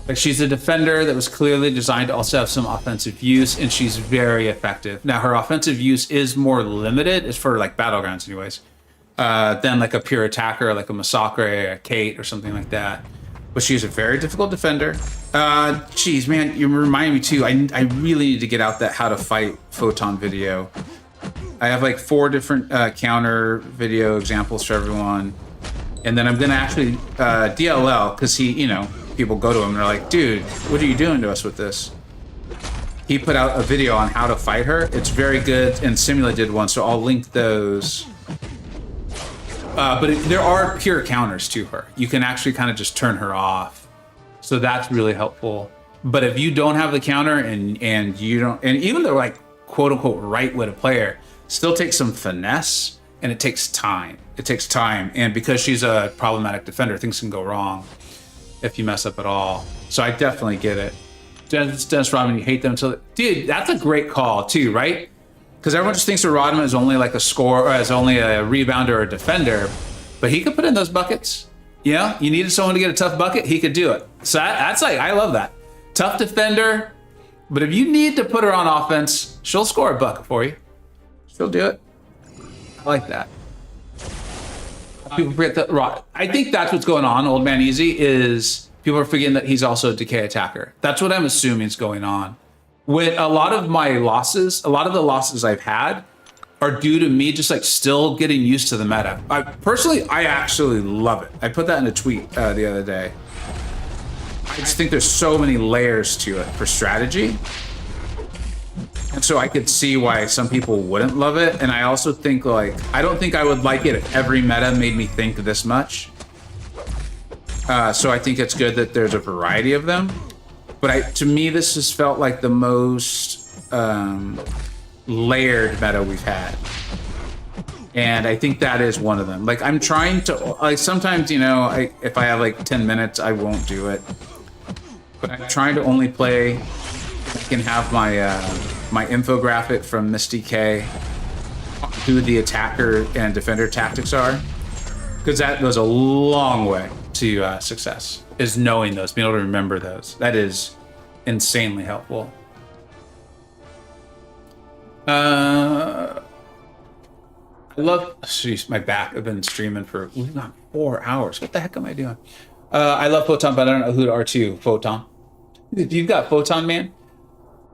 Like, she's a defender that was clearly designed to also have some offensive use, and she's very effective. Now, her offensive use is more limited, it's for like Battlegrounds anyways, than like a pure attacker, like a MCoC or a Kate or something like that. But she's a very difficult defender. Geez, man, you remind me too. I really need to get out that how to fight Photon video. I have like 4 different counter video examples for everyone. And then I'm gonna actually DLL, because he, you know, people go to him and they're like, dude, what are you doing to us with this? He put out a video on how to fight her. It's very good, and Simula did one, so I'll link those. But there are pure counters to her. You can actually kind of just turn her off. So that's really helpful. But if you don't have the counter and you don't, and even the like quote unquote right way to play her, still takes some finesse, and it takes time. It takes time. And because she's a problematic defender, things can go wrong if you mess up at all. So I definitely get it. Dennis Rodman, you hate them until, dude, that's a great call too, right? Because everyone just thinks of Rodman as only like a scorer, or as only a rebounder or a defender, but he could put in those buckets. You know, you needed someone to get a tough bucket, he could do it. So that's like, I love that. Tough defender, but if you need to put her on offense, she'll score a bucket for you. She'll do it. I like that. People forget that. I think that's what's going on. Old Man Easy is people are forgetting that he's also a decay attacker. That's what I'm assuming is going on. With a lot of my losses, a lot of the losses I've had are due to me just like still getting used to the meta. I actually love it. I put that in a tweet the other day. I just think there's so many layers to it for strategy. And so I could see why some people wouldn't love it. And I also think like, I don't think I would like it if every meta made me think this much. So I think it's good that there's a variety of them. But to me, this has felt like the most layered meta we've had. And I think that is one of them. Like, I'm trying to, like, sometimes, you know, if I have like 10 minutes, I won't do it. But I'm trying to only play, I can have my my infographic from Misty K, who the attacker and defender tactics are. Because that goes a long way to success, is knowing those, being able to remember those. That is insanely helpful. I love, jeez, my back. I've been streaming for 4 hours. What the heck am I doing? I love Photon, but I don't know who to R2 Photon. You've got Photon, man?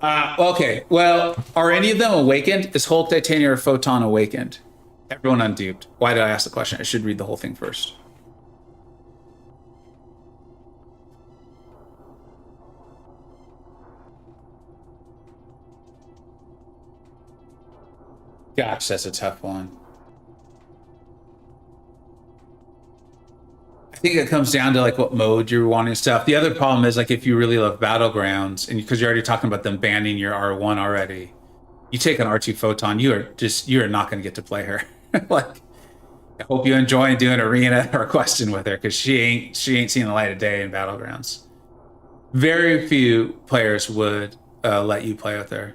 Okay, well, are any of them awakened? Is Hulk, Titania, or Photon awakened? Everyone unduped. Why did I ask the question? I should read the whole thing first. Gosh, that's a tough one. I think it comes down to like what mode you're wanting stuff. The other problem is like if you really love Battlegrounds, and because you're already talking about them banning your R1 already, you take an R2 Photon, you are not going to get to play her. Like, I hope you enjoy doing arena or question with her, because she ain't seen the light of day in Battlegrounds. Very few players would let you play with her.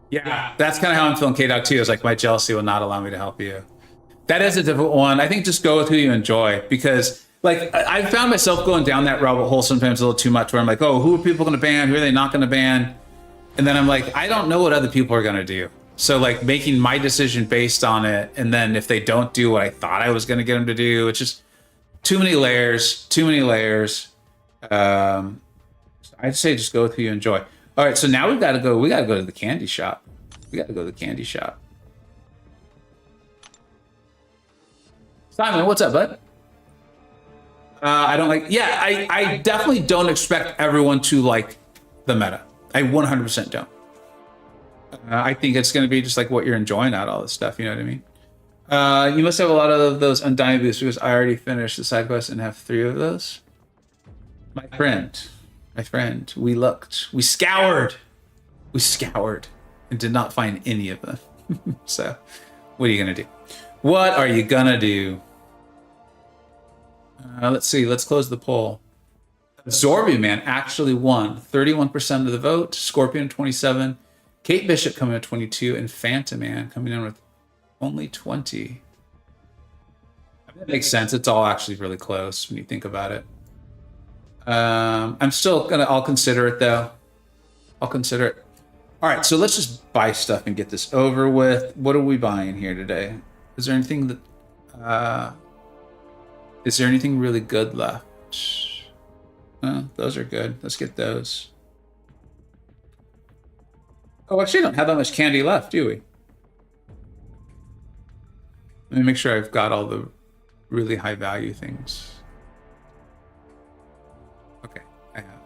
Yeah, that's kind of how I'm feeling K-Dog too. Is like my jealousy will not allow me to help you. That is a difficult one. I think just go with who you enjoy, because like I found myself going down that rabbit hole sometimes a little too much, where I'm like, oh, who are people going to ban? Who are they not going to ban? And then I'm like, I don't know what other people are going to do. So like making my decision based on it, and then if they don't do what I thought I was going to get them to do, it's just too many layers. I'd say just go with who you enjoy. All right, so now we got to go to the candy shop. Simon, what's up, bud? I don't like. Yeah, I definitely don't expect everyone to like the meta. I 100% don't. I think it's going to be just like what you're enjoying out of all this stuff. You know what I mean? You must have a lot of those undying boosts because I already finished the side quest and have 3 of those. My friend, we looked, we scoured, and did not find any of them. So, what are you gonna do? What are you gonna do? Let's see. Let's close the poll. Zorby Man actually won 31% of the vote. Scorpion 27. Kate Bishop coming in at 22, and Phantom Man coming in with only 20. That makes sense. It's all actually really close when you think about it. I'll consider it though. I'll consider it. All right, so let's just buy stuff and get this over with. What are we buying here today? Is there anything really good left? Those are good. Let's get those. Oh, actually, don't have that much candy left, do we? Let me make sure I've got all the really high value things. Okay, I have.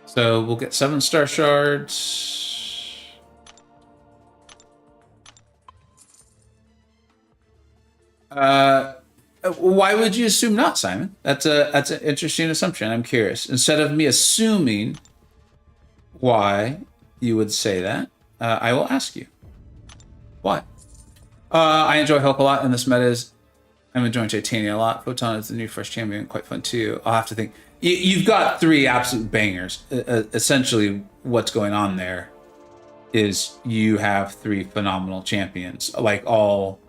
So we'll get 7-star shards. Why would you assume not, Simon? That's an interesting assumption. I'm curious. Instead of me assuming why you would say that, I will ask you why. I enjoy Hulk a lot, and this meta is. I'm enjoying Titania a lot. Photon is the new first champion, quite fun too. I'll have to think. You've got 3 absolute bangers. Essentially, what's going on there is you have 3 phenomenal champions, like all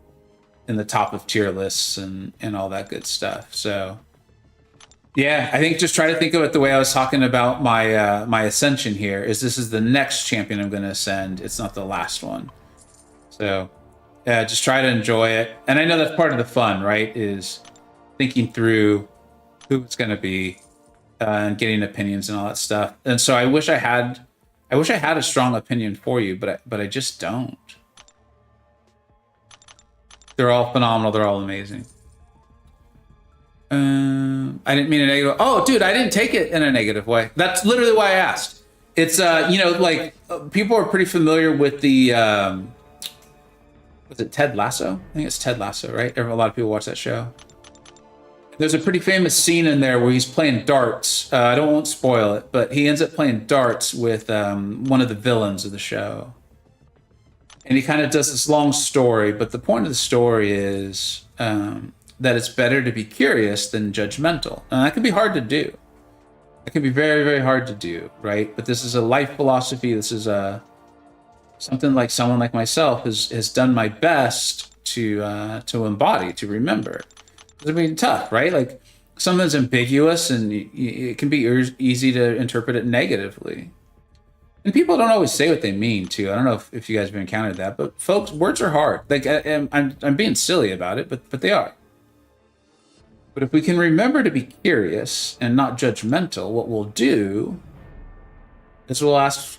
in the top of tier lists and all that good stuff. So yeah, I think just try to think of it the way I was talking about my ascension here. This is the next champion I'm going to ascend. It's not the last one. So yeah, just try to enjoy it. And I know that's part of the fun, right? Is thinking through who it's going to be and getting opinions and all that stuff. And so I wish I had a strong opinion for you, but I just don't. They're all phenomenal. They're all amazing. I didn't mean a negative. Oh, dude, I didn't take it in a negative way. That's literally why I asked. It's people are pretty familiar with the was it Ted Lasso? I think it's Ted Lasso, right? A lot of people watch that show. There's a pretty famous scene in there where he's playing darts. I won't spoil it, but he ends up playing darts with one of the villains of the show. And he kind of does this long story, but the point of the story is that it's better to be curious than judgmental. And that can be hard to do. It can be very, very hard to do, right? But this is a life philosophy. This is something like someone like myself has done my best to embody, to remember. It's been tough, right? Like something's ambiguous and it can be easy to interpret it negatively. And people don't always say what they mean too. I don't know if you guys have encountered that, but folks, words are hard. Like I'm being silly about it, but they are. But if we can remember to be curious and not judgmental, what we'll do is we'll ask,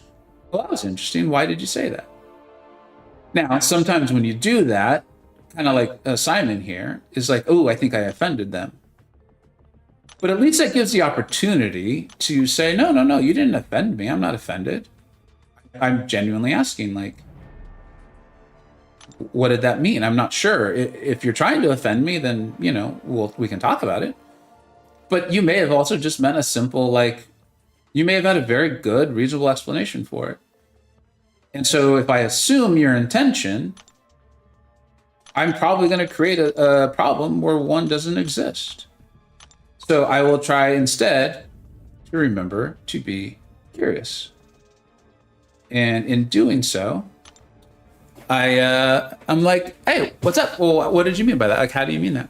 well, that was interesting. Why did you say that? Now, sometimes when you do that, kind of like Simon here, is like, oh, I think I offended them. But at least that gives the opportunity to say, no, you didn't offend me. I'm not offended. I'm genuinely asking, like, what did that mean? I'm not sure. If you're trying to offend me, then, we can talk about it. But you may have also just meant a simple, like, you may have had a very good, reasonable explanation for it. And so if I assume your intention, I'm probably going to create a problem where one doesn't exist. So I will try instead to remember to be curious. And in doing so, I'm like, hey, what's up? Well, what did you mean by that? Like, how do you mean that?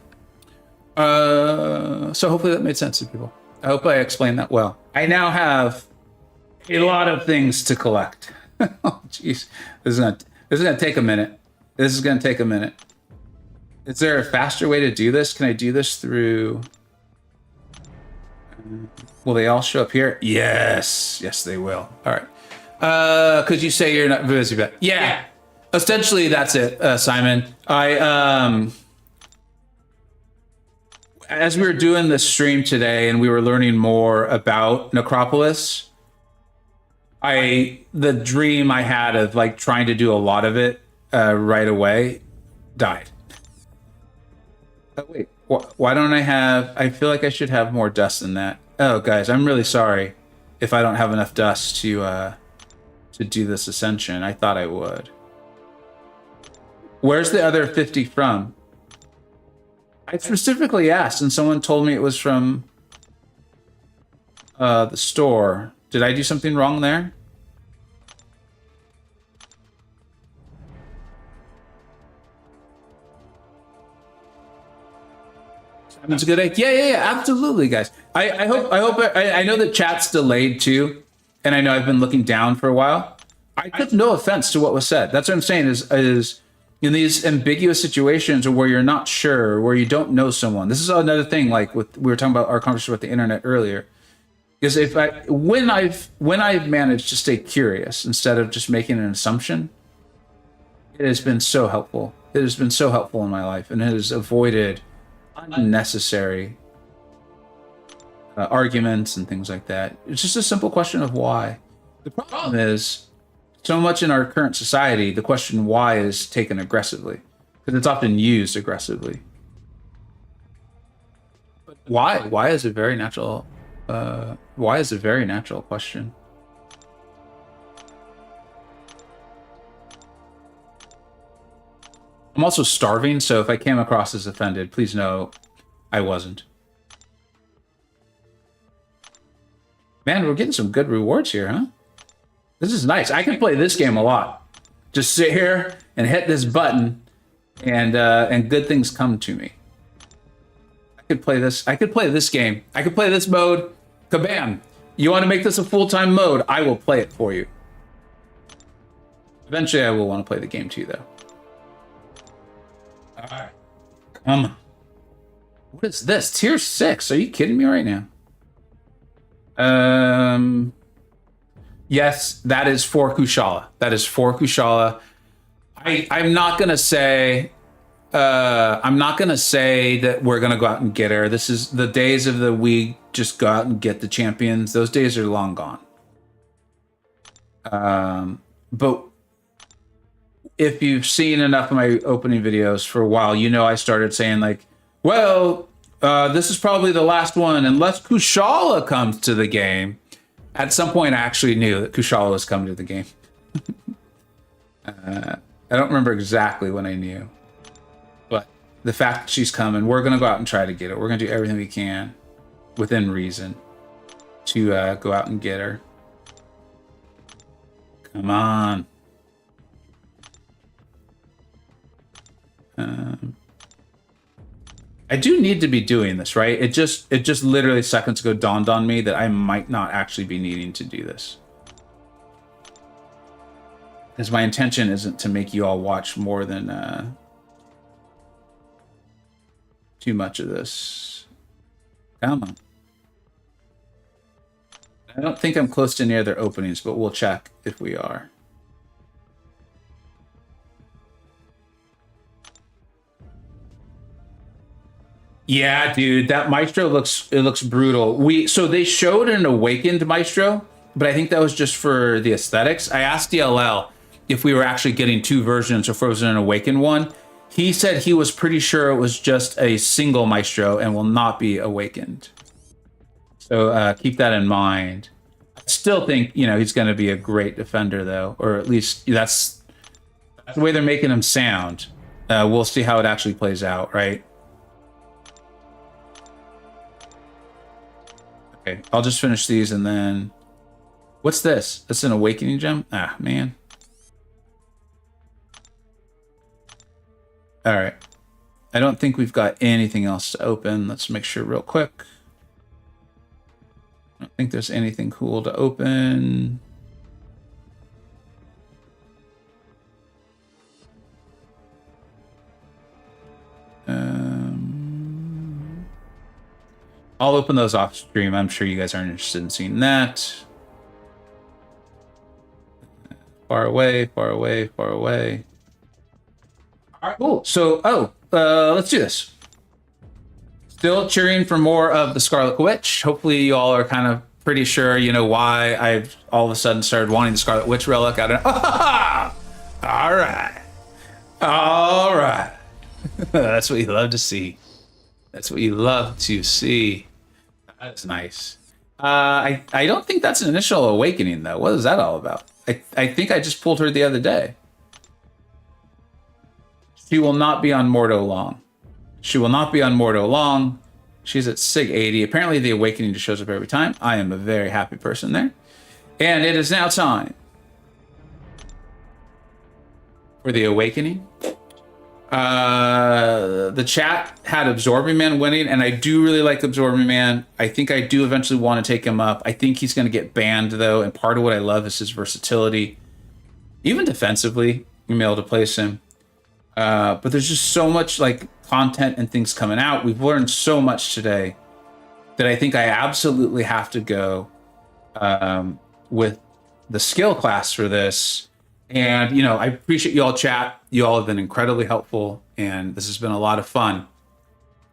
So hopefully that made sense to people. I hope I explained that well. I now have a lot of things to collect. Oh, jeez. This is gonna take a minute. This is gonna take a minute. Is there a faster way to do this? Can I do this through... Will they all show up here? Yes. Yes, they will. All right. Could you say you're not busy, but yeah. Essentially, that's it, Simon. As we were doing this stream today and we were learning more about Necropolis, the dream I had of like trying to do a lot of it right away died. Oh, wait, why don't I have... I feel like I should have more dust than that. Oh, guys, I'm really sorry if I don't have enough dust to do this ascension. I thought I would. Where's the other 50 from? I specifically asked, and someone told me it was from the store. Did I do something wrong there? That's a good idea. Yeah, absolutely, guys. I know that chat's delayed too, and I know I've been looking down for a while. I took no offense to what was said. That's what I'm saying is in these ambiguous situations or where you're not sure, where you don't know someone. This is another thing, like we were talking about our conversation with the internet earlier. Is when I've managed to stay curious instead of just making an assumption, it has been so helpful. It has been so helpful in my life, and it has avoided unnecessary arguments and things like that. It's just a simple question of why. The problem is, so much in our current society, the question why is taken aggressively, because it's often used aggressively. But why? Why is a very natural. Why is a very natural question. I'm also starving, so if I came across as offended, please know I wasn't. Man, we're getting some good rewards here, huh? This is nice. I can play this game a lot. Just sit here and hit this button, and good things come to me. I could play this. I could play this game. I could play this mode. Kabam! You want to make this a full-time mode? I will play it for you. Eventually, I will want to play the game too, though. All right, come on. What is this? Tier 6? Are you kidding me right now? Yes, that is for Kushala. That is for Kushala. I'm not gonna say. I'm not gonna say that we're gonna go out and get her. This is the days of the we just go out and get the champions. Those days are long gone. But if you've seen enough of my opening videos for a while, you know I started saying like, well, this is probably the last one unless Kushala comes to the game. At some point, I actually knew that Kushala was coming to the game. I don't remember exactly when I knew. But the fact that she's coming, we're going to go out and try to get her. We're going to do everything we can, within reason, to go out and get her. Come on. I do need to be doing this, right? It just literally seconds ago dawned on me that I might not actually be needing to do this. Because my intention isn't to make you all watch more than too much of this. Come on. I don't think I'm close to any other openings, but we'll check if we are. Yeah, dude, that Maestro looks brutal. So they showed an awakened Maestro, but I think that was just for the aesthetics. I asked DLL if we were actually getting two versions or if it was an awakened one. He said he was pretty sure it was just a single Maestro and will not be awakened. So keep that in mind. I still think, he's going to be a great defender, though, or at least that's the way they're making him sound. We'll see how it actually plays out, right? Okay, I'll just finish these and then... What's this? It's an awakening gem? Ah, man. All right. I don't think we've got anything else to open. Let's make sure real quick. I don't think there's anything cool to open. I'll open those off stream. I'm sure you guys aren't interested in seeing that. Far away, far away, far away. All right, cool. So, let's do this. Still cheering for more of the Scarlet Witch. Hopefully you all are kind of pretty sure, you know, why I've all of a sudden started wanting the Scarlet Witch relic. I don't know. All right. All right. That's what you love to see. That's what you love to see. That's nice. I don't think that's an initial awakening, though. What is that all about? I think I just pulled her the other day. She will not be on Mordo long. She will not be on Mordo long. She's at Sig 80. Apparently the awakening just shows up every time. I am a very happy person there. And it is now time for the awakening. The chat had Absorbing Man winning, and I do really like Absorbing Man. I think I do eventually want to take him up. I think he's going to get banned, though, and part of what I love is his versatility. Even defensively, you'll be able to place him. But there's just so much like content and things coming out. We've learned so much today that I think I absolutely have to go with the skill class for this. And, you know, I appreciate you all chat. You all have been incredibly helpful, and this has been a lot of fun.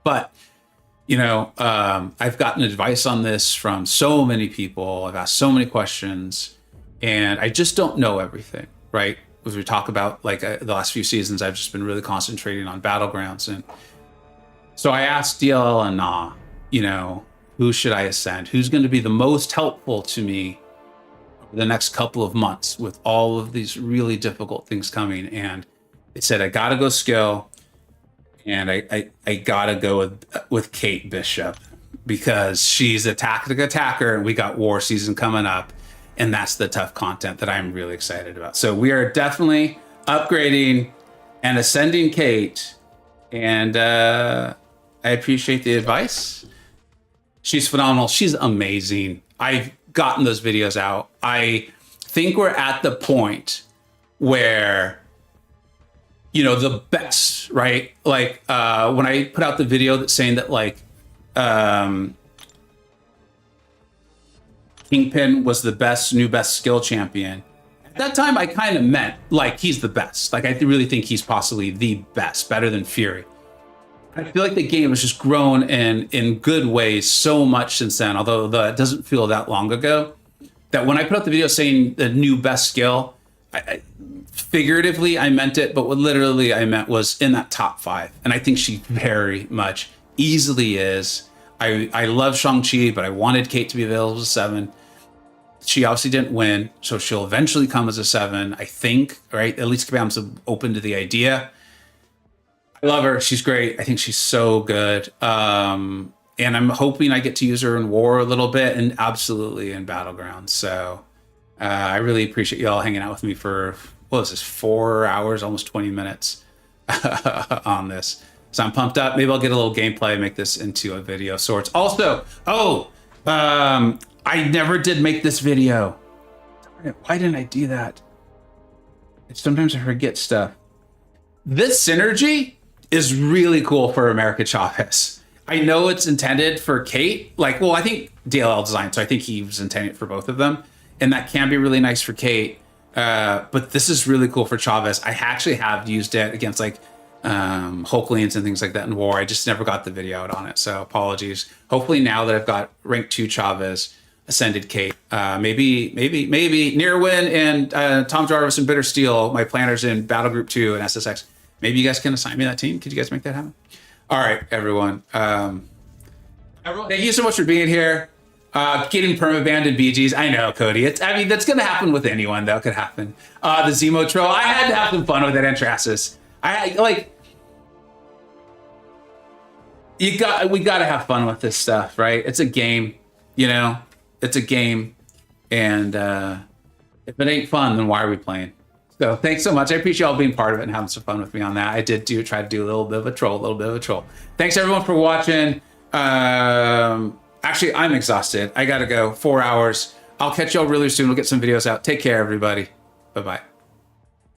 But, you know, I've gotten advice on this from so many people. I've asked so many questions, and I just don't know everything, right? As we talk about, like, the last few seasons, I've just been really concentrating on Battlegrounds. And so I asked DLL and Na, you know, who should I ascend? Who's going to be the most helpful to me over the next couple of months with all of these really difficult things coming? And they said, I got to go skill. And I got to go with Kate Bishop, because she's a tactic attacker, and we got war season coming up. And that's the tough content that I'm really excited about. So we are definitely upgrading and ascending Kate. And I appreciate the advice. She's phenomenal. She's amazing. I've gotten those videos out. I think we're at the point where, you know, the best, right? Like when I put out the video that's saying that, like, Kingpin was the best skill champion. At that time, I kind of meant, like, he's the best. Like, I really think he's possibly the best, better than Fury. I feel like the game has just grown in good ways so much since then, although it doesn't feel that long ago, that when I put out the video saying the new best skill, figuratively, I meant it, but what literally I meant was in that top 5. And I think she very much easily is. I love Shang-Chi, but I wanted Kate to be available as a 7. She obviously didn't win, so she'll eventually come as a 7, I think, right? At least Kabam's open to the idea. I love her. She's great. I think she's so good. And I'm hoping I get to use her in War a little bit, and absolutely in Battlegrounds. So I really appreciate you all hanging out with me for, what was this, 4 hours, almost 20 minutes on this. So I'm pumped up. Maybe I'll get a little gameplay, make this into a video of sorts. Also, I never did make this video. Why didn't I do that? Sometimes I forget stuff. This synergy is really cool for America Chavez. I know it's intended for Kate. Like, well, I think DLL designed, so I think he was intending it for both of them. And that can be really nice for Kate. But this is really cool for Chavez. I actually have used it against, like, Hulklians and things like that in War. I just never got the video out on it, so apologies. Hopefully now that I've got rank 2 Chavez, ascended Kate, maybe Nearwin and Tom Jarvis and Bitter Steel, my planners in Battle Group 2 and SSX. Maybe you guys can assign me that team. Could you guys make that happen? All right, everyone. Thank you so much for being here. Getting permabanned in BGs. I know, Cody. I mean, that's going to happen with anyone. That could happen. The Zemo troll. I had to have some fun with that Antrasis. We got to have fun with this stuff, right? It's a game, you know? It's a game. And if it ain't fun, then why are we playing? So thanks so much. I appreciate y'all being part of it and having some fun with me on that. I did try to do a little bit of a troll. Thanks everyone for watching. Actually, I'm exhausted. I got to go. 4 hours. I'll catch y'all really soon. We'll get some videos out. Take care, everybody. Bye-bye.